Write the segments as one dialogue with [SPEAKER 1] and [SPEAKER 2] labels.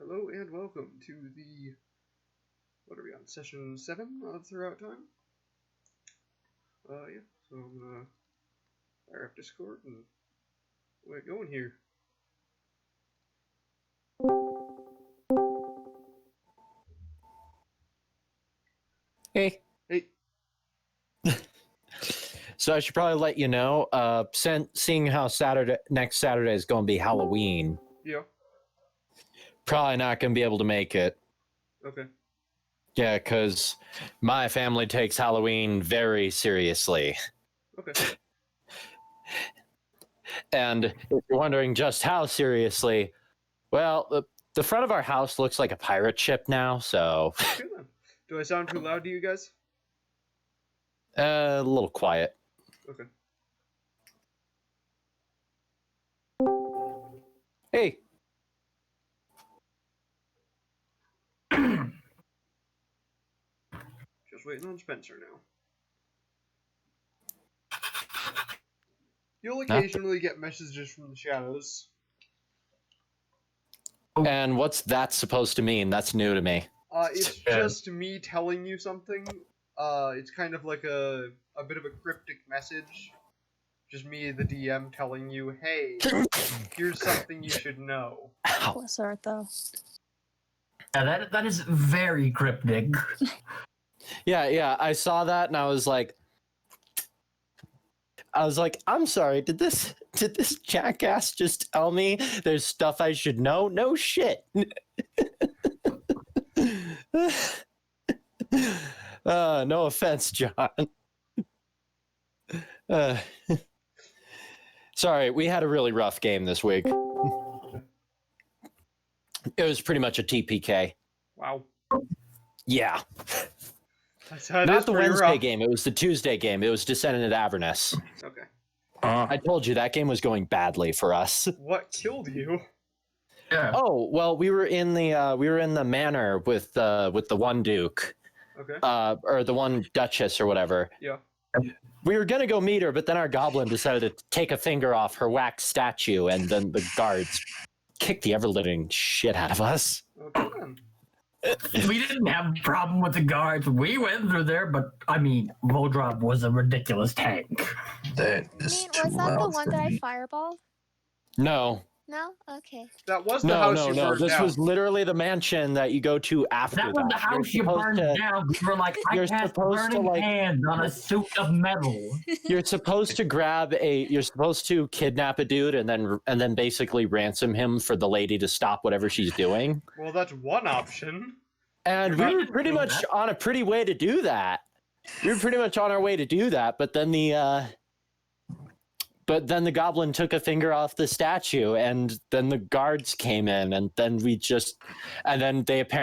[SPEAKER 1] Hello and welcome to the, what are we on, session 7 of Throught time? Yeah, so I'm gonna fire up Discord and we're going here.
[SPEAKER 2] Hey.
[SPEAKER 1] Hey.
[SPEAKER 2] So I should probably let you know, seeing how next Saturday is going to be Halloween,
[SPEAKER 1] Yeah.
[SPEAKER 2] probably not going to be able to make it.
[SPEAKER 1] Okay.
[SPEAKER 2] Yeah, because my family takes Halloween very seriously.
[SPEAKER 1] Okay.
[SPEAKER 2] And if you're wondering just how seriously, well, the front of our house looks like a pirate ship now, so...
[SPEAKER 1] Okay then. Do I sound too loud to you guys?
[SPEAKER 2] A little quiet.
[SPEAKER 1] Okay.
[SPEAKER 2] Hey.
[SPEAKER 1] Just waiting on Spencer now. You'll occasionally get messages from the shadows.
[SPEAKER 2] And what's that supposed to mean? That's new to me.
[SPEAKER 1] It's just me telling you something. It's kind of like a bit of a cryptic message. Just me, the DM, telling you, hey, here's something you should know.
[SPEAKER 3] Bless art, though.
[SPEAKER 4] Yeah, that is very cryptic.
[SPEAKER 2] Yeah, I saw that and I was like, I'm sorry, did this jackass just tell me there's stuff I should know? No shit. No offense, John. Sorry, we had a really rough game this week. It was pretty much a TPK.
[SPEAKER 1] Wow.
[SPEAKER 2] Yeah.
[SPEAKER 1] That
[SPEAKER 2] Not the Wednesday
[SPEAKER 1] rough.
[SPEAKER 2] game, it was the Tuesday game. It was Descendant at Avernus.
[SPEAKER 1] Okay.
[SPEAKER 2] I told you that game was going badly for us.
[SPEAKER 1] What killed you?
[SPEAKER 4] Yeah.
[SPEAKER 2] Oh, well, we were in the manor with the one duke.
[SPEAKER 1] Okay.
[SPEAKER 2] Or the one duchess or whatever.
[SPEAKER 1] Yeah.
[SPEAKER 2] We were gonna go meet her, but then our goblin decided to take a finger off her wax statue, and then the guards kicked the ever-living shit out of us.
[SPEAKER 1] Okay then.
[SPEAKER 4] We didn't have a problem with the guards. We went through there, but I mean, Voldrop was a ridiculous tank.
[SPEAKER 5] That
[SPEAKER 3] I
[SPEAKER 5] is
[SPEAKER 3] mean,
[SPEAKER 5] too
[SPEAKER 3] was that the
[SPEAKER 5] loud
[SPEAKER 3] one
[SPEAKER 5] for
[SPEAKER 3] that I
[SPEAKER 5] me.
[SPEAKER 3] fireballed?
[SPEAKER 2] No.
[SPEAKER 3] No? Okay.
[SPEAKER 1] That was the house you burned
[SPEAKER 2] This
[SPEAKER 1] down.
[SPEAKER 2] was literally the mansion that you go to after
[SPEAKER 4] That was the house you burned down. We were like, I
[SPEAKER 2] you're
[SPEAKER 4] cast
[SPEAKER 2] supposed to,
[SPEAKER 4] burning
[SPEAKER 2] like-
[SPEAKER 4] hands on a suit of metal.
[SPEAKER 2] You're supposed to kidnap a dude and then basically ransom him for the lady to stop whatever she's doing.
[SPEAKER 1] Well, that's one option.
[SPEAKER 2] And we were pretty much on a pretty way to do that. We were pretty much on our way to do that, but then the goblin took a finger off the statue, and then the guards came in, and then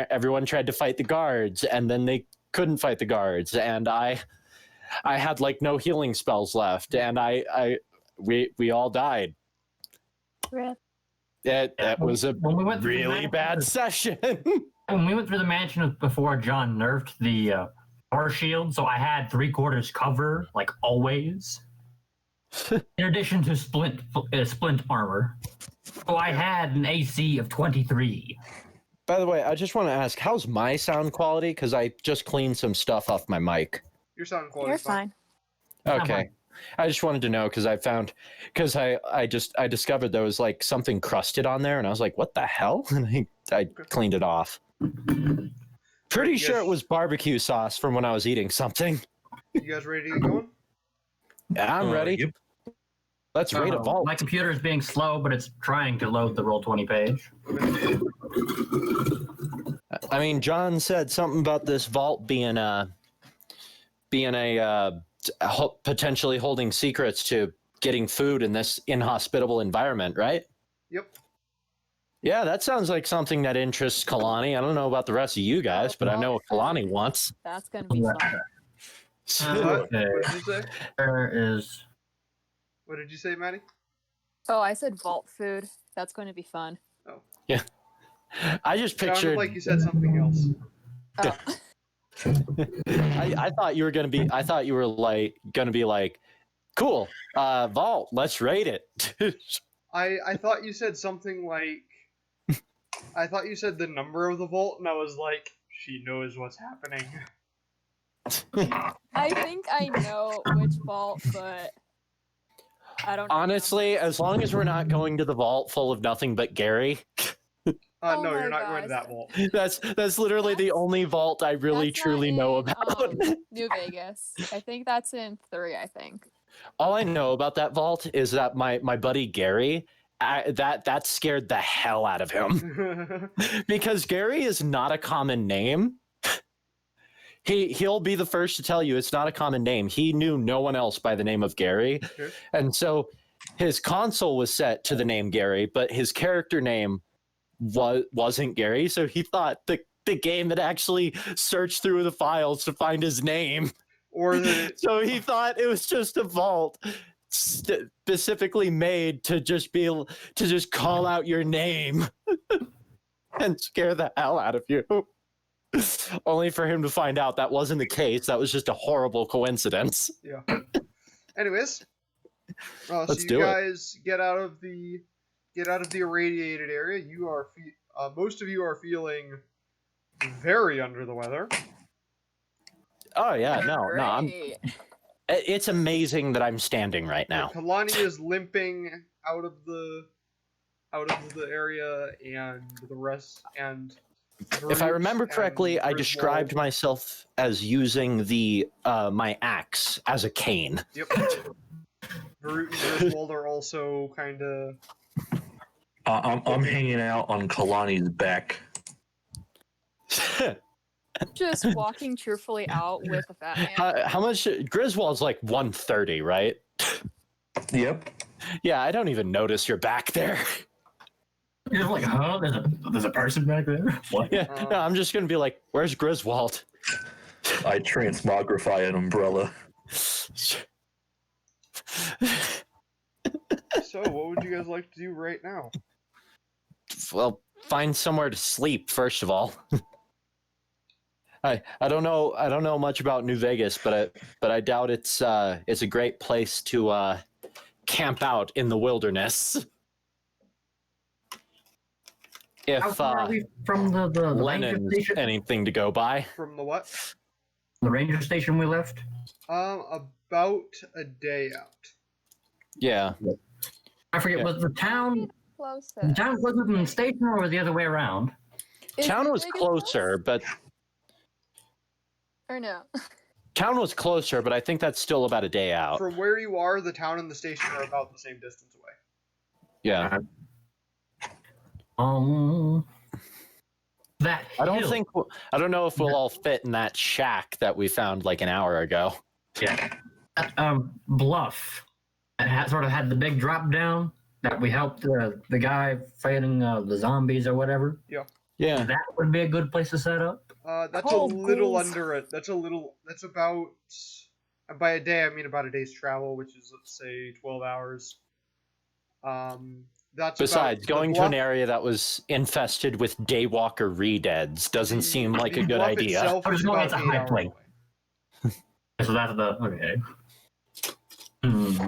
[SPEAKER 2] everyone tried to fight the guards, and then they couldn't fight the guards, and I had like no healing spells left, and we all died.
[SPEAKER 3] Rip.
[SPEAKER 2] That was a
[SPEAKER 4] When we went through the
[SPEAKER 2] really
[SPEAKER 4] mansion-
[SPEAKER 2] bad session.
[SPEAKER 4] When we went through the mansion before John nerfed the power shield, so I had 3/4 cover, like always. In addition to splint armor. So I had an AC of 23.
[SPEAKER 2] By the way, I just want to ask, how's my sound quality? Because I just cleaned some stuff off my mic.
[SPEAKER 1] Your sound quality.
[SPEAKER 3] You're fine.
[SPEAKER 2] Okay. I just wanted to know because I discovered there was like something crusted on there, and I was like, what the hell? And I cleaned it off. Pretty sure it was barbecue sauce from when I was eating something.
[SPEAKER 1] You guys ready to get going?
[SPEAKER 2] I'm ready.
[SPEAKER 5] Yep.
[SPEAKER 2] Let's raid a vault.
[SPEAKER 4] My computer is being slow, but it's trying to load the Roll20 page.
[SPEAKER 2] I mean, John said something about this vault being potentially holding secrets to getting food in this inhospitable environment, right?
[SPEAKER 1] Yep.
[SPEAKER 2] Yeah, that sounds like something that interests Kalani. I don't know about the rest of you guys, but I know what Kalani wants.
[SPEAKER 3] That's gonna be fun.
[SPEAKER 1] What did you say?
[SPEAKER 4] There is.
[SPEAKER 1] What did you say, Maddie?
[SPEAKER 3] Oh, I said vault food. That's going to be fun.
[SPEAKER 2] Yeah. I just
[SPEAKER 1] Sounded
[SPEAKER 2] pictured.
[SPEAKER 1] like you said something else.
[SPEAKER 3] Oh.
[SPEAKER 2] I thought you were gonna be. I thought you were like gonna be like, cool, vault. Let's raid it.
[SPEAKER 1] I thought you said something like I thought you said the number of the vault, and I was like, she knows what's happening.
[SPEAKER 3] I think I know which vault, but I don't.
[SPEAKER 2] Honestly, as long as we're not going to the vault full of nothing but Gary,
[SPEAKER 3] Oh
[SPEAKER 1] No,
[SPEAKER 3] my
[SPEAKER 1] you're not going to
[SPEAKER 3] gosh.
[SPEAKER 1] that vault.
[SPEAKER 2] that's literally the
[SPEAKER 3] That's-
[SPEAKER 2] only vault I really
[SPEAKER 3] That's not
[SPEAKER 2] truly know
[SPEAKER 3] in,
[SPEAKER 2] about.
[SPEAKER 3] New Vegas. I think that's in 3. I think.
[SPEAKER 2] All I know about that vault is that my buddy Gary, that scared the hell out of him because Gary is not a common name. He'll be the first to tell you it's not a common name. He knew no one else by the name of Gary,
[SPEAKER 1] Sure.
[SPEAKER 2] and so his console was set to the name Gary, but his character name wasn't Gary. So he thought the game had actually searched through the files to find his name.
[SPEAKER 1] Or the
[SPEAKER 2] So he thought it was just a vault specifically made to just call out your name and scare the hell out of you. Only for him to find out that wasn't the case. That was just a horrible coincidence.
[SPEAKER 1] yeah. Anyways, so
[SPEAKER 2] Let's
[SPEAKER 1] you
[SPEAKER 2] do it.
[SPEAKER 1] guys get out of the irradiated area. You are most of you are feeling very under the weather.
[SPEAKER 2] Oh yeah, no,
[SPEAKER 3] Great.
[SPEAKER 2] it's amazing that I'm standing right now.
[SPEAKER 1] Kalani is limping out of the area, and the rest and.
[SPEAKER 2] If I remember
[SPEAKER 1] Throught
[SPEAKER 2] correctly,
[SPEAKER 1] and
[SPEAKER 2] I
[SPEAKER 1] Griswold-
[SPEAKER 2] described myself as using the my axe as a cane.
[SPEAKER 1] Yep. Throught and Griswold are also kind of.
[SPEAKER 5] I'm hanging out on Kalani's back.
[SPEAKER 3] Just walking cheerfully out with a fat man.
[SPEAKER 2] How much? Griswold's like 130, right?
[SPEAKER 5] Yep.
[SPEAKER 2] Yeah, I don't even notice you're back there.
[SPEAKER 4] You're like, huh? There's a person back there? What?
[SPEAKER 2] Yeah, no, I'm just gonna be like, "Where's Griswold?"
[SPEAKER 5] I transmogrify an umbrella.
[SPEAKER 1] So, what would you guys like to do right now?
[SPEAKER 2] Well, find somewhere to sleep first of all. I don't know much about New Vegas, but I doubt it's a great place to camp out in the wilderness.
[SPEAKER 4] How
[SPEAKER 2] If
[SPEAKER 4] far are we from the ranger
[SPEAKER 2] Lennon's
[SPEAKER 4] station?
[SPEAKER 2] anything to go by.
[SPEAKER 1] From the what?
[SPEAKER 4] The ranger station we left?
[SPEAKER 1] About a day out.
[SPEAKER 2] Yeah.
[SPEAKER 4] I forget,
[SPEAKER 2] Yeah.
[SPEAKER 4] was the town
[SPEAKER 3] Closest.
[SPEAKER 4] closer than the station or was the other way around?
[SPEAKER 3] Is
[SPEAKER 2] Town
[SPEAKER 3] New
[SPEAKER 2] was
[SPEAKER 3] Vegas
[SPEAKER 2] closer, but
[SPEAKER 3] close? Or no?
[SPEAKER 2] town was closer, but I think that's still about a day out.
[SPEAKER 1] From where you are, the town and the station are about the same distance away.
[SPEAKER 2] Yeah.
[SPEAKER 4] That
[SPEAKER 2] I don't
[SPEAKER 4] hill.
[SPEAKER 2] think I don't know if we'll all fit in that shack that we found like an hour ago.
[SPEAKER 4] Yeah. Bluff. It sort of had the big drop down that we helped the guy fighting the zombies or whatever.
[SPEAKER 2] Yeah.
[SPEAKER 4] That would be a good place to set up.
[SPEAKER 1] That's
[SPEAKER 3] Oh,
[SPEAKER 1] a little
[SPEAKER 3] ghouls.
[SPEAKER 1] under it. That's about, by a day I mean about a day's travel, which is, let's say, 12 hours. That's
[SPEAKER 2] Besides,
[SPEAKER 1] about,
[SPEAKER 2] going
[SPEAKER 1] the
[SPEAKER 2] to an
[SPEAKER 1] bluff-
[SPEAKER 2] area that was infested with daywalker re-deads doesn't seem like
[SPEAKER 1] the
[SPEAKER 2] a good
[SPEAKER 1] bluff
[SPEAKER 2] idea.
[SPEAKER 1] itself
[SPEAKER 4] I was
[SPEAKER 1] is
[SPEAKER 4] going,
[SPEAKER 1] about
[SPEAKER 4] it's a
[SPEAKER 1] 8
[SPEAKER 4] high
[SPEAKER 1] hours
[SPEAKER 4] point.
[SPEAKER 1] away.
[SPEAKER 4] So that's the okay. Hmm.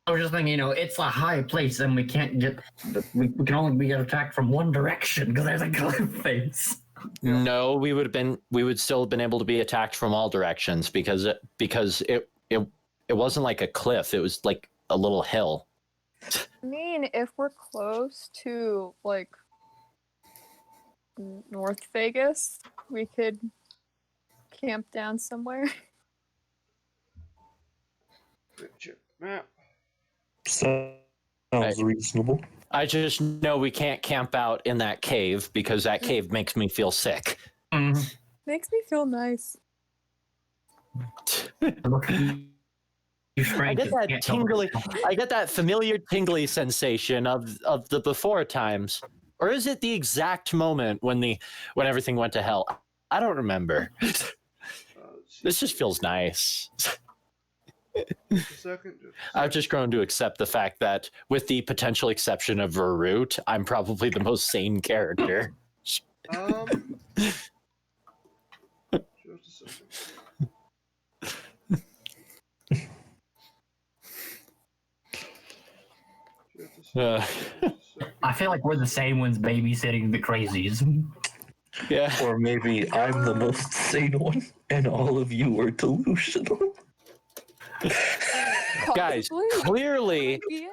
[SPEAKER 4] I was just thinking, it's a high place, and we can't get. We can only get attacked from one direction because there's a cliff face.
[SPEAKER 2] No, we would still have been able to be attacked from all directions because it wasn't like a cliff. It was like a little hill.
[SPEAKER 3] I mean, if we're close to like North Vegas, we could camp down somewhere.
[SPEAKER 1] Map.
[SPEAKER 5] Sounds
[SPEAKER 2] Right.
[SPEAKER 5] reasonable.
[SPEAKER 2] I just know we can't camp out in that cave because that cave makes me feel sick.
[SPEAKER 3] Makes me feel nice.
[SPEAKER 2] I get that tingly. I get that familiar tingly sensation of the before times, or is it the exact moment when everything went to hell? I don't remember. This just feels nice.
[SPEAKER 1] Just a second.
[SPEAKER 2] I've just grown to accept the fact that, with the potential exception of Verut, I'm probably the most sane character.
[SPEAKER 1] Just a second.
[SPEAKER 4] I feel like we're the same ones babysitting the crazies.
[SPEAKER 2] Yeah.
[SPEAKER 5] Or maybe I'm the most sane one, and all of you are delusional.
[SPEAKER 2] Guys,
[SPEAKER 3] Possibly.
[SPEAKER 2] clearly,
[SPEAKER 3] Might be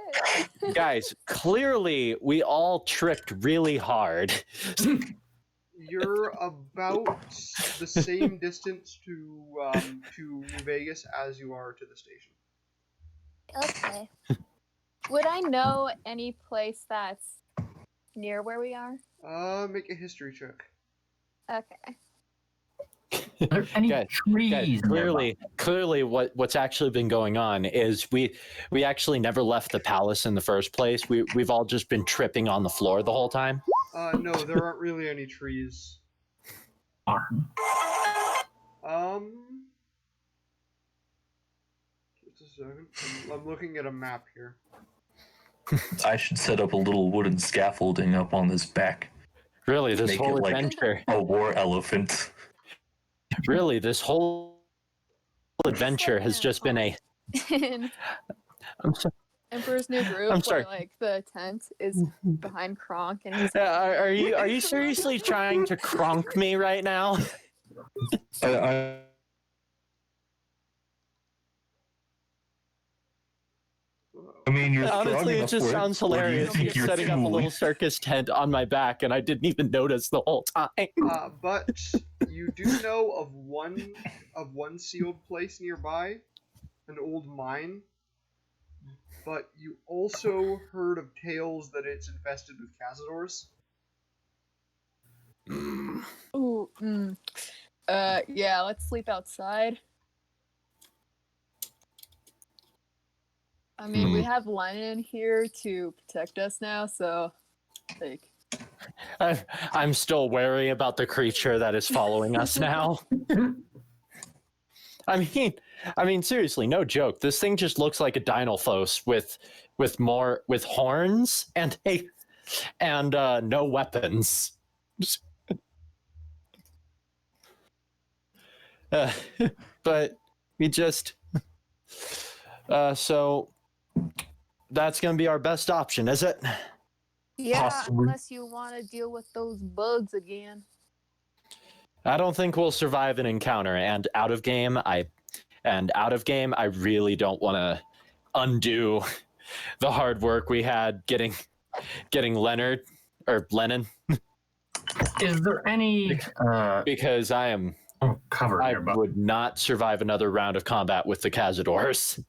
[SPEAKER 3] it.
[SPEAKER 2] guys, clearly, we all tricked really hard.
[SPEAKER 1] You're about the same distance to New Vegas as you are to the station.
[SPEAKER 3] Okay. Would I know any place that's near where we are?
[SPEAKER 1] Make a history check.
[SPEAKER 3] Okay.
[SPEAKER 4] Are there any
[SPEAKER 2] Guys,
[SPEAKER 4] trees?
[SPEAKER 2] Clearly, what's actually been going on is we actually never left the palace in the first place. We've all just been tripping on the floor the whole time.
[SPEAKER 1] No, there aren't really any trees.
[SPEAKER 4] nearby?
[SPEAKER 1] Just a second. I'm looking at a map here.
[SPEAKER 5] I should set up a little wooden scaffolding up on this back.
[SPEAKER 2] Really, this
[SPEAKER 5] Make
[SPEAKER 2] whole
[SPEAKER 5] it like-
[SPEAKER 2] adventure.
[SPEAKER 5] A war elephant.
[SPEAKER 2] Really, this whole adventure has just been a.
[SPEAKER 3] In
[SPEAKER 2] I'm sorry.
[SPEAKER 3] Emperor's New Groove,
[SPEAKER 2] I'm sorry.
[SPEAKER 3] where like the tent is behind Kronk, and he's
[SPEAKER 2] Are you seriously trying to cronk me right now?
[SPEAKER 5] I mean, you're strong
[SPEAKER 2] Honestly, it
[SPEAKER 5] enough
[SPEAKER 2] just
[SPEAKER 5] for
[SPEAKER 2] sounds
[SPEAKER 5] Or do you
[SPEAKER 2] hilarious.
[SPEAKER 5] think
[SPEAKER 2] You're
[SPEAKER 5] you're
[SPEAKER 2] setting up a
[SPEAKER 5] too
[SPEAKER 2] little
[SPEAKER 5] weak?
[SPEAKER 2] circus tent on my back, and I didn't even notice the whole time.
[SPEAKER 1] But you do know of one sealed place nearby, an old mine. But you also heard of tales that it's infested with cazadors.
[SPEAKER 3] ooh, yeah, let's sleep outside. I mean, we have Lennon here to protect us now, so like,
[SPEAKER 2] I'm still wary about the creature that is following us now. I mean, seriously, no joke. This thing just looks like a Dinophos with horns and no weapons. But we just so that's gonna be our best option, is it?
[SPEAKER 3] yeah,
[SPEAKER 5] Possibly.
[SPEAKER 3] unless you want to deal with those bugs again.
[SPEAKER 2] I don't think we'll survive an encounter, and out of game, I really don't want to undo the hard work we had getting Lennon.
[SPEAKER 4] Is there any
[SPEAKER 2] Because I
[SPEAKER 4] cover nearby?
[SPEAKER 2] would not survive another round of combat with the Cazadors.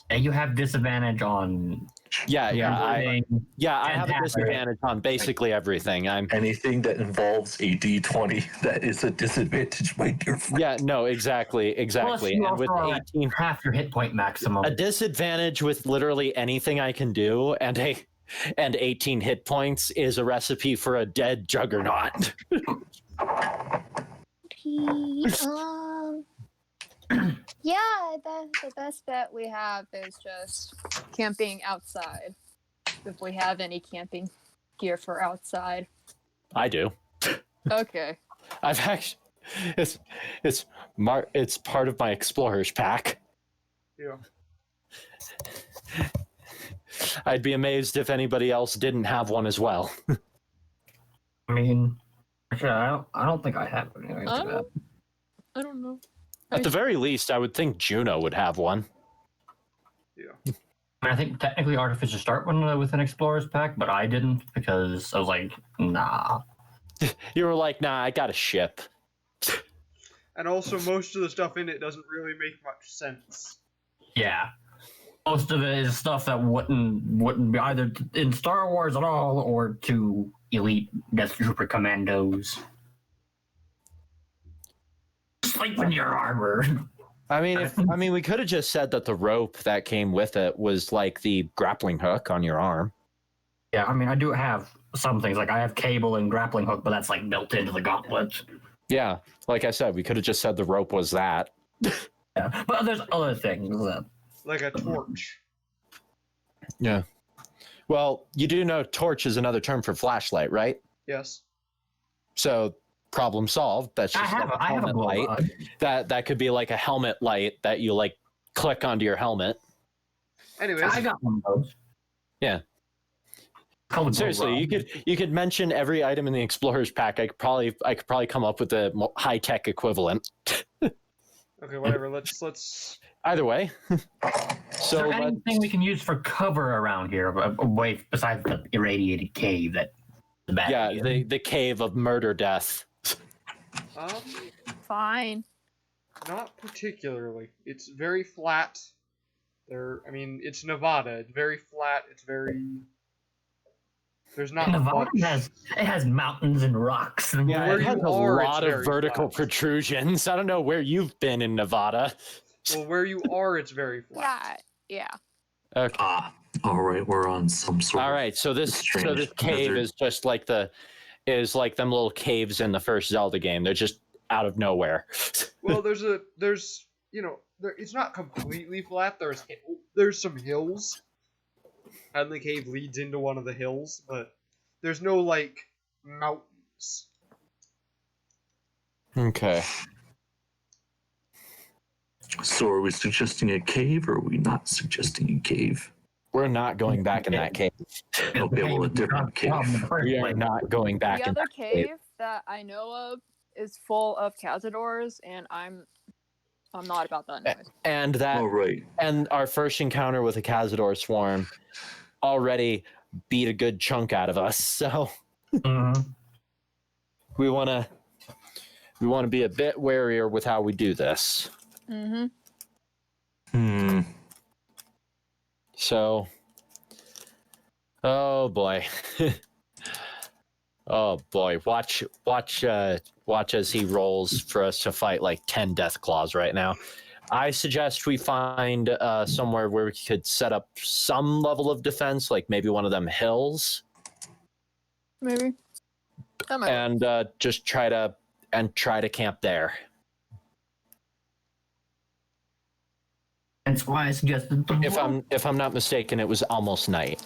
[SPEAKER 4] And you have disadvantage on
[SPEAKER 2] I have a
[SPEAKER 4] Fantastic.
[SPEAKER 2] disadvantage on basically everything.
[SPEAKER 5] Anything that involves a D20, that is a disadvantage, my dear friend.
[SPEAKER 2] Yeah, no, exactly.
[SPEAKER 4] Plus, you
[SPEAKER 2] And with
[SPEAKER 4] also are at
[SPEAKER 2] 18,
[SPEAKER 4] half your hit point maximum.
[SPEAKER 2] a disadvantage with literally anything I can do, and 18 hit points is a recipe for a dead juggernaut.
[SPEAKER 3] Yeah, the best bet we have is just camping outside. If we have any camping gear for outside.
[SPEAKER 2] I do.
[SPEAKER 3] Okay.
[SPEAKER 2] I've actually, it's part of my explorer's pack.
[SPEAKER 1] Yeah.
[SPEAKER 2] I'd be amazed if anybody else didn't have one as well.
[SPEAKER 4] I mean, actually, I don't think I have anything
[SPEAKER 3] I
[SPEAKER 4] like that.
[SPEAKER 3] don't know.
[SPEAKER 2] At the very least, I would think Juno would have one.
[SPEAKER 1] Yeah.
[SPEAKER 4] I mean, I think technically Artificer start one with an explorer's pack, but I didn't because I was like, nah.
[SPEAKER 2] You were like, nah, I got a ship.
[SPEAKER 1] And also, most of the stuff in it doesn't really make much sense.
[SPEAKER 4] Yeah. Most of it is stuff that wouldn't be either in Star Wars at all or to elite Death Trooper commandos. Sleep in your armor.
[SPEAKER 2] I mean, we could have just said that the rope that came with it was like the grappling hook on your arm.
[SPEAKER 4] Yeah, I mean, I do have some things. Like, I have cable and grappling hook, but that's, like, built into the gauntlet.
[SPEAKER 2] Yeah, like I said, we could have just said the rope was that.
[SPEAKER 4] Yeah, but there's other things that...
[SPEAKER 1] Like a torch.
[SPEAKER 2] Yeah. Well, you do know torch is another term for flashlight, right?
[SPEAKER 1] Yes.
[SPEAKER 2] So, problem solved. That's just like a
[SPEAKER 4] I have a
[SPEAKER 2] helmet
[SPEAKER 4] glow
[SPEAKER 2] light.
[SPEAKER 4] rod.
[SPEAKER 2] That could be like a helmet light that you like click onto your helmet.
[SPEAKER 1] Anyways,
[SPEAKER 4] I got one of those. Called
[SPEAKER 2] Seriously, you could mention every item in the explorer's pack. I could probably come up with a high tech equivalent.
[SPEAKER 1] Okay, whatever. Let's.
[SPEAKER 2] Either way.
[SPEAKER 4] Is
[SPEAKER 2] So
[SPEAKER 4] there
[SPEAKER 2] let's,
[SPEAKER 4] anything we can use for cover around here, away besides the irradiated cave that the bad
[SPEAKER 2] yeah,
[SPEAKER 4] idea?
[SPEAKER 2] the cave of murder death.
[SPEAKER 1] Um,
[SPEAKER 3] Fine.
[SPEAKER 1] not particularly. It's very flat. I mean, it's Nevada. It's very flat. It's very. There's not
[SPEAKER 4] Nevada
[SPEAKER 1] much.
[SPEAKER 4] has mountains and rocks. And
[SPEAKER 2] Yeah,
[SPEAKER 1] Where
[SPEAKER 2] it has
[SPEAKER 1] you
[SPEAKER 2] a
[SPEAKER 1] are, it's
[SPEAKER 2] lot of
[SPEAKER 1] very
[SPEAKER 2] vertical
[SPEAKER 1] flat.
[SPEAKER 2] protrusions. I don't know where you've been in Nevada.
[SPEAKER 1] Well, where you are, it's very flat.
[SPEAKER 3] Yeah.
[SPEAKER 2] Okay.
[SPEAKER 5] All right, we're on some sort.
[SPEAKER 2] All
[SPEAKER 5] of
[SPEAKER 2] right, so this
[SPEAKER 5] strange
[SPEAKER 2] cave
[SPEAKER 5] desert.
[SPEAKER 2] is just like them little caves in the first Zelda game. They're just out of nowhere.
[SPEAKER 1] Well, there's it's not completely flat. There's some hills, and the cave leads into one of the hills, but there's no like mountains.
[SPEAKER 2] Okay.
[SPEAKER 5] So are we suggesting a cave, or are we not suggesting a cave?
[SPEAKER 2] We're not going back in that cave.
[SPEAKER 5] Okay, well, a different cave.
[SPEAKER 2] We are not going back
[SPEAKER 3] The
[SPEAKER 2] in
[SPEAKER 3] other
[SPEAKER 2] that cave.
[SPEAKER 3] cave that I know of is full of cazadors, and I'm not about that noise.
[SPEAKER 2] And that
[SPEAKER 5] All right.
[SPEAKER 2] and our first encounter with a Cazador swarm already beat a good chunk out of us. So
[SPEAKER 4] Mhm.
[SPEAKER 2] we want to be a bit warier with how we do this.
[SPEAKER 3] Mm-hmm.
[SPEAKER 2] So, oh boy, oh boy, watch as he rolls for us to fight like 10 death claws right now. I suggest we find somewhere where we could set up some level of defense, like maybe one of them hills,
[SPEAKER 3] Maybe. That might
[SPEAKER 2] and just try to camp there.
[SPEAKER 4] That's why I suggested the
[SPEAKER 2] If I'm not mistaken, it was almost night.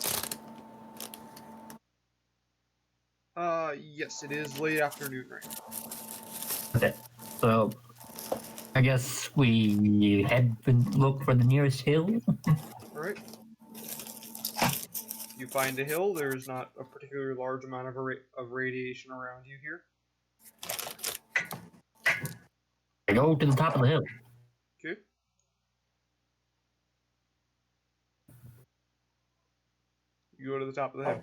[SPEAKER 1] Yes, it is late afternoon right now.
[SPEAKER 4] Okay. So I guess we head and look for the nearest hill.
[SPEAKER 1] All right. You find a hill. There's not a particularly large amount of radiation around you here.
[SPEAKER 4] I go to the top of the hill.
[SPEAKER 1] Okay. You go to the top of the hill.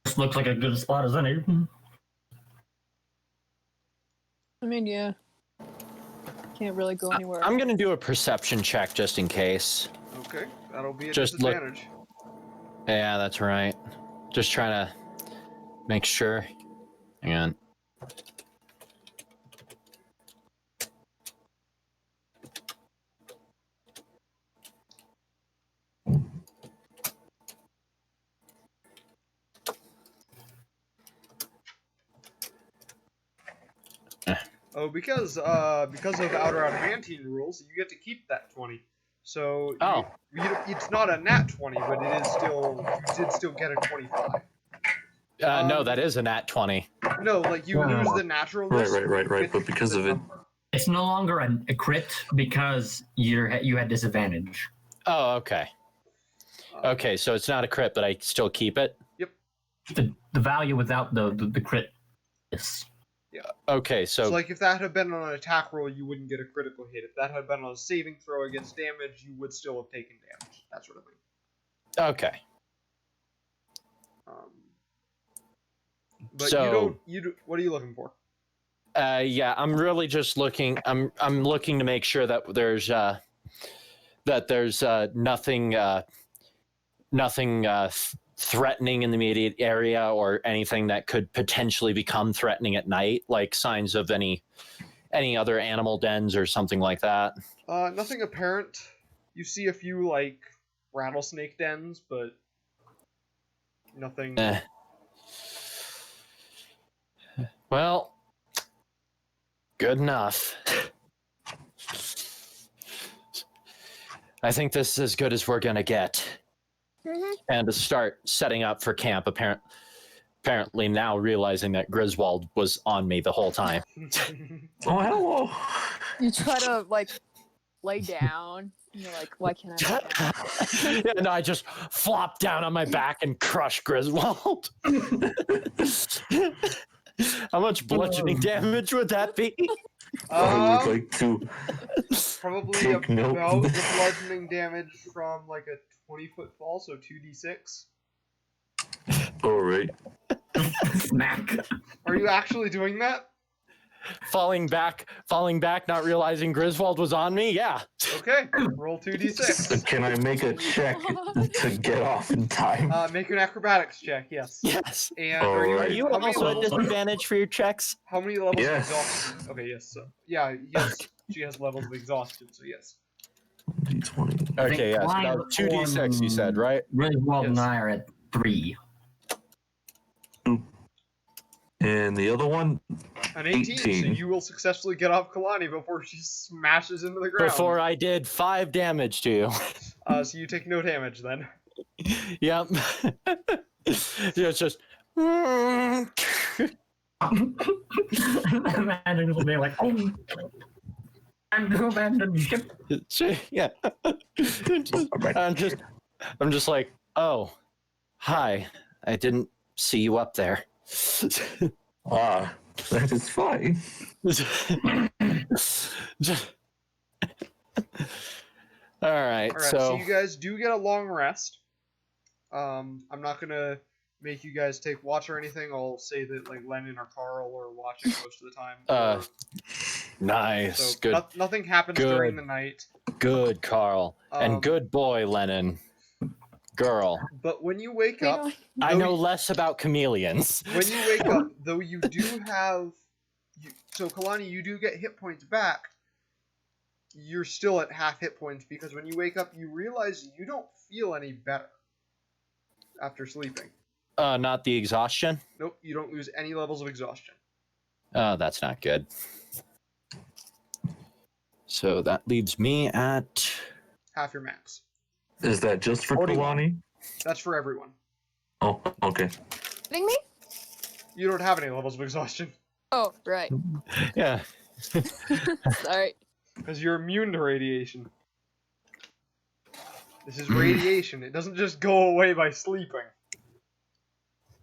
[SPEAKER 4] This looks like a good spot as any.
[SPEAKER 3] I mean, yeah. Can't really go anywhere.
[SPEAKER 2] I'm gonna do a perception check just in case.
[SPEAKER 1] Okay, that'll be a
[SPEAKER 2] Just look-
[SPEAKER 1] disadvantage.
[SPEAKER 2] Yeah, that's right. Just trying to make sure. Hang on.
[SPEAKER 1] Oh, because of outer adamantine rules, you get to keep that 20. So it's not a nat 20, but it is still you did still get a 25.
[SPEAKER 2] No, that is a nat 20.
[SPEAKER 1] No, like you lose the naturalness.
[SPEAKER 5] Right. But because of it,
[SPEAKER 4] It's no longer a crit because you had disadvantage.
[SPEAKER 2] Oh, okay. Okay, so it's not a crit, but I still keep it.
[SPEAKER 4] The value without the crit is.
[SPEAKER 2] Okay,
[SPEAKER 1] So
[SPEAKER 2] so
[SPEAKER 1] like if that had been on an attack roll, you wouldn't get a critical hit. If that had been on a saving throw against damage, you would still have taken damage. That sort of thing.
[SPEAKER 2] okay.
[SPEAKER 1] But
[SPEAKER 2] So-
[SPEAKER 1] you don't. What are you looking for?
[SPEAKER 2] Yeah, I'm really just looking. I'm looking to make sure that there's nothing threatening in the immediate area or anything that could potentially become threatening at night, like signs of any other animal dens or something like that.
[SPEAKER 1] Nothing apparent. You see a few like rattlesnake dens, but nothing.
[SPEAKER 2] Well, good enough. I think this is as good as we're gonna get.
[SPEAKER 3] Mhm.
[SPEAKER 2] And to start setting up for camp, apparently now realizing that Griswold was on me the whole time.
[SPEAKER 5] oh hello.
[SPEAKER 3] You try to lay down. And you're like, why can't I lay down?
[SPEAKER 2] Yeah, no, I just flop down on my back and crush Griswold. How much bludgeoning damage would that be?
[SPEAKER 5] I would like to
[SPEAKER 1] Probably
[SPEAKER 5] take note.
[SPEAKER 1] about the bludgeoning damage from like a 20-foot fall, so 2d6.
[SPEAKER 5] All right.
[SPEAKER 4] Smack.
[SPEAKER 1] Are you actually doing that?
[SPEAKER 2] Falling back, not realizing Griswold was on me? Yeah.
[SPEAKER 1] Okay, roll 2d6.
[SPEAKER 5] Can I make a check to get off in time?
[SPEAKER 1] Make an acrobatics check, yes.
[SPEAKER 2] Yes.
[SPEAKER 1] And are you,
[SPEAKER 5] Alright.
[SPEAKER 2] Are you
[SPEAKER 1] how many
[SPEAKER 2] also at
[SPEAKER 1] levels?
[SPEAKER 2] disadvantage for your checks?
[SPEAKER 1] How many levels
[SPEAKER 5] Yes.
[SPEAKER 1] of exhaustion? Okay, yes. So, yeah, yes. She has levels of exhaustion, so yes.
[SPEAKER 5] D20.
[SPEAKER 2] Okay, yeah. So that was 2d6, you said, right?
[SPEAKER 4] Griswold and
[SPEAKER 1] Yes.
[SPEAKER 4] I are at 3.
[SPEAKER 5] And the other one?
[SPEAKER 1] An 18, so
[SPEAKER 5] 18.
[SPEAKER 1] you will successfully get off Kalani before she smashes into the ground.
[SPEAKER 2] Before I did 5 damage to you.
[SPEAKER 1] So you take no damage then.
[SPEAKER 2] Yep. Yeah, it's just.
[SPEAKER 4] Imagine it'll be like, oh, I'm going to abandon ship.
[SPEAKER 2] Yeah. I'm just like, oh, hi. I didn't see you up there.
[SPEAKER 5] Ah, that is fine.
[SPEAKER 2] All right,
[SPEAKER 1] Alright, so
[SPEAKER 2] so
[SPEAKER 1] you guys do get a long rest. I'm not gonna make you guys take watch or anything. I'll say that like Lennon or Carl are watching most of the time.
[SPEAKER 2] nice,
[SPEAKER 1] So
[SPEAKER 2] good,
[SPEAKER 1] nothing happens
[SPEAKER 2] Good.
[SPEAKER 1] during the night.
[SPEAKER 2] good, Carl,
[SPEAKER 1] Um,
[SPEAKER 2] and good boy, Lennon. Girl,
[SPEAKER 1] But when you wake
[SPEAKER 3] We
[SPEAKER 1] up,
[SPEAKER 3] don't-
[SPEAKER 2] I
[SPEAKER 1] though
[SPEAKER 2] know
[SPEAKER 1] you-
[SPEAKER 2] less about chameleons.
[SPEAKER 1] when you wake up, though you do have, so Kalani, you do get hit points back. You're still at half hit points because when you wake up, you realize you don't feel any better after sleeping.
[SPEAKER 2] Not the exhaustion.
[SPEAKER 1] Nope, you don't lose any levels of exhaustion.
[SPEAKER 2] Oh, that's not good. So that leaves me at
[SPEAKER 1] Half your max.
[SPEAKER 5] Is that just for
[SPEAKER 2] 41.
[SPEAKER 5] Kalani?
[SPEAKER 1] That's for everyone.
[SPEAKER 5] Oh, okay.
[SPEAKER 3] Kidding me?
[SPEAKER 1] You don't have any levels of exhaustion
[SPEAKER 3] Oh, right.
[SPEAKER 2] yeah.
[SPEAKER 3] Sorry.
[SPEAKER 1] because you're immune to radiation. This is radiation. It doesn't just go away by sleeping.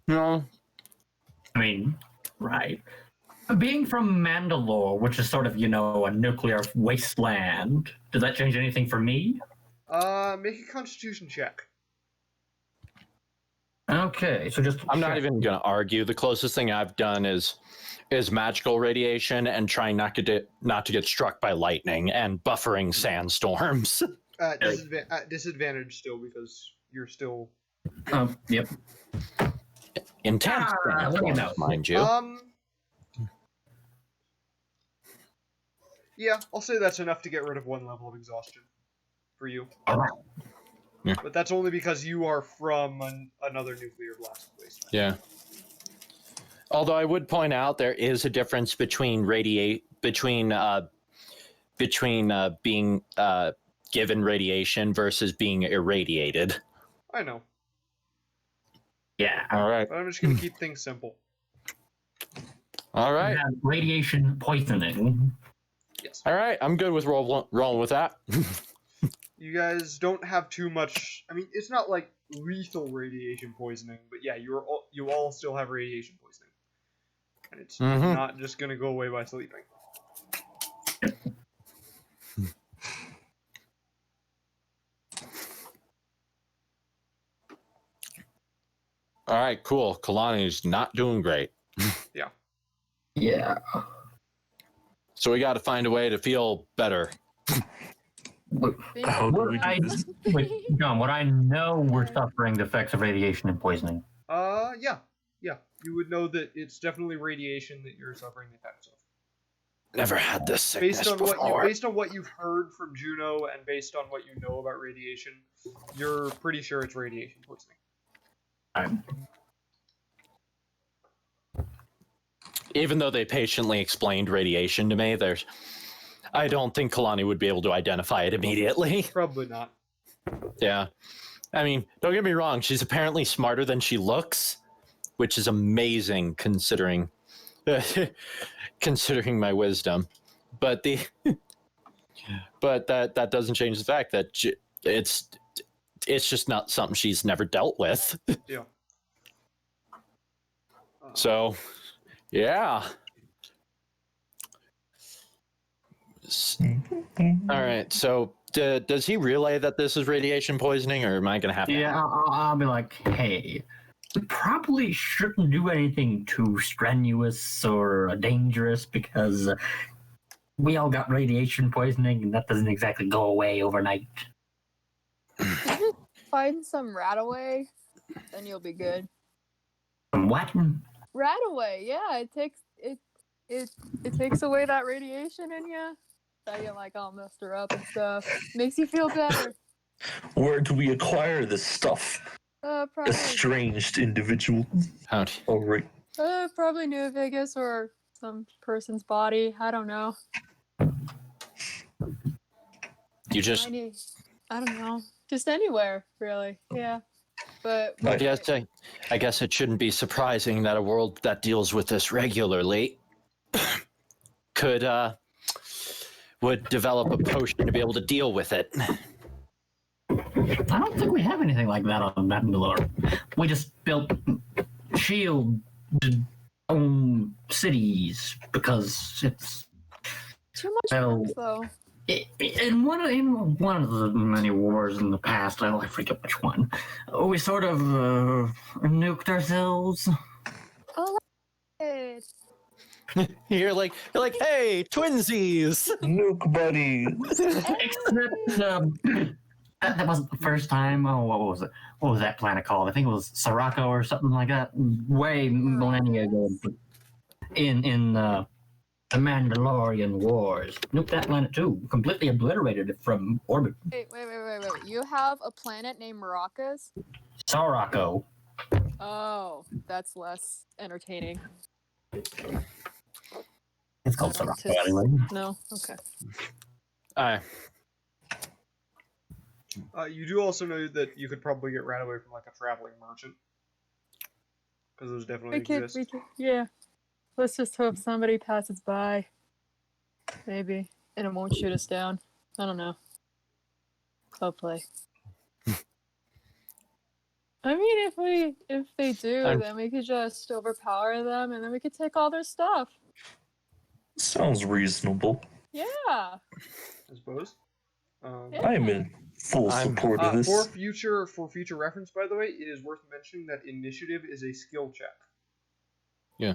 [SPEAKER 2] No.
[SPEAKER 4] I mean, right. Being from Mandalore, which is sort of, a nuclear wasteland, does that change anything for me?
[SPEAKER 1] Make a Constitution check.
[SPEAKER 4] Okay, so just
[SPEAKER 2] I'm not even gonna argue. The closest thing I've done is magical radiation and trying not to get struck by lightning and buffering sandstorms.
[SPEAKER 1] At disadvantage still because you're still.
[SPEAKER 4] Yep.
[SPEAKER 2] Intense
[SPEAKER 4] let me know.
[SPEAKER 2] sandstorms, mind you.
[SPEAKER 1] Yeah, I'll say that's enough to get rid of one level of exhaustion for you.
[SPEAKER 4] All right.
[SPEAKER 2] Yeah.
[SPEAKER 1] But that's only because you are from another nuclear blast wasteland.
[SPEAKER 2] Yeah. Although I would point out there is a difference between being given radiation versus being irradiated.
[SPEAKER 1] I know,
[SPEAKER 4] Yeah.
[SPEAKER 2] All right.
[SPEAKER 1] but I'm just gonna keep things simple.
[SPEAKER 2] All
[SPEAKER 4] We
[SPEAKER 2] right.
[SPEAKER 4] have radiation poisoning.
[SPEAKER 1] Yes.
[SPEAKER 2] All right. I'm good with rolling with that.
[SPEAKER 1] You guys don't have too much. I mean, it's not like lethal radiation poisoning, but yeah, you all still have radiation poisoning, and it's
[SPEAKER 2] Mhm.
[SPEAKER 1] not just gonna go away by sleeping.
[SPEAKER 2] All right. Cool. Kalani's not doing great.
[SPEAKER 4] Yeah.
[SPEAKER 2] So we got to find a way to feel better.
[SPEAKER 5] How do we
[SPEAKER 4] I,
[SPEAKER 5] do this?
[SPEAKER 4] wait, John, would I know we're suffering the effects of radiation and poisoning?
[SPEAKER 1] Yeah. You would know that it's definitely radiation that you're suffering the effects of.
[SPEAKER 2] Never had this sickness
[SPEAKER 1] Based on
[SPEAKER 2] before.
[SPEAKER 1] based on what you've heard from Juno and based on what you know about radiation, you're pretty sure it's radiation poisoning.
[SPEAKER 2] Even though they patiently explained radiation to me, I don't think Kalani would be able to identify it immediately.
[SPEAKER 1] Probably not.
[SPEAKER 2] Yeah. I mean, don't get me wrong, she's apparently smarter than she looks, which is amazing considering considering my wisdom. But But that doesn't change the fact that it's just not something she's never dealt with.
[SPEAKER 1] Yeah.
[SPEAKER 2] So, yeah. All right. So, does he relay that this is radiation poisoning, or am I going to have to?
[SPEAKER 4] Yeah, I'll be like, hey, we probably shouldn't do anything too strenuous or dangerous because we all got radiation poisoning, and that doesn't exactly go away overnight.
[SPEAKER 3] Find some Rataway, then you'll be good.
[SPEAKER 4] What?
[SPEAKER 3] Rataway, yeah, it takes away that radiation in you. That you like all messed her up and stuff. Makes you feel better.
[SPEAKER 5] Where do we acquire this stuff?
[SPEAKER 3] Probably.
[SPEAKER 5] Estranged individual.
[SPEAKER 2] Howdy.
[SPEAKER 5] Oh, right.
[SPEAKER 3] Probably New Vegas or some person's body. I don't know.
[SPEAKER 2] You just.
[SPEAKER 3] I don't know. Just anywhere, really. Yeah. But
[SPEAKER 5] Right.
[SPEAKER 2] Yes, I guess it shouldn't be surprising that a world that deals with this regularly would develop a potion to be able to deal with it.
[SPEAKER 4] I don't think we have anything like that on Mandalore. We just built shield cities because it's
[SPEAKER 3] too much
[SPEAKER 4] well,
[SPEAKER 3] work, though.
[SPEAKER 4] In one of the many wars in the past, I forget which one, we sort of nuked ourselves.
[SPEAKER 3] Oh, it.
[SPEAKER 2] You're like, hey, twinsies.
[SPEAKER 5] Nuke buddy.
[SPEAKER 4] Except that wasn't the first time. Oh, what was it? What was that planet called? I think it was Sirocco or something like that. Way millennia ago. In the Mandalorian Wars. Nuked that planet too. Completely obliterated it from orbit.
[SPEAKER 3] Wait. You have a planet named Maracas?
[SPEAKER 4] Sirocco.
[SPEAKER 3] Oh, that's less entertaining.
[SPEAKER 4] It's called Sirocco anyway.
[SPEAKER 3] No? Okay.
[SPEAKER 1] You do also know that you could probably get Rataway from like a traveling merchant. Because those definitely exist.
[SPEAKER 3] Yeah. Let's just hope somebody passes by. Maybe. And it won't shoot us down. I don't know. Hopefully. I mean, if they do, then we could just overpower them, and then we could take all their stuff.
[SPEAKER 5] Sounds reasonable.
[SPEAKER 3] Yeah.
[SPEAKER 1] I suppose.
[SPEAKER 3] Yeah.
[SPEAKER 5] I'm in full support of this.
[SPEAKER 1] For future reference, by the way, it is worth mentioning that initiative is a skill check.
[SPEAKER 2] Yeah.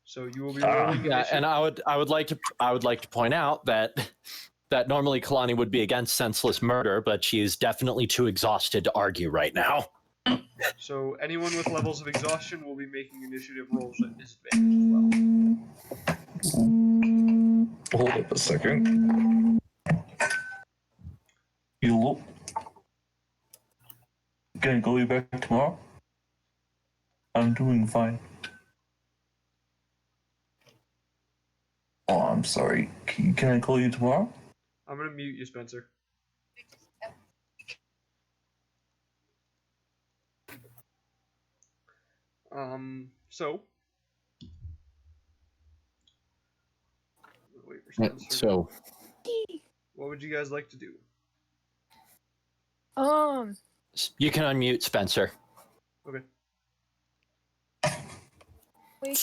[SPEAKER 1] So you will be rolling initiative.
[SPEAKER 2] And I would like to point out that normally Kalani would be against senseless murder, but she is definitely too exhausted to argue right now.
[SPEAKER 1] So anyone with levels of exhaustion will be making initiative rolls at disadvantage as well.
[SPEAKER 5] Hold up a second. You look. Can I call you back tomorrow? I'm doing fine. Oh, I'm sorry. Can I call you tomorrow?
[SPEAKER 1] I'm gonna mute you, Spencer. So. Wait for Spencer.
[SPEAKER 2] So.
[SPEAKER 1] What would you guys like to do?
[SPEAKER 2] You can unmute Spencer.
[SPEAKER 1] Okay.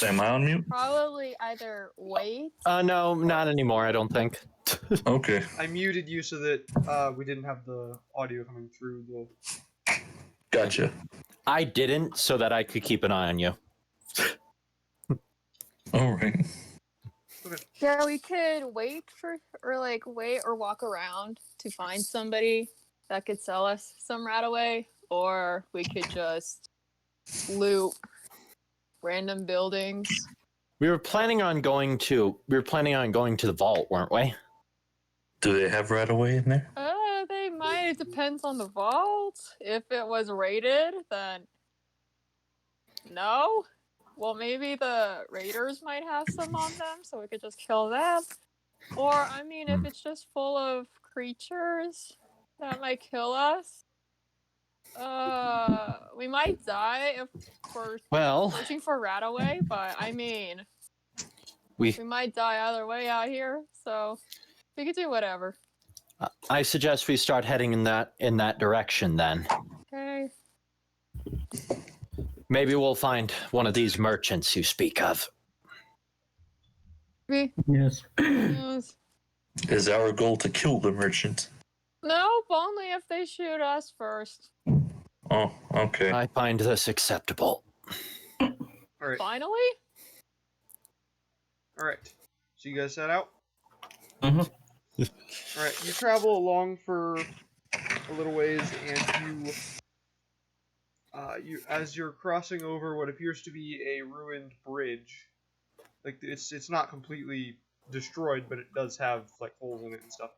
[SPEAKER 5] Am I on mute?
[SPEAKER 3] Probably either wait.
[SPEAKER 2] No, not anymore, I don't think.
[SPEAKER 5] Okay.
[SPEAKER 1] I muted you so that we didn't have the audio coming through the...
[SPEAKER 5] Gotcha.
[SPEAKER 2] I didn't, so that I could keep an eye on you.
[SPEAKER 5] All right.
[SPEAKER 1] Okay.
[SPEAKER 3] Yeah, we could wait or walk around to find somebody that could sell us some Rataway, or we could just loot random buildings.
[SPEAKER 2] We were planning on going to the vault, weren't we?
[SPEAKER 5] Do they have Rataway in there?
[SPEAKER 3] They might. It depends on the vault. If it was raided, then no. Well, maybe the raiders might have some on them, so we could just kill them. Or, I mean, if it's just full of creatures that might kill us, we might die if we're searching for Rataway, but I mean, we might die either way out here, so we could do whatever.
[SPEAKER 2] I suggest we start heading in that direction then.
[SPEAKER 3] Okay.
[SPEAKER 2] Maybe we'll find one of these merchants you speak of.
[SPEAKER 3] Me.
[SPEAKER 4] Yes.
[SPEAKER 3] Yes.
[SPEAKER 5] Is our goal to kill the merchant?
[SPEAKER 3] Nope, only if they shoot us first.
[SPEAKER 5] Oh, okay.
[SPEAKER 2] I find this acceptable.
[SPEAKER 1] Alright.
[SPEAKER 3] Finally?
[SPEAKER 1] Alright. So you guys set out?
[SPEAKER 4] Mhm.
[SPEAKER 1] Alright, you travel along for a little ways, and as you're crossing over what appears to be a ruined bridge, like it's not completely destroyed, but it does have like holes in it and stuff.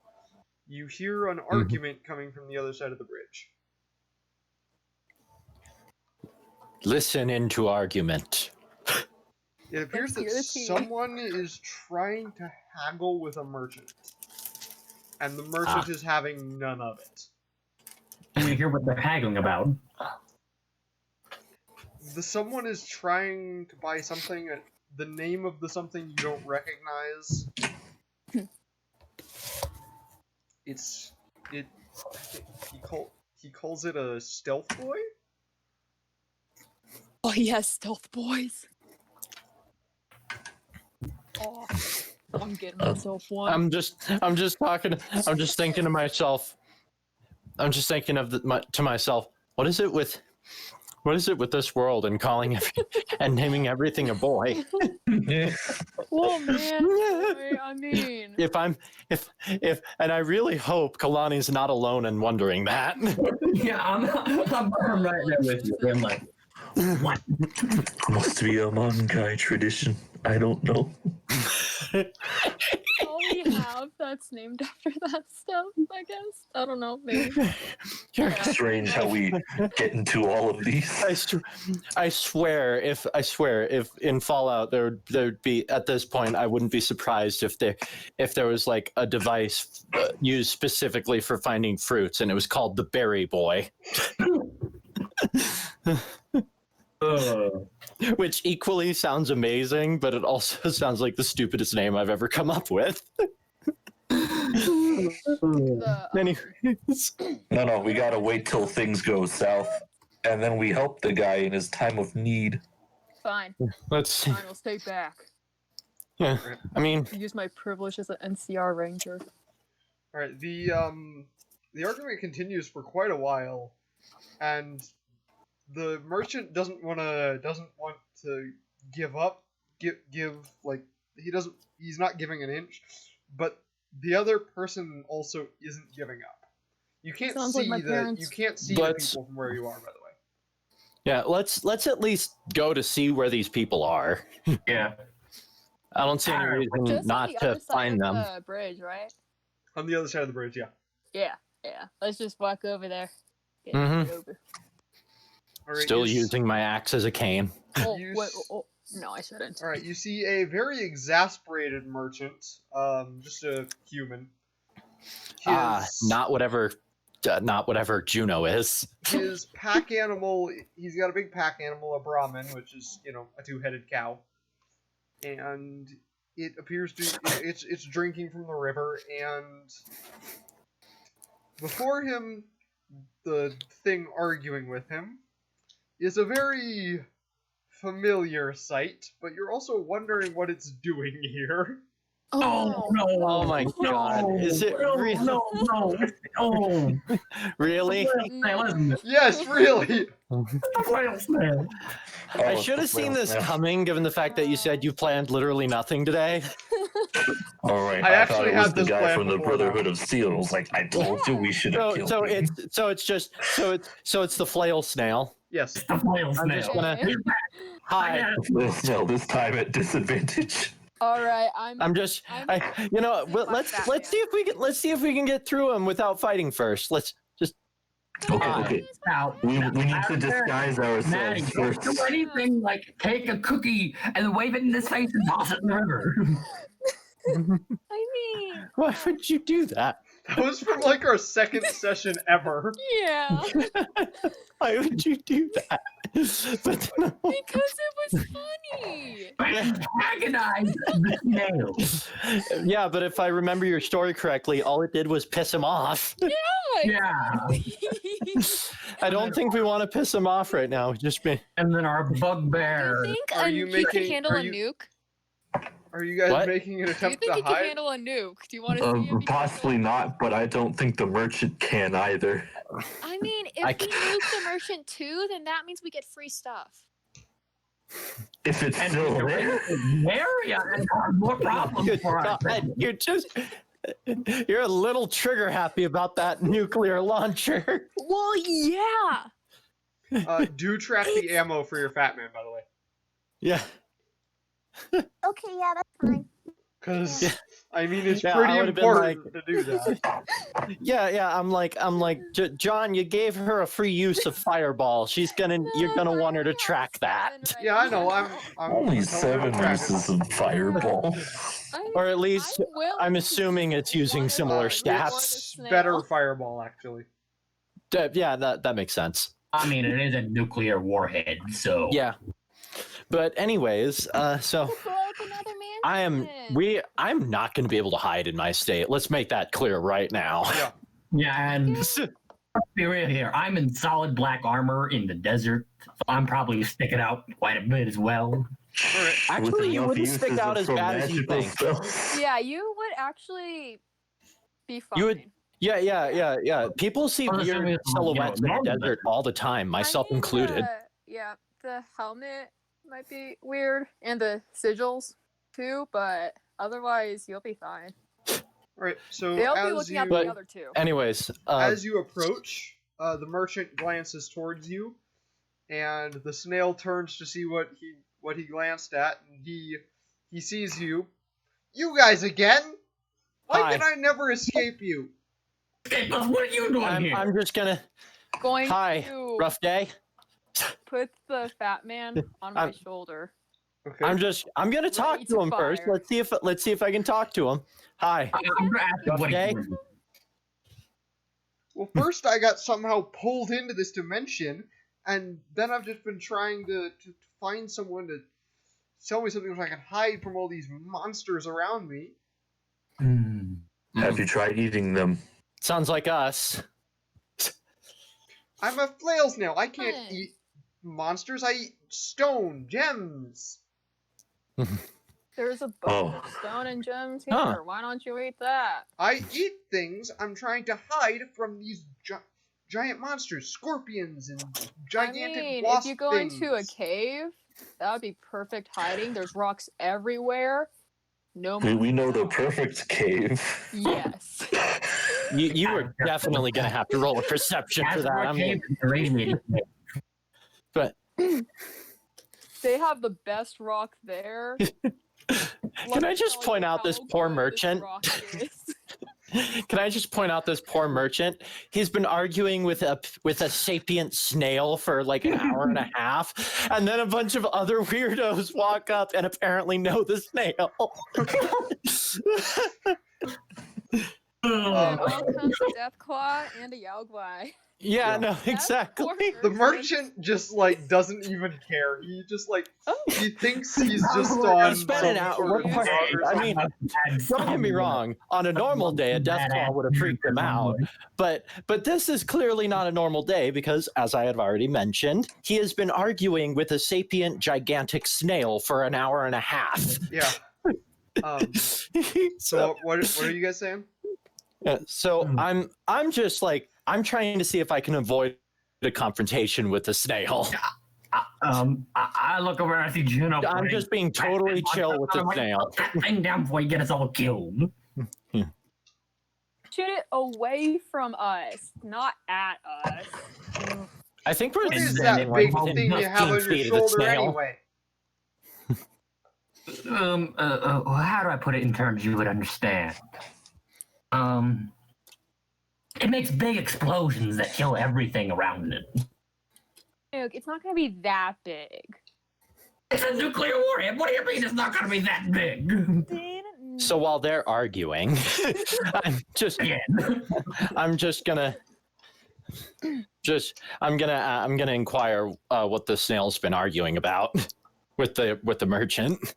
[SPEAKER 1] You hear an argument coming from the other side of the bridge.
[SPEAKER 2] Listen into argument.
[SPEAKER 1] It appears that
[SPEAKER 3] Let's hear the tea.
[SPEAKER 1] someone is trying to haggle with a merchant, and the merchant is having none of it.
[SPEAKER 4] Can we hear what they're haggling about?
[SPEAKER 1] Someone is trying to buy something, and the name of the something you don't recognize. He calls it a stealth boy.
[SPEAKER 3] Oh yes, stealth boys. Oh, I'm getting myself one.
[SPEAKER 2] I'm just thinking to myself. I'm just thinking to myself. What is it with this world and calling and naming everything a boy?
[SPEAKER 3] Oh man, boy, I mean,
[SPEAKER 2] If and I really hope Kalani's not alone in wondering that.
[SPEAKER 4] Yeah, I'm right there with you. I'm like, what?
[SPEAKER 5] Must be a Mankai tradition. I don't know.
[SPEAKER 3] all we have that's named after that stuff, I guess. I don't know, maybe.
[SPEAKER 5] Strange how we get into all of these.
[SPEAKER 2] I swear, if in Fallout there'd be at this point, I wouldn't be surprised if there was like a device used specifically for finding fruits, and it was called the Berry Boy. Which equally sounds amazing, but it also sounds like the stupidest name I've ever come up with. Anyways.
[SPEAKER 5] No, we gotta wait till things go south, and then we help the guy in his time of need.
[SPEAKER 3] Fine.
[SPEAKER 2] Let's see.
[SPEAKER 3] Fine, we'll stay back.
[SPEAKER 2] Yeah, I mean,
[SPEAKER 3] Use my privilege as an NCR ranger.
[SPEAKER 1] All right, the argument continues for quite a while, and the merchant doesn't want to give up. He's not giving an inch, but the other person also isn't giving up. You can't
[SPEAKER 3] Sounds
[SPEAKER 1] see
[SPEAKER 3] like my parents.
[SPEAKER 1] the people from where you are, by the way.
[SPEAKER 2] yeah, let's at least go to see where these people are.
[SPEAKER 4] Yeah.
[SPEAKER 2] I don't see any reason
[SPEAKER 3] Just
[SPEAKER 2] not
[SPEAKER 3] on the
[SPEAKER 2] to
[SPEAKER 3] other side
[SPEAKER 2] find
[SPEAKER 3] of
[SPEAKER 2] them.
[SPEAKER 3] the bridge, right?
[SPEAKER 1] On the other side of the bridge, yeah.
[SPEAKER 3] Yeah. Let's just walk over there. Get
[SPEAKER 2] Mhm.
[SPEAKER 3] over.
[SPEAKER 1] All right,
[SPEAKER 2] Still
[SPEAKER 1] you
[SPEAKER 2] using my axe as a cane.
[SPEAKER 3] Oh,
[SPEAKER 1] You
[SPEAKER 3] wait,
[SPEAKER 1] s-
[SPEAKER 3] no, I shouldn't.
[SPEAKER 1] All right, you see a very exasperated merchant, just a human.
[SPEAKER 2] Not whatever Juno is.
[SPEAKER 1] His pack animal, he's got a big pack animal, a Brahmin, which is, a two-headed cow. And it appears it's drinking from the river, and before him, the thing arguing with him is a very familiar sight, but you're also wondering what it's doing here.
[SPEAKER 3] Oh,
[SPEAKER 4] no.
[SPEAKER 2] Oh my god. Is it real?
[SPEAKER 4] No. Oh.
[SPEAKER 2] Really?
[SPEAKER 1] Yes, really!
[SPEAKER 2] I should have seen this coming, given the fact that you said you planned literally nothing today.
[SPEAKER 5] All right,
[SPEAKER 1] I
[SPEAKER 5] I
[SPEAKER 1] actually
[SPEAKER 5] thought it
[SPEAKER 1] had
[SPEAKER 5] was the
[SPEAKER 1] this
[SPEAKER 5] guy
[SPEAKER 1] plan
[SPEAKER 5] from the
[SPEAKER 1] before
[SPEAKER 5] Brotherhood of Seals. Like I told you, we should have killed him.
[SPEAKER 2] It's the flail snail.
[SPEAKER 1] Yes.
[SPEAKER 2] I'm just gonna hide.
[SPEAKER 5] Well, still, this time at disadvantage.
[SPEAKER 3] all right.
[SPEAKER 2] Let's see if we can get through him without fighting first. Let's just
[SPEAKER 5] Okay.
[SPEAKER 4] Now,
[SPEAKER 5] We need to disguise ourselves
[SPEAKER 4] Maddie, don't
[SPEAKER 5] first.
[SPEAKER 4] do anything like take a cookie and wave it in his face and toss it in the river.
[SPEAKER 3] I mean,
[SPEAKER 2] why would you do that?
[SPEAKER 1] That was from like our second session ever.
[SPEAKER 3] yeah.
[SPEAKER 2] Why would you do that? But no.
[SPEAKER 3] Because it was funny.
[SPEAKER 4] Antagonize the snail.
[SPEAKER 2] Yeah, but if I remember your story correctly, all it did was piss him off.
[SPEAKER 4] Yeah.
[SPEAKER 2] I don't think we want to piss him off right now. Just me.
[SPEAKER 4] And then our
[SPEAKER 3] Do
[SPEAKER 4] bugbear.
[SPEAKER 3] you think
[SPEAKER 1] Are
[SPEAKER 3] a
[SPEAKER 1] you
[SPEAKER 3] nuke
[SPEAKER 1] making-
[SPEAKER 3] can handle
[SPEAKER 1] are
[SPEAKER 3] a
[SPEAKER 1] you-
[SPEAKER 3] nuke?
[SPEAKER 1] Are you guys
[SPEAKER 2] What?
[SPEAKER 1] making an
[SPEAKER 3] Do you
[SPEAKER 1] attempt
[SPEAKER 3] think
[SPEAKER 1] to
[SPEAKER 3] he can
[SPEAKER 1] hide?
[SPEAKER 3] handle a nuke? Do you want to see if he can
[SPEAKER 5] Possibly
[SPEAKER 3] handle
[SPEAKER 5] not, but I don't think the merchant can either.
[SPEAKER 3] I mean, if
[SPEAKER 2] I
[SPEAKER 3] we nuke the merchant too, then that means we get free stuff.
[SPEAKER 5] If it's
[SPEAKER 4] And
[SPEAKER 5] still
[SPEAKER 4] the
[SPEAKER 5] there.
[SPEAKER 4] area and more problems for us.
[SPEAKER 2] God, you're a little trigger happy about that nuclear launcher.
[SPEAKER 3] Well, yeah.
[SPEAKER 1] Do track the ammo for your fat man, by the way.
[SPEAKER 2] Yeah.
[SPEAKER 3] Okay, yeah, that's fine.
[SPEAKER 1] Because,
[SPEAKER 2] Yeah.
[SPEAKER 1] I mean, it's
[SPEAKER 2] Yeah, I
[SPEAKER 1] pretty
[SPEAKER 2] would've been
[SPEAKER 1] important to do that.
[SPEAKER 2] Yeah. I'm like, John, you gave her a free use of Fireball. You're gonna want her to track that,
[SPEAKER 1] Yeah, I know, I'm
[SPEAKER 5] Only
[SPEAKER 1] telling her to
[SPEAKER 5] 7
[SPEAKER 1] track it.
[SPEAKER 5] uses of fireball.
[SPEAKER 2] or at least I'm assuming it's using similar stats.
[SPEAKER 1] It's better fireball, actually.
[SPEAKER 2] Yeah, that makes sense.
[SPEAKER 4] I mean, it is a nuclear warhead, so.
[SPEAKER 2] Yeah. But anyways, so I'm not going to be able to hide in my state. Let's make that clear right now.
[SPEAKER 1] Yeah.
[SPEAKER 4] Yeah, and let's be real here. I'm in solid black armor in the desert. So I'm probably sticking out quite a bit as well.
[SPEAKER 2] Actually, you
[SPEAKER 5] With
[SPEAKER 2] wouldn't
[SPEAKER 5] enough
[SPEAKER 2] stick
[SPEAKER 5] uses
[SPEAKER 2] out as
[SPEAKER 5] from
[SPEAKER 2] bad as you
[SPEAKER 5] magical
[SPEAKER 2] think.
[SPEAKER 5] spells.
[SPEAKER 3] Yeah, you would actually be fine.
[SPEAKER 2] You would- Yeah. People see
[SPEAKER 4] Well,
[SPEAKER 2] weird
[SPEAKER 4] assuming it's,
[SPEAKER 2] silhouettes in the
[SPEAKER 4] normal
[SPEAKER 2] desert all the time, myself included.
[SPEAKER 3] Yeah, the helmet might be weird, and the sigils too, but otherwise you'll be fine.
[SPEAKER 1] Alright, so
[SPEAKER 3] They'll be
[SPEAKER 1] as
[SPEAKER 3] looking
[SPEAKER 1] you,
[SPEAKER 3] at the other two.
[SPEAKER 2] Anyways,
[SPEAKER 1] as you approach, the merchant glances towards you, and the snail turns to see what he glanced at, and he sees you. You guys again? Why
[SPEAKER 2] Hi.
[SPEAKER 1] can I never escape you?
[SPEAKER 4] What are you doing here?
[SPEAKER 2] I'm just gonna.
[SPEAKER 3] Going
[SPEAKER 2] Hi,
[SPEAKER 3] to
[SPEAKER 2] rough day.
[SPEAKER 3] put the fat man on my
[SPEAKER 2] I'm-
[SPEAKER 3] shoulder.
[SPEAKER 1] Okay.
[SPEAKER 2] I'm gonna talk
[SPEAKER 3] Ready
[SPEAKER 2] to
[SPEAKER 3] to
[SPEAKER 2] him first.
[SPEAKER 3] fire.
[SPEAKER 2] Let's see if I can talk to him. Hi.
[SPEAKER 4] I'm gonna ask him what he's
[SPEAKER 2] Okay.
[SPEAKER 4] doing.
[SPEAKER 1] Well, first I got somehow pulled into this dimension, and then I've just been trying to find someone to tell me something so I can hide from all these monsters around me.
[SPEAKER 5] Have you tried eating them?
[SPEAKER 2] Sounds like us.
[SPEAKER 1] I'm a flail snail. I can't
[SPEAKER 3] Fun.
[SPEAKER 1] eat monsters. I eat stone, gems.
[SPEAKER 3] There's a bunch
[SPEAKER 5] Oh.
[SPEAKER 3] of stone and gems here.
[SPEAKER 2] Huh.
[SPEAKER 3] Why don't you eat that?
[SPEAKER 1] I eat things. I'm trying to hide from these giant monsters, scorpions, and gigantic
[SPEAKER 3] I mean,
[SPEAKER 1] wasp
[SPEAKER 3] if you go
[SPEAKER 1] things.
[SPEAKER 3] into a cave, that would be perfect hiding. There's rocks everywhere. No
[SPEAKER 5] We know the
[SPEAKER 3] more.
[SPEAKER 5] perfect cave.
[SPEAKER 3] Yes.
[SPEAKER 2] You were definitely gonna have to roll a perception for
[SPEAKER 4] That's
[SPEAKER 2] that.
[SPEAKER 4] what
[SPEAKER 2] I mean,
[SPEAKER 4] came to radiate.
[SPEAKER 2] but
[SPEAKER 3] They have the best rock there.
[SPEAKER 2] Can I just point out this poor merchant? Can I just point out this poor merchant? He's been arguing with a sapient snail for like an hour and a half, and then a bunch of other weirdos walk up and apparently know the snail.
[SPEAKER 3] Out comes a Deathclaw and a Yaogwai.
[SPEAKER 2] Yeah, no,
[SPEAKER 3] That's
[SPEAKER 2] exactly.
[SPEAKER 3] poor
[SPEAKER 1] The
[SPEAKER 3] person.
[SPEAKER 1] merchant just like doesn't even care. He just like
[SPEAKER 3] Oh.
[SPEAKER 1] he thinks he's just
[SPEAKER 4] He
[SPEAKER 1] on.
[SPEAKER 2] spent
[SPEAKER 1] some
[SPEAKER 2] an hour-
[SPEAKER 1] sort
[SPEAKER 2] what
[SPEAKER 1] of
[SPEAKER 2] part-
[SPEAKER 1] drug or
[SPEAKER 2] I
[SPEAKER 1] something.
[SPEAKER 2] mean, don't get me wrong. On a normal day, a Deathclaw would have freaked him out. But this is clearly not a normal day because, as I have already mentioned, he has been arguing with a sapient gigantic snail for an hour and a half.
[SPEAKER 1] Yeah. So what are you guys saying?
[SPEAKER 2] Yeah, so I'm just like I'm trying to see if I can avoid a confrontation with the snail.
[SPEAKER 4] I look over and I see Juno.
[SPEAKER 2] I'm
[SPEAKER 4] putting
[SPEAKER 2] just being totally chill with the
[SPEAKER 4] I'm like,
[SPEAKER 2] snail.
[SPEAKER 4] "Put that thing down before you get us all killed."
[SPEAKER 3] Shoot it away from us, not at us.
[SPEAKER 2] I think we're
[SPEAKER 1] What is
[SPEAKER 2] standing
[SPEAKER 1] that
[SPEAKER 2] like
[SPEAKER 1] big
[SPEAKER 2] within
[SPEAKER 1] thing you have
[SPEAKER 2] 15
[SPEAKER 1] on your
[SPEAKER 2] feet of the
[SPEAKER 1] shoulder
[SPEAKER 2] snail.
[SPEAKER 1] anyway?
[SPEAKER 4] How do I put it in terms you would understand? It makes big explosions that kill everything around it.
[SPEAKER 3] Look, it's not gonna be that big.
[SPEAKER 4] It's a nuclear warhead. What do you mean it's not going to be that big?
[SPEAKER 2] So while they're arguing, I'm just
[SPEAKER 4] Again.
[SPEAKER 2] gonna I'm gonna inquire what the snail's been arguing about with the merchant.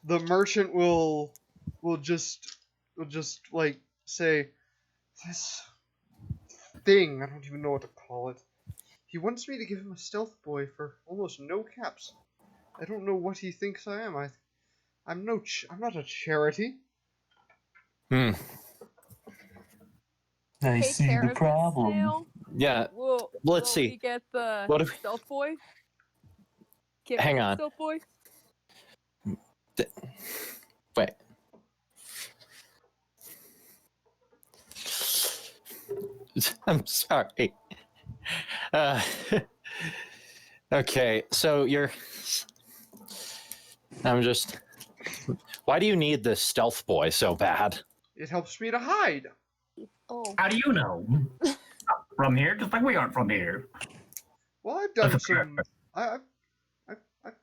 [SPEAKER 1] The merchant will just like say, this thing, I don't even know what to call it. He wants me to give him a stealth boy for almost no caps. I don't know what he thinks I am. I'm not a charity.
[SPEAKER 5] I
[SPEAKER 3] Take
[SPEAKER 5] see
[SPEAKER 3] care
[SPEAKER 5] the
[SPEAKER 3] of this
[SPEAKER 5] problem.
[SPEAKER 3] snail.
[SPEAKER 2] Yeah. Let's see.
[SPEAKER 3] We get the
[SPEAKER 2] What if-
[SPEAKER 3] stealth boy. Can
[SPEAKER 2] Hang
[SPEAKER 3] we get
[SPEAKER 2] on.
[SPEAKER 3] Stealth boy.
[SPEAKER 2] Wait. I'm sorry. Okay, so why do you need this stealth boy so bad?
[SPEAKER 1] It helps me to hide.
[SPEAKER 3] Oh.
[SPEAKER 4] How do you know? From here? Just like we aren't from here.
[SPEAKER 1] Well, I've done
[SPEAKER 4] That's
[SPEAKER 1] some. I've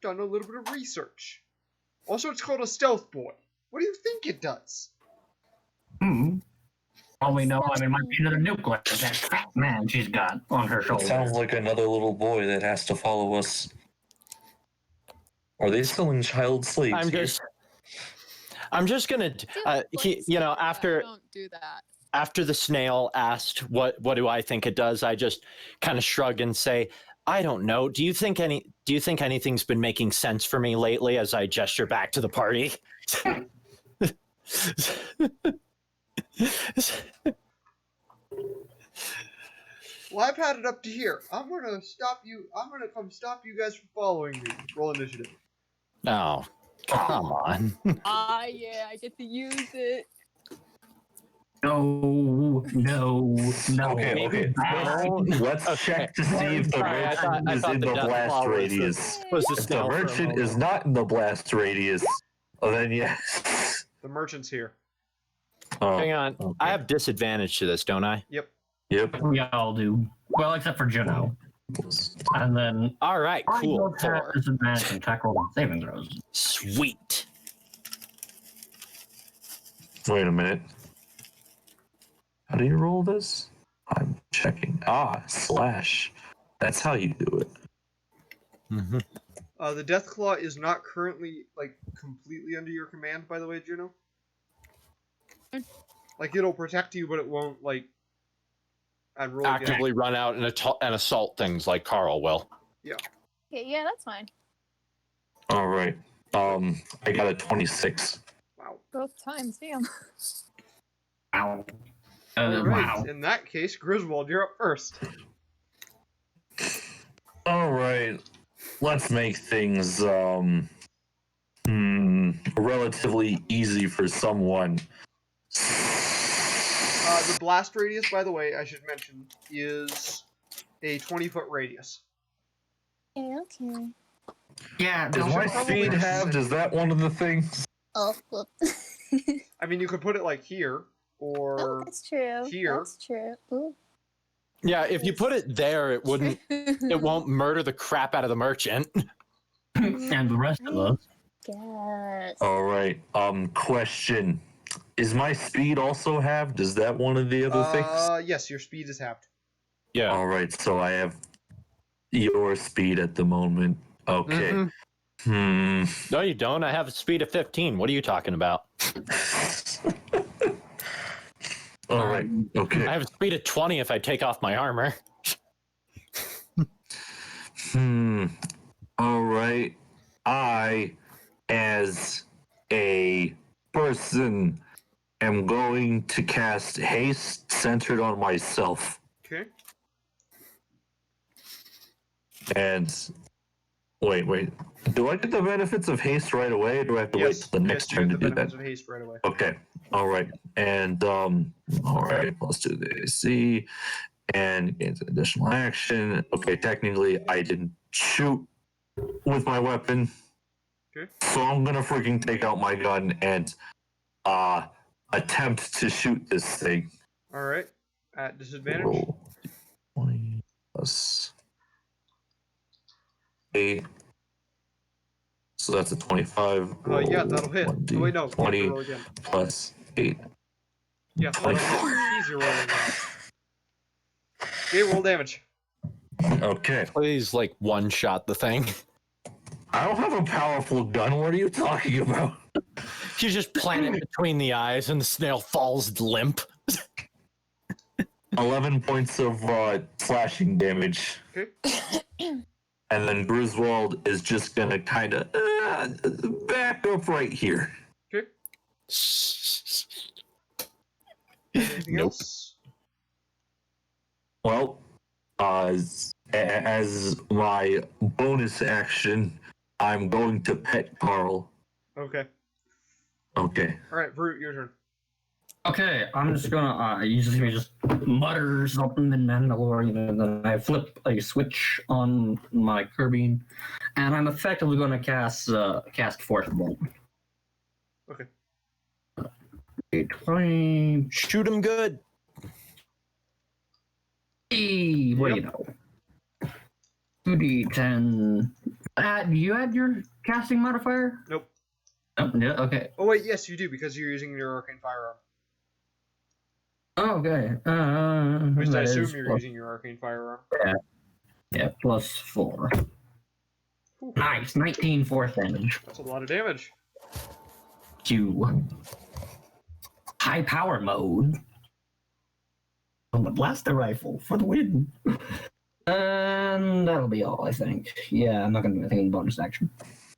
[SPEAKER 1] done a little bit of research. Also, it's called a stealth boy. What do you think it does?
[SPEAKER 4] All we know, it might be another nuclear that fat man she's got on her
[SPEAKER 5] It
[SPEAKER 4] shoulder.
[SPEAKER 5] sounds like another little boy that has to follow us. Are they selling child slaves here?
[SPEAKER 2] I'm just gonna, after
[SPEAKER 3] Don't do that.
[SPEAKER 2] after the snail asked what do I think it does, I just kind of shrug and say, I don't know. Do you think anything's been making sense for me lately as I gesture back to the party?
[SPEAKER 1] Well, I've had it up to here. I'm gonna come stop you guys from following me. Roll initiative.
[SPEAKER 2] No, come on.
[SPEAKER 3] Yeah, I get to use it.
[SPEAKER 4] No.
[SPEAKER 5] Okay. Let's check to see if the
[SPEAKER 2] Sorry, I
[SPEAKER 5] merchant
[SPEAKER 2] thought
[SPEAKER 5] is in
[SPEAKER 2] the
[SPEAKER 5] the
[SPEAKER 2] death
[SPEAKER 5] blast
[SPEAKER 2] claw
[SPEAKER 5] radius.
[SPEAKER 2] Was the
[SPEAKER 5] If the
[SPEAKER 2] snail for a
[SPEAKER 5] merchant is
[SPEAKER 2] moment.
[SPEAKER 5] not in the blast radius, then yes.
[SPEAKER 1] The merchant's here.
[SPEAKER 5] Oh,
[SPEAKER 2] Hang on,
[SPEAKER 5] okay.
[SPEAKER 2] I have disadvantage to this, don't I?
[SPEAKER 1] Yep.
[SPEAKER 5] Yep.
[SPEAKER 4] We all do. Well, except for Juno. And then
[SPEAKER 2] All right,
[SPEAKER 4] I
[SPEAKER 2] cool.
[SPEAKER 4] don't have
[SPEAKER 2] 4.
[SPEAKER 4] disadvantage in attack roll and saving throws.
[SPEAKER 2] Sweet.
[SPEAKER 5] Wait a minute. How do you roll this? I'm checking. Slash. That's how you do it.
[SPEAKER 2] Mm-hmm.
[SPEAKER 1] The death claw is not currently completely under your command, by the way, Juno. Like it'll protect you, but it won't and roll again.
[SPEAKER 2] Actively run out and assault things like Carl will.
[SPEAKER 3] Yeah, that's fine.
[SPEAKER 5] All right. I got a 26.
[SPEAKER 1] Wow.
[SPEAKER 3] Both times, damn.
[SPEAKER 4] Ow.
[SPEAKER 1] All right.
[SPEAKER 4] Wow.
[SPEAKER 1] In that case, Griswold, you're up first.
[SPEAKER 5] All right. Let's make things relatively easy for someone.
[SPEAKER 1] The blast radius, by the way, I should mention, is a 20-foot radius.
[SPEAKER 3] Yeah, okay.
[SPEAKER 4] Yeah,
[SPEAKER 5] Does
[SPEAKER 4] no,
[SPEAKER 5] my
[SPEAKER 1] probably
[SPEAKER 5] speed halved? Is that one of the things?
[SPEAKER 3] Oh, well.
[SPEAKER 1] I mean, you could put it here, or
[SPEAKER 3] That's true.
[SPEAKER 1] here.
[SPEAKER 3] That's true. Ooh.
[SPEAKER 2] Yeah, if you put it there, it won't murder the crap out of the merchant.
[SPEAKER 4] and the rest of us.
[SPEAKER 3] Yes.
[SPEAKER 5] All right. Question. Is my speed also halved? Is that one of the other things?
[SPEAKER 1] Yes, your speed is halved.
[SPEAKER 2] Yeah.
[SPEAKER 5] All right. So I have your speed at the moment. Okay.
[SPEAKER 2] No, you don't. I have a speed of 15. What are you talking about?
[SPEAKER 5] All right. Okay.
[SPEAKER 2] I have a speed of 20 if I take off my armor.
[SPEAKER 5] All right. I, as a person, am going to cast haste centered on myself.
[SPEAKER 1] Okay.
[SPEAKER 5] And wait. Do I get the benefits of haste right away, or do I have to wait till the next
[SPEAKER 1] you
[SPEAKER 5] turn
[SPEAKER 1] get
[SPEAKER 5] to
[SPEAKER 1] the
[SPEAKER 5] do
[SPEAKER 1] benefits
[SPEAKER 5] that?
[SPEAKER 1] of haste right away.
[SPEAKER 5] Okay. All right. And all right, let's do the AC and gains an additional action. Okay, technically I didn't shoot with my weapon.
[SPEAKER 1] Okay.
[SPEAKER 5] So I'm gonna freaking take out my gun and attempt to shoot this thing.
[SPEAKER 1] All right. At disadvantage.
[SPEAKER 5] Roll 20 plus 8. So that's a 25.
[SPEAKER 1] Yeah, that'll hit.
[SPEAKER 5] Roll
[SPEAKER 1] Oh, wait, no.
[SPEAKER 5] 20
[SPEAKER 1] You have to roll again.
[SPEAKER 5] plus 8.
[SPEAKER 1] Yeah, that'll hit. Easy rolling now. Okay, roll damage.
[SPEAKER 5] Okay.
[SPEAKER 2] Please, like, one-shot the thing.
[SPEAKER 5] I don't have a powerful gun. What are you talking about?
[SPEAKER 2] You just plant it between the eyes and the snail falls limp.
[SPEAKER 5] 11 points of slashing damage.
[SPEAKER 1] Okay.
[SPEAKER 5] And then Griswold is just gonna kind of back up right here.
[SPEAKER 1] Okay. Anything
[SPEAKER 2] Nope.
[SPEAKER 1] else?
[SPEAKER 5] Well, as my bonus action, I'm going to pet Carl.
[SPEAKER 1] Okay.
[SPEAKER 5] Okay.
[SPEAKER 1] All right, Brute, your turn.
[SPEAKER 4] Okay, I'm just gonna usually just mutter something in Mandalorian, and then I flip a switch on my carbine, and I'm effectively gonna cast Force Bolt.
[SPEAKER 1] Okay.
[SPEAKER 4] 20.
[SPEAKER 2] Shoot him good.
[SPEAKER 4] Hey, what do you know? 2d10. Do you add your casting modifier?
[SPEAKER 1] Nope.
[SPEAKER 4] Oh, yeah, okay.
[SPEAKER 1] Oh wait, yes, you do because you're using your arcane firearm.
[SPEAKER 4] Oh, okay.
[SPEAKER 1] At least I
[SPEAKER 4] that
[SPEAKER 1] assume
[SPEAKER 4] is
[SPEAKER 1] you're
[SPEAKER 4] plus-
[SPEAKER 1] using your arcane firearm.
[SPEAKER 4] Yeah, +4.
[SPEAKER 1] Whew.
[SPEAKER 4] Nice, 19 force damage.
[SPEAKER 1] That's a lot of damage.
[SPEAKER 4] Q. High power mode. On the blaster rifle for the win. And that'll be all, I think. Yeah, I'm not gonna do anything in bonus action.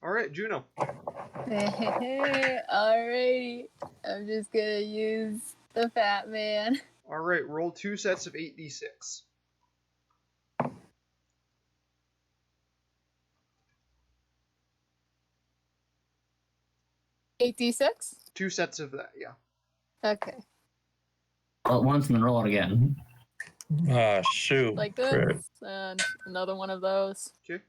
[SPEAKER 1] All right, Juno.
[SPEAKER 3] Alrighty. I'm just gonna use the fat man.
[SPEAKER 1] All right, roll 2 sets of 8d6.
[SPEAKER 3] $8d6?
[SPEAKER 1] 2 sets of that, yeah.
[SPEAKER 3] Okay.
[SPEAKER 4] Roll it once and then roll it again.
[SPEAKER 5] Ah, shoot.
[SPEAKER 3] Like this. And another one of those.
[SPEAKER 1] Okay.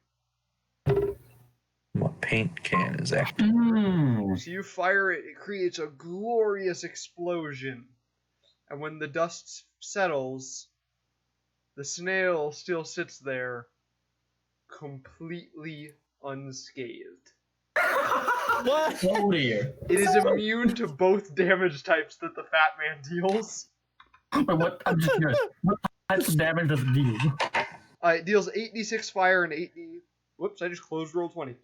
[SPEAKER 5] My paint can is active.
[SPEAKER 1] So you fire it, it creates a glorious explosion. And when the dust settles, the snail still sits there, completely unscathed.
[SPEAKER 2] What?
[SPEAKER 4] Oh dear.
[SPEAKER 1] It is immune to both damage types that the fat man deals.
[SPEAKER 4] What? I'm just curious. What types of damage does it deal?
[SPEAKER 1] It deals 8d6 fire and 8d... Whoops, I just closed roll 20.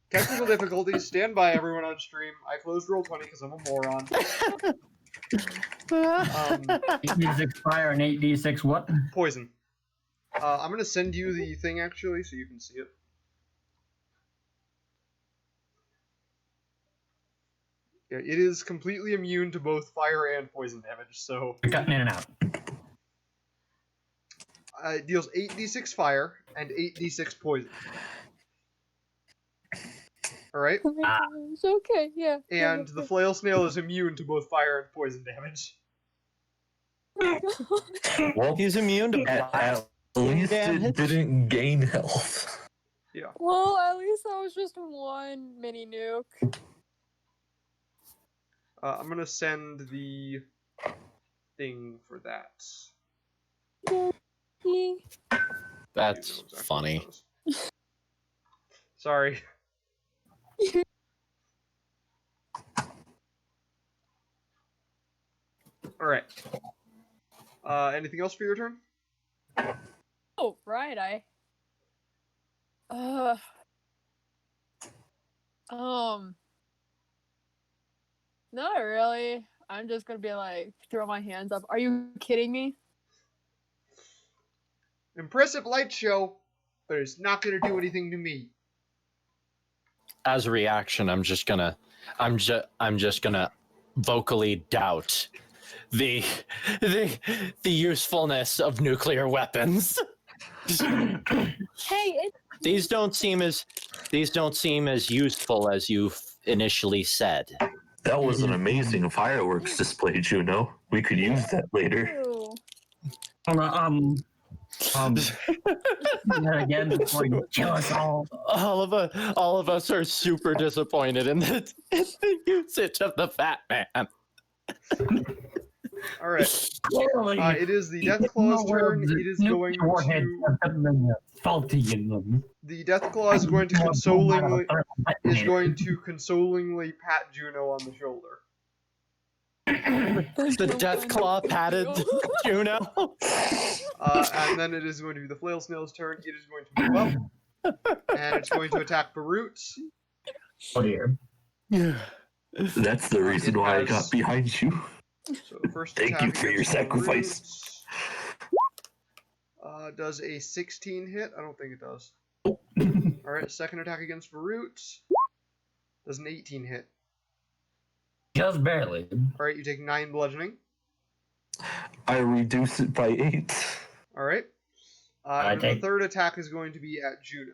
[SPEAKER 1] Technical difficulties, stand by everyone on stream. I closed roll 20 because I'm a moron.
[SPEAKER 4] 8d6 fire and 8d6 what?
[SPEAKER 1] Poison. I'm going to send you the thing actually so you can see it. Yeah, it is completely immune to both fire and poison damage, so...
[SPEAKER 4] You're cutting in and out.
[SPEAKER 1] It deals 8d6 fire and 8d6 poison. Alright?
[SPEAKER 3] Oh my gosh. Okay, yeah.
[SPEAKER 1] And the flail snail is immune to both fire and poison damage.
[SPEAKER 5] Well,
[SPEAKER 2] He's immune to
[SPEAKER 5] at least it
[SPEAKER 2] damage.
[SPEAKER 5] didn't gain health.
[SPEAKER 1] Yeah.
[SPEAKER 3] Well, at least that was just one mini nuke.
[SPEAKER 1] I'm gonna send the thing for that.
[SPEAKER 2] That's funny.
[SPEAKER 1] Sorry. Alright. Anything else for your turn?
[SPEAKER 3] Oh, right, not really. I'm just gonna be like, throw my hands up. Are you kidding me?
[SPEAKER 1] Impressive light show, but it's not gonna do anything to me.
[SPEAKER 2] As a reaction, I'm just gonna vocally doubt the usefulness of nuclear weapons.
[SPEAKER 3] Hey,
[SPEAKER 2] These don't seem as useful as you initially said.
[SPEAKER 5] That was an amazing fireworks display, Juno. We could use that later.
[SPEAKER 3] ew.
[SPEAKER 4] Again, before you kill us all.
[SPEAKER 2] All of us are super disappointed in the usage of the fat man.
[SPEAKER 1] Alright.
[SPEAKER 4] Clearly,
[SPEAKER 1] It is the Death Claw's turn. It is going
[SPEAKER 4] warheads
[SPEAKER 1] to...
[SPEAKER 4] have something faulty in them.
[SPEAKER 1] The Death Claw is going to consolingly pat Juno on the shoulder.
[SPEAKER 2] The death claw patted Juno.
[SPEAKER 1] And then it is going to be the flail snail's turn. It is going to move up. And it's going to attack Barut.
[SPEAKER 4] Oh dear.
[SPEAKER 5] That's the reason why I got behind you.
[SPEAKER 1] So first
[SPEAKER 5] Thank
[SPEAKER 1] attack
[SPEAKER 5] you for your
[SPEAKER 1] against
[SPEAKER 5] sacrifice.
[SPEAKER 1] Barut. Does a 16 hit? I don't think it does. Alright, second attack against Barut. Does an 18 hit.
[SPEAKER 4] Just barely.
[SPEAKER 1] Alright, you take 9 bludgeoning.
[SPEAKER 5] I reduce it by 8.
[SPEAKER 1] Alright. And the third attack is going to be at Juno.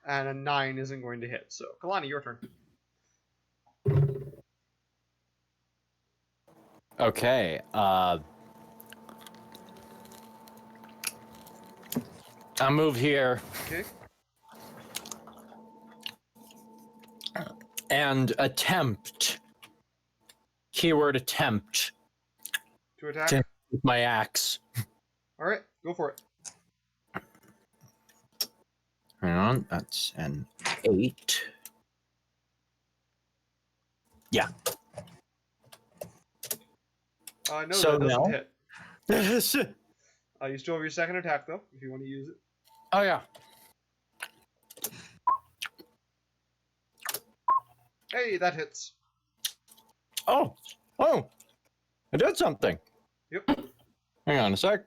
[SPEAKER 1] And a 9 isn't going to hit. So, Kalani, your turn.
[SPEAKER 2] Okay. I'll move here.
[SPEAKER 1] Okay.
[SPEAKER 2] And attempt. Keyword attempt.
[SPEAKER 1] To attack?
[SPEAKER 2] With my axe.
[SPEAKER 1] Alright, go for it.
[SPEAKER 2] Hang on, that's an 8. Yeah.
[SPEAKER 1] No,
[SPEAKER 2] So
[SPEAKER 1] that doesn't
[SPEAKER 2] no.
[SPEAKER 1] hit. You still have your second attack, though, if you want to use it.
[SPEAKER 2] Oh, yeah.
[SPEAKER 1] Hey, that hits.
[SPEAKER 2] Oh, I did something.
[SPEAKER 1] Yep.
[SPEAKER 2] Hang on a sec.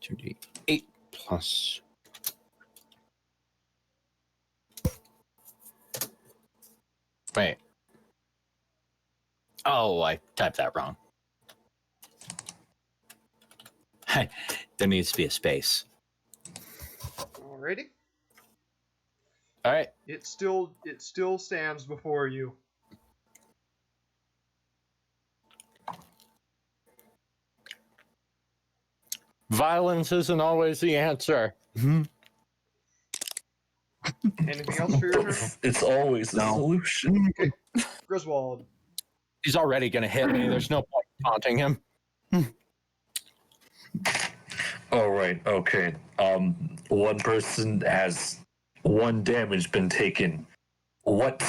[SPEAKER 2] $2d8 plus. Wait. Oh, I typed that wrong. There needs to be a space.
[SPEAKER 1] Alrighty.
[SPEAKER 2] All right.
[SPEAKER 1] It still stands before you.
[SPEAKER 2] Violence isn't always the answer.
[SPEAKER 1] Anything else for your turn?
[SPEAKER 5] It's always the solution.
[SPEAKER 1] Okay. Griswold.
[SPEAKER 2] He's already going to hit me. There's no point taunting him.
[SPEAKER 5] All right. Okay. One person has 1 damage been taken. What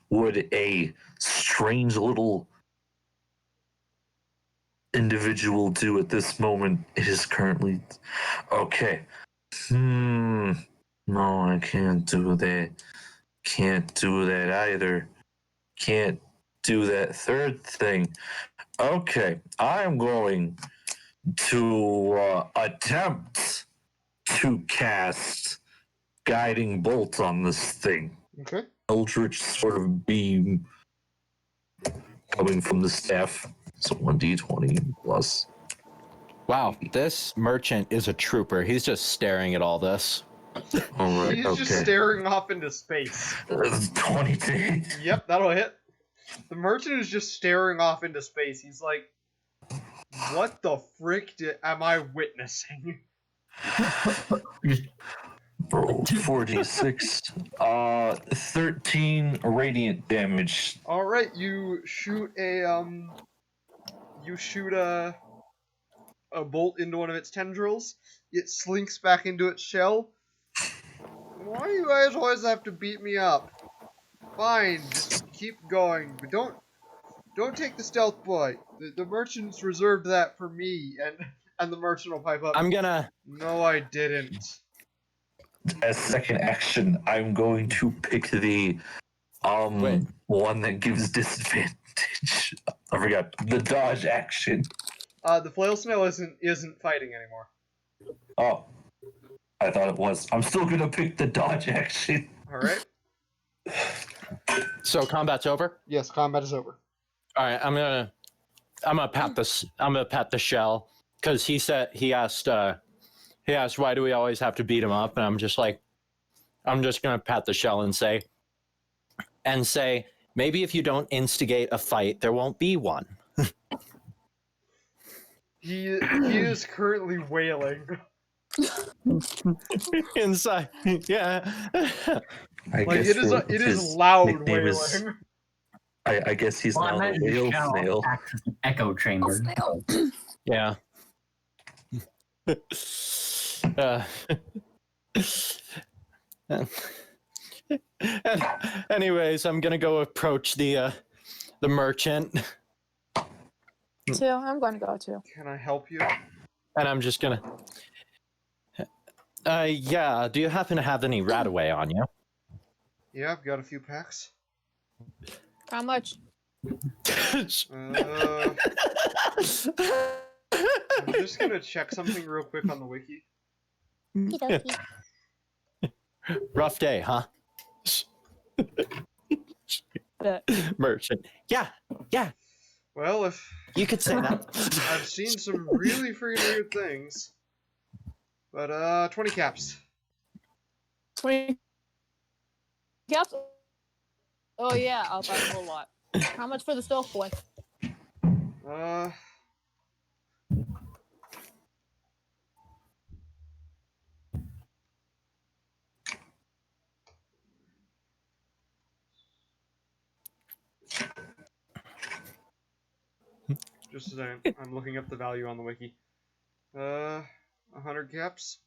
[SPEAKER 5] would a strange little individual do at this moment? It is currently okay. No, I can't do that. Can't do that either. Can't do that third thing. Okay, I'm going to attempt to cast Guiding Bolt on this thing.
[SPEAKER 1] Okay.
[SPEAKER 5] Eldritch sort of beam coming from the staff. So 1d20 plus.
[SPEAKER 2] Wow, this merchant is a trooper. He's just staring at all this.
[SPEAKER 5] All right,
[SPEAKER 1] He's
[SPEAKER 5] okay.
[SPEAKER 1] just staring off into space.
[SPEAKER 5] 20 to hit.
[SPEAKER 1] Yep, that'll hit. The merchant is just staring off into space. He's like, what the frick am I witnessing?
[SPEAKER 5] Roll 4d6. 13 radiant damage.
[SPEAKER 1] Alright, you shoot a bolt into one of its tendrils. It slinks back into its shell. Why do you guys always have to beat me up? Fine, just keep going, but don't take the stealth boy. The merchant's reserved that for me, and the merchant will pipe up.
[SPEAKER 2] I'm gonna...
[SPEAKER 1] No, I didn't.
[SPEAKER 5] As second action, I'm going to pick the
[SPEAKER 2] Wait.
[SPEAKER 5] one that gives disadvantage. I forgot the dodge action.
[SPEAKER 1] The flail snail isn't fighting anymore.
[SPEAKER 5] Oh, I thought it was. I'm still gonna pick the dodge action.
[SPEAKER 1] Alright.
[SPEAKER 2] So combat's over?
[SPEAKER 1] Yes, combat is over.
[SPEAKER 2] All right, I'm gonna pat this. I'm gonna pat the shell because he asked why do we always have to beat him up, and I'm just gonna pat the shell and say maybe if you don't instigate a fight, there won't be one.
[SPEAKER 1] He is currently wailing.
[SPEAKER 2] Inside, yeah.
[SPEAKER 5] I
[SPEAKER 1] Like
[SPEAKER 5] guess
[SPEAKER 1] it
[SPEAKER 5] his
[SPEAKER 1] is loud
[SPEAKER 5] nickname
[SPEAKER 1] wailing.
[SPEAKER 5] is- I guess he's
[SPEAKER 4] Well, I
[SPEAKER 5] now the
[SPEAKER 4] imagine the
[SPEAKER 5] whale
[SPEAKER 4] shell
[SPEAKER 5] snail.
[SPEAKER 4] acts as an echo chamber.
[SPEAKER 2] Yeah. uh, anyways, I'm gonna go approach the merchant,
[SPEAKER 3] Too. I'm going to go too.
[SPEAKER 1] Can I help you?
[SPEAKER 2] and I'm just gonna. Yeah. Do you happen to have any Radaway on you?
[SPEAKER 1] Yeah, I've got a few packs.
[SPEAKER 3] How much?
[SPEAKER 1] I'm just gonna check something real quick on the wiki.
[SPEAKER 3] Okey-dokey.
[SPEAKER 2] Rough day, huh?
[SPEAKER 3] But
[SPEAKER 2] Merchant. Yeah.
[SPEAKER 1] Well, if
[SPEAKER 2] You could say that.
[SPEAKER 1] I've seen some really freaking weird things. But 20 caps.
[SPEAKER 3] 20 caps? Oh yeah, I'll buy a whole lot. How much for the stealth boy?
[SPEAKER 1] Just a second. I'm looking up the value on the wiki. 100 caps.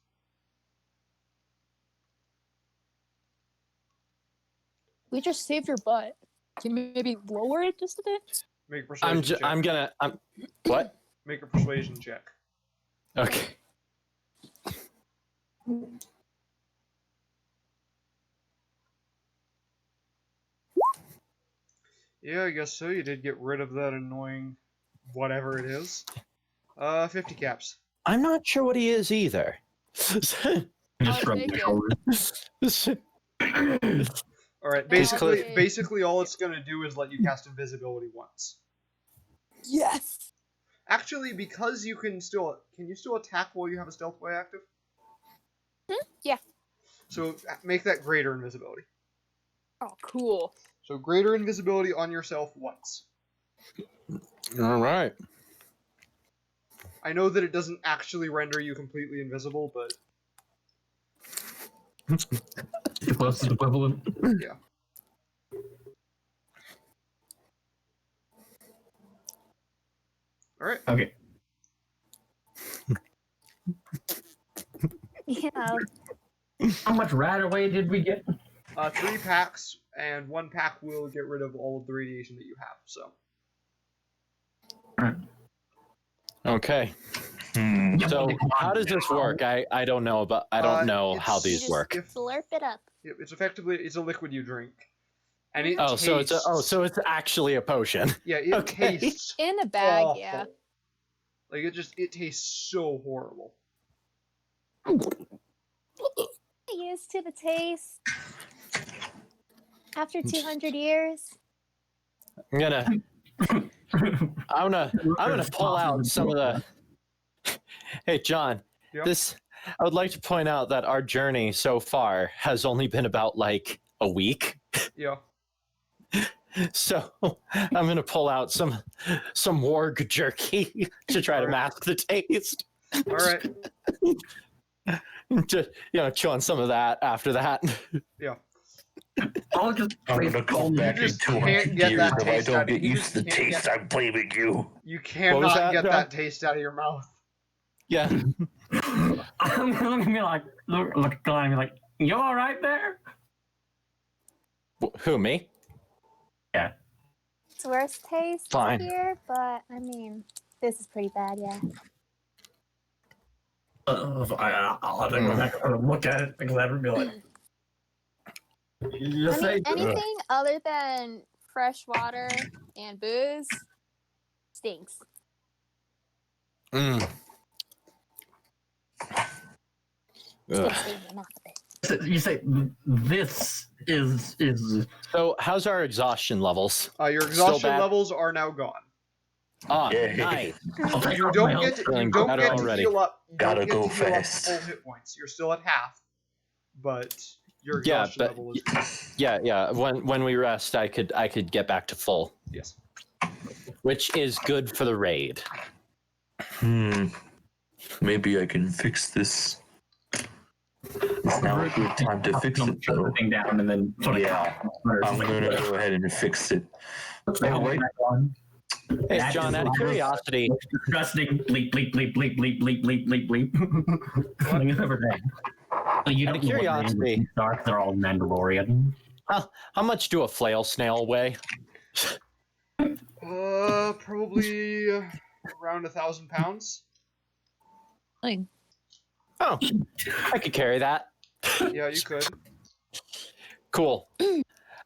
[SPEAKER 3] We just saved your butt. Can we maybe lower it just a bit?
[SPEAKER 1] Make a persuasion check.
[SPEAKER 2] I'm what?
[SPEAKER 1] Make a persuasion check.
[SPEAKER 2] Okay.
[SPEAKER 1] Yeah, I guess so. You did get rid of that annoying whatever it is. 50 caps.
[SPEAKER 2] I'm not sure what he is either.
[SPEAKER 4] Just
[SPEAKER 3] I'll
[SPEAKER 4] rub
[SPEAKER 3] take
[SPEAKER 4] your
[SPEAKER 3] it.
[SPEAKER 4] shoulders.
[SPEAKER 1] Alright,
[SPEAKER 3] He's
[SPEAKER 1] basically all it's gonna do is let you cast invisibility once.
[SPEAKER 3] Yes.
[SPEAKER 1] Actually, because you can still attack while you have a stealth boy active?
[SPEAKER 3] Yeah.
[SPEAKER 1] So make that greater invisibility.
[SPEAKER 3] Oh, cool.
[SPEAKER 1] So greater invisibility on yourself once.
[SPEAKER 2] All right.
[SPEAKER 1] I know that it doesn't actually render you completely invisible, but
[SPEAKER 4] The closest equivalent.
[SPEAKER 1] yeah. Alright.
[SPEAKER 4] Okay.
[SPEAKER 3] Yeah.
[SPEAKER 4] How much Radaway did we get?
[SPEAKER 1] 3 packs, and 1 pack will get rid of all of the radiation that you have, so.
[SPEAKER 2] Okay. So how does this work? I don't know, but I don't know how
[SPEAKER 1] it's-
[SPEAKER 2] these
[SPEAKER 3] just-
[SPEAKER 2] work.
[SPEAKER 1] If,
[SPEAKER 3] Slurp it up.
[SPEAKER 1] it's effectively, it's a liquid you drink. And it
[SPEAKER 2] Oh,
[SPEAKER 1] tastes,
[SPEAKER 2] so it's actually a potion.
[SPEAKER 1] yeah, it
[SPEAKER 2] okay.
[SPEAKER 1] tastes
[SPEAKER 3] In a bag,
[SPEAKER 1] awful.
[SPEAKER 3] yeah.
[SPEAKER 1] Like, it tastes so horrible.
[SPEAKER 6] Used to the taste after 200 years.
[SPEAKER 2] I'm gonna pull out some of the. Hey, John.
[SPEAKER 1] Yeah.
[SPEAKER 2] I would like to point out that our journey so far has only been about like a week.
[SPEAKER 1] Yeah.
[SPEAKER 2] So I'm gonna pull out some warg jerky to try to mask the taste.
[SPEAKER 1] Alright.
[SPEAKER 2] To chew on some of that after that.
[SPEAKER 1] Yeah.
[SPEAKER 4] I'll just
[SPEAKER 5] I'm gonna come back in
[SPEAKER 1] just can't
[SPEAKER 5] 200
[SPEAKER 1] get
[SPEAKER 5] years
[SPEAKER 1] that
[SPEAKER 5] if I
[SPEAKER 1] taste
[SPEAKER 5] don't
[SPEAKER 1] out-
[SPEAKER 5] get
[SPEAKER 1] you
[SPEAKER 5] used
[SPEAKER 1] just
[SPEAKER 5] to the
[SPEAKER 1] can't
[SPEAKER 5] taste.
[SPEAKER 1] get-
[SPEAKER 5] I'm blaming you.
[SPEAKER 1] You
[SPEAKER 2] was
[SPEAKER 1] cannot
[SPEAKER 2] that,
[SPEAKER 1] get
[SPEAKER 2] John?
[SPEAKER 1] that taste out of your mouth.
[SPEAKER 2] Yeah.
[SPEAKER 4] I'm gonna be like, look at Glenn and be like, you all right there?
[SPEAKER 2] Who, me?
[SPEAKER 6] It's worse taste
[SPEAKER 2] Fine.
[SPEAKER 6] here, but I mean, this is pretty bad, yeah.
[SPEAKER 4] I'll have to go back and look at it because I'd be like, you
[SPEAKER 6] I
[SPEAKER 4] say
[SPEAKER 6] mean, anything other than fresh water and booze stinks.
[SPEAKER 2] Mm. Ugh.
[SPEAKER 6] Stinks in your mouth a bit.
[SPEAKER 4] you say this is
[SPEAKER 2] So, how's our exhaustion levels?
[SPEAKER 1] Your exhaustion
[SPEAKER 2] bad?
[SPEAKER 1] levels are now gone.
[SPEAKER 2] Ah,
[SPEAKER 5] Yay.
[SPEAKER 2] nice.
[SPEAKER 1] You don't get to,
[SPEAKER 2] Feeling better
[SPEAKER 1] to
[SPEAKER 2] already.
[SPEAKER 1] heal up. You
[SPEAKER 5] Gotta
[SPEAKER 1] don't
[SPEAKER 5] go
[SPEAKER 1] get to heal
[SPEAKER 5] fast.
[SPEAKER 1] up full hit points. You're still at half, but your
[SPEAKER 2] Yeah,
[SPEAKER 1] exhaustion
[SPEAKER 2] but
[SPEAKER 1] level is
[SPEAKER 2] yeah. When we rest, I could get back to full,
[SPEAKER 1] yes.
[SPEAKER 2] which is good for the raid.
[SPEAKER 5] Maybe I can fix this. It's now a good time to fix it,
[SPEAKER 4] shut
[SPEAKER 5] though.
[SPEAKER 4] the thing down and then sort of
[SPEAKER 5] Yeah, I'm gonna go ahead and fix it.
[SPEAKER 4] Put the helmet back on.
[SPEAKER 2] Hey,
[SPEAKER 4] That's
[SPEAKER 2] John, out of
[SPEAKER 4] just-
[SPEAKER 2] curiosity,
[SPEAKER 4] Disgusting bleep bleep bleep bleep bleep bleep bleep bleep bleep. Coming over there. You
[SPEAKER 2] Out
[SPEAKER 4] don't
[SPEAKER 2] of
[SPEAKER 4] know what
[SPEAKER 2] curiosity.
[SPEAKER 4] names are. They're all Mandalorian.
[SPEAKER 2] how much do a flail snail weigh?
[SPEAKER 1] Probably around 1,000 pounds.
[SPEAKER 3] Like,
[SPEAKER 2] Oh, I could carry that.
[SPEAKER 1] Yeah, you could.
[SPEAKER 2] Cool.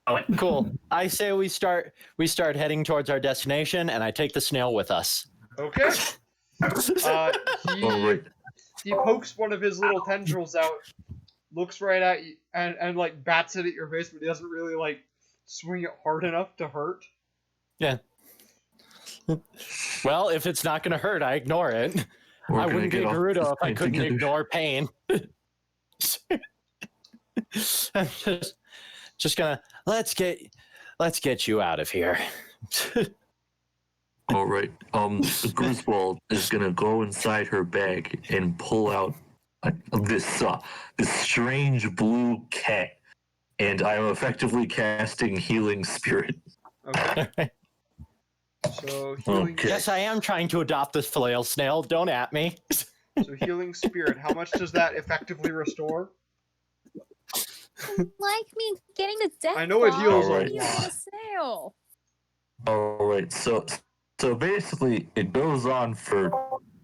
[SPEAKER 4] Oh,
[SPEAKER 2] Cool. I say we start heading towards our destination, and I take the snail with us.
[SPEAKER 1] Okay.
[SPEAKER 5] All right.
[SPEAKER 1] He pokes one of his little tendrils out, looks right at you, and like bats it at your face, but he doesn't really like swing it hard enough to hurt.
[SPEAKER 2] Yeah. Well, if it's not going to hurt, I ignore it.
[SPEAKER 5] We're
[SPEAKER 2] I
[SPEAKER 5] gonna
[SPEAKER 2] wouldn't be
[SPEAKER 5] get off
[SPEAKER 2] Gerudo
[SPEAKER 5] this
[SPEAKER 2] if I
[SPEAKER 5] plane
[SPEAKER 2] couldn't
[SPEAKER 5] together.
[SPEAKER 2] ignore pain. I'm just gonna let's get you out of here.
[SPEAKER 5] All right. Griswold is gonna go inside her bag and pull out this strange blue cat, and I am effectively casting Healing Spirit.
[SPEAKER 1] Okay. So healing.
[SPEAKER 5] Okay.
[SPEAKER 2] Yes, I am trying to adopt this flail snail. Don't at me.
[SPEAKER 1] So healing spirit. How much does that effectively restore?
[SPEAKER 6] Like me getting the death.
[SPEAKER 1] I know it
[SPEAKER 6] ball,
[SPEAKER 1] heals
[SPEAKER 5] a
[SPEAKER 6] I'm using
[SPEAKER 1] lot.
[SPEAKER 6] a snail.
[SPEAKER 5] All right. So basically, it goes on for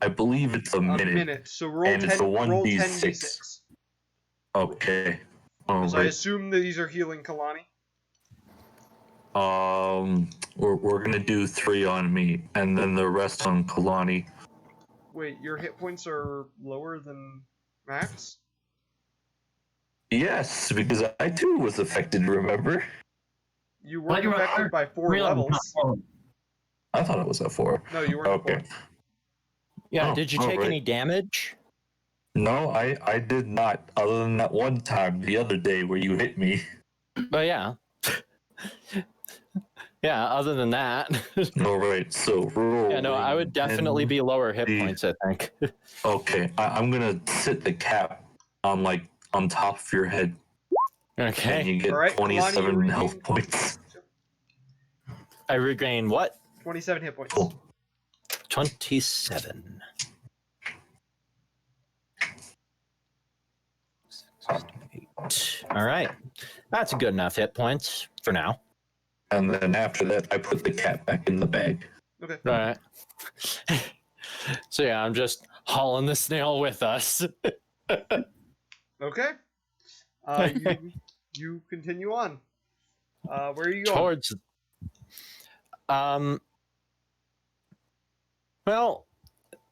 [SPEAKER 5] I believe it's a
[SPEAKER 1] A
[SPEAKER 5] minute.
[SPEAKER 1] minute. So roll
[SPEAKER 5] And
[SPEAKER 1] 10.
[SPEAKER 5] it's a
[SPEAKER 1] Roll
[SPEAKER 5] 1d6.
[SPEAKER 1] 10d6.
[SPEAKER 5] Okay. All
[SPEAKER 1] Because I
[SPEAKER 5] right.
[SPEAKER 1] assume that these are healing Kalani.
[SPEAKER 5] We're gonna do 3 on me, and then the rest on Kalani.
[SPEAKER 1] Wait, your hit points are lower than max?
[SPEAKER 5] Yes, because I too was affected. Remember?
[SPEAKER 1] You
[SPEAKER 4] Well,
[SPEAKER 1] weren't
[SPEAKER 4] you were
[SPEAKER 1] affected by 4
[SPEAKER 4] Real-
[SPEAKER 1] levels.
[SPEAKER 5] I thought it was at 4.
[SPEAKER 1] No, you weren't
[SPEAKER 5] Okay.
[SPEAKER 1] at 4.
[SPEAKER 2] Yeah,
[SPEAKER 5] Oh,
[SPEAKER 2] did you
[SPEAKER 5] all
[SPEAKER 2] take
[SPEAKER 5] right.
[SPEAKER 2] any damage?
[SPEAKER 5] No, I did not. Other than that one time the other day where you hit me.
[SPEAKER 2] But yeah. Yeah, other than that.
[SPEAKER 5] All right. So roll.
[SPEAKER 2] Yeah, no, I would definitely be lower hit
[SPEAKER 5] the-
[SPEAKER 2] points, I think.
[SPEAKER 5] Okay, I'm gonna sit the cap on on top of your head, and
[SPEAKER 2] Okay.
[SPEAKER 5] you get
[SPEAKER 1] Alright, Kalani,
[SPEAKER 5] 27
[SPEAKER 1] you
[SPEAKER 5] health
[SPEAKER 1] regain
[SPEAKER 5] points.
[SPEAKER 2] I regain what?
[SPEAKER 1] 27 hit points.
[SPEAKER 5] Cool.
[SPEAKER 2] 27. All right. That's a good enough hit points for now.
[SPEAKER 5] And then after that, I put the cat back in the bag.
[SPEAKER 1] Okay.
[SPEAKER 2] All right. So yeah, I'm just hauling the snail with us.
[SPEAKER 1] Okay. You continue on. Where are you going?
[SPEAKER 2] Towards well,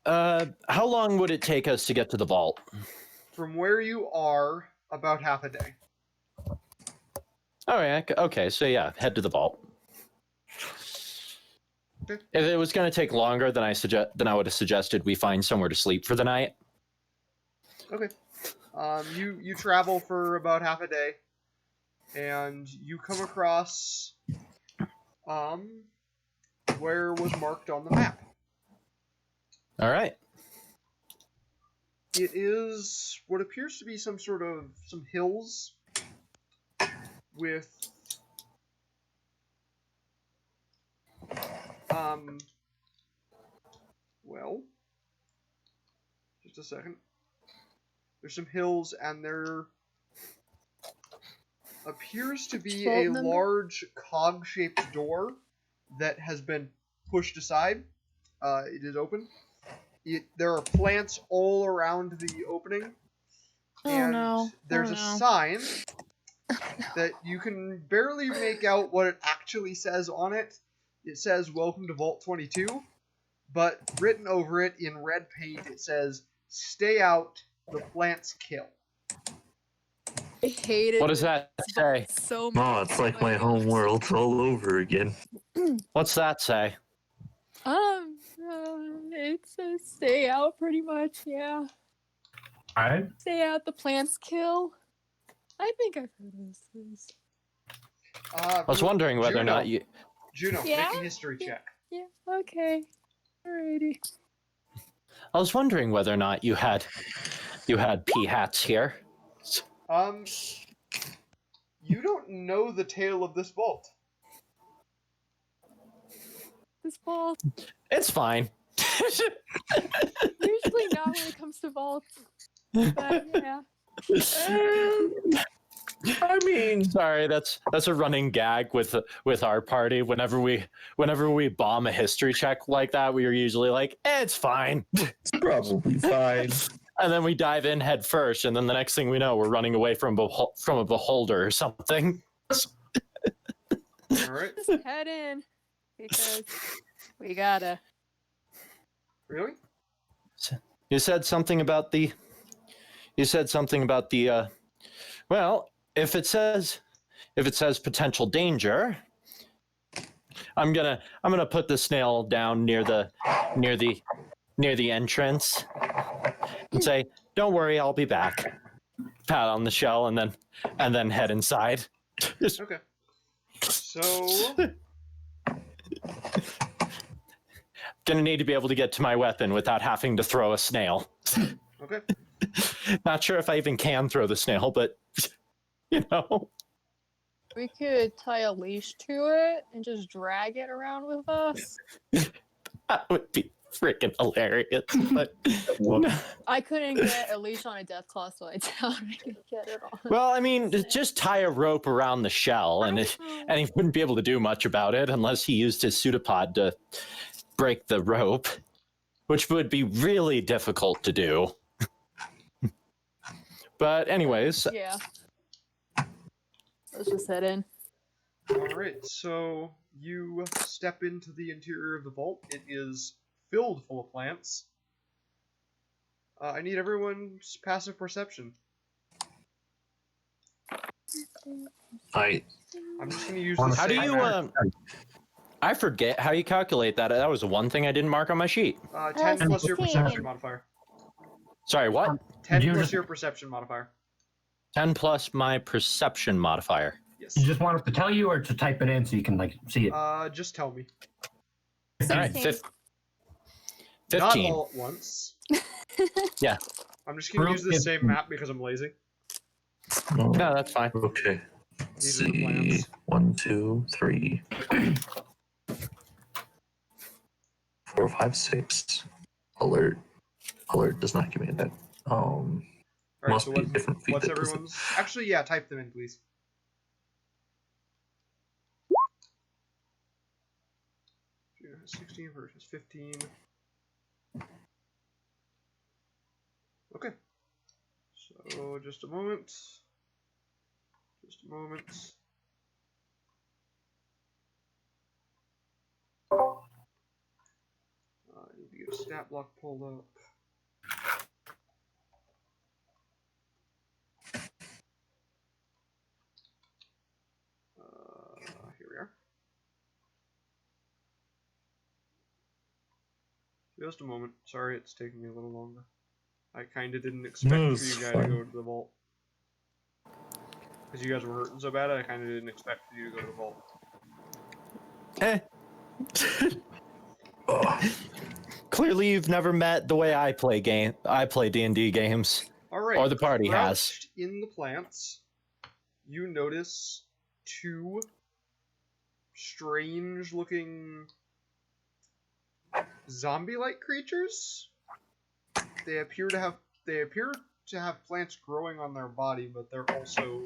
[SPEAKER 2] how long would it take us to get to the vault?
[SPEAKER 1] From where you are, about half a day.
[SPEAKER 2] Oh yeah, okay, so yeah, head to the vault.
[SPEAKER 1] Okay.
[SPEAKER 2] If it was going to take longer than I would have suggested we find somewhere to sleep for the night.
[SPEAKER 1] Okay. You travel for about half a day, and you come across where was marked on the map.
[SPEAKER 2] All right.
[SPEAKER 1] It is what appears to be some hills with well, just a second. There's some hills, and there appears to be a
[SPEAKER 3] Vault number?
[SPEAKER 1] large cog-shaped door that has been pushed aside. It is open. There are plants all around the opening.
[SPEAKER 3] Oh
[SPEAKER 1] And
[SPEAKER 3] no.
[SPEAKER 1] there's
[SPEAKER 3] Oh,
[SPEAKER 1] a
[SPEAKER 3] no.
[SPEAKER 1] sign that you can barely make out what it actually says on it. It says, "Welcome to Vault 22," but written over it in red paint, it says, "Stay out, the plants kill."
[SPEAKER 3] I hated
[SPEAKER 2] What does that say?
[SPEAKER 3] so much.
[SPEAKER 5] Oh, it's like my home world all over again.
[SPEAKER 2] What's that say?
[SPEAKER 3] It says stay out pretty much, yeah.
[SPEAKER 4] Alright.
[SPEAKER 3] Stay out, the plants kill. I think I've heard of this.
[SPEAKER 2] I was wondering whether or not you.
[SPEAKER 1] Juno,
[SPEAKER 3] Yeah?
[SPEAKER 1] make a history check.
[SPEAKER 3] Yeah, okay. Alrighty.
[SPEAKER 2] I was wondering whether or not you had pea hats here.
[SPEAKER 1] You don't know the tale of this vault.
[SPEAKER 3] this vault.
[SPEAKER 2] It's fine.
[SPEAKER 3] Usually not when it comes to vaults. But yeah.
[SPEAKER 5] I mean,
[SPEAKER 2] Sorry, that's a running gag with our party. Whenever we bomb a history check like that, we are usually like, it's fine.
[SPEAKER 5] it's probably fine.
[SPEAKER 2] And then we dive in head first, and then the next thing we know, we're running away from a beholder or something.
[SPEAKER 1] All right.
[SPEAKER 3] Just head in because we gotta.
[SPEAKER 1] Really?
[SPEAKER 2] You said something about the. Well, if it says potential danger, I'm gonna put the snail down near the entrance and say, "Don't worry, I'll be back." Pat on the shell and then head inside.
[SPEAKER 1] Okay. So,
[SPEAKER 2] Gonna need to be able to get to my weapon without having to throw a snail.
[SPEAKER 1] okay.
[SPEAKER 2] Not sure if I even can throw the snail, but you know.
[SPEAKER 3] We could tie a leash to it and just drag it around with us.
[SPEAKER 2] That would be freaking hilarious. But
[SPEAKER 3] I couldn't get a leash on a death claw, so I doubt I could get it on.
[SPEAKER 2] well, I mean, just tie a rope around the shell, and he wouldn't be able to do much about it unless he used his pseudopod to break the rope, which would be really difficult to do. But anyways,
[SPEAKER 3] Yeah. Let's just head in.
[SPEAKER 1] All right. So you step into the interior of the vault. It is filled full of plants. I need everyone's passive perception.
[SPEAKER 5] I
[SPEAKER 1] I'm just gonna use the
[SPEAKER 2] how do
[SPEAKER 1] same
[SPEAKER 2] you?
[SPEAKER 1] map.
[SPEAKER 2] I forget how you calculate that. That was the one thing I didn't mark on my sheet.
[SPEAKER 1] 10 plus your
[SPEAKER 6] 16.
[SPEAKER 1] perception modifier.
[SPEAKER 2] Sorry, what?
[SPEAKER 1] 10
[SPEAKER 4] You
[SPEAKER 1] plus
[SPEAKER 4] just-
[SPEAKER 1] your perception modifier.
[SPEAKER 2] 10 plus my perception modifier.
[SPEAKER 1] Yes.
[SPEAKER 4] You just want us to tell you or to type it in so you can like see it?
[SPEAKER 1] Just tell me.
[SPEAKER 2] All right,
[SPEAKER 6] 16.
[SPEAKER 2] 15.
[SPEAKER 1] Not all at once.
[SPEAKER 2] Yeah.
[SPEAKER 1] I'm just gonna use the same map because I'm lazy.
[SPEAKER 2] No, that's fine.
[SPEAKER 5] Okay. Let's
[SPEAKER 1] These are the
[SPEAKER 5] see.
[SPEAKER 1] plans.
[SPEAKER 5] 1, 2, 3, 4, 5, 6. Alert. Alert does not give me that.
[SPEAKER 1] Alright,
[SPEAKER 5] Must
[SPEAKER 1] so
[SPEAKER 5] be different feet
[SPEAKER 1] what's
[SPEAKER 5] that does it.
[SPEAKER 1] everyone's? Actually, yeah, type them in, please. Yeah, 16 versus 15. Okay. So, just a moment. Just a moment. I need to get a stat block pulled up. Here we are. Just a moment. Sorry, it's taking me a little longer. I kind of didn't expect
[SPEAKER 5] No,
[SPEAKER 1] for
[SPEAKER 5] it's
[SPEAKER 1] you guys
[SPEAKER 5] fine.
[SPEAKER 1] to go to the vault. Because you guys were hurting so bad, I kind of didn't expect for you to go to the vault.
[SPEAKER 2] Clearly, you've never met the way I play D&D games.
[SPEAKER 1] Alright.
[SPEAKER 2] Or the party has.
[SPEAKER 1] crouched in the plants, you notice two strange-looking zombie-like creatures. They appear to have plants growing on their body, but they're also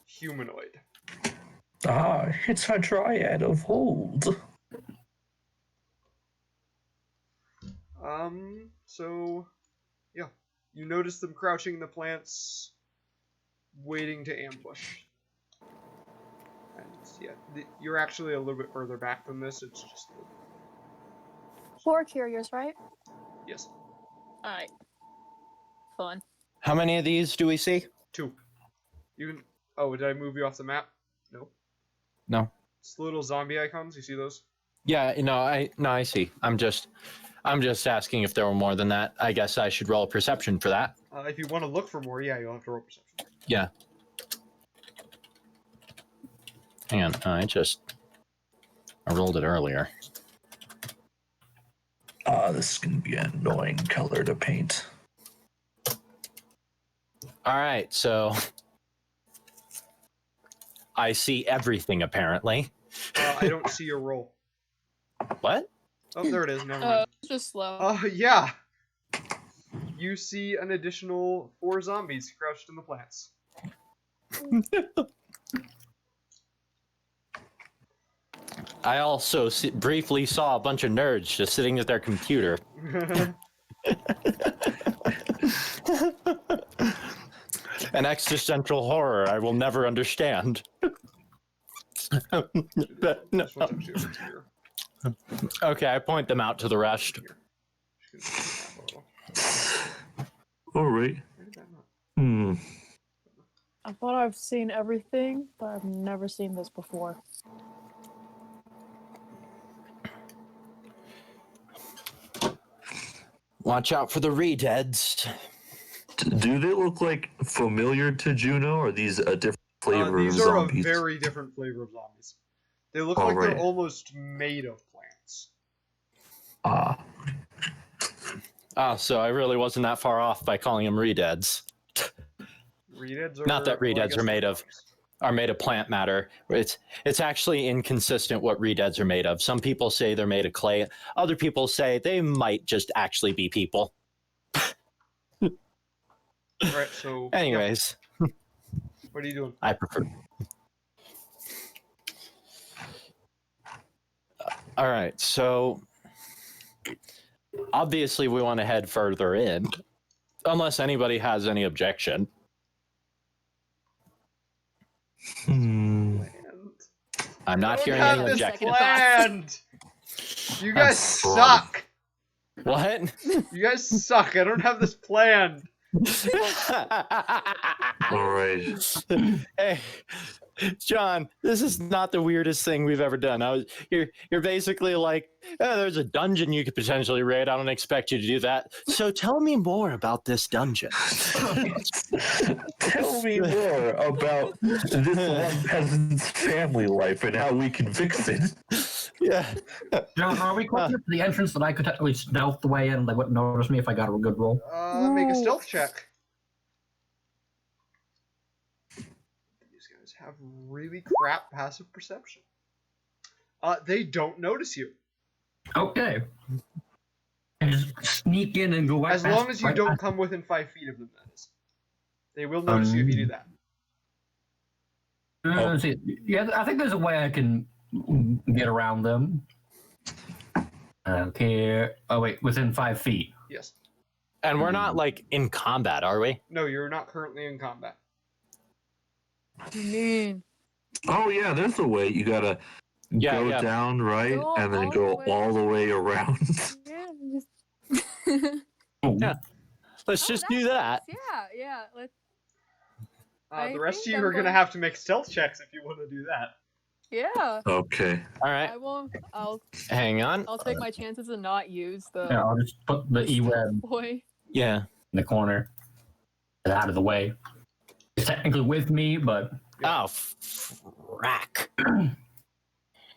[SPEAKER 1] humanoid.
[SPEAKER 5] Ah, it's a dryad of old.
[SPEAKER 1] So, yeah. You notice them crouching in the plants, waiting to ambush. And, yeah, you're actually a little bit further back than this, it's just...
[SPEAKER 3] 4 curious, right?
[SPEAKER 1] Yes.
[SPEAKER 3] Alright. Fun.
[SPEAKER 2] How many of these do we see?
[SPEAKER 1] 2. You can... Oh, did I move you off the map? No.
[SPEAKER 2] No.
[SPEAKER 1] It's the little zombie icons, you see those?
[SPEAKER 2] Yeah, I see. I'm just asking if there were more than that. I guess I should roll a perception for that.
[SPEAKER 1] If you want to look for more, yeah, you'll have to roll perception.
[SPEAKER 2] Yeah. Hang on, I rolled it earlier.
[SPEAKER 5] Ah, this is gonna be an annoying color to paint.
[SPEAKER 2] All right, so I see everything apparently.
[SPEAKER 1] I don't see your roll.
[SPEAKER 2] What?
[SPEAKER 1] Oh, there it is. Never mind.
[SPEAKER 3] It's just slow.
[SPEAKER 1] Yeah. You see an additional 4 zombies crouched in the plants.
[SPEAKER 2] I also briefly saw a bunch of nerds just sitting at their computer. An existential horror I will never understand. But no.
[SPEAKER 1] This one's actually over here.
[SPEAKER 2] Okay, I point them out to the rest.
[SPEAKER 1] Just gonna move that a little.
[SPEAKER 5] All right.
[SPEAKER 1] Where did that not-
[SPEAKER 3] I thought I've seen everything, but I've never seen this before.
[SPEAKER 2] Watch out for the re-deads.
[SPEAKER 5] Do they look like familiar to Juno, or are these a different flavor of
[SPEAKER 1] These are
[SPEAKER 5] zombies?
[SPEAKER 1] a very different flavor of zombies. They look
[SPEAKER 5] All
[SPEAKER 1] like
[SPEAKER 5] right.
[SPEAKER 1] they're almost made of plants.
[SPEAKER 2] So I really wasn't that far off by calling them re-deads.
[SPEAKER 1] Redeads are
[SPEAKER 2] Not that
[SPEAKER 1] well, I
[SPEAKER 2] redeads
[SPEAKER 1] guess
[SPEAKER 2] are made
[SPEAKER 1] they're
[SPEAKER 2] of-
[SPEAKER 1] zombies.
[SPEAKER 2] Are made of plant matter. It's actually inconsistent what re-deads are made of. Some people say they're made of clay. Other people say they might just actually be people.
[SPEAKER 1] Right, so yeah,
[SPEAKER 2] Anyways,
[SPEAKER 1] what are you doing?
[SPEAKER 2] I prefer. All right, so obviously we want to head further in, unless anybody has any objection.
[SPEAKER 1] Planned.
[SPEAKER 2] I'm not
[SPEAKER 1] I don't
[SPEAKER 2] hearing
[SPEAKER 1] have
[SPEAKER 2] any
[SPEAKER 1] this
[SPEAKER 2] objection.
[SPEAKER 1] planned. You guys
[SPEAKER 5] That's
[SPEAKER 1] suck.
[SPEAKER 2] What?
[SPEAKER 1] You guys suck. I don't have this planned.
[SPEAKER 5] All right.
[SPEAKER 2] Hey, John, this is not the weirdest thing we've ever done. You're basically like, oh, there's a dungeon you could potentially raid. I don't expect you to do that. So tell me more about this dungeon.
[SPEAKER 5] Tell me more about this one peasant's family life and how we can fix it.
[SPEAKER 2] Yeah.
[SPEAKER 4] John, are we close enough to the entrance that I could at least stealth the way in and they wouldn't notice me if I got a good roll?
[SPEAKER 1] Make a
[SPEAKER 3] Ooh.
[SPEAKER 1] stealth check. These guys have really crap passive perception. They don't notice you.
[SPEAKER 4] Okay. And just sneak in and go right
[SPEAKER 1] As
[SPEAKER 4] past-
[SPEAKER 1] long as you
[SPEAKER 4] right
[SPEAKER 1] don't
[SPEAKER 4] past-
[SPEAKER 1] come within 5 feet of them, that is. They will notice you if you do that.
[SPEAKER 4] Let's see. Yeah, I think there's a way I can get around them. Okay. Oh wait, within 5 feet.
[SPEAKER 1] Yes.
[SPEAKER 2] And we're not like in combat, are we?
[SPEAKER 1] No, you're not currently in combat.
[SPEAKER 3] What do you mean?
[SPEAKER 5] Oh yeah, there's a way. You gotta
[SPEAKER 2] Yeah,
[SPEAKER 5] go
[SPEAKER 2] yeah.
[SPEAKER 5] down right
[SPEAKER 3] Go
[SPEAKER 5] and then
[SPEAKER 3] all
[SPEAKER 5] go
[SPEAKER 3] the way.
[SPEAKER 5] all the way around.
[SPEAKER 3] Yeah, just...
[SPEAKER 2] Yeah. Let's
[SPEAKER 3] Oh,
[SPEAKER 2] just do that.
[SPEAKER 3] yeah. Let's. I
[SPEAKER 1] The rest of
[SPEAKER 3] think
[SPEAKER 1] you
[SPEAKER 3] I'm
[SPEAKER 1] are going to
[SPEAKER 3] going-
[SPEAKER 1] have to make stealth checks if you want to do that.
[SPEAKER 3] Yeah.
[SPEAKER 5] Okay.
[SPEAKER 2] All right.
[SPEAKER 3] I won't.
[SPEAKER 2] Hang on.
[SPEAKER 3] I'll take my chances and not use the
[SPEAKER 4] Yeah, I'll just put the E-web
[SPEAKER 3] boy.
[SPEAKER 2] Yeah.
[SPEAKER 4] in the corner. Get out of the way. It's technically with me, but
[SPEAKER 2] Oh, rack.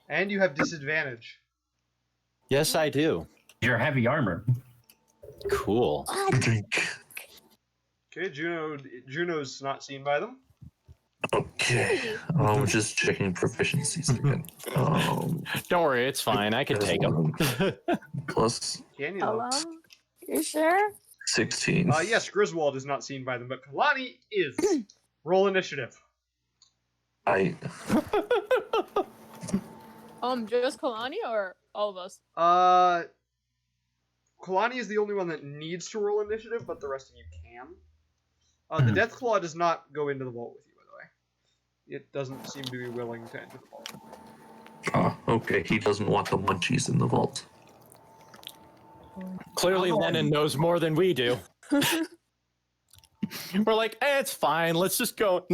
[SPEAKER 1] And you have disadvantage.
[SPEAKER 2] Yes, I do.
[SPEAKER 4] you're heavy armor.
[SPEAKER 2] Cool.
[SPEAKER 1] Okay, Juno's not seen by them.
[SPEAKER 5] Okay. I'm just checking proficiencies again.
[SPEAKER 2] Don't worry, it's fine. I can take them.
[SPEAKER 5] Plus
[SPEAKER 1] Can you?
[SPEAKER 3] Hello? You sure?
[SPEAKER 5] 16.
[SPEAKER 1] Yes, Griswold is not seen by them, but Kalani is. Roll initiative.
[SPEAKER 3] Just Kalani or all of us?
[SPEAKER 1] Kalani is the only one that needs to roll initiative, but the rest of you can. The Deathclaw does not go into the vault with you, by the way. It doesn't seem to be willing to enter the vault.
[SPEAKER 5] Okay. He doesn't want the munchies in the vault.
[SPEAKER 2] Clearly, Lennon knows more than we do. We're like, it's fine. Let's just go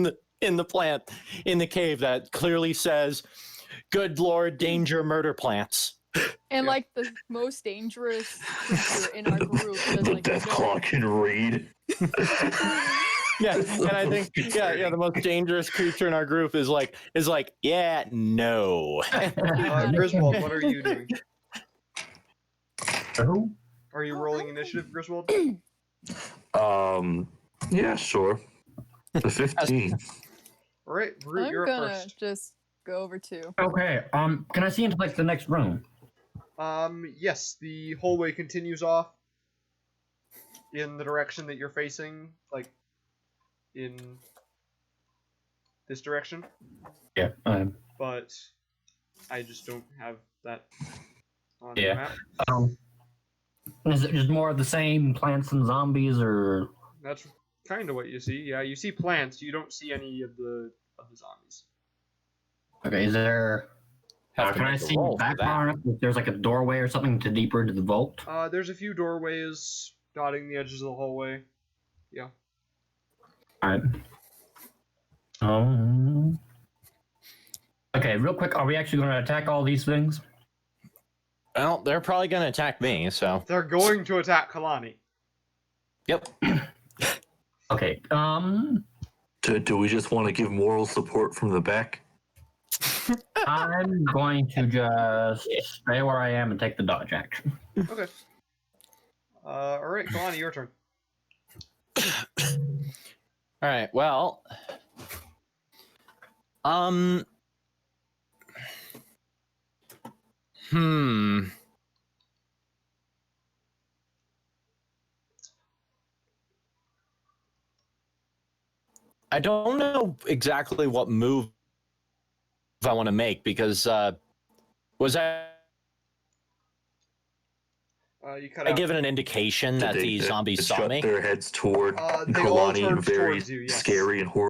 [SPEAKER 2] in the plant, in the cave that clearly says, "Good Lord, danger, murder plants."
[SPEAKER 3] And
[SPEAKER 1] Yeah.
[SPEAKER 3] like the most dangerous creature in our group does
[SPEAKER 5] The
[SPEAKER 3] like
[SPEAKER 5] Deathclaw can read.
[SPEAKER 2] Yeah, and I think the most dangerous creature in our group is like, yeah, no.
[SPEAKER 1] Griswold, what are you doing?
[SPEAKER 4] Who?
[SPEAKER 1] Are you rolling initiative, Griswold?
[SPEAKER 5] Yeah, sure. The 15.
[SPEAKER 1] Alright, Brute,
[SPEAKER 3] I'm
[SPEAKER 1] you're up
[SPEAKER 3] gonna
[SPEAKER 1] first.
[SPEAKER 3] just go over to.
[SPEAKER 4] Okay. Can I see into like the next room?
[SPEAKER 1] Yes, the hallway continues off in the direction that you're facing, like in this direction.
[SPEAKER 4] Yeah.
[SPEAKER 1] But I just don't have that on the
[SPEAKER 4] Yeah.
[SPEAKER 1] map.
[SPEAKER 4] Is it just more of the same plants and zombies, or?
[SPEAKER 1] That's kind of what you see. Yeah, you see plants. You don't see any of the zombies.
[SPEAKER 4] Okay. Is there?
[SPEAKER 2] Have to
[SPEAKER 4] Can I
[SPEAKER 2] make a
[SPEAKER 4] see
[SPEAKER 2] roll for
[SPEAKER 4] back
[SPEAKER 2] that.
[SPEAKER 4] far enough if there's like a doorway or something to deeper into the vault?
[SPEAKER 1] There's a few doorways dotting the edges of the hallway. Yeah.
[SPEAKER 4] Alright. Okay, real quick, are we actually going to attack all these things?
[SPEAKER 2] Well, they're probably going to attack me, so.
[SPEAKER 1] They're going to attack Kalani.
[SPEAKER 2] Yep.
[SPEAKER 4] Okay,
[SPEAKER 5] Do we just want to give moral support from the back?
[SPEAKER 4] I'm going to just stay where I am and take the dodge action.
[SPEAKER 1] Okay. Alright, Kalani, your turn.
[SPEAKER 2] All right. Well, I don't know exactly what move I want to make because was I
[SPEAKER 1] You cut out.
[SPEAKER 2] given an indication that
[SPEAKER 5] Did they
[SPEAKER 2] the zombies saw
[SPEAKER 5] shut
[SPEAKER 2] me?
[SPEAKER 5] their heads toward
[SPEAKER 1] They all
[SPEAKER 5] Kalani,
[SPEAKER 1] turned
[SPEAKER 5] very
[SPEAKER 1] towards you, yes.
[SPEAKER 5] scary and horror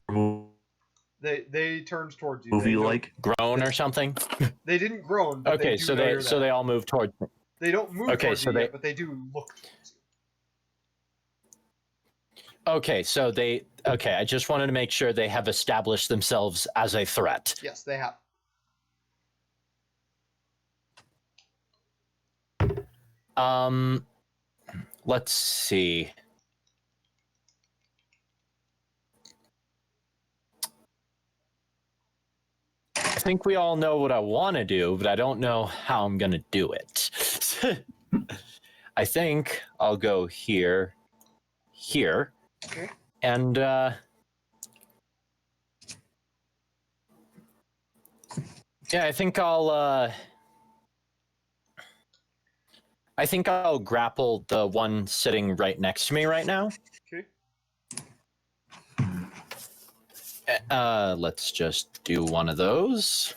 [SPEAKER 1] They turned towards you.
[SPEAKER 5] movie
[SPEAKER 1] They
[SPEAKER 5] like.
[SPEAKER 2] Groan or something?
[SPEAKER 1] They didn't groan. But
[SPEAKER 2] Okay,
[SPEAKER 1] they do
[SPEAKER 2] so
[SPEAKER 1] know you're
[SPEAKER 2] they
[SPEAKER 1] there.
[SPEAKER 2] all move towards me.
[SPEAKER 1] They don't move
[SPEAKER 2] Okay,
[SPEAKER 1] towards
[SPEAKER 2] so
[SPEAKER 1] you
[SPEAKER 2] they-
[SPEAKER 1] yet, but they do look towards you.
[SPEAKER 2] Okay, so I just wanted to make sure they have established themselves as a threat.
[SPEAKER 1] Yes, they have.
[SPEAKER 2] Let's see. I think we all know what I want to do, but I don't know how I'm going to do it. I think I'll go here,
[SPEAKER 1] Okay.
[SPEAKER 2] and yeah, I think I'll grapple the one sitting right next to me right now.
[SPEAKER 1] Okay.
[SPEAKER 2] Let's just do one of those.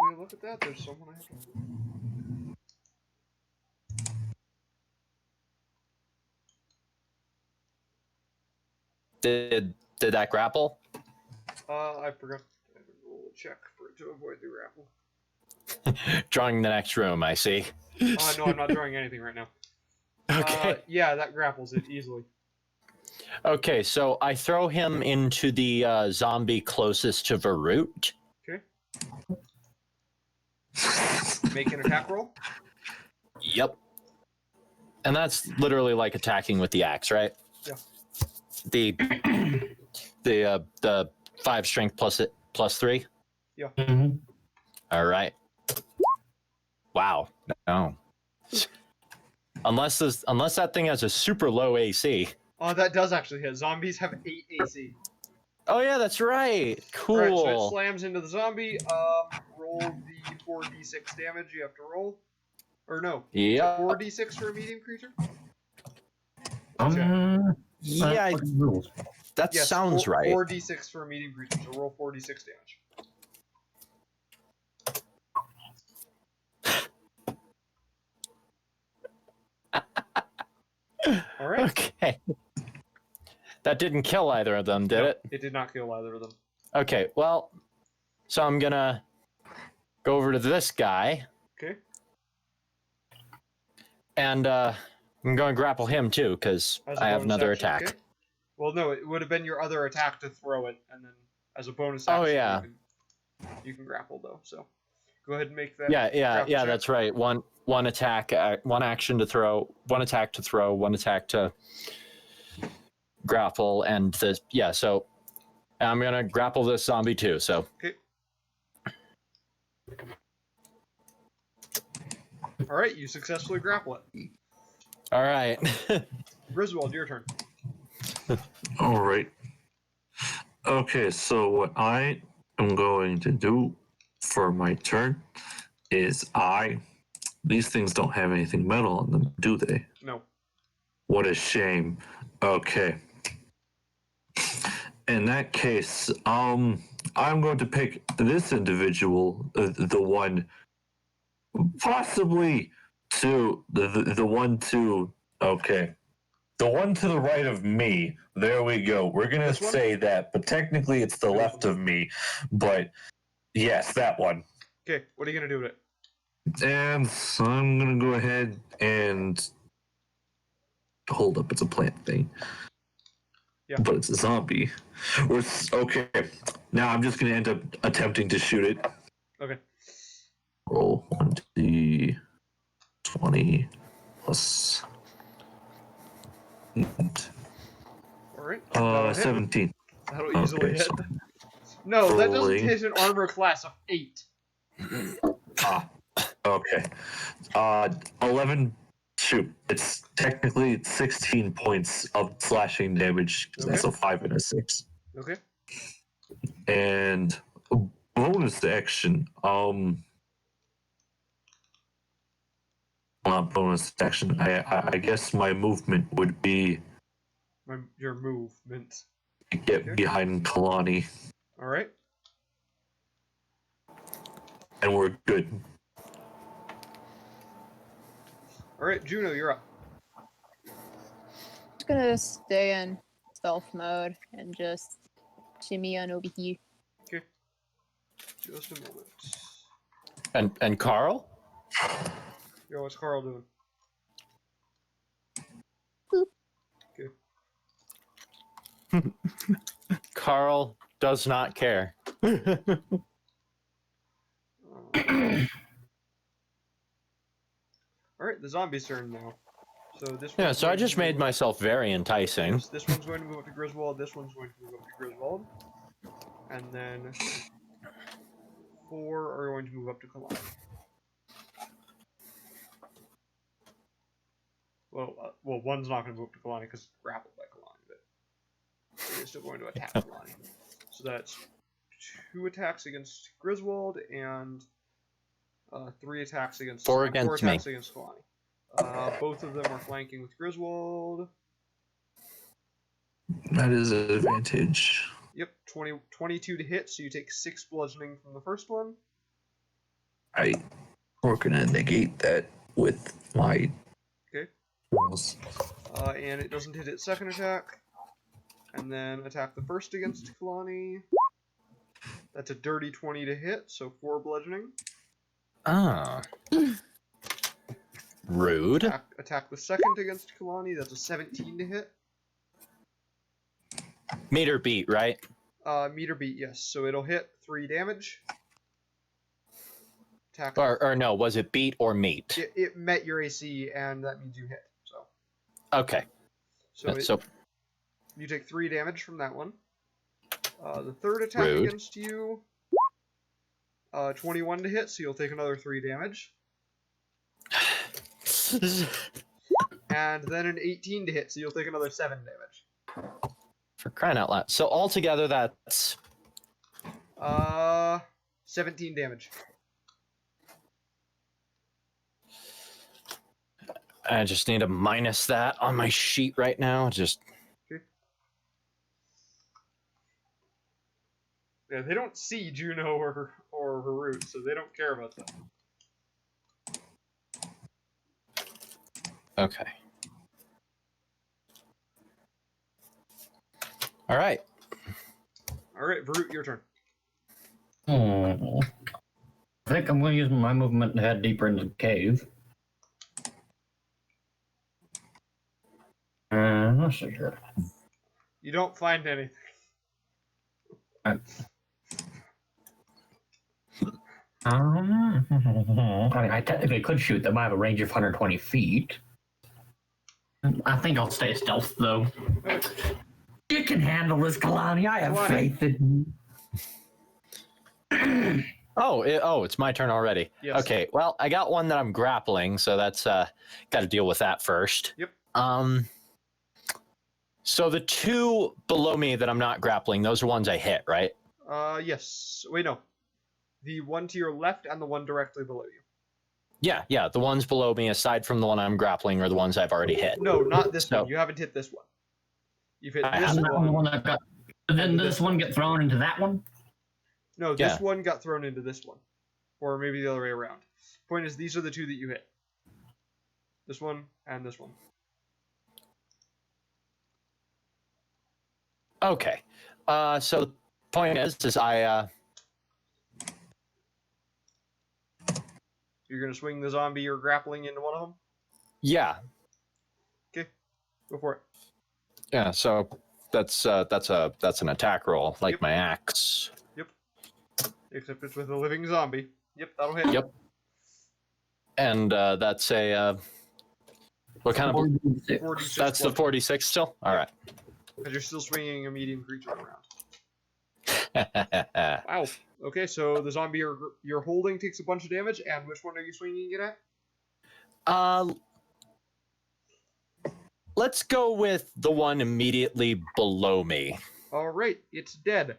[SPEAKER 1] Oh, look at that. There's someone I have to...
[SPEAKER 2] Did that grapple?
[SPEAKER 1] I forgot to roll a check for it to avoid the grapple.
[SPEAKER 2] Drawing the next room, I see.
[SPEAKER 1] No, I'm not drawing anything right now.
[SPEAKER 2] Okay.
[SPEAKER 1] Yeah, that grapples it easily.
[SPEAKER 2] Okay, so I throw him into the zombie closest to Throught.
[SPEAKER 1] Okay. Make an attack roll.
[SPEAKER 2] Yep. And that's literally like attacking with the axe, right?
[SPEAKER 1] Yeah.
[SPEAKER 2] The 5 strength plus 3.
[SPEAKER 1] Yeah.
[SPEAKER 4] Mm-hmm.
[SPEAKER 2] All right. Wow. No. Unless that thing has a super low AC.
[SPEAKER 1] Oh, that does actually hit. Zombies have 8 AC.
[SPEAKER 2] Oh yeah, that's right. Cool.
[SPEAKER 1] Alright, so it slams into the zombie. Roll the 4d6 damage you have to roll. Or no.
[SPEAKER 2] Yeah.
[SPEAKER 1] 4d6 for a medium creature?
[SPEAKER 2] Yeah, that
[SPEAKER 1] Yes,
[SPEAKER 2] sounds right.
[SPEAKER 1] 4d6 for a medium creature, so roll 4d6 damage. Alright.
[SPEAKER 2] Okay. That didn't kill either of them, did
[SPEAKER 1] No,
[SPEAKER 2] it?
[SPEAKER 1] It did not kill either of them.
[SPEAKER 2] Okay, well, so I'm gonna go over to this guy,
[SPEAKER 1] Okay.
[SPEAKER 2] and I'm gonna grapple him too, because
[SPEAKER 1] As a
[SPEAKER 2] I have
[SPEAKER 1] bonus
[SPEAKER 2] another
[SPEAKER 1] action,
[SPEAKER 2] attack.
[SPEAKER 1] okay? Well, no, it would have been your other attack to throw it, and then as a bonus
[SPEAKER 2] Oh,
[SPEAKER 1] action,
[SPEAKER 2] yeah.
[SPEAKER 1] you can grapple though. So go ahead and make that.
[SPEAKER 2] Yeah,
[SPEAKER 1] grapple check.
[SPEAKER 2] that's right. One attack, one action to throw, one attack to throw, one attack to grapple, and this. Yeah, so I'm gonna grapple this zombie too. So
[SPEAKER 1] Okay. All right, you successfully grapple it.
[SPEAKER 2] all right.
[SPEAKER 1] Griswold, your turn.
[SPEAKER 5] All right. Okay, so what I am going to do for my turn is these things don't have anything metal on them, do they?
[SPEAKER 1] No.
[SPEAKER 5] What a shame. Okay. In that case, I'm going to pick this individual, the one, possibly the one to, okay. The one to the right of me. There we go. We're going to
[SPEAKER 1] This one?
[SPEAKER 5] say that, but technically it's the left of me. But yes, that one.
[SPEAKER 1] Okay, what are you gonna do with it?
[SPEAKER 5] And so I'm going to go ahead and hold up. It's a plant thing.
[SPEAKER 1] Yeah.
[SPEAKER 5] But it's a zombie. Okay. Now I'm just going to end up attempting to shoot it.
[SPEAKER 1] Okay.
[SPEAKER 5] Roll 1d20 plus
[SPEAKER 1] Alright.
[SPEAKER 5] 17.
[SPEAKER 1] That'll easily
[SPEAKER 5] Okay,
[SPEAKER 1] hit.
[SPEAKER 5] so
[SPEAKER 1] No, that doesn't
[SPEAKER 5] rolling.
[SPEAKER 1] hit an armor class of 8.
[SPEAKER 5] Okay. 11. Shoot. It's technically 16 points of slashing damage because that's a 5 and a 6.
[SPEAKER 1] Okay.
[SPEAKER 5] And a bonus action. Not bonus action. I guess my movement would be
[SPEAKER 1] Your movement.
[SPEAKER 5] to get behind Kalani,
[SPEAKER 1] Alright.
[SPEAKER 5] and we're good.
[SPEAKER 1] Alright, Juno, you're up.
[SPEAKER 3] Just gonna stay in stealth mode and just shimmy on over here.
[SPEAKER 1] Okay. Just a moment.
[SPEAKER 2] And Carl?
[SPEAKER 1] Yo, what's Carl doing? Okay.
[SPEAKER 2] Carl does not care.
[SPEAKER 1] Alright, the zombie's turn now. So this
[SPEAKER 2] Yeah,
[SPEAKER 1] one's
[SPEAKER 2] so I
[SPEAKER 1] going to
[SPEAKER 2] just made
[SPEAKER 1] move-
[SPEAKER 2] myself very enticing.
[SPEAKER 1] Yes, this one's going to move up to Griswold, this one's going to move up to Griswold. And then 4 are going to move up to Kalani. Well, one's not going to move up to Kalani because it's grappled by Kalani, but it is still going to attack Kalani. So that's 2 attacks against Griswold and 3 attacks against
[SPEAKER 2] 4
[SPEAKER 1] 4
[SPEAKER 2] against me.
[SPEAKER 1] attacks against Kalani. Both of them are flanking with Griswold.
[SPEAKER 5] That is an advantage.
[SPEAKER 1] Yep, 22 to hit, so you take 6 bludgeoning from the first one.
[SPEAKER 5] We're gonna negate that with my
[SPEAKER 1] Okay.
[SPEAKER 5] rolls.
[SPEAKER 1] And it doesn't hit its second attack. And then attack the first against Kalani. That's a dirty 20 to hit, so 4 bludgeoning.
[SPEAKER 2] Ah. Rude.
[SPEAKER 1] Attack the second against Kalani, that's a 17 to hit.
[SPEAKER 2] Meter beat, right?
[SPEAKER 1] Meter beat, yes. So it'll hit 3 damage. Attack.
[SPEAKER 2] Or no, was it beat or meet?
[SPEAKER 1] It met your AC, and that means you hit. So.
[SPEAKER 2] Okay.
[SPEAKER 1] So you take 3 damage from that one. The third attack
[SPEAKER 2] Rude.
[SPEAKER 1] against you, 21 to hit, so you'll take another 3 damage. And then an 18 to hit, so you'll take another 7 damage.
[SPEAKER 2] For crying out loud. So altogether, that's
[SPEAKER 1] 17 damage.
[SPEAKER 2] I just need to minus that on my sheet right now. Just
[SPEAKER 1] Yeah, they don't see Juno or Harut, so they don't care about that.
[SPEAKER 2] okay. All right.
[SPEAKER 1] Alright, Harut, your turn.
[SPEAKER 4] I think I'm going to use my movement to head deeper into the cave. Let's see here.
[SPEAKER 1] You don't find anything.
[SPEAKER 4] I technically could shoot them. I have a range of 120 feet. I think I'll stay stealth, though. You can handle this, Kalani. I have
[SPEAKER 1] Kalani.
[SPEAKER 4] faith in you.
[SPEAKER 2] It's my turn already.
[SPEAKER 1] Yes.
[SPEAKER 2] Okay. Well, I got one that I'm grappling, so that's got to deal with that first.
[SPEAKER 1] Yep.
[SPEAKER 2] So the two below me that I'm not grappling, those are ones I hit, right?
[SPEAKER 1] Yes. Wait, no. The one to your left and the one directly below you.
[SPEAKER 2] Yeah. The ones below me, aside from the one I'm grappling, are the ones I've already hit.
[SPEAKER 1] No, not this
[SPEAKER 2] So-
[SPEAKER 1] one. You haven't hit this one. You've hit
[SPEAKER 2] I
[SPEAKER 1] this
[SPEAKER 2] haven't.
[SPEAKER 4] I'm the
[SPEAKER 1] one.
[SPEAKER 4] one that got. Then
[SPEAKER 1] And
[SPEAKER 4] this
[SPEAKER 1] this
[SPEAKER 4] one
[SPEAKER 1] one.
[SPEAKER 4] get thrown into that one.
[SPEAKER 1] No,
[SPEAKER 2] Yeah.
[SPEAKER 1] this one got thrown into this one. Or maybe the other way around. Point is, these are the two that you hit. This one and this one.
[SPEAKER 2] Okay. So the point is I
[SPEAKER 1] You're gonna swing the zombie you're grappling into one of them?
[SPEAKER 2] yeah.
[SPEAKER 1] Go for it.
[SPEAKER 2] Yeah, so that's an attack roll, like
[SPEAKER 1] Yep.
[SPEAKER 2] my axe.
[SPEAKER 1] Except it's with a living zombie. Yep, that'll hit.
[SPEAKER 2] Yep. And that's a what kind of
[SPEAKER 1] 46
[SPEAKER 2] that's the 46 still? All right.
[SPEAKER 1] Because you're still swinging a medium creature around.
[SPEAKER 2] All
[SPEAKER 1] Wow. Okay, so the zombie you're holding takes a bunch of damage, and which one are you swinging it at?
[SPEAKER 2] Let's go with the one immediately below me.
[SPEAKER 1] All right, it's dead.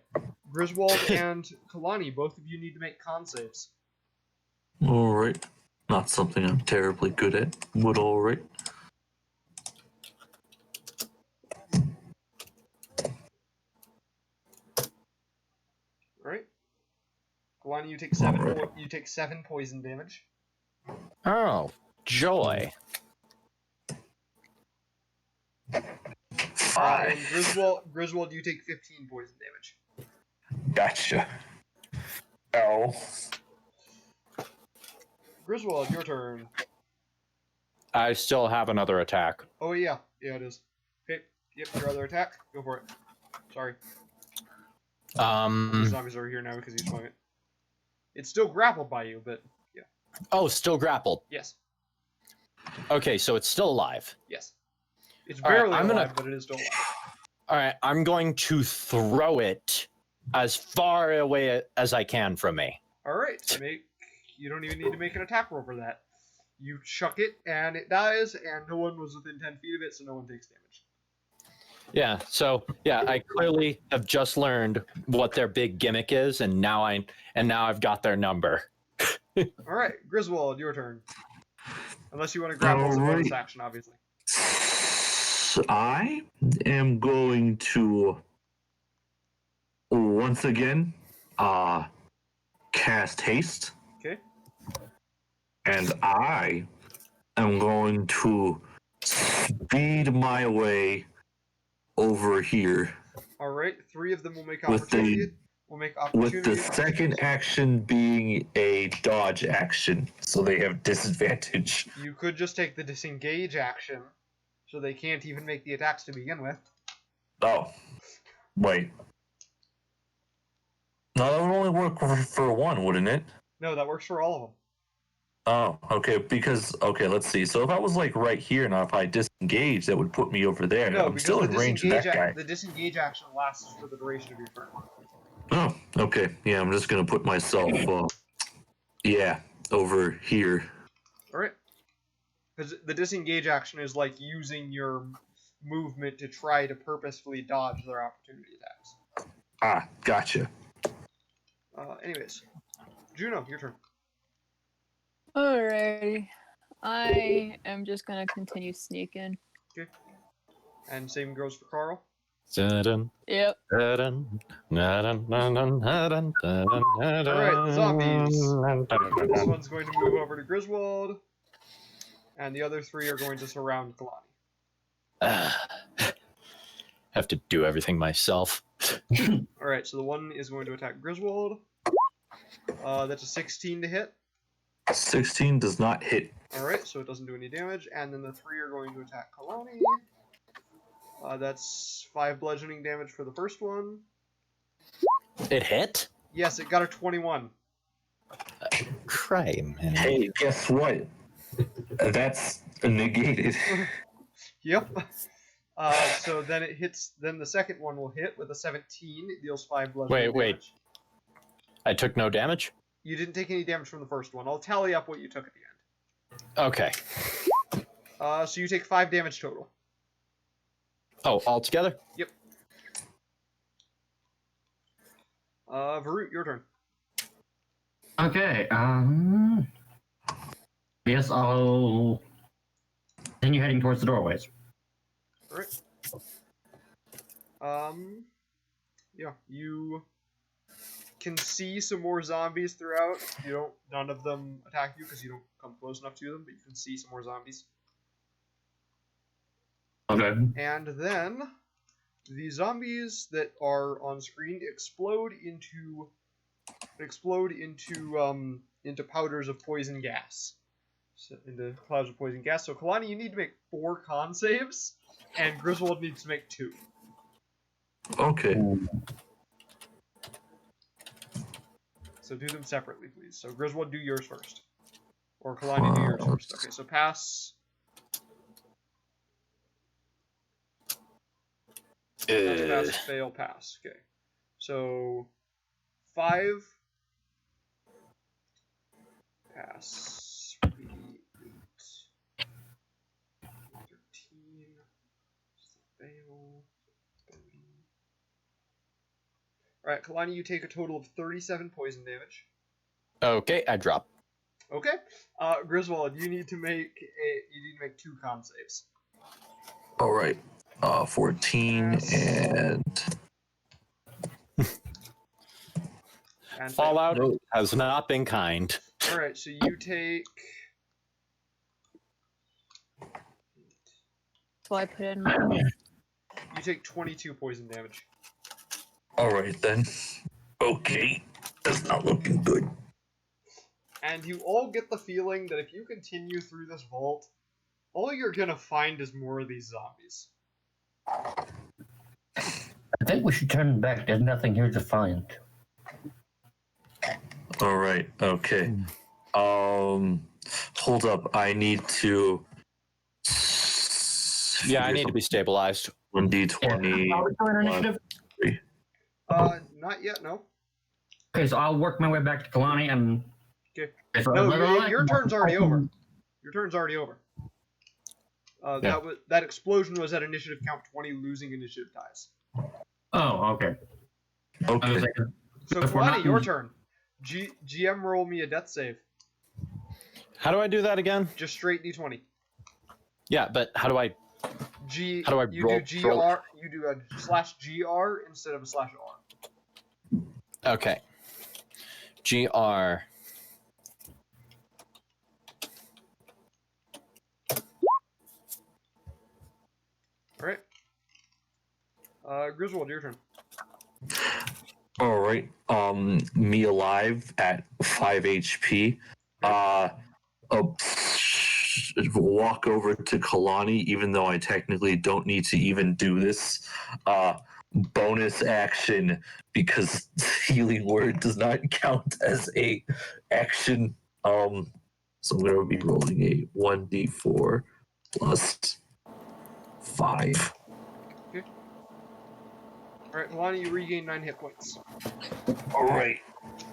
[SPEAKER 1] Griswold and Kalani, both of you need to make con saves.
[SPEAKER 5] All right. Not something I'm terribly good at, but all right.
[SPEAKER 1] All right. Kalani, you take seven.
[SPEAKER 5] Alright.
[SPEAKER 1] You take 7 poison damage.
[SPEAKER 2] Oh, joy.
[SPEAKER 1] And
[SPEAKER 5] 5.
[SPEAKER 1] Griswold, you take 15 poison damage.
[SPEAKER 5] Gotcha. Oh.
[SPEAKER 1] Griswold, your turn.
[SPEAKER 2] I still have another attack.
[SPEAKER 1] Oh yeah, it is. Okay, yep, your other attack. Go for it. Sorry, the zombies are here now because you swung it. It's still grappled by you, but yeah.
[SPEAKER 2] Oh, still grappled.
[SPEAKER 1] Yes,
[SPEAKER 2] Okay, so it's still alive.
[SPEAKER 1] yes. It's
[SPEAKER 2] All right,
[SPEAKER 1] barely
[SPEAKER 2] I'm gonna-
[SPEAKER 1] alive, but it is still alive.
[SPEAKER 2] All right, I'm going to throw it as far away as I can from me.
[SPEAKER 1] All right, you don't even need to make an attack roll for that. You chuck it, and it dies, and no one was within 10 feet of it, so no one takes damage.
[SPEAKER 2] Yeah, so yeah, I clearly have just learned what their big gimmick is, and now I've got their number.
[SPEAKER 1] All right, Griswold, your turn. Unless you want to grapple as a bonus
[SPEAKER 5] Alright.
[SPEAKER 1] action, obviously.
[SPEAKER 5] So I am going to once again cast haste.
[SPEAKER 1] Okay.
[SPEAKER 5] And I am going to speed my way over here
[SPEAKER 1] All right, 3 of them will make
[SPEAKER 5] With the-
[SPEAKER 1] opportunity. Will make opportunity.
[SPEAKER 5] with the second action being a dodge action, so they have disadvantage.
[SPEAKER 1] You could just take the disengage action, so they can't even make the attacks to begin with.
[SPEAKER 5] Oh, wait. No, that would only work for one, wouldn't it?
[SPEAKER 1] No, that works for all of them.
[SPEAKER 5] Oh, okay. Because let's see. So if I was like right here now, if I disengage, that would put me over there.
[SPEAKER 1] No,
[SPEAKER 5] I'm
[SPEAKER 1] because
[SPEAKER 5] still
[SPEAKER 1] the
[SPEAKER 5] in range of that
[SPEAKER 1] disengage,
[SPEAKER 5] guy.
[SPEAKER 1] the disengage action lasts for the duration of your turn.
[SPEAKER 5] Oh, okay. Yeah, I'm just gonna put myself, over here.
[SPEAKER 1] All right. Because the disengage action is like using your movement to try to purposefully dodge their opportunity attacks.
[SPEAKER 5] Ah, gotcha.
[SPEAKER 1] Anyways, Juno, your turn.
[SPEAKER 3] Alrighty. I am just gonna continue sneaking.
[SPEAKER 1] And same goes for Carl.
[SPEAKER 2] Dun,
[SPEAKER 3] Yep.
[SPEAKER 2] dun, dun, dun, dun, dun, dun, dun, dun,
[SPEAKER 1] Alright, the zombies.
[SPEAKER 2] dun, dun, dun,
[SPEAKER 1] This
[SPEAKER 2] dun.
[SPEAKER 1] one's going to move over to Griswold, and the other 3 are going to surround Kalani.
[SPEAKER 2] Have to do everything myself.
[SPEAKER 1] Alright, so the one is going to attack Griswold. That's a 16 to hit.
[SPEAKER 5] 16 does not hit.
[SPEAKER 1] Alright, so it doesn't do any damage. And then the 3 are going to attack Kalani. That's 5 bludgeoning damage for the first one.
[SPEAKER 2] It hit?
[SPEAKER 1] Yes, it got a 21.
[SPEAKER 2] Crime. Man.
[SPEAKER 5] Hey, guess what? That's negated.
[SPEAKER 1] Yep. So then it hits. Then the second one will hit with a 17. It deals 5 bludgeoning
[SPEAKER 2] Wait.
[SPEAKER 1] damage.
[SPEAKER 2] I took no damage?
[SPEAKER 1] You didn't take any damage from the first one. I'll tally up what you took at the end.
[SPEAKER 2] Okay.
[SPEAKER 1] So you take 5 damage total.
[SPEAKER 2] Oh, all together?
[SPEAKER 1] Varut, your turn.
[SPEAKER 4] Okay. Guess I'll continue heading towards the doorways.
[SPEAKER 1] Alright. Yeah, you can see some more zombies throughout. None of them attack you because you don't come close enough to them, but you can see some more zombies.
[SPEAKER 4] Okay.
[SPEAKER 1] And then the zombies that are on screen explode into powders of poison gas. So, into clouds of poison gas. So Kalani, you need to make 4 con saves, and Griswold needs to make 2.
[SPEAKER 5] Okay.
[SPEAKER 1] So do them separately, please. So Griswold, do yours first. Or Kalani, do yours first. Okay, so pass. Pass, fail, pass. Okay. So 5. Pass. 8. 13. Fail. 30. Alright, Kalani, you take a total of 37 poison damage.
[SPEAKER 2] Okay, I drop.
[SPEAKER 1] Okay. Griswold, you need to make 2 con saves.
[SPEAKER 5] All right. 14 and
[SPEAKER 2] Fallout
[SPEAKER 5] Nope.
[SPEAKER 2] has not been kind.
[SPEAKER 1] Alright, so you take.
[SPEAKER 3] So I put in my.
[SPEAKER 1] You take 22 poison damage.
[SPEAKER 5] all right then. Okay, that's not looking good.
[SPEAKER 1] And you all get the feeling that if you continue through this vault, all you're gonna find is more of these zombies.
[SPEAKER 4] I think we should turn back. There's nothing here to find.
[SPEAKER 5] All right. Okay. Hold up. I need to.
[SPEAKER 2] Yeah, I need to be stabilized.
[SPEAKER 5] 1d20.
[SPEAKER 4] Are we doing initiative?
[SPEAKER 1] Not yet, no.
[SPEAKER 4] Okay, so I'll work my way back to Kalani and.
[SPEAKER 1] Okay.
[SPEAKER 4] If
[SPEAKER 1] No, your turn's already over. Your turn's already over.
[SPEAKER 2] Yeah.
[SPEAKER 1] That explosion was at initiative count 20, losing initiative ties.
[SPEAKER 4] Oh, okay. I was
[SPEAKER 5] Okay.
[SPEAKER 4] like,
[SPEAKER 1] So
[SPEAKER 4] If we're
[SPEAKER 1] Kalani,
[SPEAKER 4] not
[SPEAKER 1] your
[SPEAKER 4] in-
[SPEAKER 1] turn. GM roll me a death save.
[SPEAKER 2] How do I do that again?
[SPEAKER 1] Just straight D20.
[SPEAKER 2] Yeah, but how do I
[SPEAKER 1] How
[SPEAKER 2] do I
[SPEAKER 1] you
[SPEAKER 2] roll-
[SPEAKER 1] do GR?
[SPEAKER 2] roll?
[SPEAKER 1] You do a /GR instead of a /R.
[SPEAKER 2] Okay. GR.
[SPEAKER 1] Alright. Griswold, your turn.
[SPEAKER 5] All right. Me alive at 5 HP. Walk over to Kalani, even though I technically don't need to even do this. Bonus action because healing word does not count as a action. So I'm gonna be rolling a 1d4 plus 5.
[SPEAKER 1] Alright, Kalani, you regain 9 hit points.
[SPEAKER 5] All right.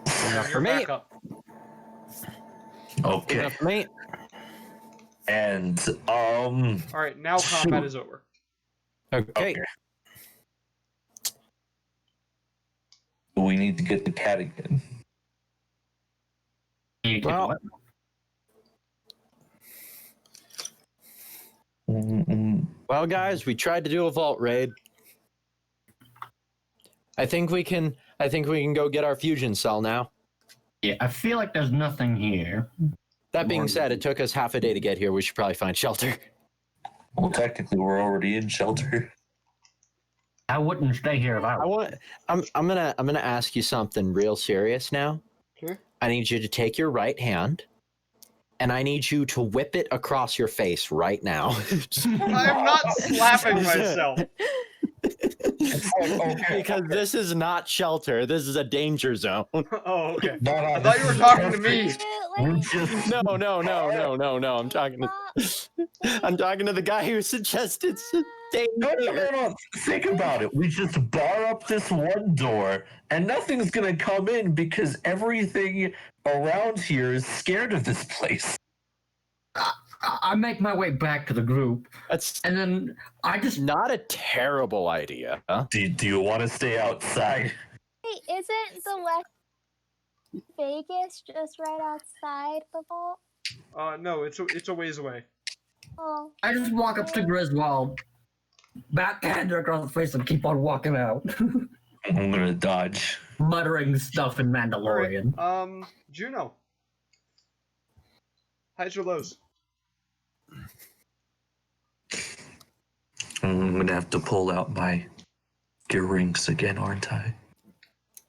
[SPEAKER 2] Enough
[SPEAKER 1] You're
[SPEAKER 2] for me.
[SPEAKER 1] back up.
[SPEAKER 5] Okay.
[SPEAKER 2] Enough for me.
[SPEAKER 5] And
[SPEAKER 1] Alright, now combat
[SPEAKER 5] Shoot.
[SPEAKER 1] is over.
[SPEAKER 2] Okay.
[SPEAKER 5] We need to get the cat again.
[SPEAKER 4] you take
[SPEAKER 2] Well-
[SPEAKER 4] what?
[SPEAKER 2] Well, guys, we tried to do a vault raid. I think we can go get our fusion cell now.
[SPEAKER 4] Yeah, I feel like there's nothing here.
[SPEAKER 2] That being said, it took us half a day to get here. We should probably find shelter.
[SPEAKER 5] Well, technically, we're already in shelter.
[SPEAKER 4] I wouldn't stay here if I was.
[SPEAKER 2] I'm gonna ask you something real serious now.
[SPEAKER 1] Okay.
[SPEAKER 2] I need you to take your right hand, and I need you to whip it across your face right now.
[SPEAKER 1] I'm not slapping myself.
[SPEAKER 2] Because this is not shelter. This is a danger zone.
[SPEAKER 1] Oh, okay.
[SPEAKER 5] No,
[SPEAKER 1] I thought you were talking to me.
[SPEAKER 5] We just
[SPEAKER 2] No. I'm talking to the guy who suggested danger.
[SPEAKER 5] no. Think about it. We just bar up this one door, and nothing's gonna come in because everything around here is scared of this place.
[SPEAKER 4] I make my way back to the group,
[SPEAKER 2] That's
[SPEAKER 4] and then I just
[SPEAKER 2] not a terrible idea. Huh?
[SPEAKER 5] Do you want to stay outside?
[SPEAKER 6] Hey, isn't the Las Vegas just right outside the vault?
[SPEAKER 1] No, it's a ways away.
[SPEAKER 6] Oh.
[SPEAKER 4] I just walk up to Griswold, backhand her across the face, and keep on walking out,
[SPEAKER 5] I'm gonna dodge.
[SPEAKER 4] muttering stuff in Mandalorian.
[SPEAKER 1] Juno. Highs or lows?
[SPEAKER 5] I'm gonna have to pull out my gear rings again, aren't I?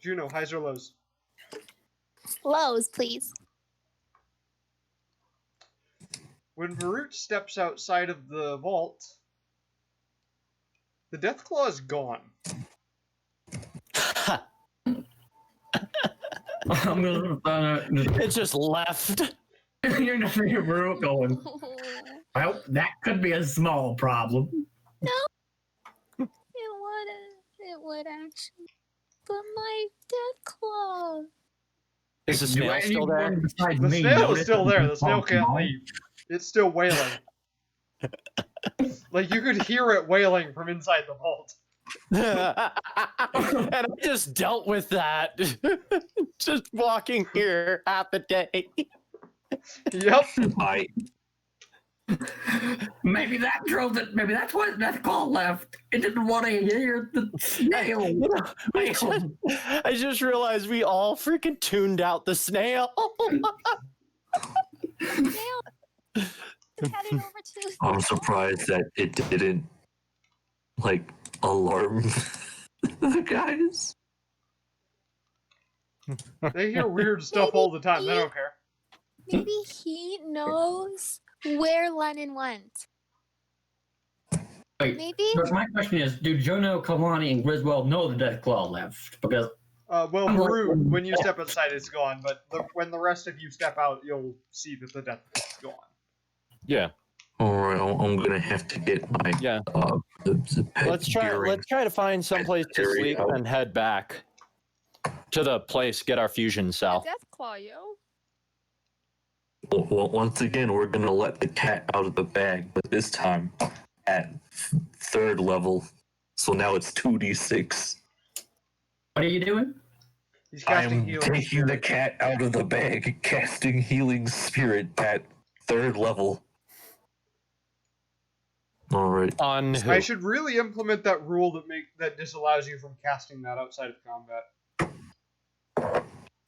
[SPEAKER 1] Juno, highs or lows?
[SPEAKER 6] Lows, please.
[SPEAKER 1] When Throught steps outside of the vault, the Deathclaw is gone.
[SPEAKER 4] I'm gonna
[SPEAKER 2] It just left.
[SPEAKER 4] you're just hear Baruch going. Well, that could be a small problem.
[SPEAKER 6] It would actually. But my death claw.
[SPEAKER 2] Is the snail still there?
[SPEAKER 1] The snail is still there. The snail can't leave. It's still wailing. Like, you could hear it wailing from inside the vault.
[SPEAKER 2] And I just dealt with that. Just walking here half a day.
[SPEAKER 1] Yep.
[SPEAKER 4] Maybe that drove it. Maybe that's why that call left. It didn't want to hear the snail.
[SPEAKER 2] I just realized we all freaking tuned out the snail.
[SPEAKER 6] Snail. Just heading over to.
[SPEAKER 5] I'm surprised that it didn't, like, alarm the guys.
[SPEAKER 1] They hear weird stuff all the time. They don't care.
[SPEAKER 6] Maybe he knows where Lennon went.
[SPEAKER 4] Wait,
[SPEAKER 6] Maybe.
[SPEAKER 4] but my question is, do Jono, Kalani, and Griswold know the Deathclaw left? Because
[SPEAKER 1] Well,
[SPEAKER 4] I'm like-
[SPEAKER 1] Throught, when you step outside, it's gone. But when the rest of you step out, you'll see that the Deathclaw is gone.
[SPEAKER 2] Yeah.
[SPEAKER 5] All right, I'm gonna have to get my
[SPEAKER 2] Yeah.
[SPEAKER 5] the pet
[SPEAKER 2] Let's try
[SPEAKER 5] gearing.
[SPEAKER 2] to find someplace to
[SPEAKER 5] Carry
[SPEAKER 2] sleep
[SPEAKER 5] out.
[SPEAKER 2] and head back to the place, get our fusion cell.
[SPEAKER 3] Death claw, yo.
[SPEAKER 5] Well, once again, we're gonna let the cat out of the bag, but this time at third level. So now it's 2d6.
[SPEAKER 4] what are you doing?
[SPEAKER 1] He's
[SPEAKER 5] I
[SPEAKER 1] casting
[SPEAKER 5] am
[SPEAKER 1] healing.
[SPEAKER 5] taking the cat out of the bag, casting healing spirit at third level. All right.
[SPEAKER 2] On who?
[SPEAKER 1] I should really implement that rule that disallows you from casting that outside of combat.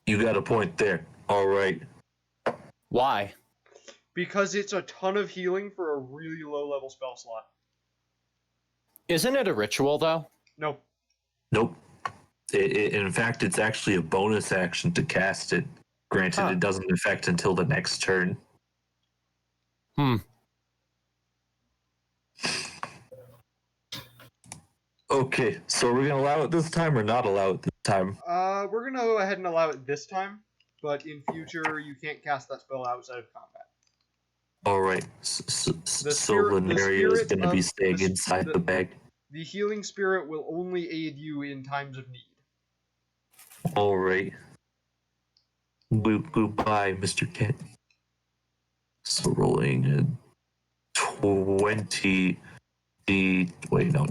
[SPEAKER 5] You got a point there. All right.
[SPEAKER 2] Why?
[SPEAKER 1] Because it's a ton of healing for a really low level spell slot.
[SPEAKER 2] Isn't it a ritual though?
[SPEAKER 1] No.
[SPEAKER 5] Nope. In fact, it's actually a bonus action to cast it. Granted,
[SPEAKER 2] Huh.
[SPEAKER 5] it doesn't affect until the next turn.
[SPEAKER 2] Hmm.
[SPEAKER 5] Okay, so are we gonna allow it this time or not allow it this time?
[SPEAKER 1] We're gonna go ahead and allow it this time, but in future you can't cast that spell outside of combat.
[SPEAKER 5] All right.
[SPEAKER 1] The
[SPEAKER 5] So
[SPEAKER 1] spirit- the
[SPEAKER 5] Veneria is
[SPEAKER 1] spirit
[SPEAKER 5] going to be
[SPEAKER 1] of-
[SPEAKER 5] staying
[SPEAKER 1] the-
[SPEAKER 5] inside
[SPEAKER 1] the-
[SPEAKER 5] the bag.
[SPEAKER 1] The healing spirit will only aid you in times of need.
[SPEAKER 5] All right. Goodbye, Mr. Cat. So rolling a 20. Wait, no.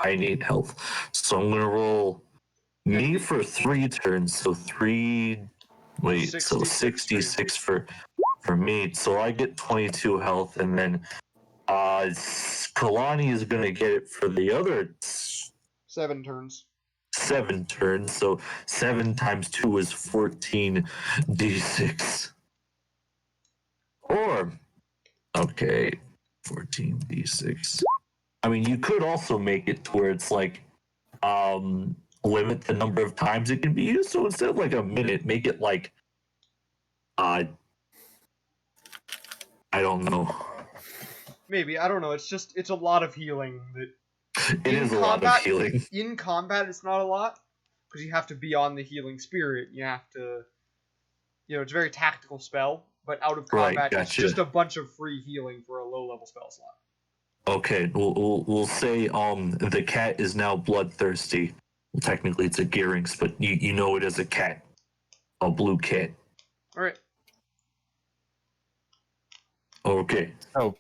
[SPEAKER 5] I need health. So I'm going to roll me for 3 turns. So 3. Wait, so 66 for me. So I get 22 health, and then Kalani is going to get it for the other
[SPEAKER 1] 7 turns.
[SPEAKER 5] 7 turns. So 7 times 2 is 14d6. Or, okay, 14d6. I mean, you could also make it to where it's like, limit the number of times it can be used. So instead of like a minute, make it like, I don't know.
[SPEAKER 1] Maybe, I don't know. It's a lot of healing. That
[SPEAKER 5] It
[SPEAKER 1] In
[SPEAKER 5] is a lot of
[SPEAKER 1] combat-
[SPEAKER 5] healing.
[SPEAKER 1] in combat it's not a lot because you have to be on the healing spirit. You have to, it's a very tactical spell. But out of
[SPEAKER 5] Right,
[SPEAKER 1] combat, it's
[SPEAKER 5] gotcha.
[SPEAKER 1] just a bunch of free healing for a low level spell slot.
[SPEAKER 5] Okay, we'll say the cat is now bloodthirsty. Well, technically it's a Gearings, but you know it as a cat, a blue cat.
[SPEAKER 1] All right.
[SPEAKER 5] Okay.
[SPEAKER 2] Oh,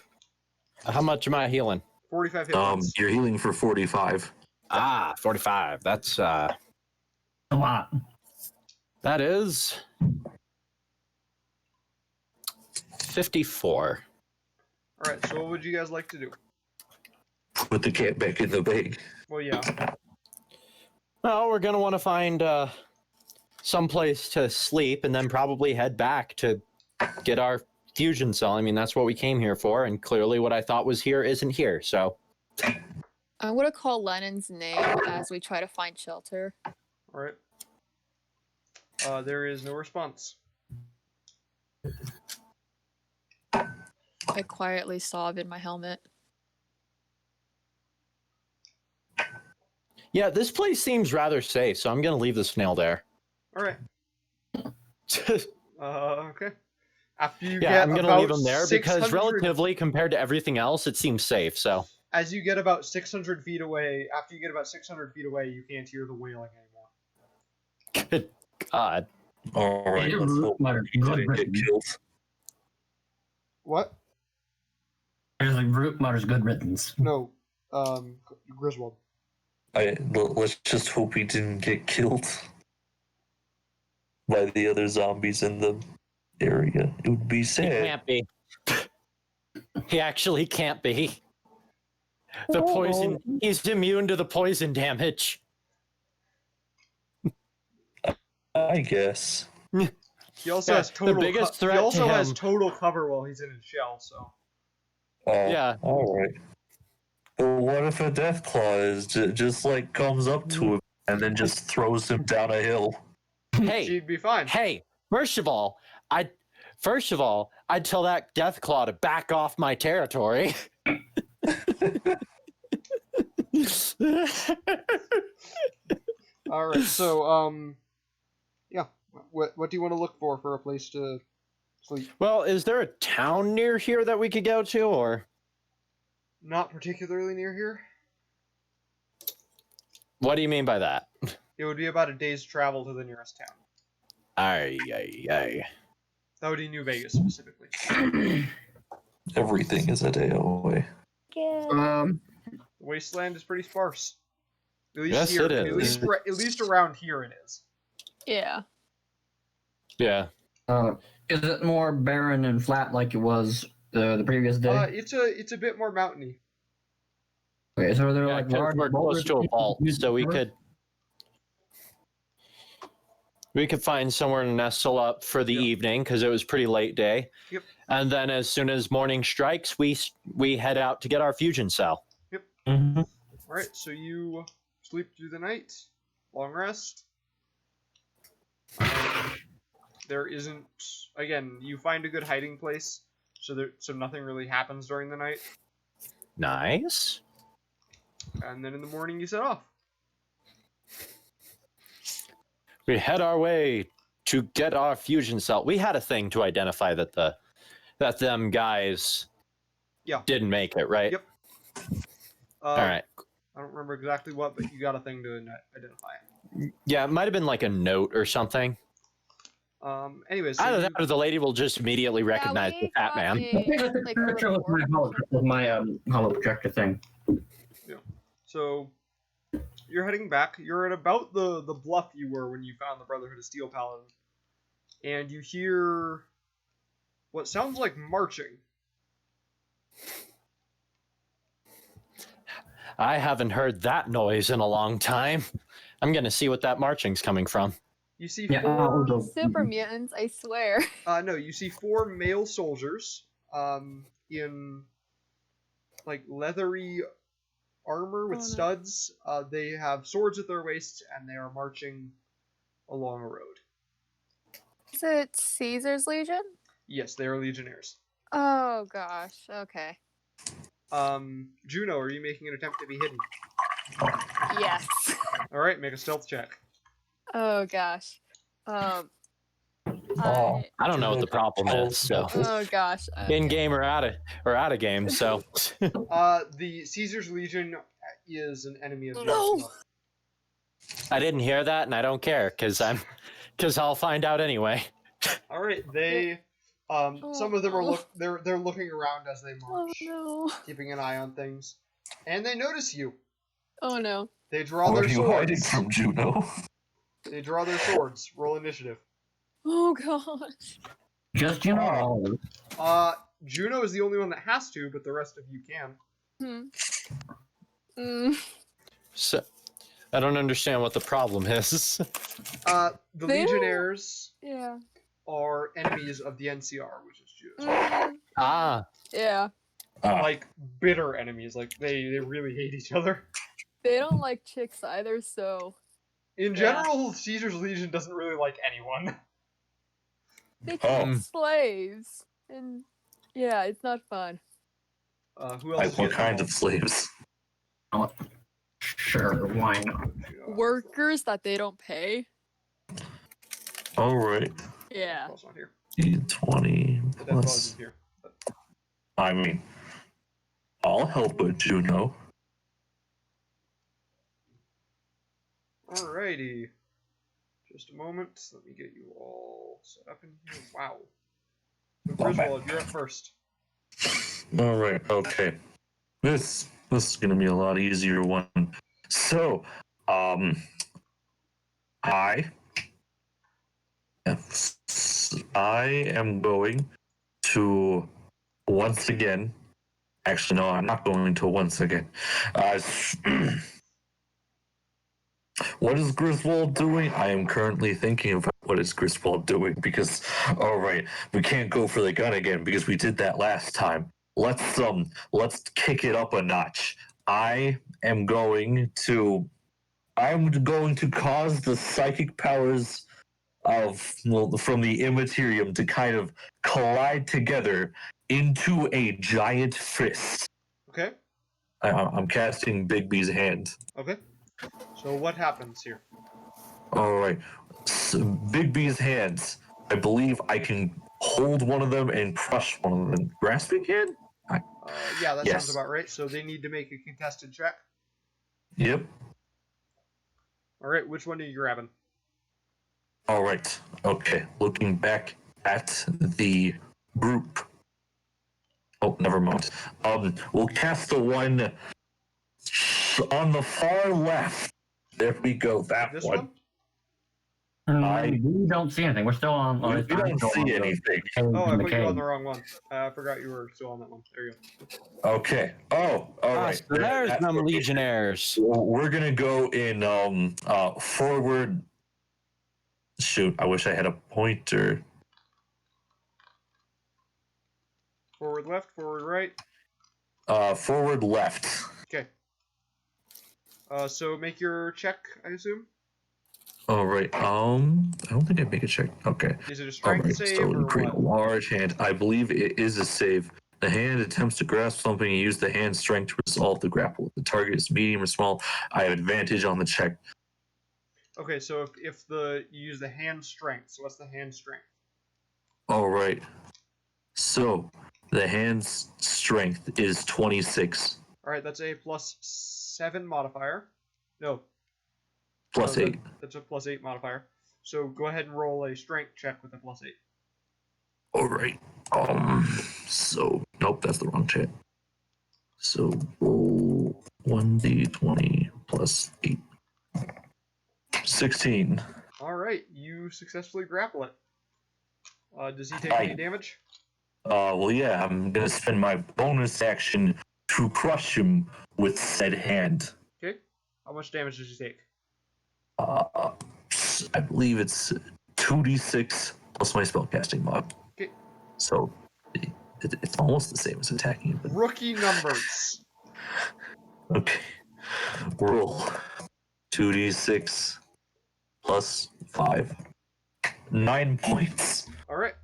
[SPEAKER 2] how much am I healing?
[SPEAKER 1] 45 hit points.
[SPEAKER 5] You're healing for 45.
[SPEAKER 2] 45. That's
[SPEAKER 4] A lot.
[SPEAKER 2] that is 54.
[SPEAKER 1] All right. So what would you guys like to do?
[SPEAKER 5] Put the cat back in the bag.
[SPEAKER 1] Well, yeah.
[SPEAKER 2] Well, we're gonna want to find some place to sleep, and then probably head back to get our fusion cell. I mean, that's what we came here for, and clearly, what I thought was here isn't here. So,
[SPEAKER 3] I'm gonna call Lennon's name as we try to find shelter.
[SPEAKER 1] All right. There is no response.
[SPEAKER 3] I quietly sob in my helmet.
[SPEAKER 2] yeah, this place seems rather safe. So I'm gonna leave the snail there.
[SPEAKER 1] All right. Okay. After you
[SPEAKER 2] Yeah,
[SPEAKER 1] get
[SPEAKER 2] I'm gonna
[SPEAKER 1] about
[SPEAKER 2] leave them there because
[SPEAKER 1] 600
[SPEAKER 2] relatively compared to everything else, it seems safe. So,
[SPEAKER 1] as you get about 600 feet away, after you get about 600 feet away, you can't hear the wailing anymore.
[SPEAKER 2] good God.
[SPEAKER 5] All right.
[SPEAKER 4] It
[SPEAKER 5] Let's hope
[SPEAKER 4] muttered,
[SPEAKER 5] he
[SPEAKER 4] "Good
[SPEAKER 5] didn't get
[SPEAKER 4] riddance."
[SPEAKER 5] killed.
[SPEAKER 1] What?
[SPEAKER 4] There's like Root mutters good riddance.
[SPEAKER 1] No. Griswold.
[SPEAKER 5] Let's just hope he didn't get killed by the other zombies in the area. It would be
[SPEAKER 2] He
[SPEAKER 5] sad.
[SPEAKER 2] can't be. He actually can't be. The poison. He's immune to the poison damage.
[SPEAKER 5] I guess.
[SPEAKER 1] He also
[SPEAKER 2] Yeah,
[SPEAKER 1] has total.
[SPEAKER 2] the biggest threat
[SPEAKER 1] he also
[SPEAKER 2] to
[SPEAKER 1] has
[SPEAKER 2] him.
[SPEAKER 1] total cover while he's in his shell. So.
[SPEAKER 2] Yeah.
[SPEAKER 5] All right. But what if a death claw is just like comes up to him and then just throws him down a hill?
[SPEAKER 2] Hey,
[SPEAKER 1] She'd be fine.
[SPEAKER 2] hey. First of all, I'd tell that death claw to back off my territory.
[SPEAKER 1] All right. So yeah. What do you want to look for a place to sleep?
[SPEAKER 2] Well, is there a town near here that we could go to, or
[SPEAKER 1] Not particularly near here.
[SPEAKER 2] what do you mean by that?
[SPEAKER 1] It would be about a day's travel to the nearest town.
[SPEAKER 2] Aye, aye, aye.
[SPEAKER 1] That would be New Vegas specifically.
[SPEAKER 5] Everything is a day away.
[SPEAKER 1] The wasteland is pretty sparse. At least
[SPEAKER 2] Yes,
[SPEAKER 1] here.
[SPEAKER 2] it is.
[SPEAKER 1] At least around here it is.
[SPEAKER 3] Yeah.
[SPEAKER 2] Yeah.
[SPEAKER 4] Is it more barren and flat like it was the previous day?
[SPEAKER 1] It's a bit more mountainy.
[SPEAKER 4] Okay, so are there
[SPEAKER 2] Yeah,
[SPEAKER 4] like
[SPEAKER 2] 'cause
[SPEAKER 4] large
[SPEAKER 2] we're
[SPEAKER 4] boulders
[SPEAKER 2] close to a
[SPEAKER 4] that
[SPEAKER 2] vault,
[SPEAKER 4] you
[SPEAKER 2] so we
[SPEAKER 4] cover?
[SPEAKER 2] could find somewhere to nestle up for the
[SPEAKER 1] Yep.
[SPEAKER 2] evening because it was pretty late day.
[SPEAKER 1] Yep.
[SPEAKER 2] And then as soon as morning strikes, we head out to get our fusion cell.
[SPEAKER 4] Mhm.
[SPEAKER 1] All right. So you sleep through the night, long rest. There isn't. Again, you find a good hiding place, so nothing really happens during the night,
[SPEAKER 2] Nice.
[SPEAKER 1] and then in the morning you set off.
[SPEAKER 2] We head our way to get our fusion cell. We had a thing to identify that them guys
[SPEAKER 1] Yeah.
[SPEAKER 2] didn't make it, right?
[SPEAKER 1] Yep.
[SPEAKER 2] All right.
[SPEAKER 1] I don't remember exactly what, but you got a thing to identify it.
[SPEAKER 2] Yeah, it might have been like a note or something.
[SPEAKER 1] Anyways, so
[SPEAKER 2] Either
[SPEAKER 1] you-
[SPEAKER 2] that or the lady will just immediately recognize the fat man.
[SPEAKER 3] Like,
[SPEAKER 4] Picture with my hollow projector thing.
[SPEAKER 1] So you're heading back. You're at about the bluff you were when you found the Brotherhood of Steel Paladin, and you hear what sounds like marching.
[SPEAKER 2] I haven't heard that noise in a long time. I'm gonna see what that marching's coming from.
[SPEAKER 1] You see
[SPEAKER 4] Yeah,
[SPEAKER 1] four.
[SPEAKER 3] super mutants, I swear.
[SPEAKER 1] No, you see four male soldiers, in like leathery armor with
[SPEAKER 3] Oh, no.
[SPEAKER 1] studs. They have swords at their waists, and they are marching along a road.
[SPEAKER 3] Is it Caesar's Legion?
[SPEAKER 1] Yes, they are legionnaires.
[SPEAKER 3] Oh gosh. Okay.
[SPEAKER 1] Juno, are you making an attempt to be hidden?
[SPEAKER 3] Yes.
[SPEAKER 1] All right, make a stealth check.
[SPEAKER 3] Oh gosh.
[SPEAKER 5] Oh.
[SPEAKER 2] I don't know what the problem is. So
[SPEAKER 3] Oh gosh. Okay.
[SPEAKER 2] in game or out of game. So
[SPEAKER 1] The Caesar's Legion is an enemy of yours.
[SPEAKER 3] No.
[SPEAKER 2] I didn't hear that, and I don't care because I'll find out anyway.
[SPEAKER 1] All right, they Some of them are
[SPEAKER 3] Oh.
[SPEAKER 1] they're looking around as they
[SPEAKER 3] Oh
[SPEAKER 1] march,
[SPEAKER 3] no.
[SPEAKER 1] keeping an eye on things, and they notice you.
[SPEAKER 3] Oh no.
[SPEAKER 1] They draw
[SPEAKER 5] What
[SPEAKER 1] their
[SPEAKER 5] are you hiding
[SPEAKER 1] swords.
[SPEAKER 5] from, Juno?
[SPEAKER 1] They draw their swords. Roll initiative.
[SPEAKER 3] Oh gosh.
[SPEAKER 4] Just you know.
[SPEAKER 1] Juno is the only one that has to, but the rest of you can.
[SPEAKER 2] So, I don't understand what the problem is.
[SPEAKER 1] The
[SPEAKER 3] They don't-
[SPEAKER 1] Legionnaires
[SPEAKER 3] Yeah.
[SPEAKER 1] are enemies of the NCR, which is Juno.
[SPEAKER 2] Ah,
[SPEAKER 3] Yeah.
[SPEAKER 1] Like bitter enemies. Like they really hate each other.
[SPEAKER 3] They don't like chicks either, so
[SPEAKER 1] In
[SPEAKER 3] Yeah.
[SPEAKER 1] general, Caesar's Legion doesn't really like anyone.
[SPEAKER 3] they
[SPEAKER 5] Oh.
[SPEAKER 3] keep slaves. And yeah, it's not fun.
[SPEAKER 1] Who else?
[SPEAKER 5] Like,
[SPEAKER 1] is
[SPEAKER 5] what
[SPEAKER 1] getting
[SPEAKER 5] kind of
[SPEAKER 1] involved?
[SPEAKER 5] slaves?
[SPEAKER 4] Sure, why not?
[SPEAKER 3] Workers that they don't pay.
[SPEAKER 5] All right.
[SPEAKER 3] Yeah.
[SPEAKER 1] Deadfall's not here.
[SPEAKER 5] 20
[SPEAKER 1] The Deadfall
[SPEAKER 5] plus.
[SPEAKER 1] isn't here.
[SPEAKER 5] I mean, I'll help with Juno.
[SPEAKER 1] Alrighty. Just a moment. Let me get you all set up in here. Wow. So Griswold, you're up first.
[SPEAKER 5] All right. Okay. This is gonna be a lot easier one. So, I am going to once again. Actually, no, I'm not going to once again. What is Griswold doing? I am currently thinking of what is Griswold doing because, all right, we can't go for the gun again because we did that last time. Let's kick it up a notch. I'm going to cause the psychic powers from the immaterium to kind of collide together into a giant fist.
[SPEAKER 1] Okay.
[SPEAKER 5] I'm casting Bigby's hand.
[SPEAKER 1] Okay. So what happens here?
[SPEAKER 5] All right. So Bigby's hands. I believe I can hold one of them and crush one of them. Grasping hand?
[SPEAKER 1] Yeah, that
[SPEAKER 5] Yes.
[SPEAKER 1] sounds about right. So they need to make a contested check.
[SPEAKER 5] Yep.
[SPEAKER 1] All right, which one are you grabbing?
[SPEAKER 5] All right. Okay. Looking back at the group. Oh, never mind. We'll cast the one on the far left. There we go. That
[SPEAKER 1] This
[SPEAKER 5] one.
[SPEAKER 4] We don't see anything. We're still on.
[SPEAKER 5] We don't see anything.
[SPEAKER 1] Oh, I put you on the wrong one. I forgot you were still on that one. There you go.
[SPEAKER 5] Okay. Oh, all right.
[SPEAKER 2] so there's
[SPEAKER 5] That's
[SPEAKER 2] some
[SPEAKER 5] okay.
[SPEAKER 2] Legionnaires.
[SPEAKER 5] We're gonna go in forward. Shoot, I wish I had a pointer.
[SPEAKER 1] Forward left, forward right.
[SPEAKER 5] Forward left.
[SPEAKER 1] Okay. So make your check, I assume.
[SPEAKER 5] All right. I don't think I make a check. Okay.
[SPEAKER 1] Is it a
[SPEAKER 5] All
[SPEAKER 1] strength
[SPEAKER 5] right.
[SPEAKER 1] save
[SPEAKER 5] So
[SPEAKER 1] or
[SPEAKER 5] you create a
[SPEAKER 1] what?
[SPEAKER 5] large hand. I believe it is a save. The hand attempts to grasp something and use the hand strength to resolve the grapple. If the target is medium or small, I have advantage on the check.
[SPEAKER 1] Okay, so if you use the hand strength, so what's the hand strength?
[SPEAKER 5] All right. So the hand's strength is 26
[SPEAKER 1] All right, that's a +7 modifier. No.
[SPEAKER 5] plus
[SPEAKER 1] no,
[SPEAKER 5] 8.
[SPEAKER 1] That's a +8 modifier. So go ahead and roll a strength check with a +8.
[SPEAKER 5] All right. So nope, that's the wrong check. So roll 1d20 plus 8. 16.
[SPEAKER 1] All right, you successfully grapple it. Does he take any damage?
[SPEAKER 5] Well, yeah, I'm gonna spend my bonus action to crush him with said hand.
[SPEAKER 1] Okay. How much damage does he take?
[SPEAKER 5] I believe it's 2d6 plus my spellcasting mod.
[SPEAKER 1] Okay.
[SPEAKER 5] So it's almost the same as attacking. But
[SPEAKER 1] Rookie numbers.
[SPEAKER 5] okay. Roll 2d6 plus 5. 9 points
[SPEAKER 1] All right.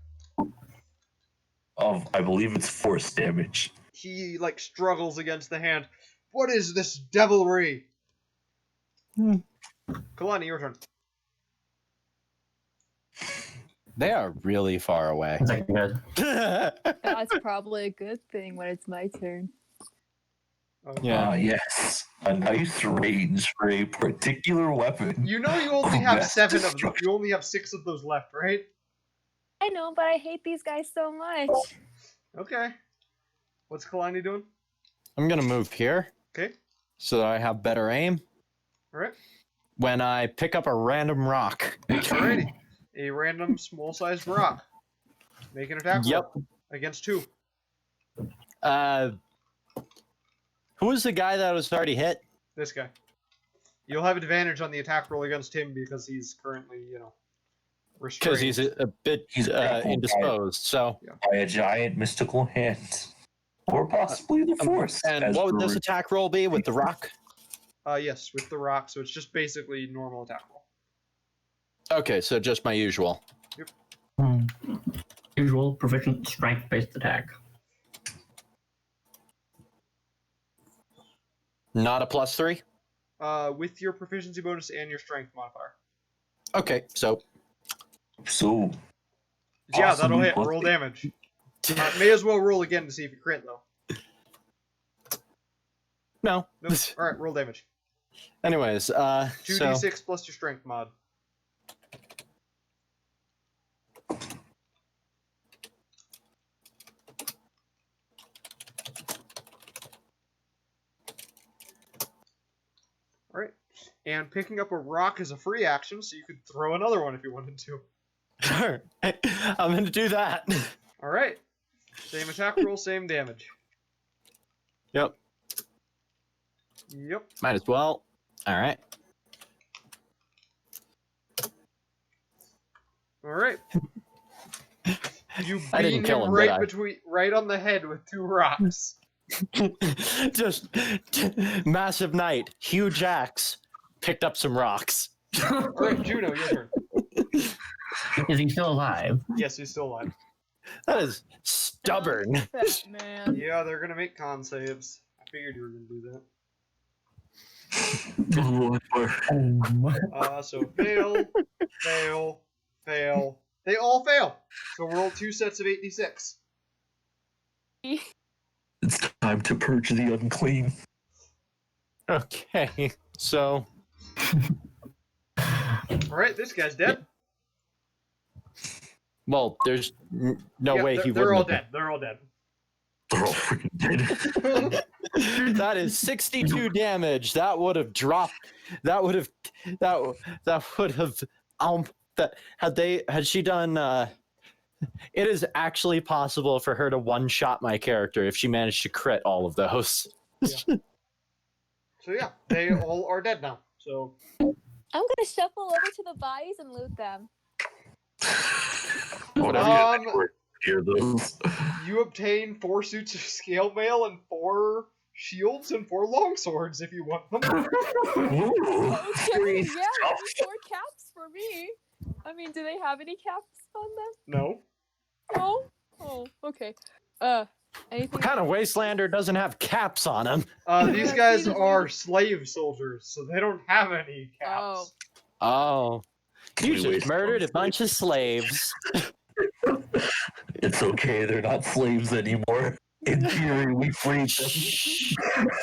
[SPEAKER 5] of, I believe it's force damage.
[SPEAKER 1] He struggles against the hand. What is this devilry? Kalani, your turn.
[SPEAKER 2] They are really far away.
[SPEAKER 4] One second, guys.
[SPEAKER 3] That's probably a good thing when it's my turn.
[SPEAKER 2] Yeah.
[SPEAKER 5] Yes. A nice range for a particular weapon.
[SPEAKER 1] You know you only have
[SPEAKER 5] Best
[SPEAKER 1] 7 of them.
[SPEAKER 5] destruction.
[SPEAKER 1] You only have 6 of those left, right?
[SPEAKER 3] I know, but I hate these guys so much.
[SPEAKER 1] Okay. What's Kalani doing?
[SPEAKER 2] I'm gonna move here
[SPEAKER 1] Okay.
[SPEAKER 2] so that I have better aim
[SPEAKER 1] All right.
[SPEAKER 2] when I pick up a random rock.
[SPEAKER 1] Alrighty. A random small-sized rock. Make an attack
[SPEAKER 2] Yep.
[SPEAKER 1] roll against 2.
[SPEAKER 2] Who was the guy that was already hit?
[SPEAKER 1] This guy. You'll have advantage on the attack roll against him because he's currently, restrained.
[SPEAKER 2] Because he's a bit
[SPEAKER 5] He's grappled
[SPEAKER 2] indisposed. So,
[SPEAKER 5] by a giant mystical hand. Or possibly the Force.
[SPEAKER 2] and
[SPEAKER 5] as
[SPEAKER 2] what would
[SPEAKER 5] the
[SPEAKER 2] this attack roll be with the rock?
[SPEAKER 1] Yes, with the rock, so it's just basically normal attack roll.
[SPEAKER 2] Okay, so just my usual.
[SPEAKER 4] Usual proficient strength-based attack.
[SPEAKER 2] Not a +3?
[SPEAKER 1] With your proficiency bonus and your strength modifier.
[SPEAKER 2] Okay, so
[SPEAKER 5] So,
[SPEAKER 1] Yeah, that'll
[SPEAKER 5] possibly
[SPEAKER 1] hit.
[SPEAKER 5] plus-
[SPEAKER 1] Roll damage. May as well roll again to see if you crit, though.
[SPEAKER 2] no.
[SPEAKER 1] Nope. Alright, roll damage.
[SPEAKER 2] Anyways,
[SPEAKER 1] 2d6 plus your strength mod. Alright. And picking up a rock is a free action, so you could throw another one if you wanted to.
[SPEAKER 2] Sure. I'm gonna do that.
[SPEAKER 1] Alright. Same attack roll, same damage.
[SPEAKER 2] Yep.
[SPEAKER 1] Yep.
[SPEAKER 2] Might as well. All right.
[SPEAKER 1] Alright. You
[SPEAKER 2] I didn't
[SPEAKER 1] beat
[SPEAKER 2] kill
[SPEAKER 1] him
[SPEAKER 2] him,
[SPEAKER 1] right
[SPEAKER 2] did I?
[SPEAKER 1] right on the head with 2 rocks.
[SPEAKER 2] Just massive knight, huge axe, picked up some rocks.
[SPEAKER 1] Alright, Juno, your turn.
[SPEAKER 4] Is he still alive?
[SPEAKER 1] Yes, he's still alive.
[SPEAKER 2] That is stubborn.
[SPEAKER 3] Fat man.
[SPEAKER 1] Yeah, they're gonna make con saves. I figured you were gonna do that. So fail, fail, fail. They all fail. So roll 2 sets of 8d6.
[SPEAKER 5] It's time to purge the unclean.
[SPEAKER 2] Okay, so
[SPEAKER 1] Alright, this guy's dead.
[SPEAKER 2] well, there's no
[SPEAKER 1] Yeah,
[SPEAKER 2] way
[SPEAKER 1] they're,
[SPEAKER 2] he
[SPEAKER 1] they're
[SPEAKER 2] wouldn't.
[SPEAKER 1] all dead. They're all dead.
[SPEAKER 5] They're all freaking dead.
[SPEAKER 2] That is 62 damage. That would have dropped. That would have. That would have. That had she done. It is actually possible for her to one-shot my character if she managed to crit all of those.
[SPEAKER 1] So yeah, they all are dead now. So
[SPEAKER 6] I'm gonna shuffle over to the bodies and loot them.
[SPEAKER 5] Whatever you hear those.
[SPEAKER 1] you obtain 4 suits of scale mail and 4 shields and 4 longswords if you want them.
[SPEAKER 5] Ooh.
[SPEAKER 6] Okay, yeah, maybe 4 caps for me. I mean, do they have any caps on them?
[SPEAKER 1] No.
[SPEAKER 6] No? Oh, okay. Anything?
[SPEAKER 2] What kind of wastelander doesn't have caps on him?
[SPEAKER 1] These guys are slave soldiers, so they don't have any caps.
[SPEAKER 2] Oh, you
[SPEAKER 5] We
[SPEAKER 2] just
[SPEAKER 5] waste
[SPEAKER 2] murdered a
[SPEAKER 5] them.
[SPEAKER 2] bunch of slaves.
[SPEAKER 5] It's okay, they're not slaves anymore. In theory, we freed them.
[SPEAKER 2] Shh.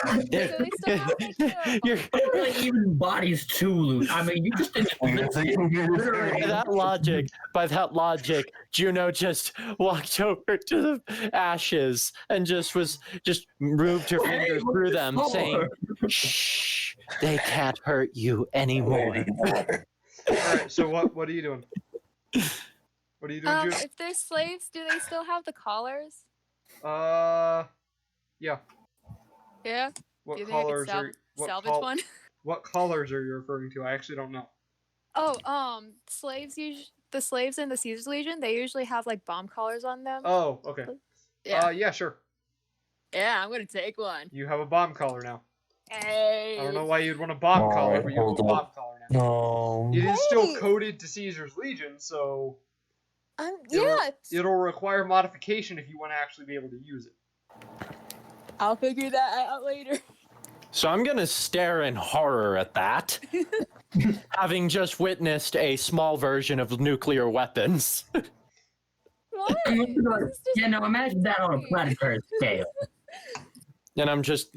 [SPEAKER 6] So they still have like the
[SPEAKER 2] You're,
[SPEAKER 4] Really, even bodies too, loot. I mean, you just didn't.
[SPEAKER 2] by that logic, Juno just walked over to the ashes and just moved her fingers through them, saying, "Shh, they can't hurt you anymore."
[SPEAKER 1] Alright, so what are you doing? What are you doing, Juno?
[SPEAKER 6] if they're slaves, do they still have the collars?
[SPEAKER 1] Yeah.
[SPEAKER 6] Yeah.
[SPEAKER 1] What
[SPEAKER 6] Do you think I
[SPEAKER 1] collars
[SPEAKER 6] could
[SPEAKER 1] are
[SPEAKER 6] salvage one?
[SPEAKER 1] What collars are you referring to? I actually don't know.
[SPEAKER 6] Oh, the slaves in the Caesar's Legion, they usually have like bomb collars on them.
[SPEAKER 1] Oh, okay.
[SPEAKER 6] Yeah.
[SPEAKER 1] Yeah, sure.
[SPEAKER 6] Yeah, I'm gonna take one.
[SPEAKER 1] You have a bomb collar now.
[SPEAKER 6] Hey.
[SPEAKER 1] I don't know why you'd want a bomb
[SPEAKER 5] Alright,
[SPEAKER 1] collar, but you have a
[SPEAKER 5] hold on.
[SPEAKER 1] bomb collar now.
[SPEAKER 5] No.
[SPEAKER 1] It is still
[SPEAKER 6] Hey!
[SPEAKER 1] coded to Caesar's Legion, so
[SPEAKER 6] Yeah.
[SPEAKER 1] it'll require modification if you want to actually be able to use it.
[SPEAKER 6] I'll figure that out later.
[SPEAKER 2] So I'm gonna stare in horror at that, having just witnessed a small version of nuclear weapons.
[SPEAKER 6] What? This is just
[SPEAKER 4] Yeah, no, imagine that on a planetary scale.
[SPEAKER 2] And I'm just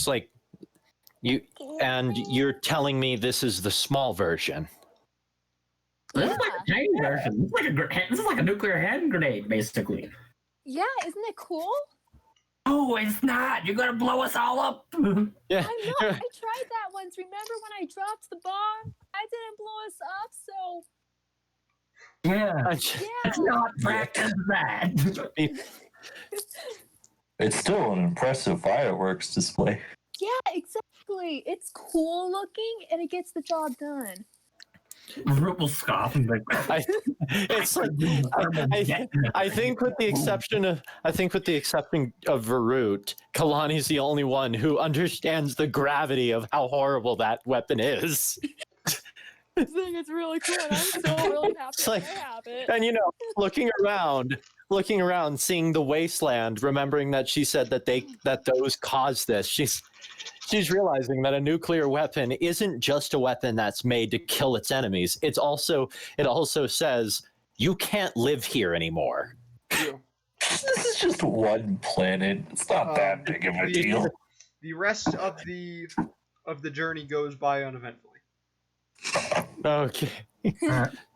[SPEAKER 2] like, you're telling me this is the small version.
[SPEAKER 4] This is like a tiny version. This is like a nuclear hand grenade, basically.
[SPEAKER 6] Yeah, isn't it cool?
[SPEAKER 4] Oh, it's not. You're gonna blow us all up.
[SPEAKER 2] Yeah.
[SPEAKER 6] I'm not. I tried that once. Remember when I dropped the bomb? I didn't blow us up, so
[SPEAKER 4] Yeah.
[SPEAKER 6] yeah.
[SPEAKER 4] It's not practice that.
[SPEAKER 5] It's still an impressive fireworks display.
[SPEAKER 6] Yeah, exactly. It's cool looking and it gets the job done.
[SPEAKER 4] Root will scoff and be like,
[SPEAKER 2] It's like I think with the exception of Varut, Kalani's the only one who understands the gravity of how horrible that weapon is.
[SPEAKER 3] I think it's really cool, and I'm so really happy
[SPEAKER 2] It's like-
[SPEAKER 3] that I have it.
[SPEAKER 2] And looking around, seeing the wasteland, remembering that she said that those caused this. She's realizing that a nuclear weapon isn't just a weapon that's made to kill its enemies. It also says you can't live here anymore.
[SPEAKER 1] True.
[SPEAKER 5] This is just one planet. It's not that big of a deal.
[SPEAKER 1] The rest of the journey goes by uneventfully.
[SPEAKER 2] Okay.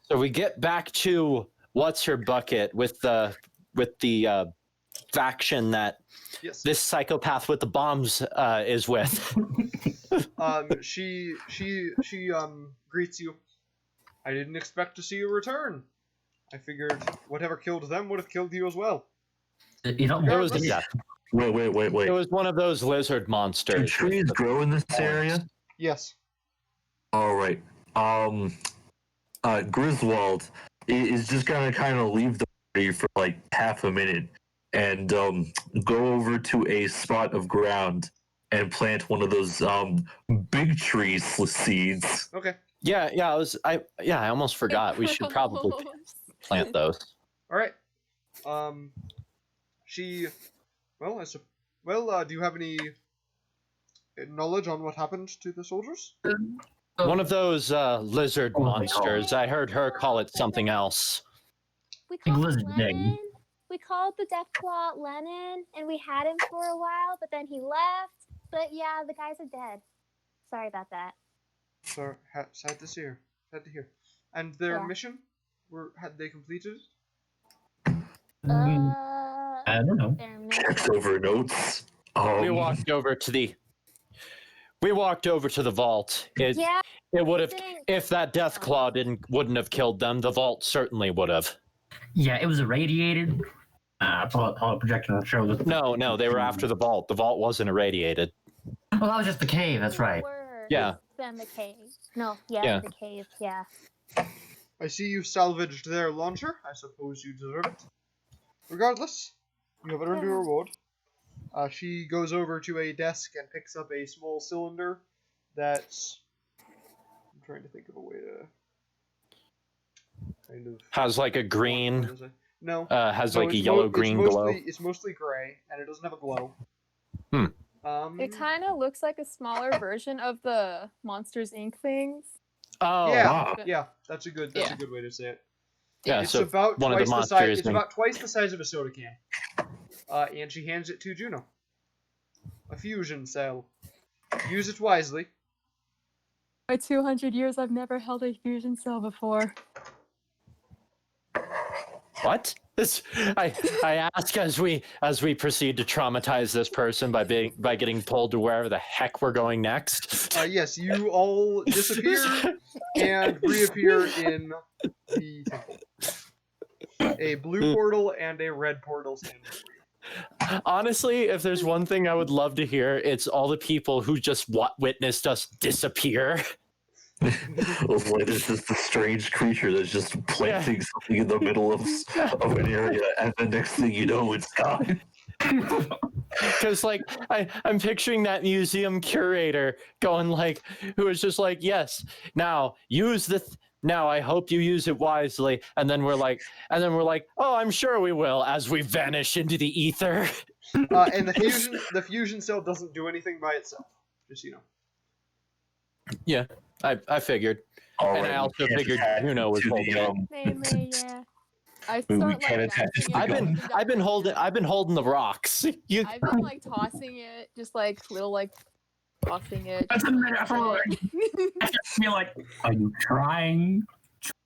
[SPEAKER 2] So we get back to what's her bucket with the faction that
[SPEAKER 1] Yes.
[SPEAKER 2] this psychopath with the bombs is with.
[SPEAKER 1] She greets you. I didn't expect to see you return. I figured whatever killed them would have killed you as well.
[SPEAKER 4] you don't
[SPEAKER 2] It was
[SPEAKER 5] Wait.
[SPEAKER 2] It was one of those lizard
[SPEAKER 5] Do
[SPEAKER 2] monsters.
[SPEAKER 5] trees grow in this area?
[SPEAKER 1] Yes.
[SPEAKER 5] All right. Griswold is just gonna kind of leave the party for like half a minute and go over to a spot of ground and plant one of those big tree seeds.
[SPEAKER 1] Okay.
[SPEAKER 2] Yeah, I almost forgot. We should probably plant those.
[SPEAKER 1] All right. Do you have any knowledge on what happened to the soldiers?
[SPEAKER 2] One of those lizard
[SPEAKER 4] Oh my
[SPEAKER 2] monsters. I heard her call it something else.
[SPEAKER 6] We called
[SPEAKER 4] lizard thing.
[SPEAKER 6] Lennon. We called the Deathclaw Lennon, and we had him for a while, but then he left. But yeah, the guys are dead. Sorry about that.
[SPEAKER 1] So sad to hear. Sad to hear. And their
[SPEAKER 6] Yeah.
[SPEAKER 1] mission? Had they completed?
[SPEAKER 4] I don't know.
[SPEAKER 6] Their
[SPEAKER 5] Checks
[SPEAKER 6] mission.
[SPEAKER 5] over notes.
[SPEAKER 2] We walked over to the vault. It
[SPEAKER 6] Yeah,
[SPEAKER 2] would have
[SPEAKER 6] didn't-
[SPEAKER 2] if that death claw wouldn't have killed them. The vault certainly would have.
[SPEAKER 4] Yeah, it was irradiated. Pull up a projector to show that.
[SPEAKER 2] No, they were after the vault. The vault wasn't irradiated.
[SPEAKER 4] Well, that was just the cave. That's right.
[SPEAKER 6] were
[SPEAKER 2] Yeah.
[SPEAKER 6] Then the cave. No, yeah,
[SPEAKER 2] Yeah.
[SPEAKER 6] the cave. Yeah.
[SPEAKER 1] I see you salvaged their launcher. I suppose you deserve it. Regardless, you have earned your reward. She goes over to a desk and picks up a small cylinder that's... I'm trying to think of a way to... kind of...
[SPEAKER 2] Has like a green,
[SPEAKER 1] No.
[SPEAKER 2] has
[SPEAKER 1] No,
[SPEAKER 2] like a
[SPEAKER 1] it's
[SPEAKER 2] yellow-green glow.
[SPEAKER 1] It's mostly gray, and it doesn't have a glow.
[SPEAKER 2] Hmm.
[SPEAKER 3] It kind of looks like a smaller version of the Monsters Inc. things.
[SPEAKER 2] Oh,
[SPEAKER 1] Yeah.
[SPEAKER 5] wow.
[SPEAKER 1] Yeah, that's a good way to say it.
[SPEAKER 2] yeah.
[SPEAKER 1] It's
[SPEAKER 2] So
[SPEAKER 1] about
[SPEAKER 2] one of the
[SPEAKER 1] twice the size.
[SPEAKER 2] monsters.
[SPEAKER 1] It's about twice the size of a soda can. And she hands it to Juno. A fusion cell. Use it wisely.
[SPEAKER 3] My 200 years, I've never held a fusion cell before.
[SPEAKER 2] What? This I ask as we proceed to traumatize this person by getting pulled to wherever the heck we're going next.
[SPEAKER 1] Yes, you all disappear and reappear in the temple. A blue portal and a red portal stand before you.
[SPEAKER 2] Honestly, if there's one thing I would love to hear, it's all the people who just witnessed us disappear.
[SPEAKER 5] Like there's just a strange creature that's just planting something in the middle of an area, and the next thing you know, it's gone.
[SPEAKER 2] Because like I'm picturing that museum curator going like, who is just like, yes, now use now I hope you use it wisely, and then we're like, oh, I'm sure we will, as we vanish into the ether.
[SPEAKER 1] And the fusion cell doesn't do anything by itself. Just so you know.
[SPEAKER 2] Yeah, I figured.
[SPEAKER 5] All
[SPEAKER 2] And
[SPEAKER 5] right,
[SPEAKER 2] I also
[SPEAKER 5] we can't
[SPEAKER 2] figured
[SPEAKER 5] attach
[SPEAKER 2] Juno was
[SPEAKER 5] to
[SPEAKER 2] holding
[SPEAKER 5] the,
[SPEAKER 2] it.
[SPEAKER 6] Mainly, yeah.
[SPEAKER 3] I
[SPEAKER 5] We
[SPEAKER 3] start
[SPEAKER 5] can't
[SPEAKER 3] like
[SPEAKER 5] attach
[SPEAKER 3] bouncing
[SPEAKER 5] the
[SPEAKER 3] it
[SPEAKER 5] gun.
[SPEAKER 3] up
[SPEAKER 2] I've been holding the rocks.
[SPEAKER 3] I've been like tossing it, just like little like tossing it.
[SPEAKER 4] That's a metaphor. I feel like, are you trying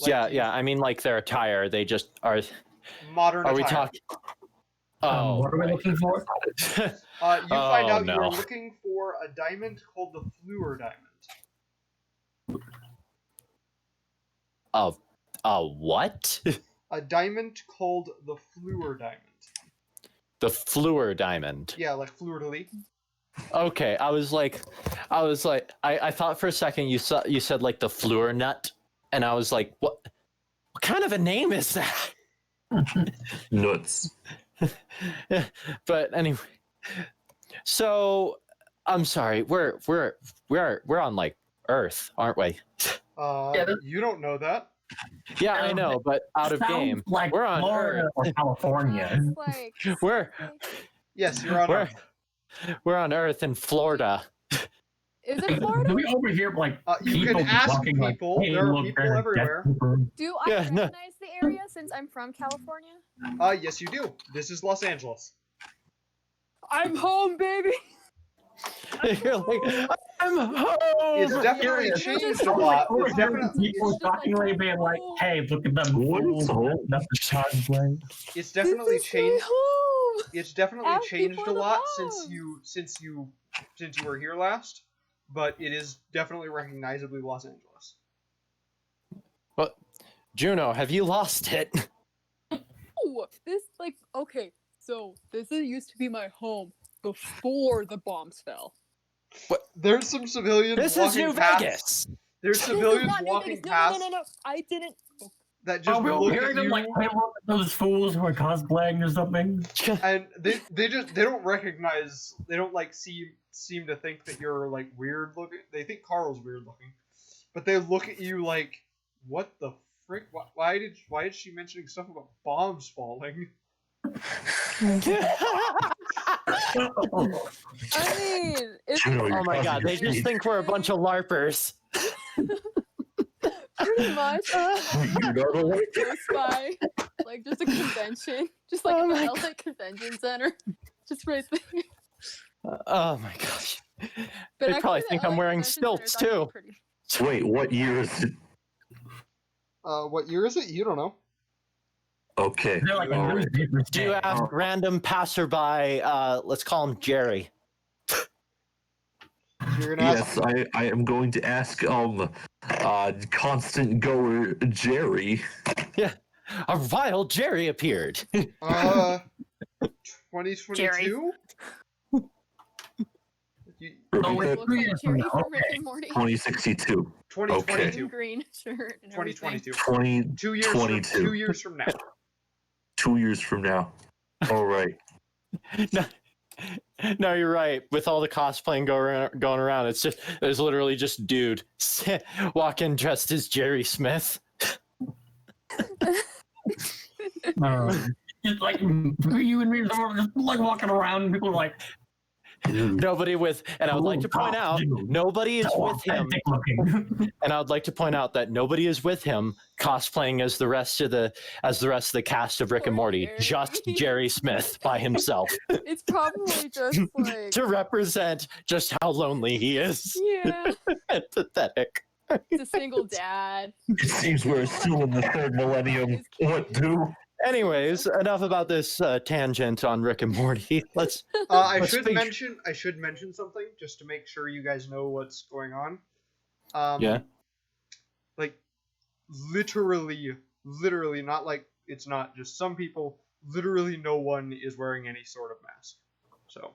[SPEAKER 1] Like,
[SPEAKER 2] yeah,
[SPEAKER 1] do
[SPEAKER 2] yeah. I mean, like their attire. They just are.
[SPEAKER 1] Modern
[SPEAKER 2] Are we
[SPEAKER 1] attire.
[SPEAKER 2] talking? Oh,
[SPEAKER 4] what are we
[SPEAKER 2] right.
[SPEAKER 4] looking for?
[SPEAKER 1] You find
[SPEAKER 2] Oh,
[SPEAKER 1] out you
[SPEAKER 2] no.
[SPEAKER 1] are looking for a diamond called the Fluor diamond.
[SPEAKER 2] What?
[SPEAKER 1] A diamond called the Fluor diamond.
[SPEAKER 2] The Fluor diamond.
[SPEAKER 1] Yeah, like fleur de lis.
[SPEAKER 2] Okay, I thought for a second you said like the Fluor nut, and I was like, what kind of a name is that?
[SPEAKER 5] Nuts.
[SPEAKER 2] But anyway, so I'm sorry, we're on like Earth, aren't we?
[SPEAKER 1] You don't know that.
[SPEAKER 2] Yeah, I know, but out of
[SPEAKER 4] Sounds
[SPEAKER 2] game,
[SPEAKER 4] like
[SPEAKER 2] we're on
[SPEAKER 4] Florida
[SPEAKER 2] Earth.
[SPEAKER 4] or California.
[SPEAKER 3] Sounds like
[SPEAKER 2] We're
[SPEAKER 1] Yes, you're on Earth.
[SPEAKER 2] we're on Earth in Florida.
[SPEAKER 3] Is it Florida?
[SPEAKER 4] Do we overhear like
[SPEAKER 1] You
[SPEAKER 4] people
[SPEAKER 1] can ask
[SPEAKER 4] walking like,
[SPEAKER 1] people.
[SPEAKER 4] hey,
[SPEAKER 1] There are
[SPEAKER 4] look,
[SPEAKER 1] people
[SPEAKER 4] there's a
[SPEAKER 1] everywhere.
[SPEAKER 4] death trooper.
[SPEAKER 3] Do I
[SPEAKER 2] Yeah, no.
[SPEAKER 3] recognize the area since I'm from California?
[SPEAKER 1] Yes, you do. This is Los Angeles.
[SPEAKER 3] I'm home, baby.
[SPEAKER 2] You're like, I'm home.
[SPEAKER 1] It's definitely
[SPEAKER 4] Serious.
[SPEAKER 1] changed a lot.
[SPEAKER 4] Or
[SPEAKER 1] It's definitely,
[SPEAKER 4] people
[SPEAKER 3] it's just
[SPEAKER 4] talking
[SPEAKER 3] like,
[SPEAKER 4] like, being like,
[SPEAKER 3] oh.
[SPEAKER 4] hey, look at them
[SPEAKER 5] What
[SPEAKER 4] fools.
[SPEAKER 5] is home?
[SPEAKER 4] That's the cosplay.
[SPEAKER 1] it's definitely
[SPEAKER 3] This is my
[SPEAKER 1] changed.
[SPEAKER 3] home.
[SPEAKER 1] It's definitely
[SPEAKER 3] Ask
[SPEAKER 1] changed
[SPEAKER 3] before
[SPEAKER 1] a
[SPEAKER 3] the
[SPEAKER 1] lot
[SPEAKER 3] bombs.
[SPEAKER 1] since you were here last. But it is definitely recognizably Los Angeles.
[SPEAKER 2] Juno, have you lost it?
[SPEAKER 3] Oh, this okay. So this used to be my home before the bombs fell.
[SPEAKER 1] There's some civilians
[SPEAKER 2] This is
[SPEAKER 1] walking
[SPEAKER 2] New
[SPEAKER 1] past.
[SPEAKER 2] Vegas.
[SPEAKER 1] There's
[SPEAKER 3] This is
[SPEAKER 1] civilians
[SPEAKER 3] not New
[SPEAKER 1] walking
[SPEAKER 3] Vegas.
[SPEAKER 1] past
[SPEAKER 3] No. I didn't.
[SPEAKER 1] that just
[SPEAKER 4] We're
[SPEAKER 1] look
[SPEAKER 4] hearing
[SPEAKER 1] at
[SPEAKER 4] them
[SPEAKER 1] you,
[SPEAKER 4] like, hey, look at those fools who are cosplaying or something.
[SPEAKER 1] and they don't recognize. They don't like seem to think that you're like weird looking. They think Carl's weird looking, but they look at you like, what the frick? Why is she mentioning stuff about bombs falling?
[SPEAKER 3] I mean, it's
[SPEAKER 5] Juno, you're
[SPEAKER 2] Oh my god, they
[SPEAKER 5] causing
[SPEAKER 2] just think we're a bunch of LARPers.
[SPEAKER 3] pretty much
[SPEAKER 5] You're not a
[SPEAKER 3] close by, like just a convention, just like
[SPEAKER 2] Oh
[SPEAKER 3] in the
[SPEAKER 2] my
[SPEAKER 3] LA Convention Center, just right there.
[SPEAKER 2] Oh my gosh.
[SPEAKER 3] But
[SPEAKER 2] They
[SPEAKER 3] actually,
[SPEAKER 2] probably
[SPEAKER 3] the
[SPEAKER 2] think
[SPEAKER 3] LA
[SPEAKER 2] I'm wearing
[SPEAKER 3] Convention Center is
[SPEAKER 2] stilts
[SPEAKER 3] actually
[SPEAKER 2] too.
[SPEAKER 3] pretty-
[SPEAKER 5] Wait, what year is it?
[SPEAKER 1] What year is it? You don't know.
[SPEAKER 5] Okay.
[SPEAKER 4] They're like a
[SPEAKER 5] Alright.
[SPEAKER 4] newspaper
[SPEAKER 2] Do you
[SPEAKER 4] stand.
[SPEAKER 2] ask random passerby, let's call him Jerry.
[SPEAKER 1] You're gonna ask.
[SPEAKER 5] Yes, I am going to ask constant goer Jerry.
[SPEAKER 2] A vile Jerry appeared.
[SPEAKER 1] 2022.
[SPEAKER 4] Oh, wait,
[SPEAKER 3] Looks like
[SPEAKER 4] years
[SPEAKER 3] Jerry
[SPEAKER 4] from
[SPEAKER 3] from
[SPEAKER 4] now,
[SPEAKER 3] Rick
[SPEAKER 4] okay.
[SPEAKER 3] and Morty.
[SPEAKER 5] 2062.
[SPEAKER 1] 2022.
[SPEAKER 3] Green shirt and everything.
[SPEAKER 1] 2022. 2 years.
[SPEAKER 5] 2022.
[SPEAKER 1] 2 years from now.
[SPEAKER 5] 2 years from now. All right.
[SPEAKER 2] No, you're right. With all the cosplaying going around, there's literally just dude walking dressed as Jerry Smith.
[SPEAKER 4] Just like you and me are just like walking around, and people are like,
[SPEAKER 2] Nobody with, and I would like to point out, nobody is with him.
[SPEAKER 4] Looking.
[SPEAKER 2] And I would like to point out that nobody is with him cosplaying as the rest of the cast of Rick and Morty.
[SPEAKER 3] Poor
[SPEAKER 2] Just
[SPEAKER 3] Jerry.
[SPEAKER 2] Jerry Smith by himself
[SPEAKER 3] It's probably just like
[SPEAKER 2] to represent just how lonely he is
[SPEAKER 3] yeah,
[SPEAKER 2] and pathetic.
[SPEAKER 3] it's a single dad.
[SPEAKER 5] It seems we're still in the third millennium. What do?
[SPEAKER 2] Anyways, enough about this tangent on Rick and Morty. Let's
[SPEAKER 1] I
[SPEAKER 2] Let's
[SPEAKER 1] should
[SPEAKER 2] figure-
[SPEAKER 1] mention something just to make sure you guys know what's going on.
[SPEAKER 2] Yeah.
[SPEAKER 1] Like literally, not like it's not just some people. Literally, no one is wearing any sort of mask. So,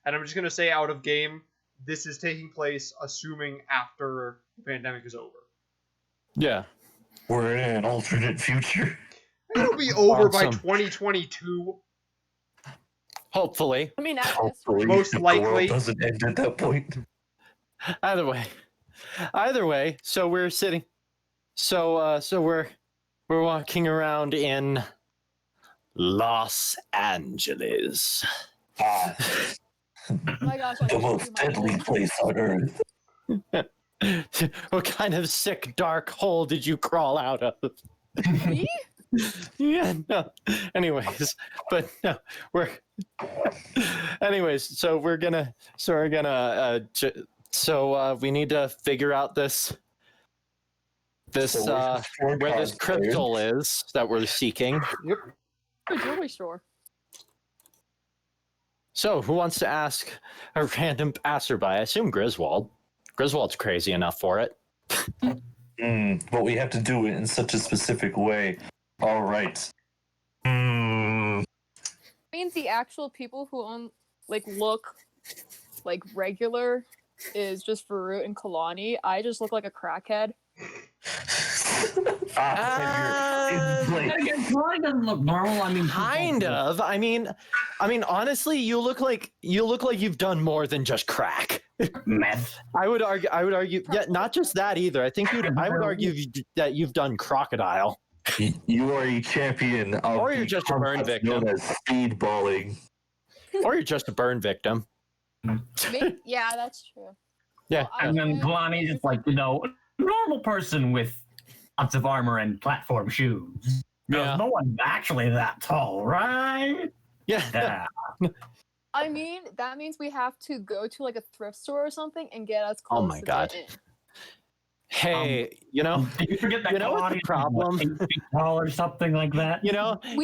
[SPEAKER 1] and I'm just gonna say out of game, this is taking place assuming after the pandemic is over.
[SPEAKER 2] yeah.
[SPEAKER 5] We're in an alternate future.
[SPEAKER 1] It'll be over by
[SPEAKER 2] Awesome.
[SPEAKER 1] 2022.
[SPEAKER 2] Hopefully.
[SPEAKER 3] I mean, after this
[SPEAKER 5] Hopefully,
[SPEAKER 1] Most
[SPEAKER 5] the
[SPEAKER 1] likely.
[SPEAKER 5] world doesn't end at that point.
[SPEAKER 2] Either way. So we're sitting. So we're walking around in Los Angeles.
[SPEAKER 5] Ah,
[SPEAKER 3] oh my gosh, I
[SPEAKER 5] the
[SPEAKER 3] used to
[SPEAKER 5] most
[SPEAKER 3] do my
[SPEAKER 5] deadly
[SPEAKER 3] own-
[SPEAKER 5] place on earth.
[SPEAKER 2] What kind of sick dark hole did you crawl out of?
[SPEAKER 3] Me?
[SPEAKER 2] Yeah, no. Anyways, but no, so we need to figure out this This
[SPEAKER 5] So
[SPEAKER 2] where this
[SPEAKER 5] cosplayers.
[SPEAKER 2] crystal is that we're seeking.
[SPEAKER 1] Yep.
[SPEAKER 3] A jewelry store.
[SPEAKER 2] So, who wants to ask a random passerby? I assume Griswold. Griswold's crazy enough for it.
[SPEAKER 5] But we have to do it in such a specific way. All right.
[SPEAKER 3] Means the actual people who own look like regular is just Throught and Kalani. I just look like a crackhead.
[SPEAKER 4] Kalani doesn't look normal. I mean,
[SPEAKER 2] Kind of. I mean, honestly, you look like you've done more than just crack.
[SPEAKER 4] meth.
[SPEAKER 2] I would argue. Yeah, not just that either. I think I would argue that you've done crocodile.
[SPEAKER 5] You are a champion of
[SPEAKER 2] Or you're just a burn
[SPEAKER 5] concept
[SPEAKER 2] victim.
[SPEAKER 5] known as speedballing.
[SPEAKER 2] Or you're just a burn victim.
[SPEAKER 3] Yeah, that's true.
[SPEAKER 2] Yeah.
[SPEAKER 3] Well,
[SPEAKER 4] And then Kalani's just like, normal person with lots of armor and platform shoes.
[SPEAKER 2] Yeah.
[SPEAKER 4] No one's actually that tall, right?
[SPEAKER 2] Yeah.
[SPEAKER 4] Yeah.
[SPEAKER 3] I mean, that means we have to go to a thrift store or something and get as close.
[SPEAKER 2] Oh my
[SPEAKER 3] to
[SPEAKER 2] God.
[SPEAKER 3] it in.
[SPEAKER 2] Hey,
[SPEAKER 4] Did you forget that
[SPEAKER 2] You know what's the
[SPEAKER 4] Kalani is,
[SPEAKER 2] problem?
[SPEAKER 4] 8 feet tall or something like that?
[SPEAKER 3] We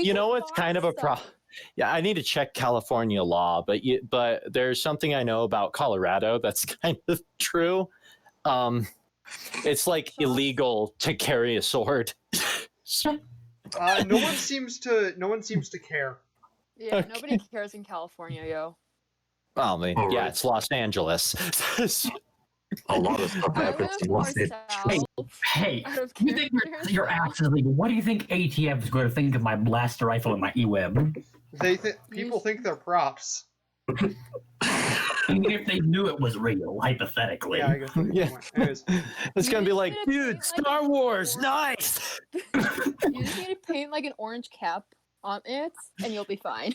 [SPEAKER 2] you know
[SPEAKER 3] can
[SPEAKER 2] what's kind of a
[SPEAKER 3] buy
[SPEAKER 2] problem.
[SPEAKER 3] stuff.
[SPEAKER 2] Yeah, I need to check California law, but there's something I know about Colorado that's kind of true. It's illegal to carry a sword.
[SPEAKER 1] No one seems to care.
[SPEAKER 3] Yeah,
[SPEAKER 2] Okay.
[SPEAKER 3] nobody cares in California, yo.
[SPEAKER 2] Well, yeah,
[SPEAKER 5] Alright.
[SPEAKER 2] it's Los Angeles.
[SPEAKER 5] A lot of stuff
[SPEAKER 3] I
[SPEAKER 5] happens
[SPEAKER 3] live
[SPEAKER 5] in
[SPEAKER 3] more
[SPEAKER 5] Los Angeles.
[SPEAKER 3] south.
[SPEAKER 4] Hey,
[SPEAKER 3] Out of
[SPEAKER 4] you think your
[SPEAKER 3] character.
[SPEAKER 4] axe is legal? What do you think ATF is going to think of my blaster rifle and my E-web?
[SPEAKER 1] People think they're props.
[SPEAKER 4] Even if they knew it was real, hypothetically.
[SPEAKER 1] Yeah, I guess. That's a good
[SPEAKER 2] Yeah.
[SPEAKER 1] point. Anyways,
[SPEAKER 2] It's gonna be
[SPEAKER 3] just
[SPEAKER 2] like,
[SPEAKER 3] need to
[SPEAKER 2] dude,
[SPEAKER 3] paint,
[SPEAKER 2] Star
[SPEAKER 3] an
[SPEAKER 2] Wars,
[SPEAKER 3] orange-
[SPEAKER 2] nice.
[SPEAKER 3] You just need to paint an orange cap on it, and you'll be fine.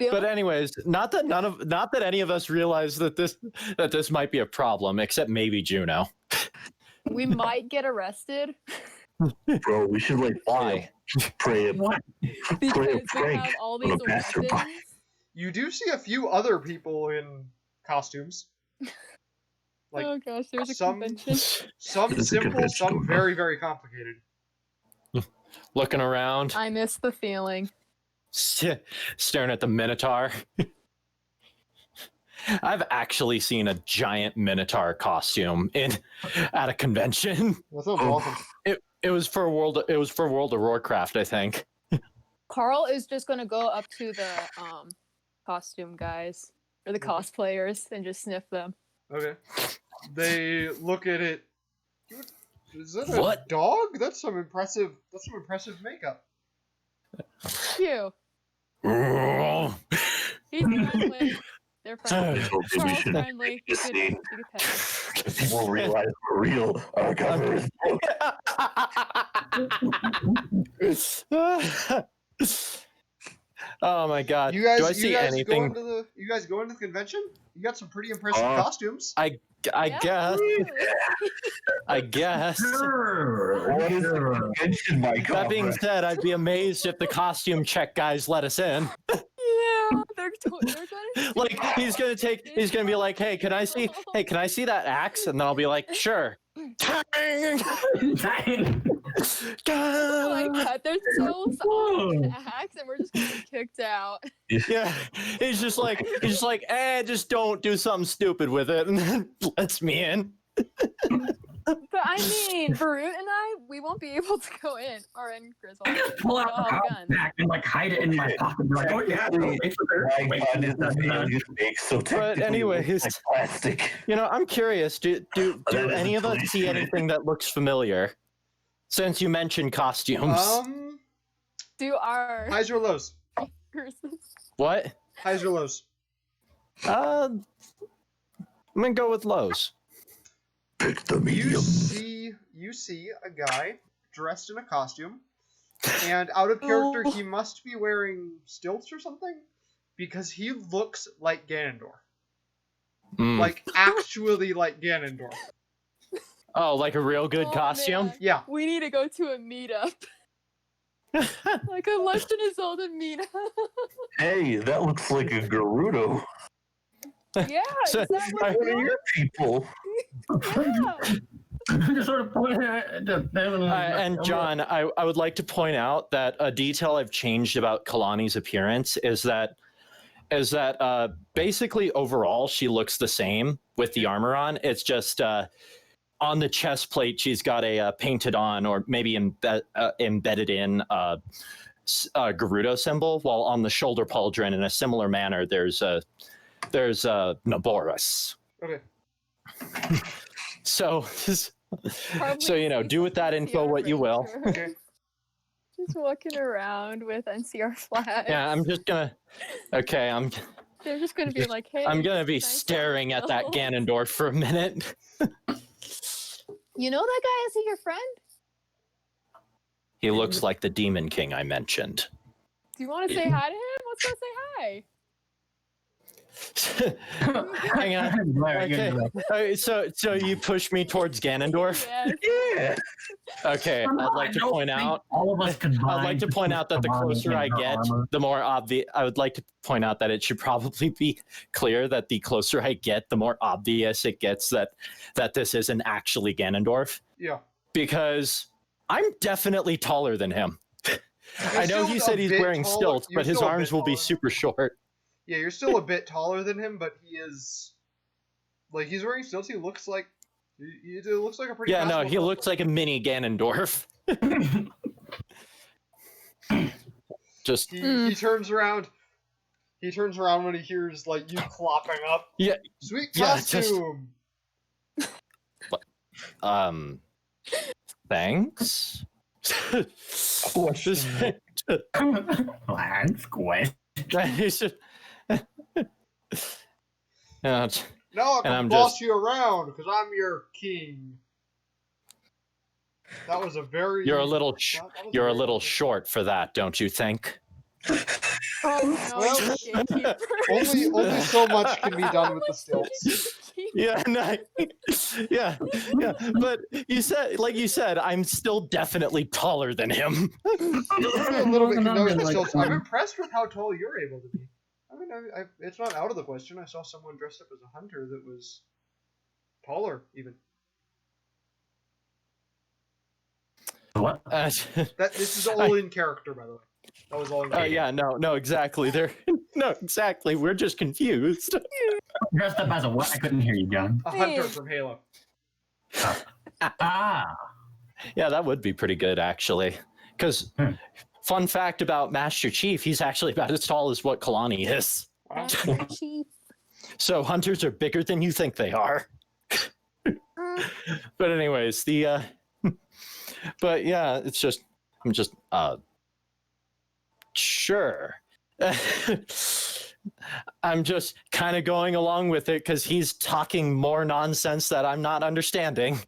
[SPEAKER 2] But anyways, not that any of us realize that this might be a problem, except maybe Juno.
[SPEAKER 3] We might get arrested
[SPEAKER 5] Bro, we should
[SPEAKER 2] Why?
[SPEAKER 5] pray a
[SPEAKER 4] What?
[SPEAKER 3] because we
[SPEAKER 5] prank
[SPEAKER 3] have all
[SPEAKER 5] on a
[SPEAKER 3] these
[SPEAKER 5] passerby.
[SPEAKER 3] weapons.
[SPEAKER 1] you do see a few other people in costumes. Like
[SPEAKER 3] Oh gosh, there's a
[SPEAKER 1] some-
[SPEAKER 3] convention.
[SPEAKER 1] some
[SPEAKER 5] There's a
[SPEAKER 1] simple,
[SPEAKER 5] convention
[SPEAKER 1] some
[SPEAKER 5] going on.
[SPEAKER 1] very, very complicated.
[SPEAKER 2] Looking around,
[SPEAKER 3] I miss the feeling.
[SPEAKER 2] staring at the Minotaur. I've actually seen a giant Minotaur costume at a convention.
[SPEAKER 1] That sounds
[SPEAKER 5] Oh.
[SPEAKER 1] awesome.
[SPEAKER 2] It was for World of Warcraft, I think.
[SPEAKER 3] Carl is just gonna go up to the costume guys or the
[SPEAKER 1] Mhm.
[SPEAKER 3] cosplayers and just sniff them.
[SPEAKER 1] Okay. They look at it. Is that a
[SPEAKER 2] What?
[SPEAKER 1] dog? That's some impressive makeup.
[SPEAKER 3] Phew. He's friendly. They're friendly.
[SPEAKER 5] I told you we
[SPEAKER 3] Carl's
[SPEAKER 5] should
[SPEAKER 3] friendly.
[SPEAKER 5] make
[SPEAKER 3] You
[SPEAKER 5] this
[SPEAKER 3] could,
[SPEAKER 5] scene.
[SPEAKER 3] you could pet him.
[SPEAKER 5] People realize we're real. Our cover is
[SPEAKER 2] Oh my god.
[SPEAKER 1] You guys,
[SPEAKER 2] Do I see anything?
[SPEAKER 1] You guys going to the convention? You got some pretty impressive
[SPEAKER 5] Uh,
[SPEAKER 1] costumes.
[SPEAKER 2] I
[SPEAKER 3] Yeah,
[SPEAKER 2] guess.
[SPEAKER 3] absolutely.
[SPEAKER 2] I guess.
[SPEAKER 4] Sure.
[SPEAKER 5] What is the
[SPEAKER 4] sure.
[SPEAKER 5] convention, my
[SPEAKER 2] That being
[SPEAKER 5] comrade?
[SPEAKER 2] said, I'd be amazed if the costume check guys let us in.
[SPEAKER 3] Yeah, they're gonna.
[SPEAKER 2] Like he's gonna be like, hey, can I see that axe? And then I'll be like, sure.
[SPEAKER 3] Like that. They're so soft and axe, and we're just gonna get kicked out.
[SPEAKER 2] Yeah, he's just like, just don't do something stupid with it, and then lets me in.
[SPEAKER 3] But I mean, Throught and we won't be able to go in or in Griswold.
[SPEAKER 4] I just pull
[SPEAKER 3] We
[SPEAKER 4] out
[SPEAKER 3] all
[SPEAKER 4] the
[SPEAKER 3] have
[SPEAKER 4] power
[SPEAKER 3] guns.
[SPEAKER 4] pack and hide it in my pocket. Like, oh yeah,
[SPEAKER 5] Technically,
[SPEAKER 4] wait for there.
[SPEAKER 5] My God, is
[SPEAKER 4] Wait,
[SPEAKER 5] alien fake, so technically
[SPEAKER 2] anyways.
[SPEAKER 5] it's like plastic.
[SPEAKER 2] I'm curious. Do
[SPEAKER 5] That is
[SPEAKER 2] any of us
[SPEAKER 5] totally
[SPEAKER 2] see
[SPEAKER 5] shit.
[SPEAKER 2] anything that looks familiar? Since you mentioned costumes,
[SPEAKER 3] Do our
[SPEAKER 1] Highs or lows?
[SPEAKER 3] persons.
[SPEAKER 2] what?
[SPEAKER 1] Highs or lows?
[SPEAKER 2] I'm gonna go with lows.
[SPEAKER 5] Pick the
[SPEAKER 1] You
[SPEAKER 5] medium.
[SPEAKER 1] see a guy dressed in a costume, and out of character, he must be wearing stilts or something, because he looks like Ganondorf,
[SPEAKER 2] Mm.
[SPEAKER 1] like actually like Ganondorf.
[SPEAKER 2] Oh, like a real good
[SPEAKER 3] Oh,
[SPEAKER 2] costume?
[SPEAKER 3] man.
[SPEAKER 1] Yeah.
[SPEAKER 3] We need to go to a meetup. Like a Legend of Zelda meetup.
[SPEAKER 5] Hey, that looks like a Gerudo.
[SPEAKER 3] Yeah,
[SPEAKER 2] So,
[SPEAKER 3] is that
[SPEAKER 2] I
[SPEAKER 3] what
[SPEAKER 5] What are your people?
[SPEAKER 3] yeah.
[SPEAKER 4] Just sort of point
[SPEAKER 2] And John, I would like to point out that a detail I've changed about Kalani's appearance is that basically overall she looks the same with the armor on. It's just on the chest plate she's got a painted on or maybe embedded in Gerudo symbol, while on the shoulder pauldron in a similar manner there's Naboris.
[SPEAKER 1] Okay.
[SPEAKER 2] So
[SPEAKER 3] Probably
[SPEAKER 2] do with that info
[SPEAKER 3] NCR
[SPEAKER 2] what you will.
[SPEAKER 3] Ranger.
[SPEAKER 1] Okay.
[SPEAKER 3] Just walking around with NCR flags.
[SPEAKER 2] Yeah, I'm just gonna. Okay,
[SPEAKER 3] They're just gonna be like, hey.
[SPEAKER 2] I'm gonna be
[SPEAKER 3] nice
[SPEAKER 2] staring at that
[SPEAKER 3] kill.
[SPEAKER 2] Ganondorf for a minute.
[SPEAKER 3] You know that guy? Is he your friend?
[SPEAKER 2] He looks like the Demon King I mentioned.
[SPEAKER 3] Do you want to say hi to him? Let's go say hi.
[SPEAKER 2] Hang on. Okay. So you push me towards Ganondorf?
[SPEAKER 3] Yes.
[SPEAKER 5] Yeah.
[SPEAKER 2] Okay. I'd like to point out.
[SPEAKER 4] all of us combined.
[SPEAKER 2] I'd like to point out that the closer I get, the more obvious. I would like to point out that it should probably be clear that the closer I get, the more obvious it gets that this isn't actually Ganondorf.
[SPEAKER 1] Yeah.
[SPEAKER 2] Because I'm definitely taller than him. I know he said he's wearing stilts, but his arms will be super short.
[SPEAKER 1] Yeah, you're still a bit taller than him, but he is like he's wearing stilts. He looks like he looks like a pretty.
[SPEAKER 2] Yeah, no,
[SPEAKER 1] fast
[SPEAKER 2] he
[SPEAKER 1] one.
[SPEAKER 2] looks like a mini Ganondorf. Just
[SPEAKER 1] He turns around. He turns around when he hears like you clopping up.
[SPEAKER 2] Yeah.
[SPEAKER 1] Sweet
[SPEAKER 2] Yeah, just-
[SPEAKER 1] costume.
[SPEAKER 2] Thanks.
[SPEAKER 5] Question.
[SPEAKER 4] Lance Quest.
[SPEAKER 2] Yeah,
[SPEAKER 1] Now I
[SPEAKER 2] And
[SPEAKER 1] can
[SPEAKER 2] I'm
[SPEAKER 1] boss
[SPEAKER 2] just-
[SPEAKER 1] you around because I'm your king. That was a very.
[SPEAKER 2] you're a little
[SPEAKER 1] very-
[SPEAKER 2] short for that, don't you think?
[SPEAKER 3] Oh no,
[SPEAKER 1] Well,
[SPEAKER 3] he's a gatekeeper.
[SPEAKER 1] Only so much can be done with the stilts.
[SPEAKER 2] Yeah, no, yeah. But you said, I'm still definitely taller than him.
[SPEAKER 1] A little bit confused with the stilts. I'm impressed with how tall you're able to be. I mean, it's not out of the question. I saw someone dressed up as a hunter that was taller, even.
[SPEAKER 4] What?
[SPEAKER 1] This is all in character, by the way. That was all in character.
[SPEAKER 2] Yeah, no, exactly. Exactly. We're just confused.
[SPEAKER 4] Dressed up as a what? I couldn't hear you, John.
[SPEAKER 1] A hunter from Halo.
[SPEAKER 4] Ah.
[SPEAKER 2] Yeah, that would be pretty good, actually. Because, fun fact about Master Chief, he's actually about as tall as what Kalani is.
[SPEAKER 1] Wow.
[SPEAKER 6] Chief.
[SPEAKER 2] So hunters are bigger than you think they are. But anyways, but yeah, I'm just sure. I'm just kind of going along with it because he's talking more nonsense that I'm not understanding.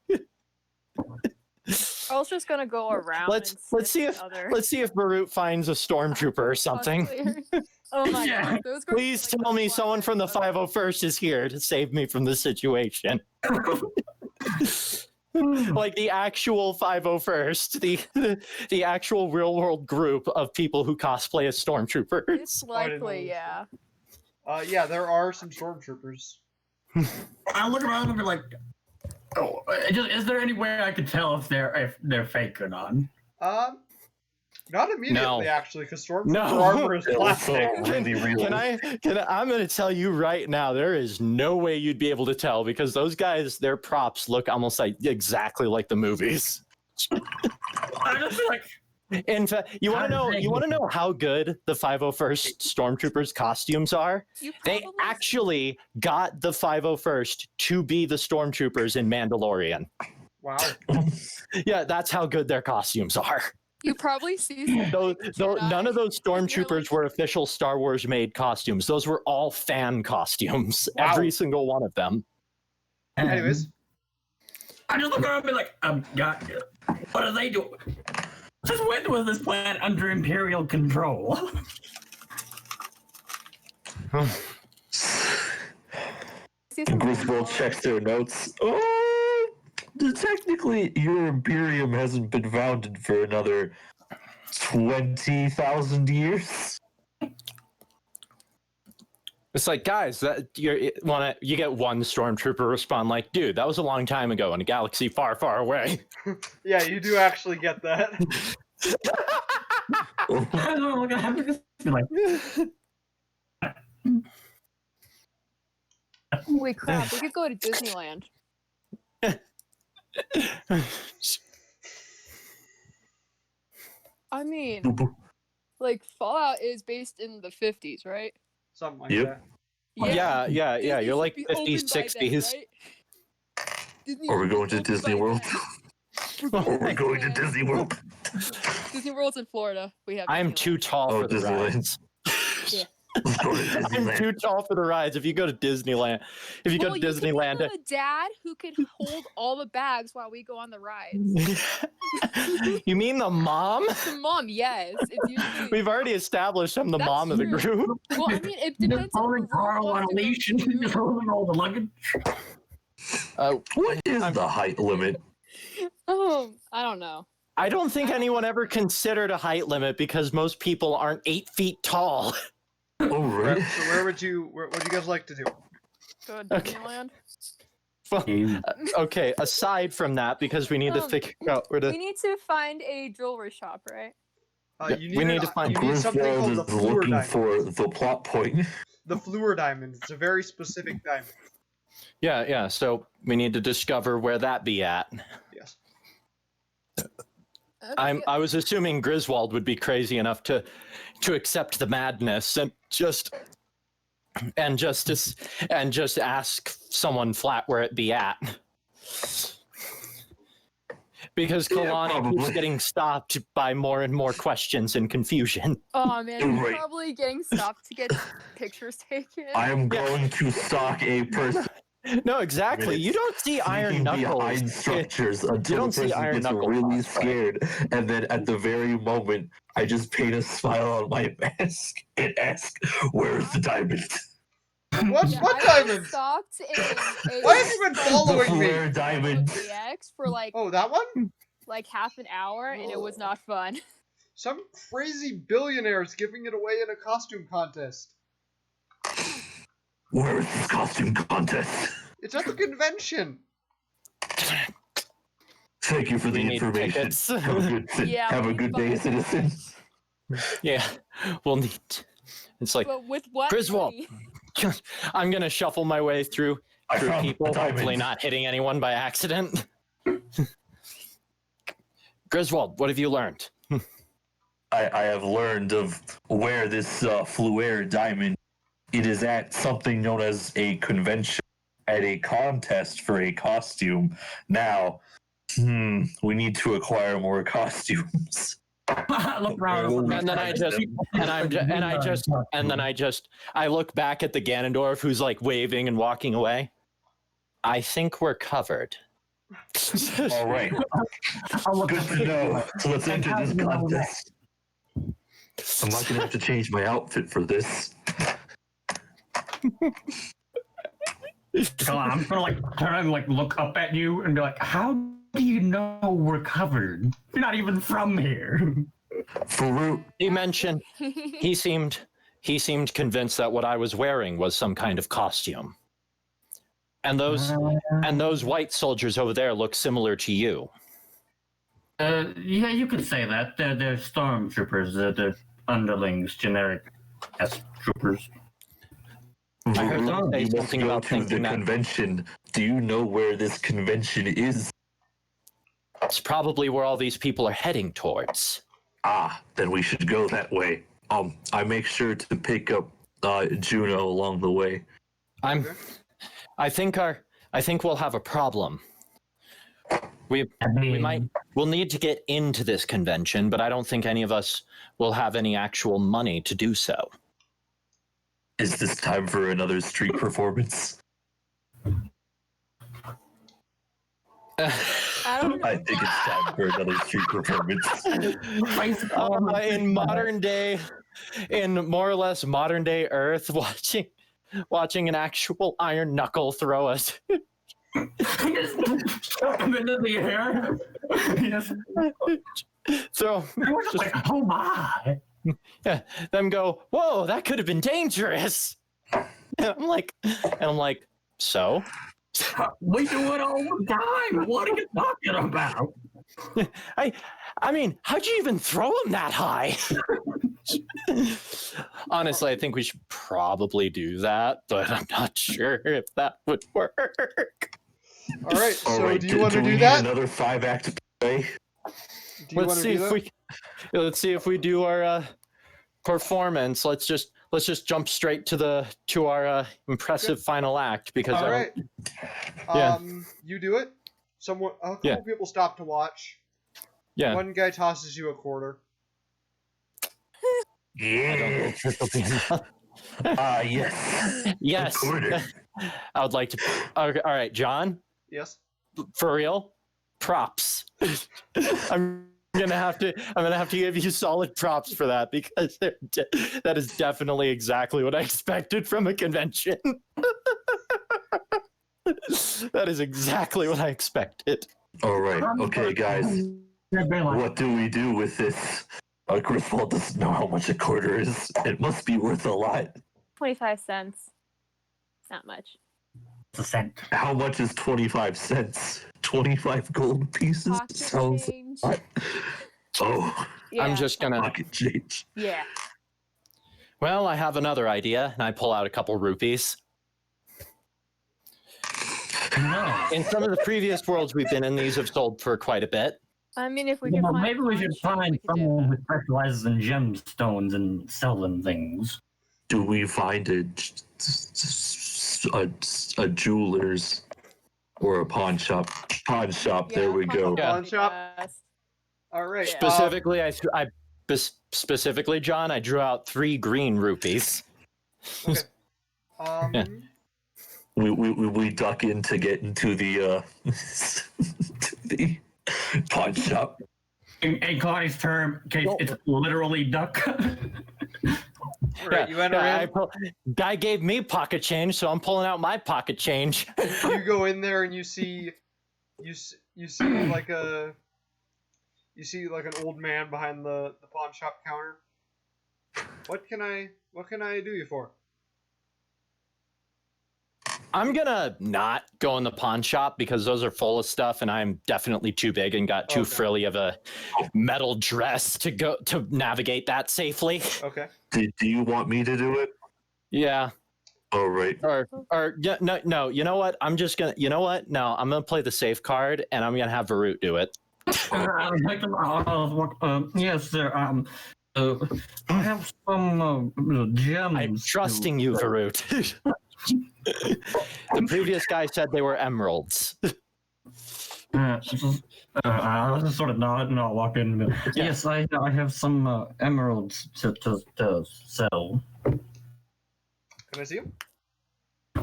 [SPEAKER 3] I was just gonna go around.
[SPEAKER 2] Let's
[SPEAKER 3] and
[SPEAKER 2] see
[SPEAKER 3] sniff
[SPEAKER 2] if
[SPEAKER 3] other
[SPEAKER 2] let's see if Barut finds a stormtrooper or something.
[SPEAKER 3] cosplayers. Oh my
[SPEAKER 4] Yeah.
[SPEAKER 3] god, those girls
[SPEAKER 2] Please
[SPEAKER 3] are like
[SPEAKER 2] tell
[SPEAKER 3] the
[SPEAKER 2] me
[SPEAKER 3] black
[SPEAKER 2] someone from the
[SPEAKER 3] ones.
[SPEAKER 2] 501st is here to save me from this situation. Like the actual 501st, the actual real world group of people who cosplay as stormtroopers.
[SPEAKER 3] It's
[SPEAKER 1] didn't know
[SPEAKER 3] likely,
[SPEAKER 1] this.
[SPEAKER 3] yeah.
[SPEAKER 1] Yeah, there are some stormtroopers.
[SPEAKER 4] I look around and be like, oh, is there any way I could tell if they're fake or not?
[SPEAKER 1] Not immediately,
[SPEAKER 2] No.
[SPEAKER 1] actually, because stormtrooper
[SPEAKER 2] No.
[SPEAKER 1] armor is
[SPEAKER 5] It was so
[SPEAKER 1] plastic.
[SPEAKER 5] really real.
[SPEAKER 2] I'm going to tell you right now, there is no way you'd be able to tell because those guys, their props look almost like exactly like the movies.
[SPEAKER 4] I just feel like
[SPEAKER 2] In fact, you want to know how good the 501st Stormtroopers costumes are?
[SPEAKER 3] You
[SPEAKER 2] They
[SPEAKER 3] probably-
[SPEAKER 2] actually got the 501st to be the Stormtroopers in Mandalorian.
[SPEAKER 1] Wow.
[SPEAKER 2] Yeah, that's how good their costumes are.
[SPEAKER 3] You probably see some
[SPEAKER 2] Though
[SPEAKER 3] Jedi,
[SPEAKER 2] none of those
[SPEAKER 3] and they're
[SPEAKER 2] Stormtroopers
[SPEAKER 3] like-
[SPEAKER 2] were official Star Wars made costumes. Those were all fan costumes.
[SPEAKER 1] Wow.
[SPEAKER 2] Every single one of them.
[SPEAKER 1] Anyways,
[SPEAKER 4] I just look around and be like, God, what are they doing? Since when was this planet under Imperial control?
[SPEAKER 3] see some
[SPEAKER 5] Griswold checks their notes. Technically, your Imperium hasn't been founded for another 20,000 years.
[SPEAKER 2] It's like, guys, that you get one stormtrooper respond like, dude, that was a long time ago in a galaxy far, far away.
[SPEAKER 1] Yeah, you do actually get that.
[SPEAKER 4] I don't know what happened. Just be like,
[SPEAKER 3] Holy crap, we could go to Disneyland. I mean, like, Fallout is based in the 50s, right?
[SPEAKER 1] Something like
[SPEAKER 5] Yep.
[SPEAKER 1] that.
[SPEAKER 2] Yeah,
[SPEAKER 3] Disney
[SPEAKER 2] you're
[SPEAKER 3] should
[SPEAKER 2] like
[SPEAKER 3] be
[SPEAKER 2] 50s,
[SPEAKER 3] open by then,
[SPEAKER 2] 60s.
[SPEAKER 3] right? Disney
[SPEAKER 5] Are we
[SPEAKER 3] should be
[SPEAKER 5] going to
[SPEAKER 3] open
[SPEAKER 5] Disney
[SPEAKER 3] by
[SPEAKER 5] World?
[SPEAKER 3] then.
[SPEAKER 5] Are we going to Disney World?
[SPEAKER 3] Disney World's in Florida. We have
[SPEAKER 2] I am
[SPEAKER 3] Disneyland.
[SPEAKER 2] too tall
[SPEAKER 5] Oh,
[SPEAKER 2] for the
[SPEAKER 5] Disneyland.
[SPEAKER 2] rides.
[SPEAKER 3] Yeah.
[SPEAKER 5] Let's go to
[SPEAKER 2] I'm
[SPEAKER 5] Disneyland.
[SPEAKER 2] too tall for the rides. If you go to Disneyland, if you go to
[SPEAKER 3] You could be
[SPEAKER 2] Disneyland,
[SPEAKER 3] the dad who could hold all the bags while we go on the rides.
[SPEAKER 2] you mean the mom?
[SPEAKER 3] The mom, yes. It's usually.
[SPEAKER 2] We've already established I'm the
[SPEAKER 3] That's
[SPEAKER 2] mom of the
[SPEAKER 3] true.
[SPEAKER 2] group.
[SPEAKER 3] Well, I mean, it
[SPEAKER 4] just
[SPEAKER 3] depends on
[SPEAKER 4] holding
[SPEAKER 3] who
[SPEAKER 4] Carl on
[SPEAKER 3] wants
[SPEAKER 4] a
[SPEAKER 3] to go
[SPEAKER 4] leash and
[SPEAKER 3] to.
[SPEAKER 4] just holding all the luggage.
[SPEAKER 5] What is the height limit?
[SPEAKER 3] I don't know.
[SPEAKER 2] I don't think anyone ever considered a height limit because most people aren't 8 feet tall.
[SPEAKER 5] Oh, right.
[SPEAKER 1] So where would you guys like to do?
[SPEAKER 3] Go to
[SPEAKER 2] Okay.
[SPEAKER 3] Disneyland.
[SPEAKER 2] Okay, aside from that, because we need to figure out where
[SPEAKER 3] We
[SPEAKER 2] to.
[SPEAKER 3] need to find a jewelry shop, right?
[SPEAKER 2] Yeah, we need to find-
[SPEAKER 1] You need something called the
[SPEAKER 5] Griswold is
[SPEAKER 1] Fluor
[SPEAKER 5] looking
[SPEAKER 1] diamond.
[SPEAKER 5] for the plot point.
[SPEAKER 1] The Fluor diamond. It's a very specific diamond.
[SPEAKER 2] Yeah. So we need to discover where that be at.
[SPEAKER 1] Yes.
[SPEAKER 3] Okay.
[SPEAKER 2] I was assuming Griswold would be crazy enough to accept the madness and just ask someone flat where it be at. Because
[SPEAKER 5] Yeah,
[SPEAKER 2] Kalani keeps
[SPEAKER 5] probably.
[SPEAKER 2] getting stopped by more and more questions and confusion.
[SPEAKER 3] Oh man,
[SPEAKER 5] Right.
[SPEAKER 3] you're probably getting stopped to get pictures taken.
[SPEAKER 5] I am going to stalk a person
[SPEAKER 2] No, exactly. You don't see Iron
[SPEAKER 5] sneaking behind
[SPEAKER 2] Knuckles.
[SPEAKER 5] structures until
[SPEAKER 2] don't
[SPEAKER 5] the
[SPEAKER 2] see
[SPEAKER 5] person
[SPEAKER 2] Iron
[SPEAKER 5] gets
[SPEAKER 2] Knuckles
[SPEAKER 5] really
[SPEAKER 2] cosplay.
[SPEAKER 5] scared, and then at the very moment, I just paint a smile on my mask and ask, "Where's the diamond?"
[SPEAKER 1] What?
[SPEAKER 3] Yeah,
[SPEAKER 1] What
[SPEAKER 3] I was
[SPEAKER 1] diamond?
[SPEAKER 3] stalked in a
[SPEAKER 1] Why have you been
[SPEAKER 5] The
[SPEAKER 1] following me?
[SPEAKER 5] flare diamond.
[SPEAKER 3] DX for
[SPEAKER 1] Oh, that one?
[SPEAKER 3] like half an hour, and it was not fun.
[SPEAKER 1] Some crazy billionaire's giving it away in a costume contest.
[SPEAKER 5] Where is this costume contest?
[SPEAKER 1] It's at the convention.
[SPEAKER 5] Thank you for the
[SPEAKER 2] We need
[SPEAKER 5] information.
[SPEAKER 2] tickets.
[SPEAKER 5] Have a good,
[SPEAKER 3] Yeah,
[SPEAKER 5] have a
[SPEAKER 3] we
[SPEAKER 5] good day,
[SPEAKER 3] fucking-
[SPEAKER 5] citizen.
[SPEAKER 2] Yeah, we'll need. It's like
[SPEAKER 3] But with what?
[SPEAKER 2] Griswold.
[SPEAKER 3] money?
[SPEAKER 2] I'm gonna shuffle my way through
[SPEAKER 5] I found
[SPEAKER 2] people,
[SPEAKER 5] a diamond.
[SPEAKER 2] hopefully not hitting anyone by accident. Griswold, what have you learned?
[SPEAKER 5] I have learned of where this Fluere diamond. It is at something known as a convention, at a contest for a costume. Now, we need to acquire more costumes.
[SPEAKER 4] Look around.
[SPEAKER 2] And then I look back at the Ganondorf who's like waving and walking away. I think we're covered.
[SPEAKER 5] All right, good to know. So let's enter this contest. I'm not gonna have to change my outfit for this.
[SPEAKER 4] Come on, I'm gonna like turn and like look up at you and be like, "How do you know we're covered? You're not even from here."
[SPEAKER 5] Farouk,
[SPEAKER 2] He mentioned he seemed convinced that what I was wearing was some kind of costume. And those white soldiers over there look similar to you.
[SPEAKER 4] Yeah, you could say that. They're stormtroopers. They're underlings, generic troopers.
[SPEAKER 2] I heard them say
[SPEAKER 5] you must
[SPEAKER 2] something
[SPEAKER 5] go
[SPEAKER 2] about
[SPEAKER 5] to
[SPEAKER 2] thinking
[SPEAKER 5] the
[SPEAKER 2] that
[SPEAKER 5] convention. Do you know where this convention is?
[SPEAKER 2] it's probably where all these people are heading towards.
[SPEAKER 5] Ah, then we should go that way. I make sure to pick up Juno along the way.
[SPEAKER 2] I think we'll have a problem. We'll need to get into this convention, but I don't think any of us will have any actual money to do so.
[SPEAKER 5] Is this time for another street performance?
[SPEAKER 3] I don't know.
[SPEAKER 5] I think it's time for another street performance.
[SPEAKER 2] In modern day, in more or less modern day Earth, watching an actual iron knuckle throw us.
[SPEAKER 4] Just shove him into the air. Just,
[SPEAKER 2] So
[SPEAKER 4] we're just like, oh my.
[SPEAKER 2] them go, whoa, that could have been dangerous. And I'm like, so?
[SPEAKER 4] We do it all the time. What are you talking about?
[SPEAKER 2] I mean, how'd you even throw him that high? Honestly, I think we should probably do that, but I'm not sure if that would work.
[SPEAKER 1] All right.
[SPEAKER 5] All
[SPEAKER 1] So
[SPEAKER 5] right,
[SPEAKER 1] do you want to
[SPEAKER 5] we
[SPEAKER 1] do
[SPEAKER 5] need
[SPEAKER 1] that?
[SPEAKER 5] Another 5-act play.
[SPEAKER 1] Do you want to do that?
[SPEAKER 2] Let's see if we do our performance. Let's just jump straight to our impressive final act because
[SPEAKER 1] All right.
[SPEAKER 2] Yeah.
[SPEAKER 1] You do it. A couple
[SPEAKER 2] Yeah.
[SPEAKER 1] people stop to watch.
[SPEAKER 2] yeah.
[SPEAKER 1] One guy tosses you a quarter.
[SPEAKER 5] Yeah. Yes.
[SPEAKER 2] Yes.
[SPEAKER 5] A quarter.
[SPEAKER 2] I would like to. Okay, all right, John.
[SPEAKER 1] Yes.
[SPEAKER 2] For real, props. I'm gonna have to give you solid props for that because that is definitely exactly what I expected from a convention. That is exactly what I expected.
[SPEAKER 5] All right. Okay, guys. What do we do with this? Griswold doesn't know how much a quarter is. It must be worth a lot.
[SPEAKER 6] 25 cents. It's not much.
[SPEAKER 4] It's a cent.
[SPEAKER 5] How much is 25 cents? 25 gold pieces?
[SPEAKER 3] Pocket
[SPEAKER 5] Sounds
[SPEAKER 3] change.
[SPEAKER 5] like... Oh,
[SPEAKER 3] Yeah.
[SPEAKER 2] I'm just gonna.
[SPEAKER 5] pocket change.
[SPEAKER 3] Yeah.
[SPEAKER 2] Well, I have another idea, and I pull out a couple rupees.
[SPEAKER 4] No.
[SPEAKER 2] In some of the previous worlds we've been in, these have sold for quite a bit.
[SPEAKER 3] I mean, if we can find
[SPEAKER 4] Maybe we should
[SPEAKER 3] pawn shop,
[SPEAKER 4] find
[SPEAKER 3] we could do
[SPEAKER 4] someone
[SPEAKER 3] that.
[SPEAKER 4] who specializes in gemstones and sell them things.
[SPEAKER 5] Do we find a jeweler's or a pawn shop? Pawn shop.
[SPEAKER 3] Yeah,
[SPEAKER 5] there we
[SPEAKER 3] pawn
[SPEAKER 5] go.
[SPEAKER 3] shop
[SPEAKER 2] Yeah.
[SPEAKER 3] would be
[SPEAKER 1] Pawn shop?
[SPEAKER 3] best.
[SPEAKER 1] All right.
[SPEAKER 3] Yeah.
[SPEAKER 2] Specifically, John, I drew out 3 green rupees.
[SPEAKER 1] Okay.
[SPEAKER 2] Yeah.
[SPEAKER 5] We duck in to get into the to the pawn shop.
[SPEAKER 4] In Connie's term, case it's literally duck.
[SPEAKER 1] All right. You enter in.
[SPEAKER 2] Guy gave me pocket change, so I'm pulling out my pocket change.
[SPEAKER 1] You go in there and you see like an old man behind the pawn shop counter. What can I do you for?
[SPEAKER 2] I'm gonna not go in the pawn shop because those are full of stuff, and I'm definitely too big and got too
[SPEAKER 1] Okay.
[SPEAKER 2] frilly of a metal dress to navigate that safely.
[SPEAKER 1] Okay.
[SPEAKER 5] Do you want me to do it?
[SPEAKER 2] Yeah.
[SPEAKER 5] All right.
[SPEAKER 2] Or yeah, no. You know what? I'm just gonna. You know what? No, I'm gonna play the safe card, and I'm gonna have Varut do it.
[SPEAKER 4] Yes, sir. I have some gems.
[SPEAKER 2] I'm trusting you, Varut. The previous guy said they were emeralds.
[SPEAKER 4] I just sort of nod and I'll walk in.
[SPEAKER 2] Yeah.
[SPEAKER 4] Yes, I have some emeralds to sell.
[SPEAKER 1] Can I see him?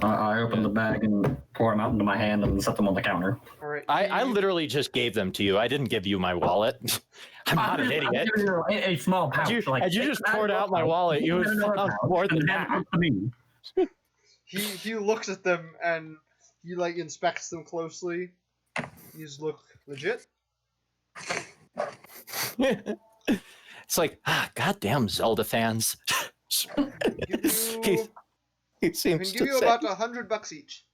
[SPEAKER 4] I open the bag and pour them out into my hand and set them on the counter.
[SPEAKER 1] All right.
[SPEAKER 2] I literally just gave them to you. I didn't give you my wallet. I'm not an idiot.
[SPEAKER 4] A small pouch.
[SPEAKER 2] Had you just poured out my wallet, you would have found more than that.
[SPEAKER 1] He looks at them and he like inspects them closely. These look legit.
[SPEAKER 2] It's like, goddamn Zelda fans.
[SPEAKER 1] Give
[SPEAKER 2] He
[SPEAKER 1] I
[SPEAKER 2] seems
[SPEAKER 1] can
[SPEAKER 2] to
[SPEAKER 1] give you
[SPEAKER 2] say,
[SPEAKER 1] about $100 each.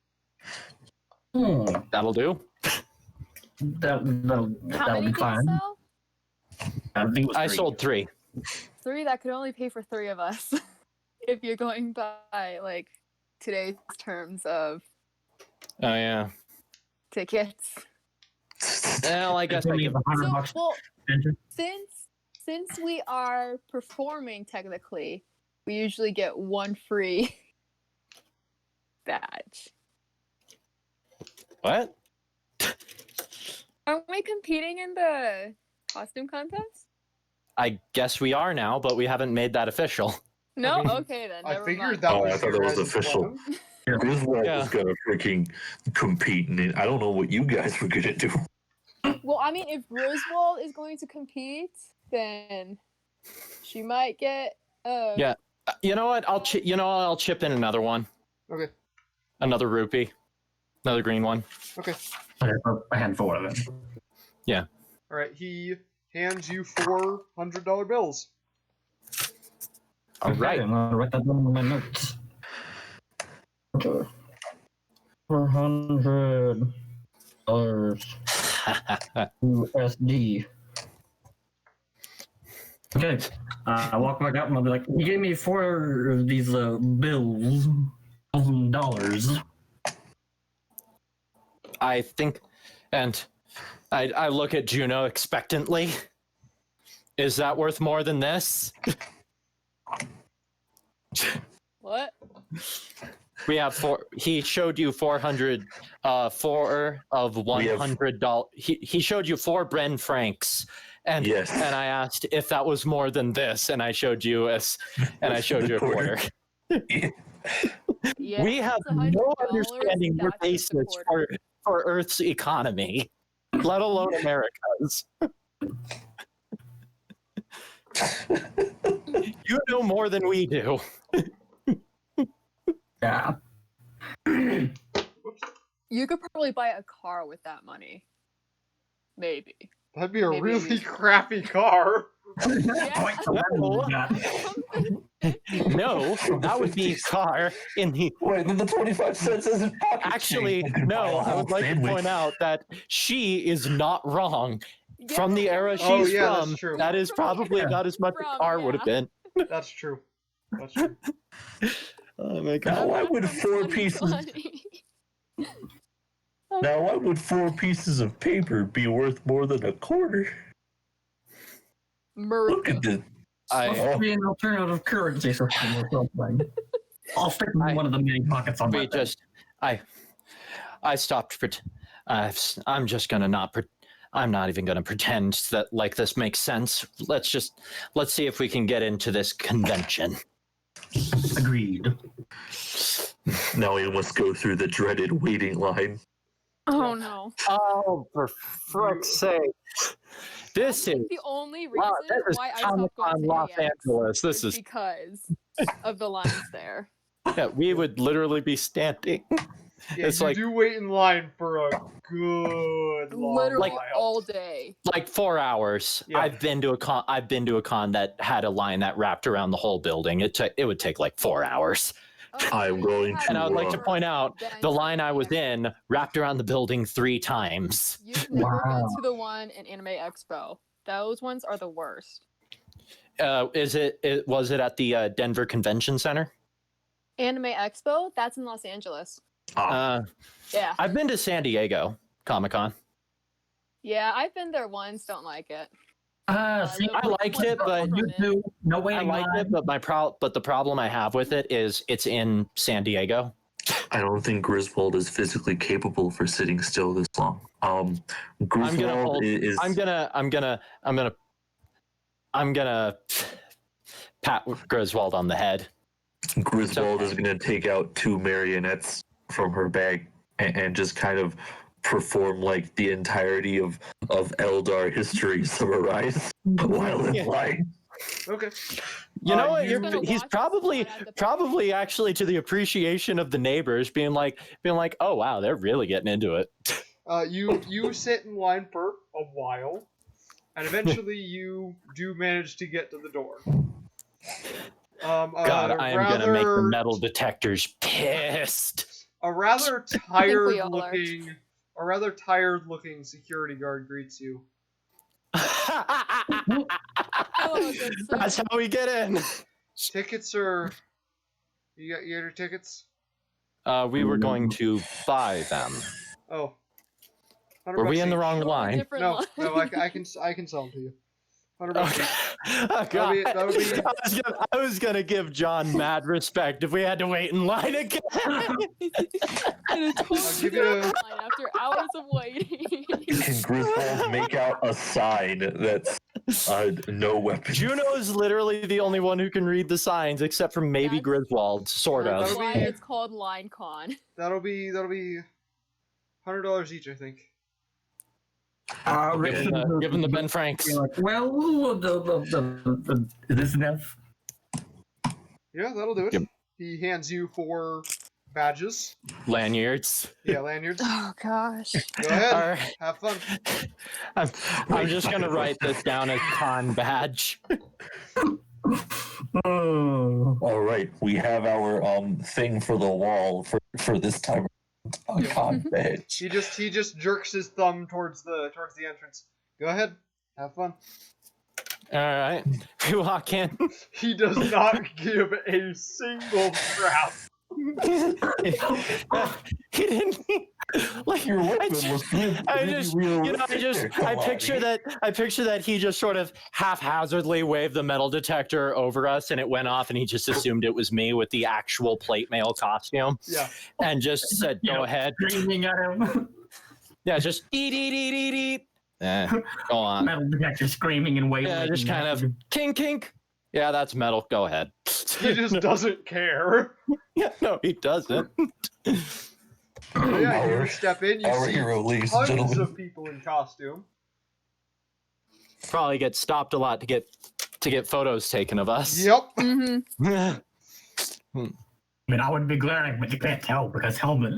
[SPEAKER 2] that'll do.
[SPEAKER 3] How
[SPEAKER 4] That'll
[SPEAKER 3] many
[SPEAKER 4] be
[SPEAKER 3] did you
[SPEAKER 4] fine.
[SPEAKER 3] sell?
[SPEAKER 4] I think it was
[SPEAKER 2] I
[SPEAKER 4] 3.
[SPEAKER 2] sold 3.
[SPEAKER 3] 3. That could only pay for 3 of us. If you're going by like today's terms of
[SPEAKER 2] Oh yeah.
[SPEAKER 3] tickets.
[SPEAKER 2] Well, I guess I give.
[SPEAKER 4] $100
[SPEAKER 3] Well,
[SPEAKER 4] enter.
[SPEAKER 3] since we are performing technically, we usually get 1 free badge.
[SPEAKER 2] What?
[SPEAKER 3] Aren't we competing in the costume contest?
[SPEAKER 2] I guess we are now, but we haven't made that official.
[SPEAKER 3] No?
[SPEAKER 1] I mean,
[SPEAKER 3] okay then.
[SPEAKER 1] I
[SPEAKER 3] Never
[SPEAKER 1] figured
[SPEAKER 3] mind.
[SPEAKER 1] that
[SPEAKER 5] Oh,
[SPEAKER 1] was
[SPEAKER 5] I thought
[SPEAKER 1] your
[SPEAKER 5] it was
[SPEAKER 1] guys'
[SPEAKER 5] official.
[SPEAKER 1] plan.
[SPEAKER 5] Griswold
[SPEAKER 2] Yeah.
[SPEAKER 5] was gonna freaking compete in it. I don't know what you guys were gonna do.
[SPEAKER 3] Well, I mean, if Rosewald is going to compete, then she might get.
[SPEAKER 2] Yeah. You know what? I'll chip in another one.
[SPEAKER 1] Okay.
[SPEAKER 2] Another rupee. Another green one.
[SPEAKER 1] Okay.
[SPEAKER 4] A handful of it.
[SPEAKER 1] All right. He hands you 4 $100 bills.
[SPEAKER 2] All right.
[SPEAKER 4] I'm gonna write that down in my notes. $400 USD. Okay. I walk back up and I'll be like, "You gave me 4 of these bills, $1,000."
[SPEAKER 2] I think, and I look at Juno expectantly. Is that worth more than this?
[SPEAKER 3] What?
[SPEAKER 2] We have he showed you 400, 4 of $100. He showed you 4 Bren francs, and
[SPEAKER 5] Yes.
[SPEAKER 2] and I asked if that was more than this, and I showed you a quarter.
[SPEAKER 3] Yeah,
[SPEAKER 2] We have
[SPEAKER 3] it's $100,
[SPEAKER 2] no understanding your
[SPEAKER 3] that's just a
[SPEAKER 2] basis
[SPEAKER 3] quarter.
[SPEAKER 2] for Earth's economy, let alone America's. You know more than we do.
[SPEAKER 4] Yeah.
[SPEAKER 3] You could probably buy a car with that money. Maybe.
[SPEAKER 1] That'd be a
[SPEAKER 3] Maybe
[SPEAKER 1] really
[SPEAKER 3] use-
[SPEAKER 1] crappy car.
[SPEAKER 3] Yeah.
[SPEAKER 2] No, that would be car in the.
[SPEAKER 5] Wait, then the 25 cents isn't pocket
[SPEAKER 2] Actually,
[SPEAKER 5] change. You can buy
[SPEAKER 2] no,
[SPEAKER 5] a
[SPEAKER 2] I
[SPEAKER 5] whole
[SPEAKER 2] would like to
[SPEAKER 5] sandwich.
[SPEAKER 2] point out that she is not wrong. From the era she's
[SPEAKER 1] Oh, yeah, that's
[SPEAKER 2] from,
[SPEAKER 1] true.
[SPEAKER 2] that is
[SPEAKER 3] From the
[SPEAKER 2] probably
[SPEAKER 3] era
[SPEAKER 2] about as much
[SPEAKER 3] from,
[SPEAKER 2] a car would have been.
[SPEAKER 1] That's true. That's true.
[SPEAKER 2] Oh my
[SPEAKER 5] Now,
[SPEAKER 2] god.
[SPEAKER 5] why would 4 pieces? Now, why would 4 pieces of paper be worth more than a quarter? Look at this.
[SPEAKER 4] Must be an alternative currency system or something. I'll stick in one of the many pockets on my thing.
[SPEAKER 2] I stopped. I'm just gonna not. I'm not even gonna pretend that like this makes sense. Let's see if we can get into this convention.
[SPEAKER 4] Agreed.
[SPEAKER 5] Now we must go through the dreaded waiting line.
[SPEAKER 3] Oh no.
[SPEAKER 2] Oh, for fuck's sake! This
[SPEAKER 3] That's
[SPEAKER 2] is
[SPEAKER 3] like the only reason
[SPEAKER 2] wow, this is
[SPEAKER 3] why I stopped going
[SPEAKER 2] Comic-Con
[SPEAKER 3] to
[SPEAKER 2] Los
[SPEAKER 3] AX
[SPEAKER 2] Angeles. This
[SPEAKER 3] was
[SPEAKER 2] is
[SPEAKER 3] because of the lines there.
[SPEAKER 2] yeah. We would literally be standing.
[SPEAKER 1] Yeah,
[SPEAKER 2] It's
[SPEAKER 1] you
[SPEAKER 2] like-
[SPEAKER 1] do wait in line for a good long
[SPEAKER 3] Literally
[SPEAKER 1] while.
[SPEAKER 3] all day.
[SPEAKER 2] Like 4 hours.
[SPEAKER 1] Yeah.
[SPEAKER 2] I've been to a con that had a line that wrapped around the whole building. It would take like 4 hours.
[SPEAKER 3] Oh,
[SPEAKER 5] I'm
[SPEAKER 3] you
[SPEAKER 5] going
[SPEAKER 3] had
[SPEAKER 5] to,
[SPEAKER 2] And I would like to
[SPEAKER 3] never
[SPEAKER 2] point out
[SPEAKER 3] been
[SPEAKER 2] the
[SPEAKER 3] to
[SPEAKER 2] line I was
[SPEAKER 3] AX.
[SPEAKER 2] in wrapped around the building 3 times.
[SPEAKER 3] You've never
[SPEAKER 4] Wow.
[SPEAKER 3] been to the one in Anime Expo. Those ones are the worst.
[SPEAKER 2] Was it at the Denver Convention Center?
[SPEAKER 3] Anime Expo? That's in Los Angeles. Yeah.
[SPEAKER 2] I've been to San Diego Comic-Con.
[SPEAKER 3] Yeah, I've been there once, don't like it.
[SPEAKER 4] See,
[SPEAKER 2] I liked it, but
[SPEAKER 4] you do. No
[SPEAKER 2] I
[SPEAKER 4] waiting
[SPEAKER 2] liked
[SPEAKER 4] line.
[SPEAKER 2] it, but the problem I have with it is it's in San Diego.
[SPEAKER 5] I don't think Griswold is physically capable for sitting still this long. Griswold is.
[SPEAKER 2] I'm gonna pat Griswold on the head.
[SPEAKER 5] Griswold is going to take out 2 marionettes from her bag and just kind of perform like the entirety of Eldar history summarized while in line.
[SPEAKER 1] Okay.
[SPEAKER 2] You know what?
[SPEAKER 1] you-
[SPEAKER 2] He's probably actually to the appreciation of the neighbors, being like, oh wow, they're really getting into it.
[SPEAKER 1] You sit in line for a while, and eventually you do manage to get to the door.
[SPEAKER 2] God, I am gonna make the metal detectors pissed.
[SPEAKER 1] A rather
[SPEAKER 3] we all are.
[SPEAKER 1] tired looking security guard greets you.
[SPEAKER 3] Hello, good sir.
[SPEAKER 2] That's how we get in.
[SPEAKER 1] Tickets are. You got your tickets?
[SPEAKER 2] We were going to buy them.
[SPEAKER 1] Oh. 100
[SPEAKER 2] Were we
[SPEAKER 1] bucks
[SPEAKER 2] in the
[SPEAKER 1] each.
[SPEAKER 2] wrong line?
[SPEAKER 3] Different
[SPEAKER 1] No,
[SPEAKER 3] line.
[SPEAKER 1] no, I can sell them to you. 100 bucks
[SPEAKER 2] Okay.
[SPEAKER 1] each.
[SPEAKER 2] Oh, God.
[SPEAKER 1] That'll be-
[SPEAKER 2] I was gonna give John mad respect if we had to wait in line again.
[SPEAKER 3] In a total
[SPEAKER 1] I'll give you a-
[SPEAKER 3] line after hours of waiting.
[SPEAKER 5] Can Griswold make out a sign that's no weapon?
[SPEAKER 2] Juno is literally the only one who can read the signs, except for maybe
[SPEAKER 3] That's-
[SPEAKER 2] Griswold, sort
[SPEAKER 1] That'll
[SPEAKER 3] That's
[SPEAKER 2] of.
[SPEAKER 3] why
[SPEAKER 1] be-
[SPEAKER 3] it's called Line Con.
[SPEAKER 1] That'll be $100 each, I think.
[SPEAKER 2] Give him the Ben Franks.
[SPEAKER 4] You're like, well, is this enough?
[SPEAKER 1] Yeah, that'll do it.
[SPEAKER 2] Yep.
[SPEAKER 1] He hands you 4 badges.
[SPEAKER 2] Lanyards.
[SPEAKER 1] Yeah, lanyards.
[SPEAKER 3] Oh gosh.
[SPEAKER 1] Go ahead.
[SPEAKER 2] All right.
[SPEAKER 1] Have fun.
[SPEAKER 2] I'm just gonna write this down as con badge.
[SPEAKER 5] All right, we have our thing for the wall for this time. A con badge.
[SPEAKER 1] He just jerks his thumb towards the entrance. Go ahead, have fun.
[SPEAKER 2] All right, we walk in.
[SPEAKER 1] He does not give a single crap.
[SPEAKER 2] He didn't. Like
[SPEAKER 5] Your weapon
[SPEAKER 2] I
[SPEAKER 5] was
[SPEAKER 2] just,
[SPEAKER 5] really
[SPEAKER 2] I picture that he just sort of haphazardly waved the metal detector over us, and it went off, and he just assumed it was me with the actual plate mail costume.
[SPEAKER 1] Yeah.
[SPEAKER 2] And just said, "Go ahead."
[SPEAKER 4] Screaming at him.
[SPEAKER 2] Yeah, just eat. Go on.
[SPEAKER 4] Metal detector screaming and waving.
[SPEAKER 2] Yeah, just kind of kink. Yeah, that's metal. Go ahead.
[SPEAKER 1] He just doesn't care.
[SPEAKER 2] Yeah, no, he doesn't.
[SPEAKER 1] So yeah, you step in, you
[SPEAKER 5] our
[SPEAKER 1] see
[SPEAKER 5] hero, ladies and
[SPEAKER 1] tons
[SPEAKER 5] gentlemen.
[SPEAKER 1] of people in costume.
[SPEAKER 2] Probably get stopped a lot to get photos taken of us.
[SPEAKER 1] Yep.
[SPEAKER 3] Mm-hmm.
[SPEAKER 4] I mean, I would be glaring, but you can't tell because helmet.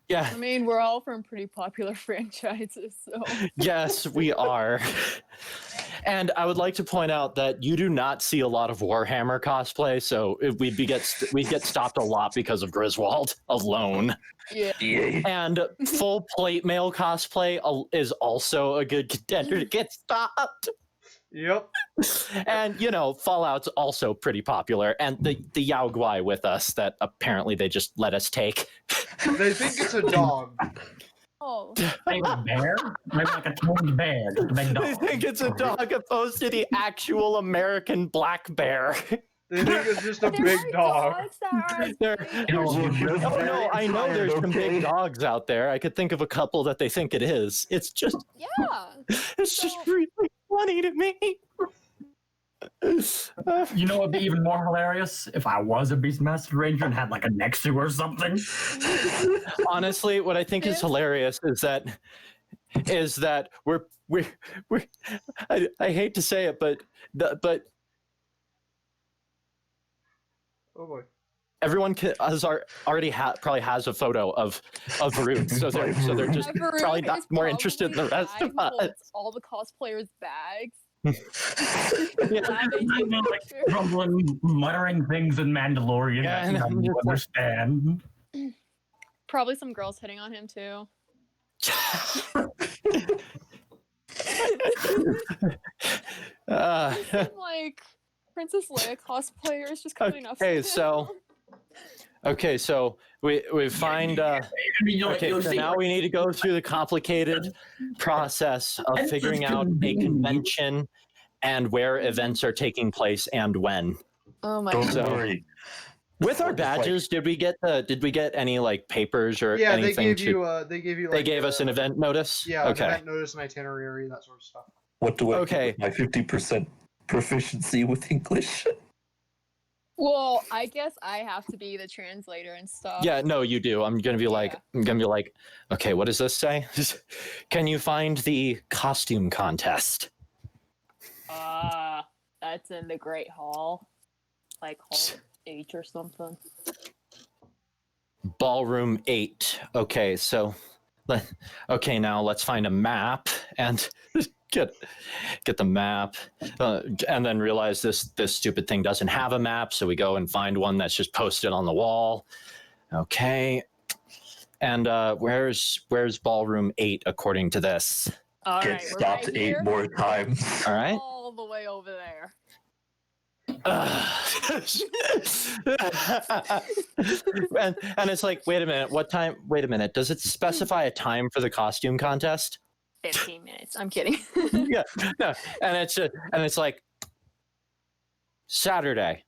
[SPEAKER 2] Yeah.
[SPEAKER 3] I mean, we're all from pretty popular franchises, so.
[SPEAKER 2] Yes, we are. And I would like to point out that you do not see a lot of Warhammer cosplay, so we'd get stopped a lot because of Griswold alone.
[SPEAKER 3] Yeah.
[SPEAKER 2] And full plate mail cosplay is also a good contender to get stopped.
[SPEAKER 1] Yep.
[SPEAKER 2] And Fallout's also pretty popular, and the Yao Guai with us that apparently they just let us take.
[SPEAKER 1] They think it's a dog.
[SPEAKER 3] Oh.
[SPEAKER 4] Maybe a bear? Maybe like a toned bear. Just a big dog.
[SPEAKER 2] They think it's a dog opposed to the actual American black bear.
[SPEAKER 1] They think it's just a
[SPEAKER 6] There
[SPEAKER 1] big
[SPEAKER 6] are
[SPEAKER 1] dog.
[SPEAKER 6] dogs that are
[SPEAKER 2] There- Oh no, I know there's some big dogs out there. I could think of a couple that they think it is. It's just
[SPEAKER 3] Yeah.
[SPEAKER 2] really funny to me.
[SPEAKER 4] You know what'd be even more hilarious? If I was a Beastmaster Ranger and had like a Nexu or something.
[SPEAKER 2] Honestly, what I think is hilarious is that we're I hate to say it, but
[SPEAKER 1] Oh boy.
[SPEAKER 2] everyone probably has a photo of Varut, so they're just
[SPEAKER 3] Everett
[SPEAKER 2] probably not
[SPEAKER 3] is
[SPEAKER 2] more interested in the
[SPEAKER 3] probably
[SPEAKER 2] rest of
[SPEAKER 3] the guy who
[SPEAKER 2] us.
[SPEAKER 3] holds all the cosplayers' bags.
[SPEAKER 2] Yeah.
[SPEAKER 4] I'm like grumbling, muttering things in Mandalorian
[SPEAKER 2] Yeah,
[SPEAKER 4] that
[SPEAKER 2] and
[SPEAKER 4] you
[SPEAKER 2] I'm just like-
[SPEAKER 4] understand.
[SPEAKER 3] Probably some girls hitting on him too. Some, like Princess Leia cosplayers just coming up.
[SPEAKER 2] Okay,
[SPEAKER 3] to him.
[SPEAKER 2] so we find okay, so now we need to go through the complicated process of figuring out a convention and where events are taking place and when.
[SPEAKER 3] Oh my
[SPEAKER 5] Don't
[SPEAKER 3] god.
[SPEAKER 5] worry.
[SPEAKER 2] With our badges, did we get any like papers or
[SPEAKER 1] Yeah, they
[SPEAKER 2] anything?
[SPEAKER 1] gave you. They gave you. Like,
[SPEAKER 2] They gave us an event notice.
[SPEAKER 1] Yeah.
[SPEAKER 2] Okay.
[SPEAKER 1] An event notice, an itinerary, that sort of stuff.
[SPEAKER 5] What do I
[SPEAKER 2] Okay.
[SPEAKER 5] do with my 50% proficiency with English?
[SPEAKER 3] Well, I guess I have to be the translator and stuff.
[SPEAKER 2] Yeah, no, you do. I'm gonna be like, okay, what does this say? Can you find the costume contest?
[SPEAKER 3] That's in the Great Hall, like Hall 8 or something.
[SPEAKER 2] Ballroom 8. Okay, so, now let's find a map and get the map, and then realize this stupid thing doesn't have a map, so we go and find one that's just posted on the wall. Okay, and where's Ballroom 8 according to this?
[SPEAKER 3] All
[SPEAKER 5] Get
[SPEAKER 3] right, we're
[SPEAKER 5] stopped
[SPEAKER 3] right
[SPEAKER 5] 8
[SPEAKER 3] here,
[SPEAKER 5] more times.
[SPEAKER 2] All right.
[SPEAKER 3] all the way over there.
[SPEAKER 2] And it's like, wait a minute, what time? Wait a minute, does it specify a time for the costume contest?
[SPEAKER 3] 15 minutes. I'm kidding.
[SPEAKER 2] Yeah, no, and it's like Saturday.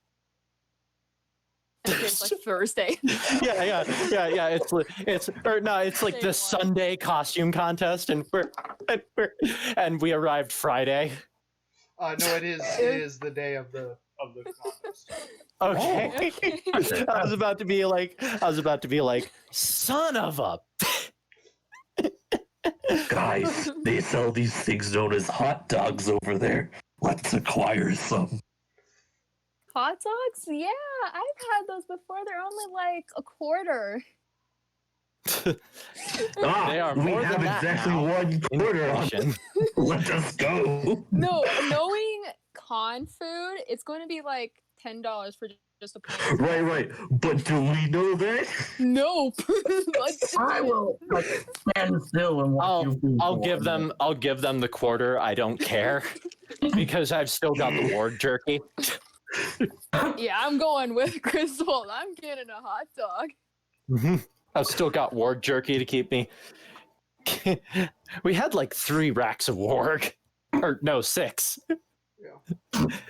[SPEAKER 3] It's like Thursday.
[SPEAKER 2] Yeah. It's like
[SPEAKER 3] Say
[SPEAKER 2] the
[SPEAKER 3] what?
[SPEAKER 2] Sunday costume contest, and we arrived Friday.
[SPEAKER 1] No, it is the day of the contest.
[SPEAKER 2] Okay,
[SPEAKER 3] Okay.
[SPEAKER 2] I was about to be like, son of a.
[SPEAKER 5] Guys, they sell these things known as hot dogs over there. Let's acquire some.
[SPEAKER 6] hot dogs. Yeah, I've had those before. They're only like a quarter.
[SPEAKER 2] They are
[SPEAKER 5] we
[SPEAKER 2] more
[SPEAKER 5] have
[SPEAKER 2] than that
[SPEAKER 5] exactly
[SPEAKER 2] now.
[SPEAKER 5] 1 quarter on.
[SPEAKER 2] Inflation.
[SPEAKER 5] Let us go.
[SPEAKER 3] No, knowing con food, it's going to be like $10 for just a plain.
[SPEAKER 5] Right. But do we know that?
[SPEAKER 3] Nope. Let's do
[SPEAKER 4] I
[SPEAKER 3] it.
[SPEAKER 4] will stand still and watch you.
[SPEAKER 2] I'll give them the quarter. I don't care because I've still got the ward jerky.
[SPEAKER 3] Yeah, I'm going with Griswold. I'm getting a hot dog.
[SPEAKER 2] I've still got ward jerky to keep me. We had like 3 racks of warg, or no, 6.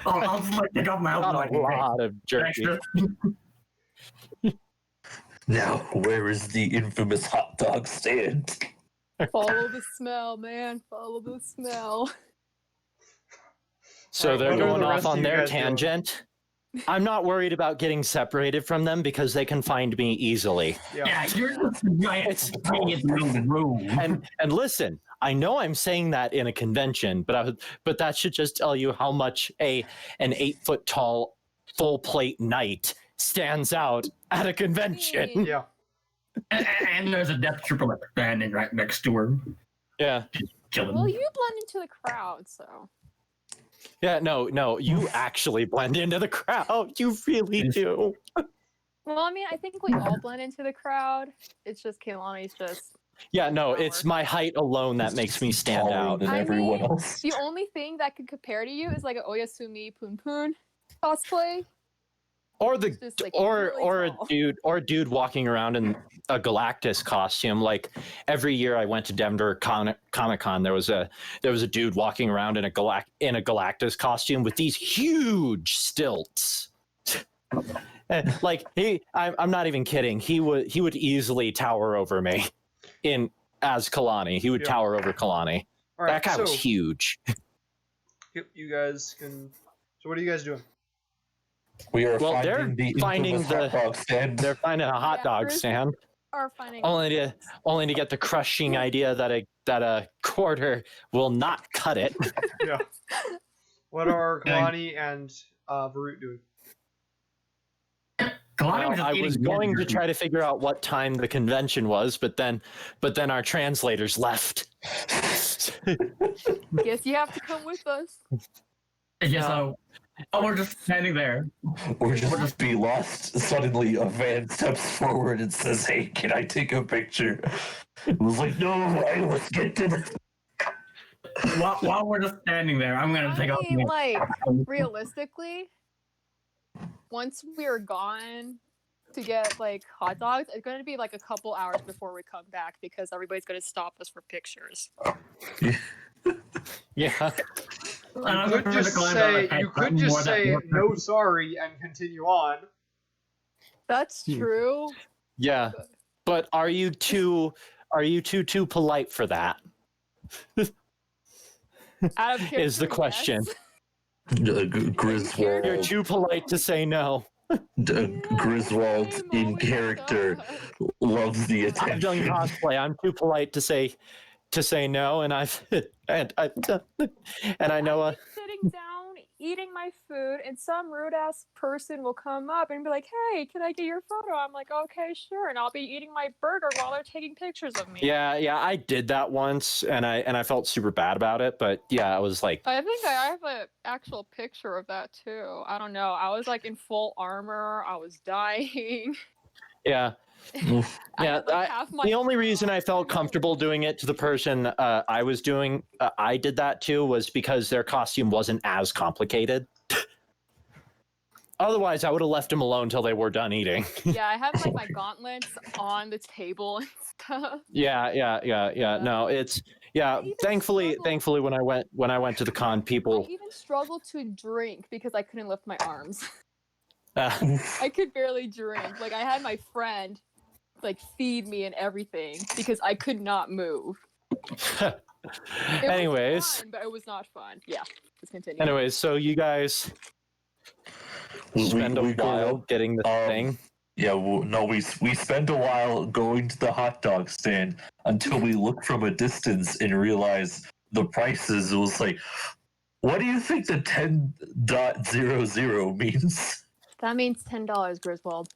[SPEAKER 4] I'll just like pick up my
[SPEAKER 2] Not
[SPEAKER 4] own
[SPEAKER 2] a lot of jerky.
[SPEAKER 5] Now, where is the infamous hot dog stand?
[SPEAKER 3] Follow the smell, man. Follow the smell.
[SPEAKER 2] So
[SPEAKER 1] Alright,
[SPEAKER 2] they're
[SPEAKER 1] what are
[SPEAKER 2] going
[SPEAKER 1] the
[SPEAKER 2] off
[SPEAKER 1] rest of
[SPEAKER 2] on
[SPEAKER 1] you
[SPEAKER 2] their
[SPEAKER 1] guys doing?
[SPEAKER 2] tangent. I'm not worried about getting separated from them because they can find me easily.
[SPEAKER 3] Yeah,
[SPEAKER 4] you're just a giant thing in the room.
[SPEAKER 2] And listen, I know I'm saying that in a convention, but that should just tell you how much an 8-foot tall full plate knight stands out at a convention.
[SPEAKER 1] Yeah.
[SPEAKER 4] And there's a death trooper standing right next to her.
[SPEAKER 2] Yeah.
[SPEAKER 4] Chilling.
[SPEAKER 3] Well, you blend into the crowd, so.
[SPEAKER 2] Yeah, no, you actually blend into the crowd. You really do.
[SPEAKER 3] Well, I mean, I think we all blend into the crowd. It's just Kaylani's just.
[SPEAKER 2] Yeah, no, it's my height alone that makes me stand
[SPEAKER 5] Taller
[SPEAKER 2] out.
[SPEAKER 5] than
[SPEAKER 3] I
[SPEAKER 5] everyone
[SPEAKER 3] mean,
[SPEAKER 5] else.
[SPEAKER 3] The only thing that could compare to you is like an Oyasumi Poon Poon cosplay.
[SPEAKER 2] Or
[SPEAKER 3] It's just, like,
[SPEAKER 2] or
[SPEAKER 3] really
[SPEAKER 2] a dude walking around in a Galactus costume. Like every year I went to Denver Comic-Con, there was a dude walking around in a Galactus costume with these huge stilts. Like I'm not even kidding. He would easily tower over me as Kalani. He would
[SPEAKER 1] Yeah.
[SPEAKER 2] tower over Kalani.
[SPEAKER 1] All right.
[SPEAKER 2] That guy
[SPEAKER 1] so,
[SPEAKER 2] was huge.
[SPEAKER 1] Yep, you guys can. So what are you guys doing?
[SPEAKER 5] We are
[SPEAKER 2] Well, they're
[SPEAKER 5] finding the
[SPEAKER 2] finding
[SPEAKER 5] infamous hot dog stand.
[SPEAKER 2] They're finding a hot
[SPEAKER 3] Yeah,
[SPEAKER 2] dog
[SPEAKER 3] Chris-
[SPEAKER 2] stand.
[SPEAKER 3] Are finding.
[SPEAKER 2] Only to get the crushing idea that a quarter will not cut it.
[SPEAKER 1] Yeah. What are Kalani and Varut doing?
[SPEAKER 2] Well, I was going to try to figure out what time the convention was, but then our translators left.
[SPEAKER 3] Guess you have to come with us.
[SPEAKER 4] Yeah, so we're just standing there.
[SPEAKER 5] Or just be lost. Suddenly, a van steps forward and says, "Hey, can I take a picture?" It was like, "No, let's get to the."
[SPEAKER 4] While we're just standing there, I'm gonna take
[SPEAKER 3] I
[SPEAKER 4] off.
[SPEAKER 3] mean, like, realistically, once we're gone to get like hot dogs, it's going to be like a couple hours before we come back because everybody's going to stop us for pictures.
[SPEAKER 2] Yeah.
[SPEAKER 1] You could just say no, sorry, and continue on.
[SPEAKER 3] That's true.
[SPEAKER 2] Yeah. But are you too polite for that?
[SPEAKER 3] Out of
[SPEAKER 2] Is the
[SPEAKER 3] character,
[SPEAKER 2] question.
[SPEAKER 3] yes.
[SPEAKER 5] Griswold.
[SPEAKER 2] You're too polite to say no.
[SPEAKER 5] Griswold
[SPEAKER 3] Same,
[SPEAKER 5] in
[SPEAKER 3] oh my
[SPEAKER 5] character
[SPEAKER 3] God.
[SPEAKER 5] loves the
[SPEAKER 2] I've done
[SPEAKER 5] attention.
[SPEAKER 2] cosplay. I'm too polite to say no, and and I know
[SPEAKER 3] I'm sitting down eating my food, and some rude ass person will come up and be like, "Hey, can I get your photo?" I'm like, "Okay, sure," and I'll be eating my burger while they're taking pictures of me.
[SPEAKER 2] yeah, I did that once, and I felt super bad about it. But yeah, I was like,
[SPEAKER 3] I think I have an actual picture of that too. I don't know. I was like in full armor. I was dying.
[SPEAKER 2] yeah.
[SPEAKER 3] I
[SPEAKER 2] Yeah,
[SPEAKER 3] had, like, half my
[SPEAKER 2] the only reason I
[SPEAKER 3] arm.
[SPEAKER 2] felt comfortable doing it to the person I did that to was because their costume wasn't as complicated. Otherwise, I would have left them alone till they were done eating.
[SPEAKER 3] Yeah, I have like my gauntlets on the table and stuff.
[SPEAKER 2] Yeah. No, it's yeah.
[SPEAKER 3] even
[SPEAKER 2] Thankfully,
[SPEAKER 3] struggled-
[SPEAKER 2] when I went to the con,
[SPEAKER 3] I
[SPEAKER 2] people.
[SPEAKER 3] even struggled to drink because I couldn't lift my arms.
[SPEAKER 2] Uh,
[SPEAKER 3] I could barely drink. Like I had my friend like feed me and everything because I could not move. It
[SPEAKER 2] anyways,
[SPEAKER 3] was fun, but it was not fun. Yeah, let's continue.
[SPEAKER 2] anyways, so you guys spend a while getting the thing.
[SPEAKER 5] Yeah, we spend a while going to the hot dog stand until we look from a distance and realize the prices. It was like, what do you think the 10.00 means?
[SPEAKER 3] That means $10, Griswold.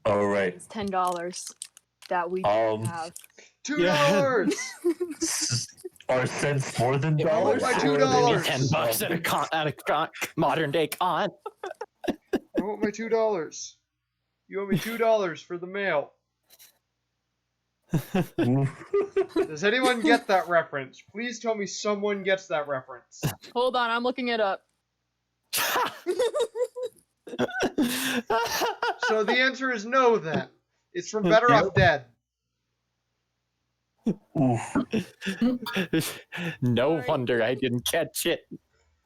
[SPEAKER 5] All right.
[SPEAKER 3] It's $10 that we
[SPEAKER 5] Um,
[SPEAKER 3] have.
[SPEAKER 1] $2.
[SPEAKER 5] Are cents more than
[SPEAKER 2] It
[SPEAKER 5] dollars?
[SPEAKER 1] my
[SPEAKER 2] would
[SPEAKER 1] $2.
[SPEAKER 2] be $10 at a modern day con.
[SPEAKER 1] I want my $2. You owe me $2 for the mail. Does anyone get that reference? Please tell me someone gets that reference.
[SPEAKER 3] Hold on, I'm looking it up.
[SPEAKER 1] So the answer is no then. It's from Better Off Dead.
[SPEAKER 5] Oof.
[SPEAKER 2] No
[SPEAKER 3] Sorry.
[SPEAKER 2] wonder I didn't catch it.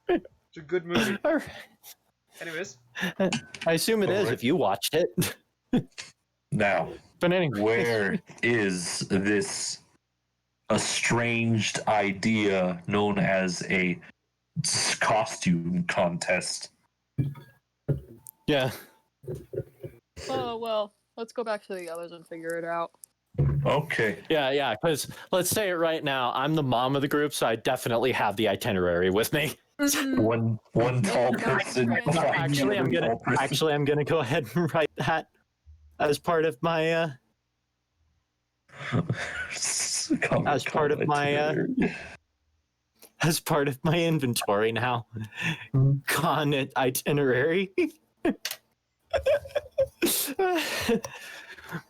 [SPEAKER 1] It's a good movie.
[SPEAKER 2] I
[SPEAKER 1] Anyways,
[SPEAKER 2] assume it is if you watched it.
[SPEAKER 5] Now,
[SPEAKER 2] But anyway,
[SPEAKER 5] where is this estranged idea known as a costume contest?
[SPEAKER 2] yeah.
[SPEAKER 3] Oh well, let's go back to the others and figure it out.
[SPEAKER 5] Okay.
[SPEAKER 2] Yeah, because let's say it right now. I'm the mom of the group, so I definitely have the itinerary with me.
[SPEAKER 3] Mhm.
[SPEAKER 5] One tall
[SPEAKER 3] No,
[SPEAKER 5] person.
[SPEAKER 3] no,
[SPEAKER 2] Actually, I'm gonna go ahead and write that as part of my as part of my inventory now. Con itinerary.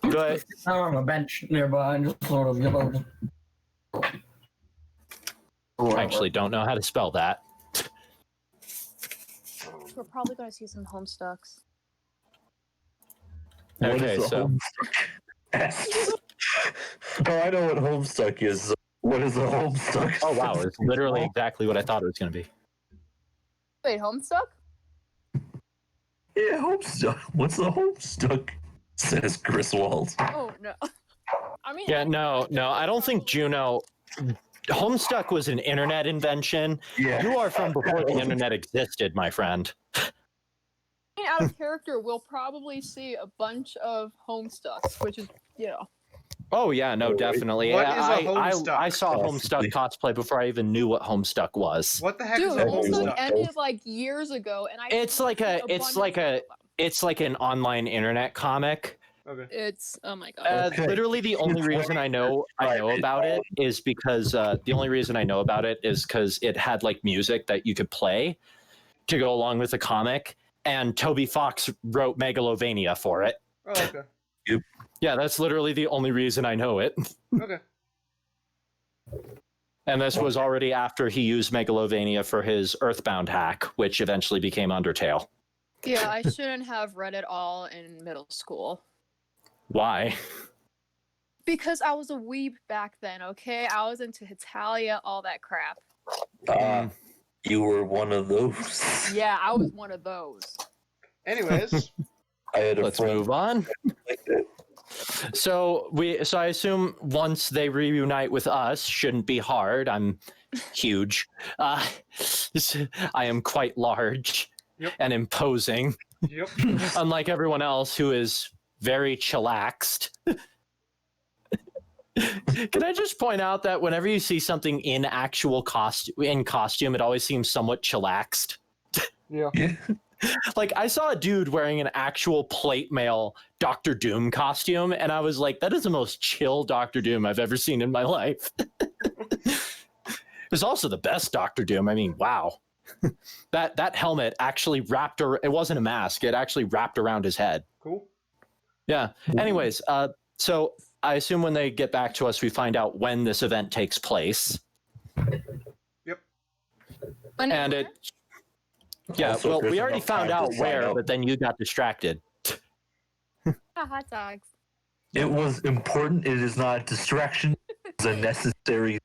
[SPEAKER 2] But
[SPEAKER 4] Out on a bench nearby and just sort of,
[SPEAKER 2] I actually don't know how to spell that.
[SPEAKER 3] We're probably going to see some Homestucks.
[SPEAKER 2] Okay, so
[SPEAKER 5] Oh, I know what Homestuck is. What is a Homestuck?
[SPEAKER 2] oh wow, it's literally exactly what I thought it was going to be.
[SPEAKER 3] Wait, Homestuck?
[SPEAKER 5] Yeah, Homestuck. What's a Homestuck? Says Griswold.
[SPEAKER 3] Oh no. I mean,
[SPEAKER 2] Yeah, no, I don't think Juno. Homestuck was an internet invention.
[SPEAKER 5] Yeah.
[SPEAKER 2] You are from before the internet existed, my friend.
[SPEAKER 3] out of character, we'll probably see a bunch of Homestucks, which is
[SPEAKER 2] Oh yeah, no, definitely.
[SPEAKER 1] What is a Homestuck?
[SPEAKER 2] I saw
[SPEAKER 5] Possibly.
[SPEAKER 2] Homestuck cosplay before I even knew what Homestuck was.
[SPEAKER 1] What the heck
[SPEAKER 3] Dude,
[SPEAKER 1] is a
[SPEAKER 3] Homestuck
[SPEAKER 1] Homestuck?
[SPEAKER 3] ended like years ago, and I.
[SPEAKER 2] It's like a- it's like a- It's like an online internet comic.
[SPEAKER 1] Okay.
[SPEAKER 3] It's oh my god.
[SPEAKER 5] Okay.
[SPEAKER 2] Literally, the only reason I know about it is because it had like music that you could play to go along with the comic, and Toby Fox wrote Megalovania for it.
[SPEAKER 1] Oh, okay.
[SPEAKER 2] Yeah, that's literally the only reason I know it.
[SPEAKER 1] Okay.
[SPEAKER 2] And this was already after he used Megalovania for his Earthbound hack, which eventually became Undertale.
[SPEAKER 3] Yeah, I shouldn't have read it all in middle school.
[SPEAKER 2] Why?
[SPEAKER 3] Because I was a weeb back then, okay? I was into Hetalia, all that crap.
[SPEAKER 5] You were one of those.
[SPEAKER 3] Yeah, I was one of those.
[SPEAKER 1] Anyways,
[SPEAKER 5] I had a
[SPEAKER 2] Let's
[SPEAKER 5] friend
[SPEAKER 2] move on.
[SPEAKER 5] like that.
[SPEAKER 2] So I assume once they reunite with us, shouldn't be hard. I'm huge. I am quite large
[SPEAKER 1] Yep.
[SPEAKER 2] and imposing,
[SPEAKER 1] yep.
[SPEAKER 2] unlike everyone else who is very chillaxed. Can I just point out that whenever you see something in actual costume, it always seems somewhat chillaxed.
[SPEAKER 1] Yeah.
[SPEAKER 5] Yeah.
[SPEAKER 2] Like, I saw a dude wearing an actual plate mail Doctor Doom costume, and I was like, that is the most chill Doctor Doom I've ever seen in my life. It was also the best Doctor Doom. I mean, wow. That helmet actually it wasn't a mask, it actually wrapped around his head.
[SPEAKER 1] Cool.
[SPEAKER 2] Yeah. Anyways, so I assume when they get back to us, we find out when this event takes place. And it, yeah,
[SPEAKER 5] Also,
[SPEAKER 2] well,
[SPEAKER 5] there's
[SPEAKER 2] we already
[SPEAKER 5] enough
[SPEAKER 2] found
[SPEAKER 5] time
[SPEAKER 2] out
[SPEAKER 5] to find
[SPEAKER 2] where,
[SPEAKER 5] out.
[SPEAKER 2] but then you got distracted.
[SPEAKER 3] hot dogs.
[SPEAKER 5] It was important. It is not a distraction. It's a necessary.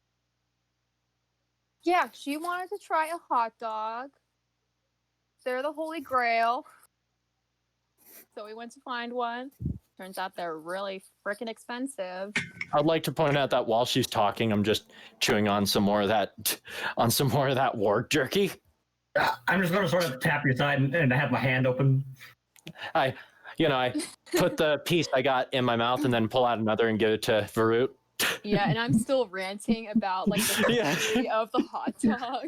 [SPEAKER 3] Yeah, she wanted to try a hot dog. They're the holy grail. So we went to find one. Turns out they're really freaking expensive.
[SPEAKER 2] I'd like to point out that while she's talking, I'm just chewing on some more of that ward jerky.
[SPEAKER 4] I'm just going to sort of tap your side and have my hand open.
[SPEAKER 2] I put the piece I got in my mouth and then pull out another and give it to Varut.
[SPEAKER 3] Yeah, and I'm still ranting about like the
[SPEAKER 2] Yeah.
[SPEAKER 3] history of the hot dog.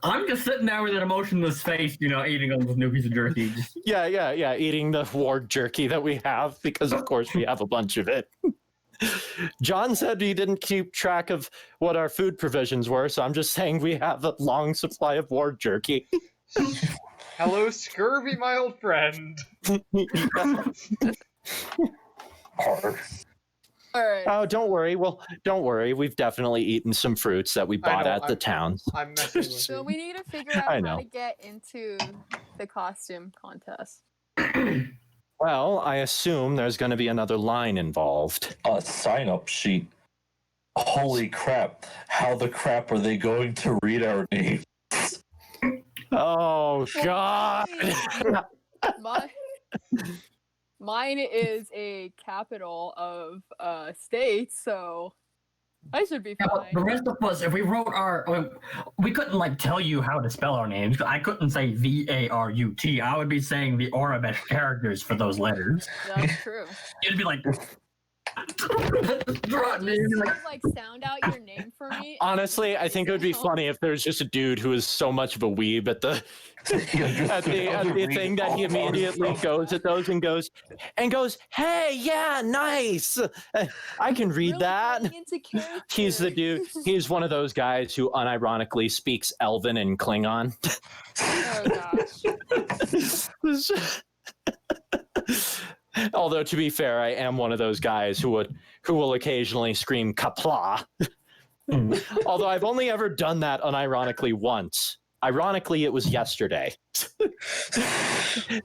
[SPEAKER 4] I'm just sitting there with an emotionless face, eating on this new piece of jerky.
[SPEAKER 2] Yeah, eating the ward jerky that we have because of course we have a bunch of it. John said he didn't keep track of what our food provisions were, so I'm just saying we have a long supply of ward jerky.
[SPEAKER 1] Hello, scurvy, my old friend.
[SPEAKER 5] Hard.
[SPEAKER 3] All right.
[SPEAKER 2] Oh, don't worry. Well, don't worry. We've definitely eaten some fruits that we bought
[SPEAKER 1] know,
[SPEAKER 2] at the towns.
[SPEAKER 1] I'm messing with
[SPEAKER 3] So
[SPEAKER 1] you.
[SPEAKER 3] we need to figure out
[SPEAKER 2] I
[SPEAKER 3] how
[SPEAKER 2] know.
[SPEAKER 3] to get into the costume contest.
[SPEAKER 2] Well, I assume there's going to be another line involved.
[SPEAKER 5] A sign-up sheet. Holy crap! How the crap are they going to read our names?
[SPEAKER 2] Oh, God.
[SPEAKER 3] My, mine is a capital of state, so I should be
[SPEAKER 4] Yeah, but the
[SPEAKER 3] fine.
[SPEAKER 4] rest of us, if we wrote we couldn't like tell you how to spell our names. I couldn't say VARUT. I would be saying the Arabic characters for those letters.
[SPEAKER 3] That's true.
[SPEAKER 4] You'd be like,
[SPEAKER 3] Just like sound out your name for me.
[SPEAKER 2] Honestly, I think it would be funny if there's just a dude who is so much of a weeb at the thing that he immediately goes at those and goes, hey, yeah, nice. I can read
[SPEAKER 3] Really
[SPEAKER 2] that.
[SPEAKER 3] getting into character.
[SPEAKER 2] He's the dude. He's one of those guys who unironically speaks Elven and Klingon.
[SPEAKER 3] Oh gosh.
[SPEAKER 2] Although to be fair, I am one of those guys who will occasionally scream "kapla." Although I've only ever done that unironically once. Ironically, it was yesterday.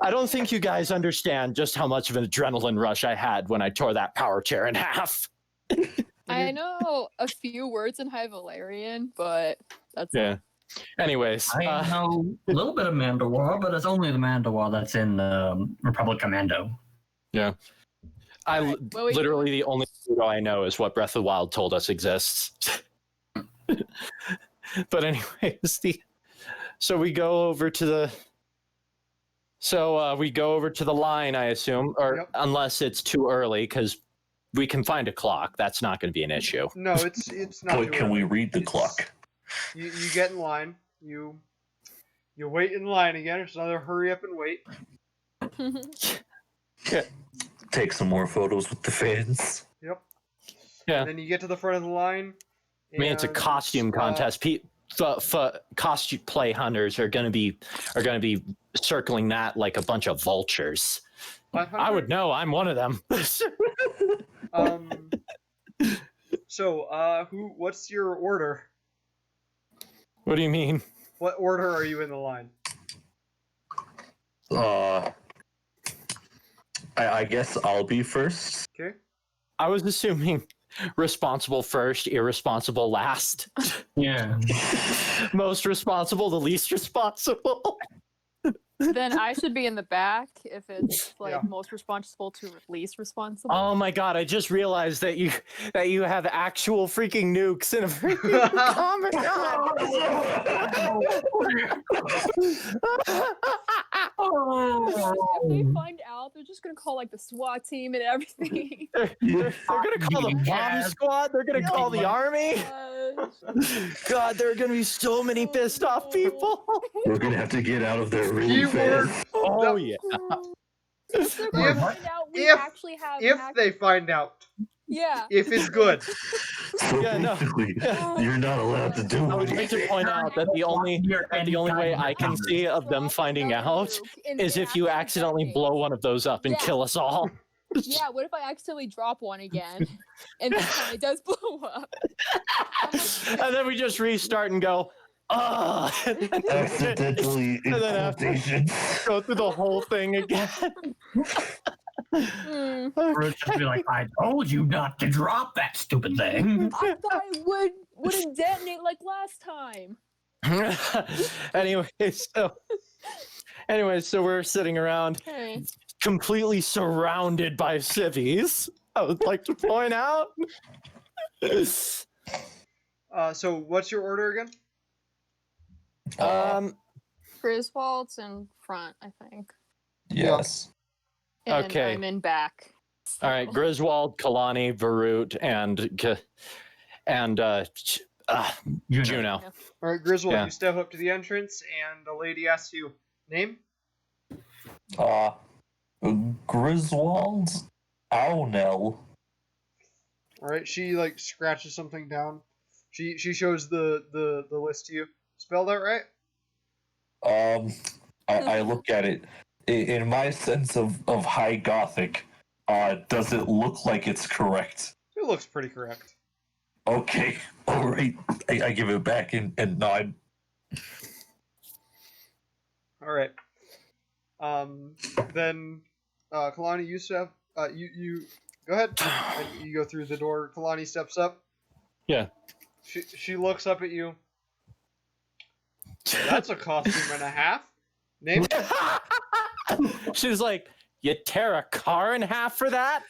[SPEAKER 2] I don't think you guys understand just how much of an adrenaline rush I had when I tore that power chair in half.
[SPEAKER 3] I know a few words in High Valerian, but that's
[SPEAKER 2] Yeah. Anyways,
[SPEAKER 4] I know a little bit of Mandawar, but it's only the Mandawar that's in Republic Commando.
[SPEAKER 2] yeah.
[SPEAKER 3] Alright, what we
[SPEAKER 2] Literally the only photo I know is what Breath of the Wild told us exists. But anyways, so we go over to the line, I assume, or
[SPEAKER 1] Yep.
[SPEAKER 2] unless it's too early, because we can find a clock. That's not going to be an issue.
[SPEAKER 1] No, it's not.
[SPEAKER 5] Boy,
[SPEAKER 1] too
[SPEAKER 5] can we
[SPEAKER 1] early.
[SPEAKER 5] read the
[SPEAKER 1] It's-
[SPEAKER 5] clock?
[SPEAKER 1] You get in line. You wait in line again. It's another hurry up and wait.
[SPEAKER 5] Take some more photos with the fans.
[SPEAKER 1] Yep.
[SPEAKER 2] Yeah.
[SPEAKER 1] And then you get to the front of the line.
[SPEAKER 2] I mean, it's a
[SPEAKER 1] and,
[SPEAKER 2] costume contest. Costume play hunters are going to be circling that like a bunch of vultures.
[SPEAKER 1] 500?
[SPEAKER 2] I would know. I'm one of them.
[SPEAKER 1] So, what's your order?
[SPEAKER 2] What do you mean?
[SPEAKER 1] What order are you in the line?
[SPEAKER 5] I guess I'll be first.
[SPEAKER 1] Okay.
[SPEAKER 2] I was assuming responsible first, irresponsible last.
[SPEAKER 4] Yeah.
[SPEAKER 2] Most responsible, the least responsible.
[SPEAKER 3] Then I should be in the back if it's like
[SPEAKER 1] Yeah.
[SPEAKER 3] most responsible to least responsible.
[SPEAKER 2] Oh my god, I just realized that you have actual freaking nukes in a freaking comic con.
[SPEAKER 3] If they find out, they're just gonna call like the SWAT team and everything.
[SPEAKER 2] They're gonna call the bomb squad, they're gonna call the army. God, there are gonna be so many pissed off people.
[SPEAKER 5] We're gonna have to get out of there really
[SPEAKER 1] Keyword.
[SPEAKER 5] fast.
[SPEAKER 2] Oh yeah.
[SPEAKER 3] If they're gonna
[SPEAKER 1] If-
[SPEAKER 3] find out we
[SPEAKER 1] if-
[SPEAKER 3] actually have
[SPEAKER 1] If they find out,
[SPEAKER 3] yeah.
[SPEAKER 1] if it's good.
[SPEAKER 5] So
[SPEAKER 2] Yeah, no.
[SPEAKER 5] basically, you're not allowed to do
[SPEAKER 2] I would like to
[SPEAKER 5] anything.
[SPEAKER 2] point out that the only way I can see of them finding out is if you accidentally blow one of those up and
[SPEAKER 3] Yeah.
[SPEAKER 2] kill us all.
[SPEAKER 3] Yeah, what if I accidentally drop one again and this time it does blow up?
[SPEAKER 2] And then we just restart and go, ugh.
[SPEAKER 5] Accidentally
[SPEAKER 2] And then after-
[SPEAKER 5] inquisitions.
[SPEAKER 2] Go through the whole thing again.
[SPEAKER 3] Hmm.
[SPEAKER 4] Or it's just be like, I told you not to drop that stupid thing.
[SPEAKER 3] I thought it wouldn't detonate like last time.
[SPEAKER 2] Anyways, so we're sitting around
[SPEAKER 3] Okay.
[SPEAKER 2] completely surrounded by civvies. I would like to point out.
[SPEAKER 1] So what's your order again?
[SPEAKER 3] Griswold's in front, I think.
[SPEAKER 5] Yes.
[SPEAKER 3] And
[SPEAKER 2] Okay.
[SPEAKER 3] I'm in back.
[SPEAKER 2] All right, Griswold, Kalani, Varut, and Juno.
[SPEAKER 1] All right, Griswold,
[SPEAKER 2] Yeah.
[SPEAKER 1] you step up to the entrance, and the lady asks you, name?
[SPEAKER 5] Griswold Ownell.
[SPEAKER 1] All right. She like scratches something down. She shows the list to you. Spell that right?
[SPEAKER 5] I look at it. In my sense of high Gothic, does it look like it's correct?
[SPEAKER 1] It looks pretty correct.
[SPEAKER 5] Okay, all right. I give it back and nod.
[SPEAKER 1] All right. Then, Kalani, you step. You go ahead. And you go through the door. Kalani steps up.
[SPEAKER 2] Yeah.
[SPEAKER 1] She looks up at you. That's a costume and a half. Name?
[SPEAKER 2] She's like, you tear a car in half for that?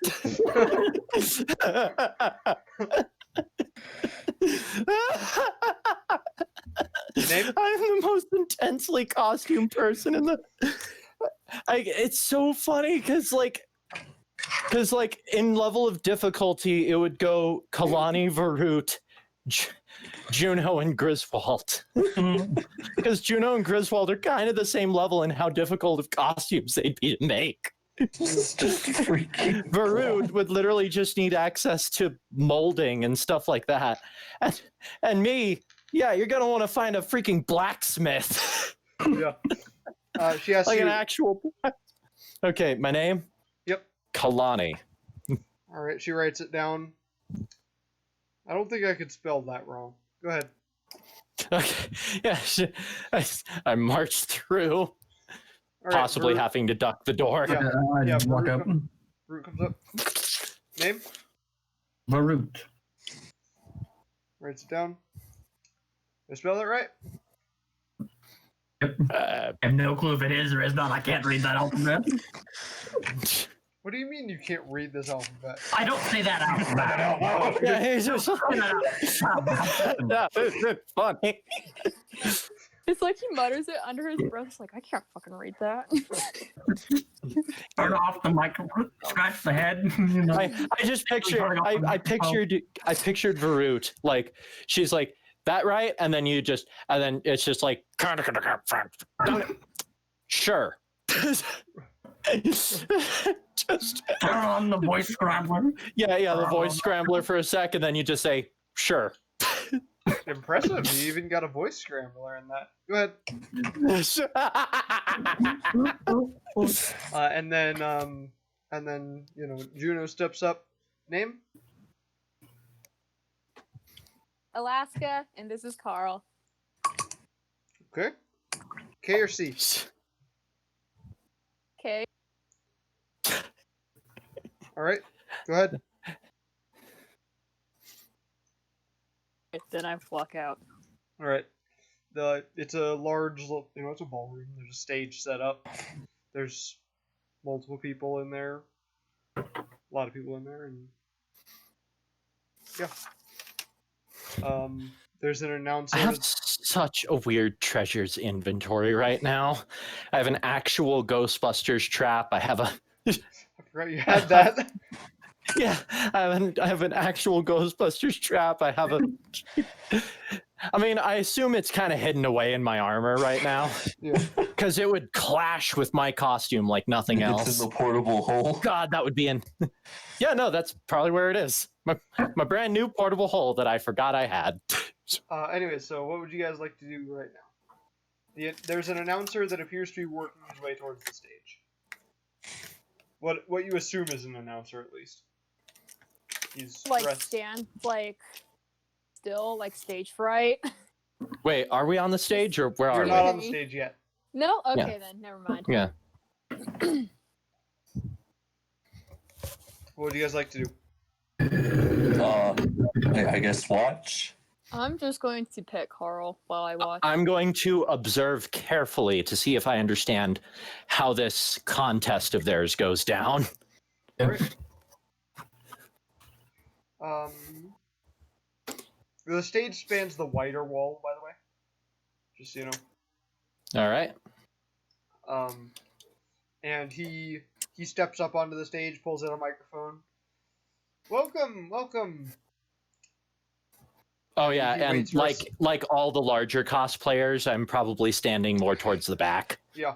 [SPEAKER 1] Name?
[SPEAKER 2] I'm the most intensely costumed person in the. It's so funny because in level of difficulty, it would go Kalani, Varut, Juno, and Griswold. Because Juno and Griswold are kind of the same level in how difficult of costumes they'd be to make.
[SPEAKER 5] Just freaking.
[SPEAKER 2] Varut would literally just need access to molding and stuff like that. And me, yeah, you're going to want to find a freaking blacksmith.
[SPEAKER 1] Yeah. She asks
[SPEAKER 2] Like
[SPEAKER 1] you.
[SPEAKER 2] an actual. Okay, my name?
[SPEAKER 1] Yep.
[SPEAKER 2] Kalani.
[SPEAKER 1] All right. She writes it down. I don't think I could spell that wrong. Go ahead.
[SPEAKER 2] Okay, yeah, I marched through,
[SPEAKER 1] All right,
[SPEAKER 2] possibly
[SPEAKER 1] Varut-
[SPEAKER 2] having to duck the door.
[SPEAKER 1] Yeah.
[SPEAKER 4] I
[SPEAKER 1] Yeah,
[SPEAKER 4] walk
[SPEAKER 1] Varut
[SPEAKER 4] up.
[SPEAKER 1] Varut comes up. Name?
[SPEAKER 4] Varut.
[SPEAKER 1] Writes it down. Did I spell that right?
[SPEAKER 4] I have no clue if it is or is not. I can't read that alphabet.
[SPEAKER 1] What do you mean you can't read this alphabet?
[SPEAKER 4] I don't say that out.
[SPEAKER 2] Yeah, he's just yeah, it's funny.
[SPEAKER 3] It's like he mutters it under his breath. It's like, I can't fucking read that.
[SPEAKER 4] Turn off the microphone. Scratch the head. You know?
[SPEAKER 2] I just pictured I pictured Varut, like she's like that, right? And then it's just like sure. Just
[SPEAKER 4] Turn on the voice scrambler.
[SPEAKER 2] yeah, the voice scrambler for a second, then you just say sure.
[SPEAKER 1] Impressive. You even got a voice scrambler in that. Go ahead. And then Juno steps up. Name?
[SPEAKER 3] Alaska, and this is Carl.
[SPEAKER 1] Okay. K or C?
[SPEAKER 3] Okay.
[SPEAKER 1] All right. Go ahead.
[SPEAKER 3] Then I walk out.
[SPEAKER 1] All right. It's a large, it's a ballroom. There's a stage set up. There's multiple people in there. A lot of people in there, and yeah. There's an announcer.
[SPEAKER 2] I have such a weird treasures inventory right now. I have an actual Ghostbusters trap. I have a
[SPEAKER 1] I forgot you had that.
[SPEAKER 2] yeah. I have an actual Ghostbusters trap. I have a. I mean, I assume it's kind of hidden away in my armor right now.
[SPEAKER 1] Yeah.
[SPEAKER 2] Because it would clash with my costume like nothing else.
[SPEAKER 5] It's in the portable hole.
[SPEAKER 2] God, that would be in. Yeah, no, that's probably where it is. My brand new portable hole that I forgot I had.
[SPEAKER 1] Anyway, so what would you guys like to do right now? There's an announcer that appears to be working his way towards the stage. What you assume is an announcer, at least. He's
[SPEAKER 3] Like
[SPEAKER 1] dressed.
[SPEAKER 3] stand, like still, like stage fright.
[SPEAKER 2] Wait, are we on the stage or where are
[SPEAKER 1] You're
[SPEAKER 2] we?
[SPEAKER 1] not on the stage yet.
[SPEAKER 3] No, okay then, never mind.
[SPEAKER 2] Yeah.
[SPEAKER 1] What would you guys like to do?
[SPEAKER 5] I guess watch.
[SPEAKER 3] I'm just going to pet Carl while I watch.
[SPEAKER 2] I'm going to observe carefully to see if I understand how this contest of theirs goes down.
[SPEAKER 1] Alright. The stage spans the wider wall, by the way. Just so you know.
[SPEAKER 2] All right.
[SPEAKER 1] And he steps up onto the stage, pulls out a microphone. Welcome.
[SPEAKER 2] Oh yeah,
[SPEAKER 1] He
[SPEAKER 2] and
[SPEAKER 1] waits for us.
[SPEAKER 2] like all the larger cosplayers, I'm probably standing more towards the back
[SPEAKER 1] Yeah.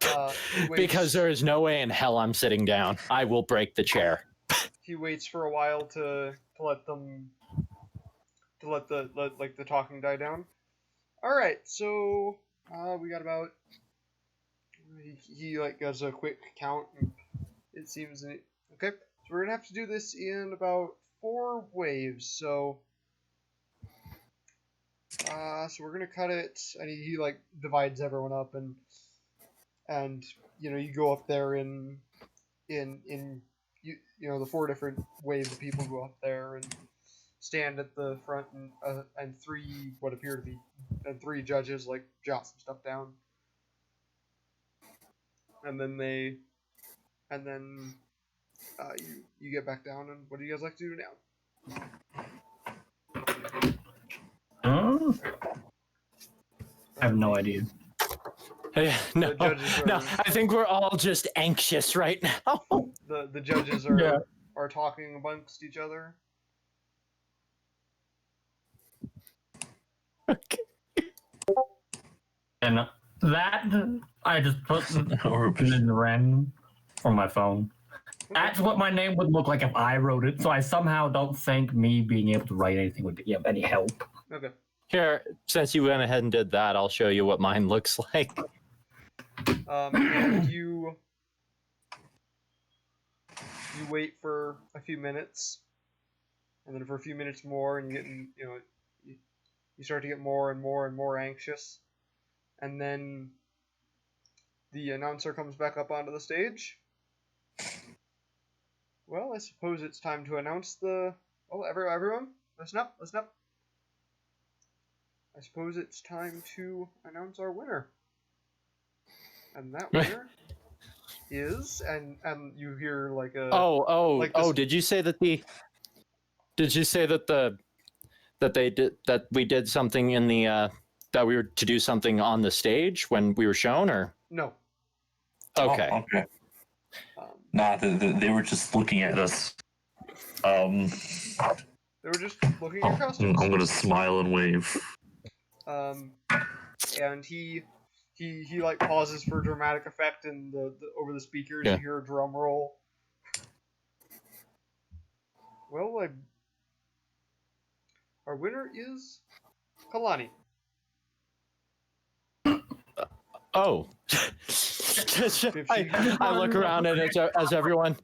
[SPEAKER 1] He waits,
[SPEAKER 2] because there is no way in hell I'm sitting down. I will break the chair.
[SPEAKER 1] he waits for a while to let them let the talking die down. All right, so we got about he like does a quick count, and it seems okay. So we're gonna have to do this in about 4 waves. So we're gonna cut it, and he like divides everyone up, and you know, you go up there in you know, the 4 different waves of people go up there and stand at the front, and 3 what appear to be 3 judges like jot some stuff down, and then you get back down. And what do you guys like to do now?
[SPEAKER 4] I have no idea.
[SPEAKER 2] Yeah, no,
[SPEAKER 1] The judges are-
[SPEAKER 2] no. I think we're all just anxious right now.
[SPEAKER 1] The judges are
[SPEAKER 4] Yeah.
[SPEAKER 1] are talking amongst each other.
[SPEAKER 4] And that I just put
[SPEAKER 5] Or
[SPEAKER 4] in random on my phone. That's what my name would look like if I wrote it. So I somehow don't think me being able to write anything would be of any help.
[SPEAKER 1] Okay.
[SPEAKER 2] Here, since you went ahead and did that, I'll show you what mine looks like.
[SPEAKER 1] And you wait for a few minutes, and then for a few minutes more, and you start to get more and more and more anxious, and then the announcer comes back up onto the stage. Well, I suppose it's time to announce the. Oh, everyone, listen up, listen up. I suppose it's time to announce our winner. And that winner is, and you hear like a. like this-
[SPEAKER 2] Did you say that we did something in the that we were to do something on the stage when we were shown, or?
[SPEAKER 1] No.
[SPEAKER 2] Okay.
[SPEAKER 5] Oh, okay.
[SPEAKER 1] Um,
[SPEAKER 5] Nah, they were just looking at us.
[SPEAKER 1] they were just looking at your costumes.
[SPEAKER 5] I'm gonna smile and wave.
[SPEAKER 1] And he like pauses for dramatic effect, and the over the speakers
[SPEAKER 2] Yeah.
[SPEAKER 1] you hear a drum roll. Well, our winner is Kalani.
[SPEAKER 2] Oh. I look around, and as everyone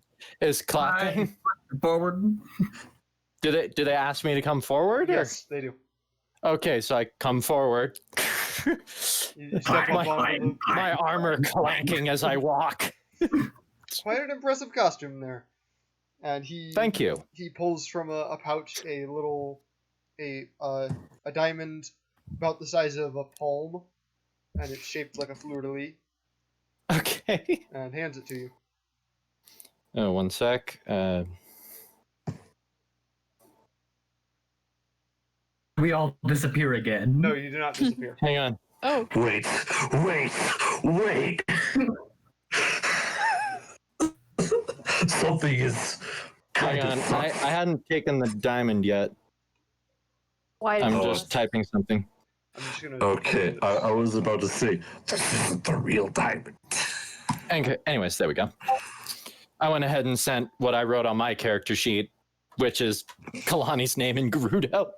[SPEAKER 2] is clapping.
[SPEAKER 4] Forward.
[SPEAKER 2] Do they ask me to come forward?
[SPEAKER 1] Yes, they do.
[SPEAKER 2] Or? Okay, so I come forward.
[SPEAKER 1] You step up onto
[SPEAKER 2] My armor clanking as I walk.
[SPEAKER 1] quite an impressive costume there. And he
[SPEAKER 2] Thank you.
[SPEAKER 1] He pulls from a pouch a diamond about the size of a palm, and it's shaped like a fleur-de-lis,
[SPEAKER 2] Okay.
[SPEAKER 1] and hands it to you.
[SPEAKER 2] Oh, one sec.
[SPEAKER 4] We all disappear again.
[SPEAKER 1] No, you do not disappear.
[SPEAKER 2] Hang on.
[SPEAKER 3] Oh,
[SPEAKER 5] Wait. Something is
[SPEAKER 2] Hang
[SPEAKER 5] kind
[SPEAKER 2] on.
[SPEAKER 5] of
[SPEAKER 2] I hadn't taken the diamond yet.
[SPEAKER 3] why?
[SPEAKER 2] I'm
[SPEAKER 3] did you
[SPEAKER 2] just
[SPEAKER 3] ask?
[SPEAKER 2] typing something.
[SPEAKER 1] I'm just gonna.
[SPEAKER 5] Okay, I was about to say, this isn't the real diamond.
[SPEAKER 2] Okay. Anyways, there we go. I went ahead and sent what I wrote on my character sheet, which is Kalani's name in Gerudo.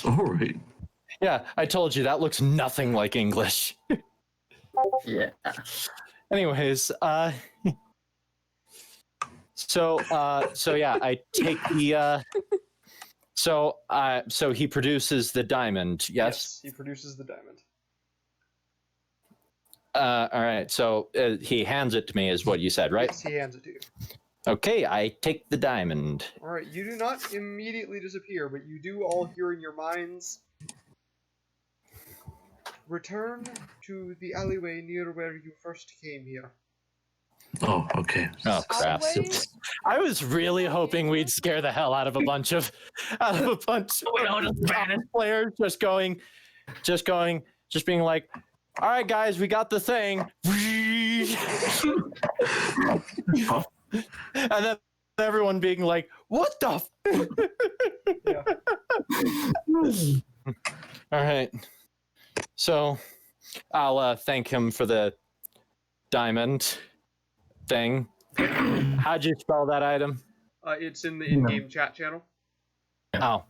[SPEAKER 5] All right.
[SPEAKER 2] Yeah, I told you that looks nothing like English.
[SPEAKER 4] Yeah.
[SPEAKER 2] Anyways, so yeah, I take the so he produces the diamond, yes?
[SPEAKER 1] He produces the diamond.
[SPEAKER 2] All right, so he hands it to me, is what you said, right?
[SPEAKER 1] Yes, he hands it to you.
[SPEAKER 2] Okay, I take the diamond.
[SPEAKER 1] All right, you do not immediately disappear, but you do all hear in your minds. Return to the alleyway near where you first came here.
[SPEAKER 5] Oh, okay.
[SPEAKER 2] Oh crap!
[SPEAKER 3] Always?
[SPEAKER 2] I was really hoping we'd scare the hell out of a bunch of players just being like, all right guys, we got the thing. And then everyone being like, what the
[SPEAKER 1] Yeah.
[SPEAKER 2] All right. So I'll thank him for the diamond thing, How'd you spell that item?
[SPEAKER 1] It's in the in-game chat channel.
[SPEAKER 2] Oh.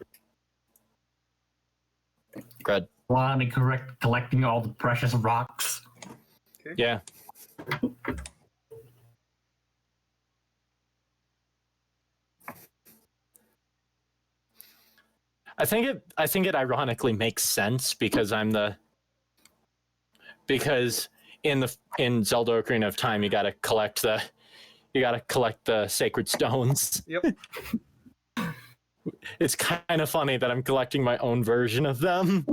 [SPEAKER 2] Good.
[SPEAKER 4] Lonnie collecting all the precious rocks.
[SPEAKER 1] Okay.
[SPEAKER 2] Yeah. I think it ironically makes sense because in Zelda Ocarina of Time you gotta collect the sacred stones.
[SPEAKER 1] Yep.
[SPEAKER 2] It's kind of funny that I'm collecting my own version of them.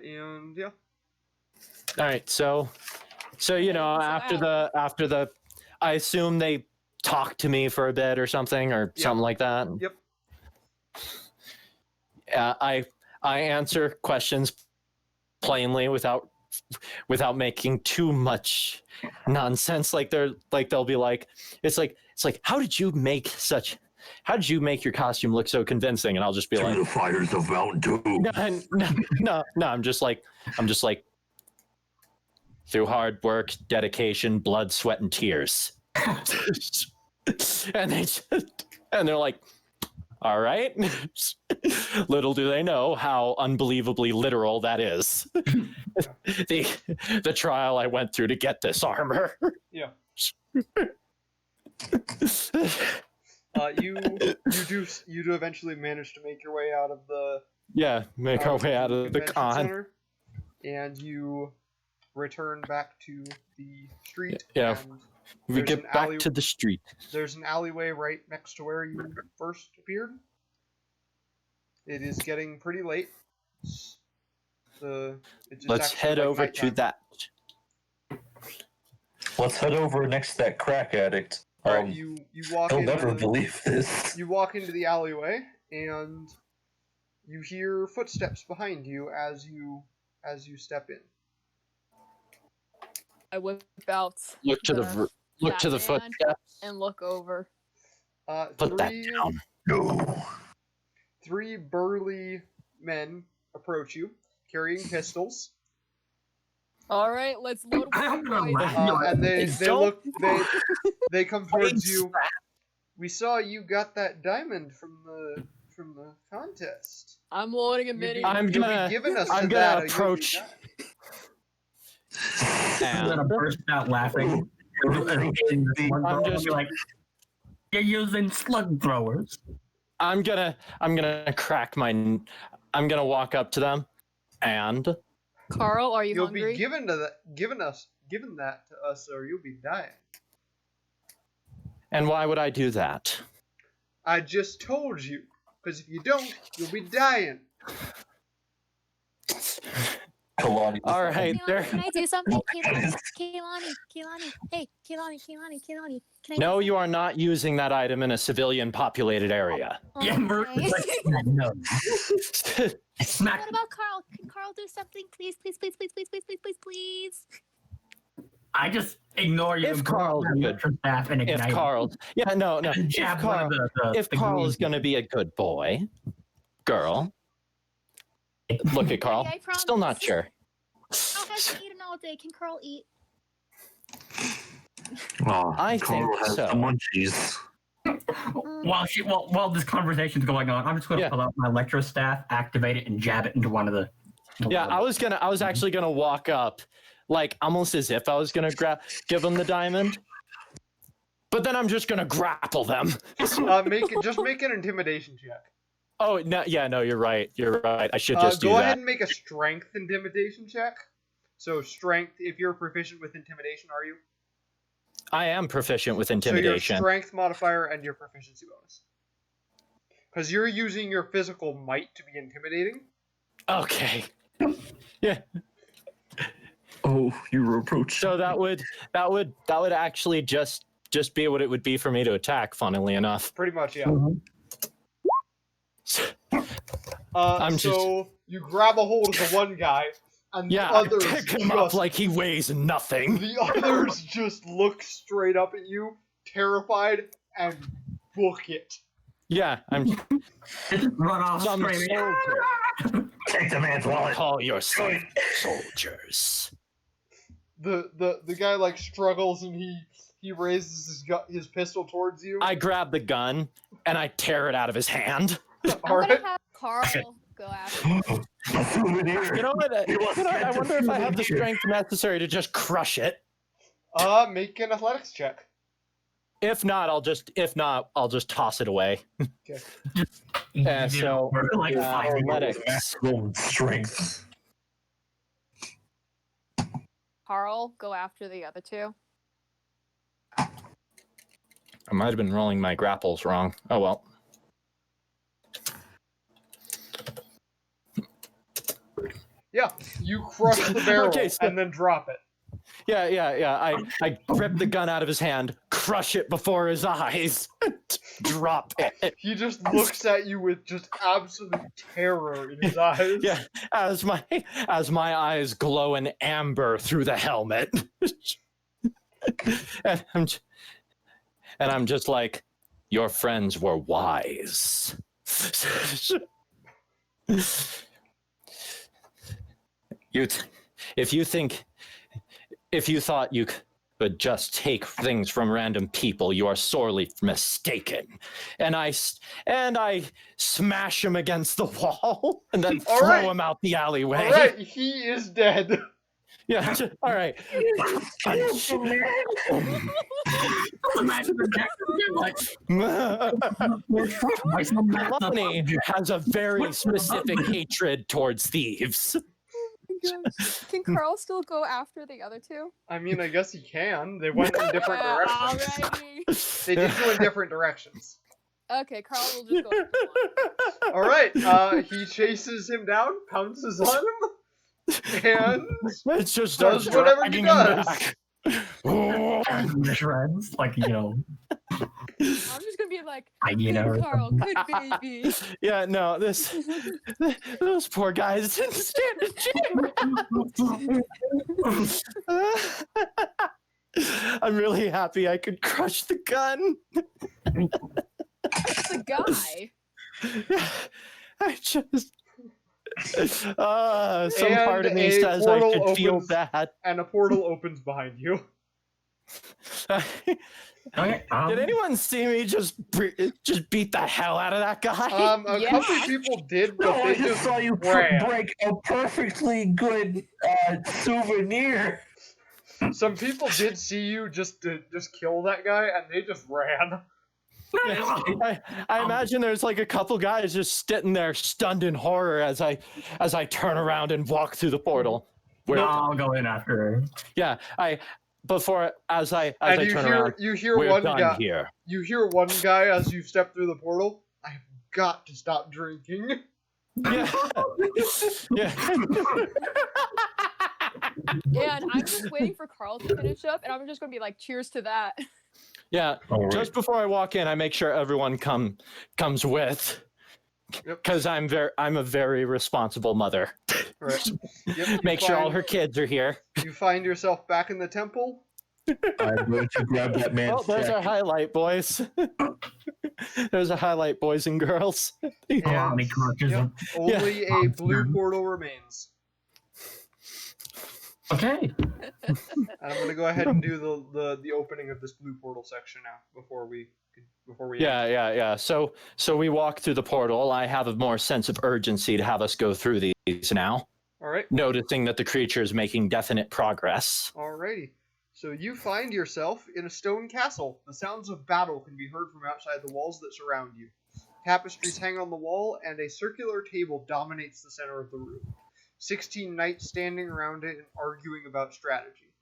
[SPEAKER 1] And yeah.
[SPEAKER 2] All right, so after the I assume they talk to me for a bit or something something like that.
[SPEAKER 1] Yep.
[SPEAKER 2] I answer questions plainly without making too much nonsense. They'll be like, it's like how did you make your costume look so convincing? And I'll just be
[SPEAKER 5] Through
[SPEAKER 2] like,
[SPEAKER 5] the fires of Mount Doom.
[SPEAKER 2] no, I'm just like through hard work, dedication, blood, sweat, and tears. and they're like, all right. Little do they know how unbelievably literal that is. the trial I went through to get this armor.
[SPEAKER 1] Yeah. You do eventually manage to make your way out of the
[SPEAKER 2] our way out of the
[SPEAKER 1] convention
[SPEAKER 2] con.
[SPEAKER 1] center, and you return back to the street.
[SPEAKER 2] Yeah.
[SPEAKER 1] And
[SPEAKER 2] We
[SPEAKER 1] there's
[SPEAKER 2] get
[SPEAKER 1] an
[SPEAKER 2] back to the street.
[SPEAKER 1] There's an alleyway right next to where you first appeared. It is getting pretty late.
[SPEAKER 2] Let's head over to that.
[SPEAKER 5] Let's head over next to that crack addict.
[SPEAKER 1] Right, you walk
[SPEAKER 5] He'll
[SPEAKER 1] into
[SPEAKER 5] never believe this.
[SPEAKER 1] You walk into the alleyway and you hear footsteps behind you as you step in.
[SPEAKER 3] I whip out
[SPEAKER 2] Look to the
[SPEAKER 3] Batman
[SPEAKER 2] footsteps.
[SPEAKER 3] and look over.
[SPEAKER 2] Put that down.
[SPEAKER 5] No.
[SPEAKER 1] 3 burly men approach you, carrying pistols.
[SPEAKER 3] All right, let's load
[SPEAKER 4] I'm
[SPEAKER 3] one,
[SPEAKER 4] gonna
[SPEAKER 3] boys.
[SPEAKER 4] laugh.
[SPEAKER 1] And they come towards
[SPEAKER 2] Face
[SPEAKER 1] you. We saw you got that diamond from the contest.
[SPEAKER 3] I'm loading a mini.
[SPEAKER 2] I'm
[SPEAKER 1] You'll
[SPEAKER 2] gonna-
[SPEAKER 1] be giving us
[SPEAKER 2] I'm
[SPEAKER 1] to
[SPEAKER 2] gonna
[SPEAKER 1] that, or you'll be
[SPEAKER 2] approach-
[SPEAKER 1] done.
[SPEAKER 4] I'm gonna burst out laughing.
[SPEAKER 2] I'm just
[SPEAKER 4] like, you're using slug throwers.
[SPEAKER 2] I'm gonna walk up to them and
[SPEAKER 3] Carl, are you
[SPEAKER 1] You'll
[SPEAKER 3] hungry?
[SPEAKER 1] be given that to us, or you'll be dying.
[SPEAKER 2] and why would I do that?
[SPEAKER 1] I just told you, because if you don't, you'll be dying.
[SPEAKER 5] Kalani.
[SPEAKER 2] All right, there.
[SPEAKER 6] Can I do something? Kehlani. Hey, Kehlani. Can I
[SPEAKER 2] No, you are not using that item in a civilian populated area.
[SPEAKER 6] Oh,
[SPEAKER 4] Yeah,
[SPEAKER 6] okay.
[SPEAKER 4] no.
[SPEAKER 6] What
[SPEAKER 4] Smack.
[SPEAKER 6] about Carl? Can Carl do something, please?
[SPEAKER 4] I just ignore you.
[SPEAKER 2] If
[SPEAKER 4] and pull out
[SPEAKER 2] Carl's
[SPEAKER 4] my
[SPEAKER 2] good.
[SPEAKER 4] electric staff and
[SPEAKER 2] If
[SPEAKER 4] ignite it.
[SPEAKER 2] Carl, yeah, no. If
[SPEAKER 4] Jab one
[SPEAKER 2] Carl,
[SPEAKER 4] of the
[SPEAKER 2] Carl is
[SPEAKER 4] green-
[SPEAKER 2] going to be a good boy, girl, look at Carl.
[SPEAKER 6] I promise.
[SPEAKER 2] Still not sure.
[SPEAKER 6] Carl hasn't eaten all day. Can Carl eat?
[SPEAKER 5] Oh,
[SPEAKER 2] I
[SPEAKER 5] Carl
[SPEAKER 2] think
[SPEAKER 5] has
[SPEAKER 2] so.
[SPEAKER 5] the munchies.
[SPEAKER 4] While this conversation's going on, I'm just gonna
[SPEAKER 2] Yeah.
[SPEAKER 4] pull out my electro staff, activate it, and jab it into one of the.
[SPEAKER 2] Yeah, I was actually gonna walk up, like almost as if I was gonna give them the diamond, but then I'm just gonna grapple them.
[SPEAKER 1] Just make an intimidation check.
[SPEAKER 2] Oh no, yeah, no, you're right. I should just do
[SPEAKER 1] Go
[SPEAKER 2] that.
[SPEAKER 1] ahead and make a strength intimidation check. So strength, if you're proficient with intimidation, are you?
[SPEAKER 2] I am proficient with
[SPEAKER 1] So
[SPEAKER 2] intimidation.
[SPEAKER 1] your strength modifier and your proficiency bonus. Because you're using your physical might to be intimidating.
[SPEAKER 2] Okay. Yeah.
[SPEAKER 5] Oh, you were approached.
[SPEAKER 2] So that would actually just be what it would be for me to attack. Funnily enough.
[SPEAKER 1] Pretty much, yeah.
[SPEAKER 4] Mhm.
[SPEAKER 1] So you grab a hold of the one guy, and
[SPEAKER 2] Yeah,
[SPEAKER 1] the
[SPEAKER 2] I
[SPEAKER 1] others
[SPEAKER 2] pick him up like he weighs nothing.
[SPEAKER 1] the others just look straight up at you, terrified, and book it.
[SPEAKER 2] Yeah, I'm
[SPEAKER 4] Run off
[SPEAKER 2] some
[SPEAKER 4] screaming.
[SPEAKER 2] soldier.
[SPEAKER 5] Take the man's wallet.
[SPEAKER 2] Call yourself soldiers.
[SPEAKER 1] The guy like struggles and he raises his pistol towards you.
[SPEAKER 2] I grab the gun and I tear it out of his hand.
[SPEAKER 3] I'm
[SPEAKER 1] All right.
[SPEAKER 3] gonna have Carl go after.
[SPEAKER 5] A souvenir.
[SPEAKER 2] You know what?
[SPEAKER 5] He was
[SPEAKER 2] I
[SPEAKER 5] sent to
[SPEAKER 2] wonder if I have the
[SPEAKER 5] souvenir.
[SPEAKER 2] strength necessary to just crush it.
[SPEAKER 1] Make an athletics check.
[SPEAKER 2] If not, I'll just toss it away.
[SPEAKER 4] You
[SPEAKER 2] so,
[SPEAKER 4] know, we're like
[SPEAKER 2] uh,
[SPEAKER 4] 5
[SPEAKER 2] athletics.
[SPEAKER 5] Maximum strength.
[SPEAKER 3] Carl, go after the other two.
[SPEAKER 2] I might have been rolling my grapples wrong. Oh well.
[SPEAKER 1] Yeah, you crush the barrel
[SPEAKER 2] Okay, so-
[SPEAKER 1] and then drop it.
[SPEAKER 2] Yeah. I grip the gun out of his hand, crush it before his eyes, drop it.
[SPEAKER 1] He just looks at you with just absolute terror in his eyes.
[SPEAKER 2] Yeah, as my eyes glow in amber through the helmet, and I'm just like, your friends were wise. If you thought you could just take things from random people, you are sorely mistaken. And I smash him against the wall and then
[SPEAKER 1] All
[SPEAKER 2] throw
[SPEAKER 1] right.
[SPEAKER 2] him out the alleyway.
[SPEAKER 1] All right, he is dead.
[SPEAKER 2] Yeah. All right. Melanie has a very specific hatred towards thieves.
[SPEAKER 3] Can Carl still go after the other two?
[SPEAKER 1] I mean, I guess he can. They went in different directions.
[SPEAKER 3] Alrighty.
[SPEAKER 1] They did go in different directions.
[SPEAKER 3] Okay, Carl will just go after one.
[SPEAKER 1] All right, he chases him down, pounces on him, and
[SPEAKER 2] It's just
[SPEAKER 1] does
[SPEAKER 2] starts
[SPEAKER 1] whatever he
[SPEAKER 2] dragging him
[SPEAKER 1] does.
[SPEAKER 2] back.
[SPEAKER 4] shreds, like, you know,
[SPEAKER 3] I'm just gonna be like,
[SPEAKER 4] you know.
[SPEAKER 3] good Carl, good baby.
[SPEAKER 2] Yeah, no, those poor guys didn't stand a chance. I'm really happy I could crush the gun.
[SPEAKER 3] The guy.
[SPEAKER 2] I just. Some
[SPEAKER 1] And
[SPEAKER 2] part of me
[SPEAKER 1] a
[SPEAKER 2] says I
[SPEAKER 1] portal
[SPEAKER 2] should feel
[SPEAKER 1] opens.
[SPEAKER 2] bad.
[SPEAKER 1] And a portal opens behind you.
[SPEAKER 4] Okay,
[SPEAKER 2] Did anyone see me just beat the hell out of that guy?
[SPEAKER 1] A
[SPEAKER 3] Yeah.
[SPEAKER 1] couple people did, but
[SPEAKER 5] No, I
[SPEAKER 1] they
[SPEAKER 5] just
[SPEAKER 1] just
[SPEAKER 5] saw you
[SPEAKER 1] ran.
[SPEAKER 5] break a perfectly good souvenir.
[SPEAKER 1] Some people did see you just kill that guy, and they just ran.
[SPEAKER 2] I imagine there's like a couple guys just sitting there stunned in horror as I turn around and walk through the portal.
[SPEAKER 4] No, I'll go in after her.
[SPEAKER 2] Yeah, as I
[SPEAKER 1] And
[SPEAKER 2] turn around,
[SPEAKER 1] you hear
[SPEAKER 2] we're
[SPEAKER 1] one
[SPEAKER 2] done
[SPEAKER 1] guy.
[SPEAKER 2] here.
[SPEAKER 1] You hear one guy as you step through the portal. I've got to stop drinking.
[SPEAKER 2] Yeah. Yeah.
[SPEAKER 3] And I'm just waiting for Carl to finish up, and I'm just gonna be like, cheers to that.
[SPEAKER 2] Yeah.
[SPEAKER 5] All right.
[SPEAKER 2] Just before I walk in, I make sure everyone comes with,
[SPEAKER 1] Yep.
[SPEAKER 2] because I'm a very responsible mother.
[SPEAKER 1] Right. Yep, you
[SPEAKER 2] Make sure all
[SPEAKER 1] find-
[SPEAKER 2] her kids are here.
[SPEAKER 1] You find yourself back in the temple.
[SPEAKER 5] I'm going to grab that man's
[SPEAKER 2] Oh, there's our
[SPEAKER 5] jacket.
[SPEAKER 2] highlight, boys. There's a highlight, boys and girls.
[SPEAKER 4] Oh, how many crutches?
[SPEAKER 1] Yep, only a blue portal remains.
[SPEAKER 4] Okay.
[SPEAKER 1] And I'm gonna go ahead and do the opening of this blue portal section now before we end.
[SPEAKER 2] Yeah. So we walk through the portal. I have a more sense of urgency to have us go through these now,
[SPEAKER 1] All right.
[SPEAKER 2] noticing that the creature is making definite progress.
[SPEAKER 1] Alrighty. So you find yourself in a stone castle. The sounds of battle can be heard from outside the walls that surround you. Tapestries hang on the wall, and a circular table dominates the center of the room. 16 knights standing around it and arguing about strategy.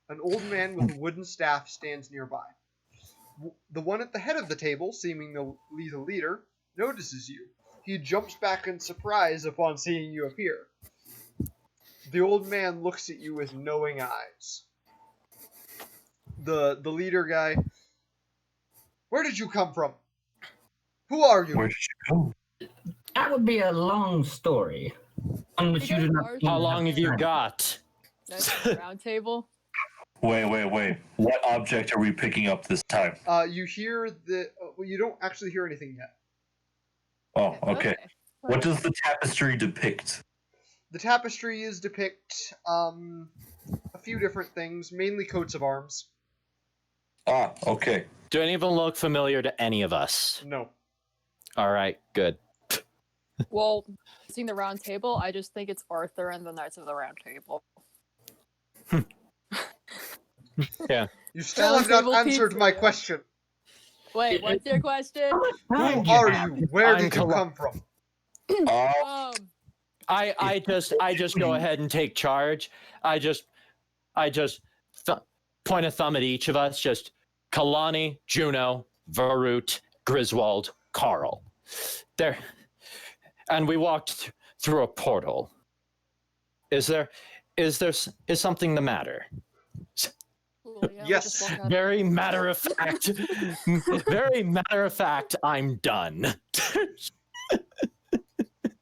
[SPEAKER 1] An old man with a wooden staff stands nearby. The one at the head of the table, seemingly the leader, notices you. He jumps back in surprise upon seeing you appear. The old man looks at you with knowing eyes. The leader guy, where did you come from? Who are you?
[SPEAKER 5] Where did you go?
[SPEAKER 4] That would be a long story. One which you do not.
[SPEAKER 2] How long have you got?
[SPEAKER 3] That's a round table.
[SPEAKER 5] Wait. What object are we picking up this time?
[SPEAKER 1] You hear the. Well, you don't actually hear anything yet.
[SPEAKER 5] Oh, okay. What does the tapestry depict?
[SPEAKER 1] The tapestries depict a few different things, mainly coats of arms.
[SPEAKER 5] Ah, okay.
[SPEAKER 2] Do any of them look familiar to any of us?
[SPEAKER 1] No.
[SPEAKER 2] All right, good.
[SPEAKER 3] Well, seeing the round table, I just think it's Arthur and the Knights of the Round Table.
[SPEAKER 2] Yeah.
[SPEAKER 1] You still
[SPEAKER 3] Round
[SPEAKER 1] have not
[SPEAKER 3] table
[SPEAKER 1] answered
[SPEAKER 3] pizza.
[SPEAKER 1] my question.
[SPEAKER 3] Wait, what's your question?
[SPEAKER 1] Who are you? Where
[SPEAKER 2] I'm
[SPEAKER 1] did you come from?
[SPEAKER 5] Uh,
[SPEAKER 2] I just go ahead and take charge. I just point a thumb at each of us. Just Kalani, Juno, Varut, Griswold, Carl. There, and we walked through a portal. Is something the matter?
[SPEAKER 3] Cool, yeah, we
[SPEAKER 1] Yes.
[SPEAKER 3] just walk out.
[SPEAKER 2] Very matter of fact. Very matter of fact. I'm done.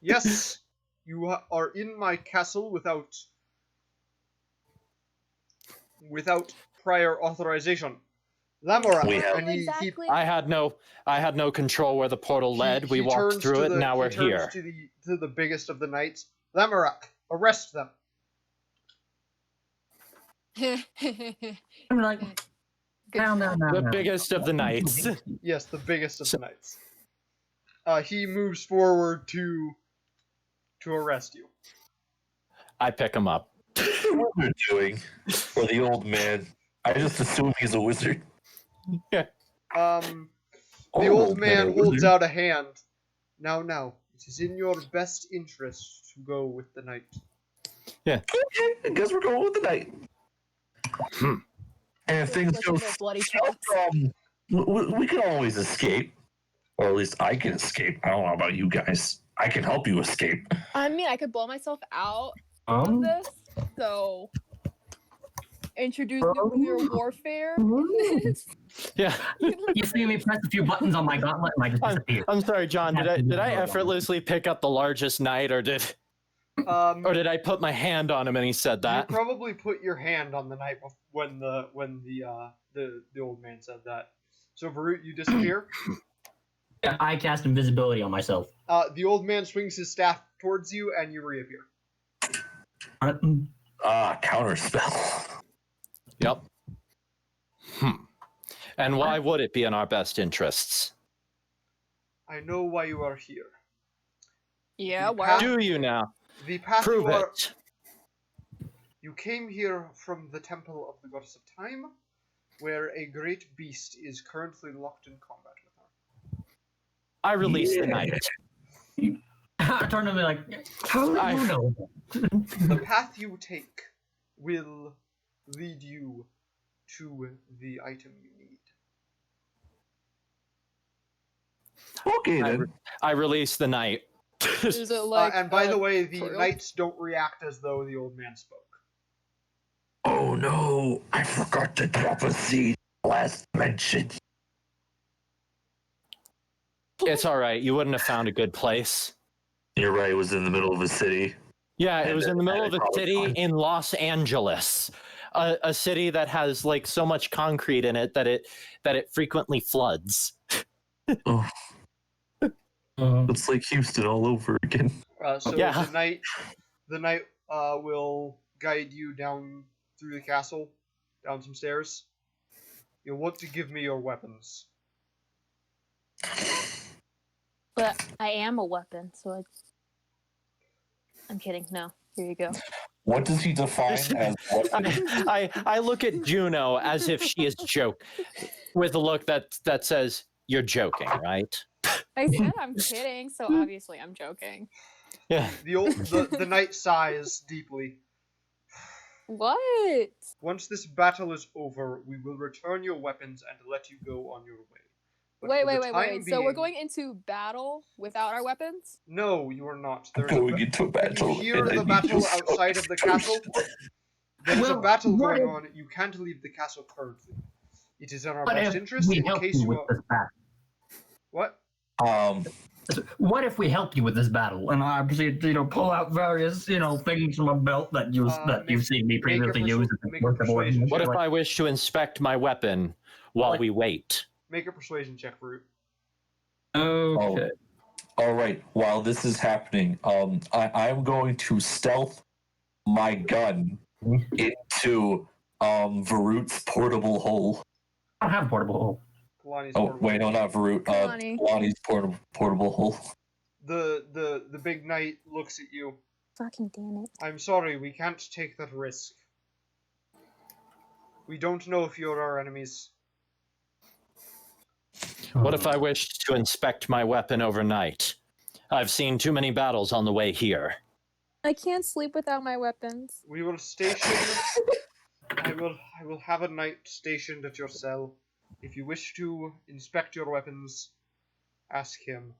[SPEAKER 1] Yes, you are in my castle without prior authorization. Lamorak,
[SPEAKER 5] We have-
[SPEAKER 1] and he
[SPEAKER 6] exactly.
[SPEAKER 2] I had no control where the portal led. We walked
[SPEAKER 1] turns
[SPEAKER 2] through
[SPEAKER 1] to
[SPEAKER 2] it.
[SPEAKER 1] the-
[SPEAKER 2] And now we're
[SPEAKER 1] he turns
[SPEAKER 2] here.
[SPEAKER 1] to the biggest of the knights. Lamorak, arrest them.
[SPEAKER 4] I'm like,
[SPEAKER 3] Good
[SPEAKER 4] no,
[SPEAKER 3] job.
[SPEAKER 2] The biggest of the knights.
[SPEAKER 1] Yes, the biggest of the knights. He moves forward to arrest you.
[SPEAKER 2] I pick him up.
[SPEAKER 5] what they're doing for the old man. I just assume he's a wizard.
[SPEAKER 1] The
[SPEAKER 5] Oh,
[SPEAKER 1] old man holds
[SPEAKER 5] wizard.
[SPEAKER 1] out a hand. Now, it is in your best interest to go with the knight.
[SPEAKER 5] Okay, I guess we're going with the knight. And if things
[SPEAKER 3] Look
[SPEAKER 5] go
[SPEAKER 3] at those bloody
[SPEAKER 5] south,
[SPEAKER 3] chops.
[SPEAKER 5] we can always escape. Or at least I can escape. I don't know about you guys. I can help you escape.
[SPEAKER 3] I mean, I could blow myself out of this, so introduce nuclear warfare.
[SPEAKER 2] Yeah.
[SPEAKER 4] you see me press a few buttons on my gauntlet and I just disappear.
[SPEAKER 2] I'm sorry, John. Did I effortlessly pick up the largest knight, or did I put my hand on him and he said
[SPEAKER 1] You
[SPEAKER 2] that?
[SPEAKER 1] probably put your hand on the knight when the old man said that. So Varut, you disappear.
[SPEAKER 4] Yeah, I cast invisibility on myself.
[SPEAKER 1] The old man swings his staff towards you, and you reappear.
[SPEAKER 5] Counter spell.
[SPEAKER 2] Yep. And why would it be in our best interests?
[SPEAKER 1] I know why you are here.
[SPEAKER 3] Yeah,
[SPEAKER 1] The
[SPEAKER 3] why?
[SPEAKER 1] path-
[SPEAKER 2] Do you now?
[SPEAKER 1] The path
[SPEAKER 2] Prove
[SPEAKER 1] you are.
[SPEAKER 2] it.
[SPEAKER 1] You came here from the Temple of the Goddess of Time, where a great beast is currently locked in combat with her.
[SPEAKER 2] I release the knight.
[SPEAKER 4] I turn to me like, how do you know?
[SPEAKER 1] The path you take will lead you to the item you need.
[SPEAKER 5] Okay then.
[SPEAKER 2] I release the knight.
[SPEAKER 3] Is it like?
[SPEAKER 1] And by the way, the
[SPEAKER 3] for real?
[SPEAKER 1] knights don't react as though the old man spoke.
[SPEAKER 5] Oh no, I forgot to drop a seed last mention.
[SPEAKER 2] It's all right. You wouldn't have found a good place.
[SPEAKER 5] You're right, it was in the middle of a city.
[SPEAKER 2] Yeah, it
[SPEAKER 5] And
[SPEAKER 2] was in the middle of a
[SPEAKER 5] probably
[SPEAKER 2] city
[SPEAKER 5] fine.
[SPEAKER 2] in Los Angeles, a city that has like so much concrete in it that it frequently floods.
[SPEAKER 5] Oh, it's like Houston all over again.
[SPEAKER 1] So
[SPEAKER 2] Yeah.
[SPEAKER 1] the knight will guide you down through the castle, down some stairs. You'll want to give me your weapons.
[SPEAKER 6] But I am a weapon, so I'm kidding. No, here you go.
[SPEAKER 5] What does he define as weapon?
[SPEAKER 2] I look at Juno as if she is joke, with a look that says you're joking, right?
[SPEAKER 3] I said I'm kidding, so obviously I'm joking.
[SPEAKER 2] Yeah.
[SPEAKER 1] The knight sighs deeply.
[SPEAKER 3] What?
[SPEAKER 1] Once this battle is over, we will return your weapons and let you go on your way. But
[SPEAKER 3] Wait,
[SPEAKER 1] for
[SPEAKER 3] wait,
[SPEAKER 1] the
[SPEAKER 3] wait,
[SPEAKER 1] time
[SPEAKER 3] wait. So we're
[SPEAKER 1] being-
[SPEAKER 3] going into battle without our weapons?
[SPEAKER 1] No, you are not.
[SPEAKER 5] I'm
[SPEAKER 1] There's a
[SPEAKER 5] going into a battle.
[SPEAKER 1] hear
[SPEAKER 5] and I
[SPEAKER 1] the
[SPEAKER 5] need
[SPEAKER 1] battle
[SPEAKER 5] to stop
[SPEAKER 1] outside of the
[SPEAKER 5] first.
[SPEAKER 1] castle? There's a
[SPEAKER 4] Well,
[SPEAKER 1] battle
[SPEAKER 4] what
[SPEAKER 1] going
[SPEAKER 4] if-
[SPEAKER 1] on. You can't leave the castle currently. It is in our
[SPEAKER 4] What
[SPEAKER 1] best
[SPEAKER 4] if
[SPEAKER 1] interest
[SPEAKER 4] we
[SPEAKER 1] in
[SPEAKER 4] help
[SPEAKER 1] case
[SPEAKER 4] you
[SPEAKER 1] you
[SPEAKER 4] with
[SPEAKER 1] are...
[SPEAKER 4] this battle?
[SPEAKER 1] What?
[SPEAKER 4] What if we help you with this battle? And I proceed to, pull out various, things from a belt that you've seen me previously use.
[SPEAKER 1] make a persuasion
[SPEAKER 2] What
[SPEAKER 1] check.
[SPEAKER 2] if I wish to inspect my weapon while
[SPEAKER 4] Like-
[SPEAKER 2] we wait?
[SPEAKER 1] Make a persuasion check, Root.
[SPEAKER 4] Okay.
[SPEAKER 5] All right. While this is happening, I'm going to stealth my gun into Varut's portable hole.
[SPEAKER 4] I don't have a portable hole.
[SPEAKER 1] Kalani's
[SPEAKER 5] Oh
[SPEAKER 1] portable.
[SPEAKER 5] wait, no, not Varut.
[SPEAKER 3] Kalani.
[SPEAKER 5] Kalani's portable hole.
[SPEAKER 1] The big knight looks at you.
[SPEAKER 6] Fucking damn it.
[SPEAKER 1] I'm sorry, we can't take that risk. We don't know if you're our enemies.
[SPEAKER 2] What if I wish to inspect my weapon overnight? I've seen too many battles on the way here.
[SPEAKER 3] I can't sleep without my weapons.
[SPEAKER 1] We will station. I will have a knight stationed at your cell. If you wish to inspect your weapons, ask him.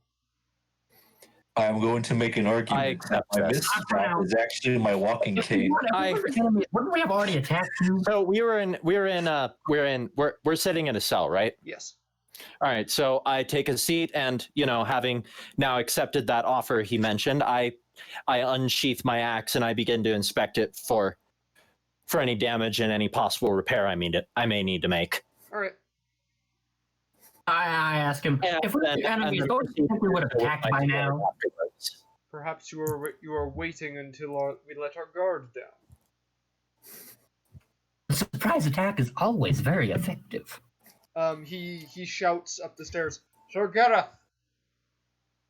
[SPEAKER 5] I'm going to make an
[SPEAKER 2] I
[SPEAKER 5] argument.
[SPEAKER 2] accept
[SPEAKER 5] My
[SPEAKER 2] that.
[SPEAKER 5] misstrap is actually my walking cane.
[SPEAKER 4] Wouldn't we have already attacked you?
[SPEAKER 2] So we're sitting in a cell, right?
[SPEAKER 1] Yes.
[SPEAKER 2] All right. So I take a seat, and having now accepted that offer he mentioned, I unsheath my axe and I begin to inspect it for any damage and any possible repair I may need to make.
[SPEAKER 1] All right.
[SPEAKER 4] I ask him,
[SPEAKER 2] And
[SPEAKER 4] if we were
[SPEAKER 2] then-
[SPEAKER 4] enemies,
[SPEAKER 2] and
[SPEAKER 4] don't you think we would have attacked by now?
[SPEAKER 1] Perhaps you are waiting until we let our guard down.
[SPEAKER 4] A surprise attack is always very effective.
[SPEAKER 1] He shouts up the stairs, Sir Gareth,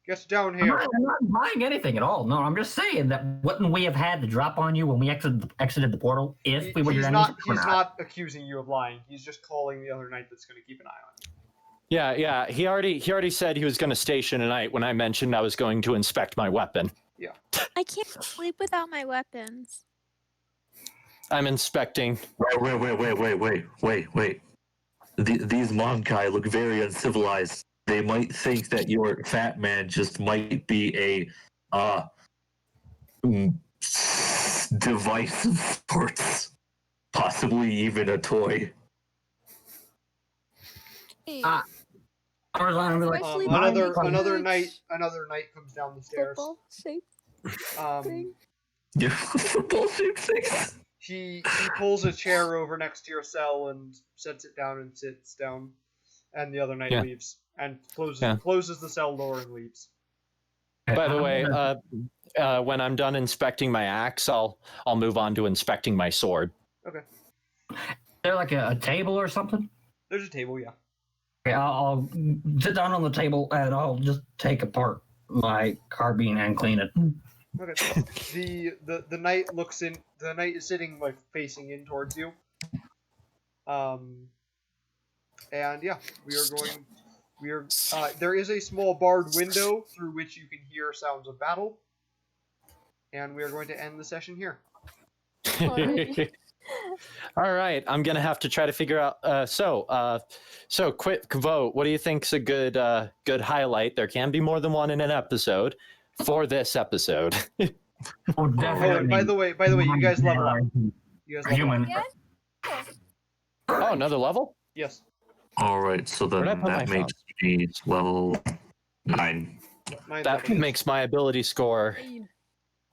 [SPEAKER 1] get down
[SPEAKER 4] I'm
[SPEAKER 1] here.
[SPEAKER 4] not buying anything at all. No, I'm just saying that wouldn't we have had the drop on you when we exited the portal if we were your
[SPEAKER 1] He's
[SPEAKER 4] enemies?
[SPEAKER 1] not. He's not accusing you of lying. He's just calling the other knight that's going to keep an eye on you.
[SPEAKER 2] Yeah. He already said he was going to station a night when I mentioned I was going to inspect my weapon.
[SPEAKER 7] I can't sleep without my weapons.
[SPEAKER 2] I'm inspecting.
[SPEAKER 5] Wait. These Monkai look very uncivilized. They might think that your fat man just might be a device of sorts, possibly even a toy.
[SPEAKER 3] Hey,
[SPEAKER 4] Orlando would be like,
[SPEAKER 3] Especially
[SPEAKER 1] Another
[SPEAKER 3] my
[SPEAKER 1] knight comes down the stairs.
[SPEAKER 3] football shape thing.
[SPEAKER 5] Yeah, bullshit things.
[SPEAKER 1] He pulls a chair over next to your cell and sets it down and sits down, and the other knight
[SPEAKER 2] Yeah.
[SPEAKER 1] leaves and
[SPEAKER 2] Yeah.
[SPEAKER 1] closes the cell door and leaves.
[SPEAKER 2] By the way, when I'm done inspecting my axe, I'll move on to inspecting my sword.
[SPEAKER 4] is there like a table or something?
[SPEAKER 1] There's a table, yeah.
[SPEAKER 4] Okay, I'll sit down on the table and I'll just take apart my carbine and clean it.
[SPEAKER 1] Okay. The knight looks in. The knight is sitting like facing in towards you. And yeah, there is a small barred window through which you can hear sounds of battle. And we are going to end the session here.
[SPEAKER 2] All right, I'm gonna have to try to figure out. So quick vote. What do you think's a good highlight? There can be more than one in an episode for this episode.
[SPEAKER 4] Oh,
[SPEAKER 1] Oh, and by the way, you guys level up. You guys level up.
[SPEAKER 4] Human.
[SPEAKER 3] Yeah.
[SPEAKER 2] Oh, another level?
[SPEAKER 1] Yes.
[SPEAKER 5] All right, so then
[SPEAKER 2] Where'd I put my
[SPEAKER 5] that makes me level 9.
[SPEAKER 1] Nine
[SPEAKER 2] That
[SPEAKER 1] levels.
[SPEAKER 2] makes my ability score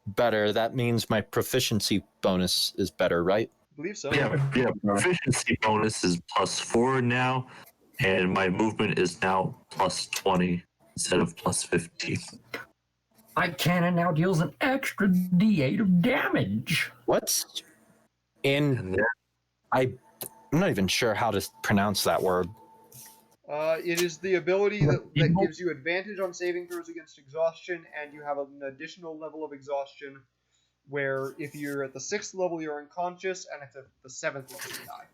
[SPEAKER 2] better. That means my proficiency bonus is better, right?
[SPEAKER 1] I believe so.
[SPEAKER 5] Yeah. Proficiency bonus is +4 now, and my movement is now +20 instead of +15.
[SPEAKER 4] My cannon now deals an extra D8 of damage.
[SPEAKER 2] What's in?
[SPEAKER 5] And then
[SPEAKER 2] I'm not even sure how to pronounce that word.
[SPEAKER 1] It is the ability that gives you advantage on saving throws against exhaustion, and you have an additional level of exhaustion where if you're at the 6th level, you're unconscious, and if at the 7th level, you die.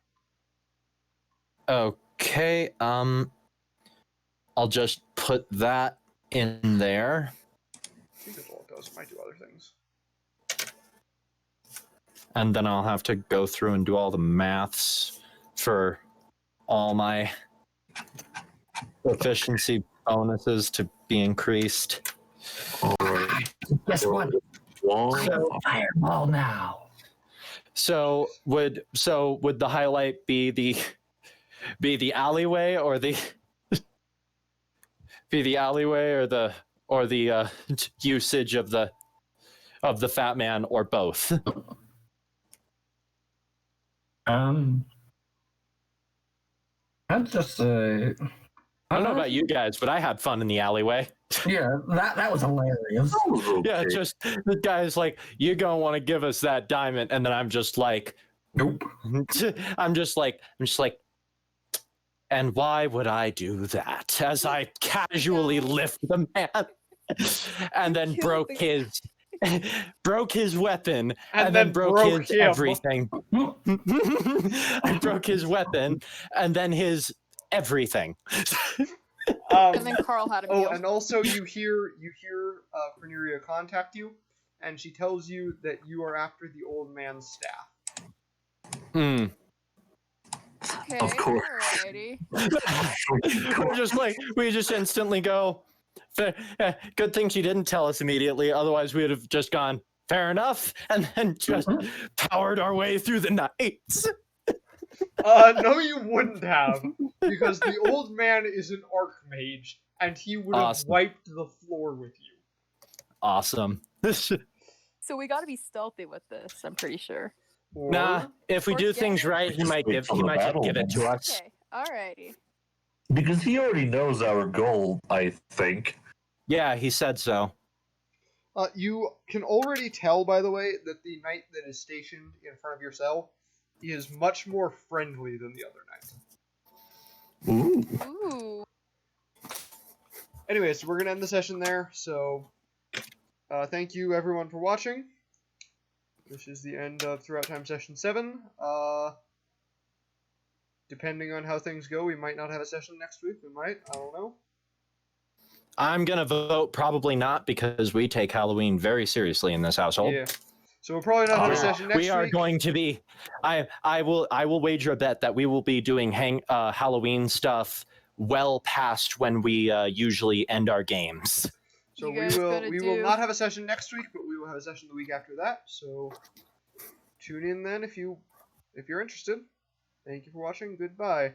[SPEAKER 2] Okay. I'll just put that in there,
[SPEAKER 1] I think that's all it does. It might do other things.
[SPEAKER 2] and then I'll have to go through and do all the maths for all my efficiency bonuses to be increased.
[SPEAKER 5] all right.
[SPEAKER 4] Guess what?
[SPEAKER 5] Wall.
[SPEAKER 4] Fireball now.
[SPEAKER 2] So would the highlight be the alleyway or the usage of the fat man, or both?
[SPEAKER 4] That's just
[SPEAKER 2] I don't know about you guys, but I had fun in the alleyway.
[SPEAKER 4] Yeah, that was hilarious.
[SPEAKER 5] That was okay.
[SPEAKER 2] Yeah, just the guy's like, "You're gonna want to give us that diamond," and then I'm just like,
[SPEAKER 4] Nope.
[SPEAKER 2] I'm just like, and why would I do that? As I casually lift the man, and then
[SPEAKER 3] Killed
[SPEAKER 2] broke
[SPEAKER 3] the-
[SPEAKER 2] his weapon,
[SPEAKER 1] And
[SPEAKER 2] then
[SPEAKER 1] then
[SPEAKER 2] broke
[SPEAKER 1] broke
[SPEAKER 2] his
[SPEAKER 1] him.
[SPEAKER 2] everything. I broke his weapon, and then his everything.
[SPEAKER 3] And then Carl had a
[SPEAKER 1] Oh,
[SPEAKER 3] meal.
[SPEAKER 1] and also you hear Cornelia contact you, and she tells you that you are after the old man's staff.
[SPEAKER 2] Hmm.
[SPEAKER 3] Okay,
[SPEAKER 5] Of course.
[SPEAKER 3] alrighty.
[SPEAKER 2] We just instantly go. Good thing she didn't tell us immediately. Otherwise, we would have just gone, fair enough, and then just powered our way through the night.
[SPEAKER 1] No, you wouldn't have, because the old man is an archmage, and he would have
[SPEAKER 2] Awesome.
[SPEAKER 1] wiped the floor with you.
[SPEAKER 2] Awesome.
[SPEAKER 3] So we gotta be stealthy with this, I'm pretty sure.
[SPEAKER 1] Or,
[SPEAKER 2] Nah, if we
[SPEAKER 3] Or
[SPEAKER 2] do
[SPEAKER 3] get
[SPEAKER 2] things
[SPEAKER 3] it.
[SPEAKER 2] right, he might
[SPEAKER 5] Wait
[SPEAKER 2] give
[SPEAKER 5] till the battle
[SPEAKER 2] it to us.
[SPEAKER 3] Okay, alrighty.
[SPEAKER 5] Because he already knows our goal, I think.
[SPEAKER 2] Yeah, he said so.
[SPEAKER 1] you can already tell, by the way, that the knight that is stationed in front of your cell is much more friendly than the other knight.
[SPEAKER 5] Ooh.
[SPEAKER 3] Ooh.
[SPEAKER 1] Anyway, so we're gonna end the session there. So, thank you everyone for watching. This is the end of Throughout Time Session 7. Depending on how things go, we might not have a session next week. We might. I don't know.
[SPEAKER 2] I'm gonna vote probably not because we take Halloween very seriously in this household.
[SPEAKER 1] Yeah. So we'll probably not have a session next week.
[SPEAKER 2] We are going to be. I will wager a bet that we will be doing Halloween stuff well past when we usually end our games.
[SPEAKER 1] So
[SPEAKER 3] You
[SPEAKER 1] we
[SPEAKER 3] guys
[SPEAKER 1] will
[SPEAKER 3] gonna
[SPEAKER 1] will
[SPEAKER 3] do-
[SPEAKER 1] not have a session next week, but we will have a session the week after that. So tune in then if you're interested. Thank you for watching. Goodbye.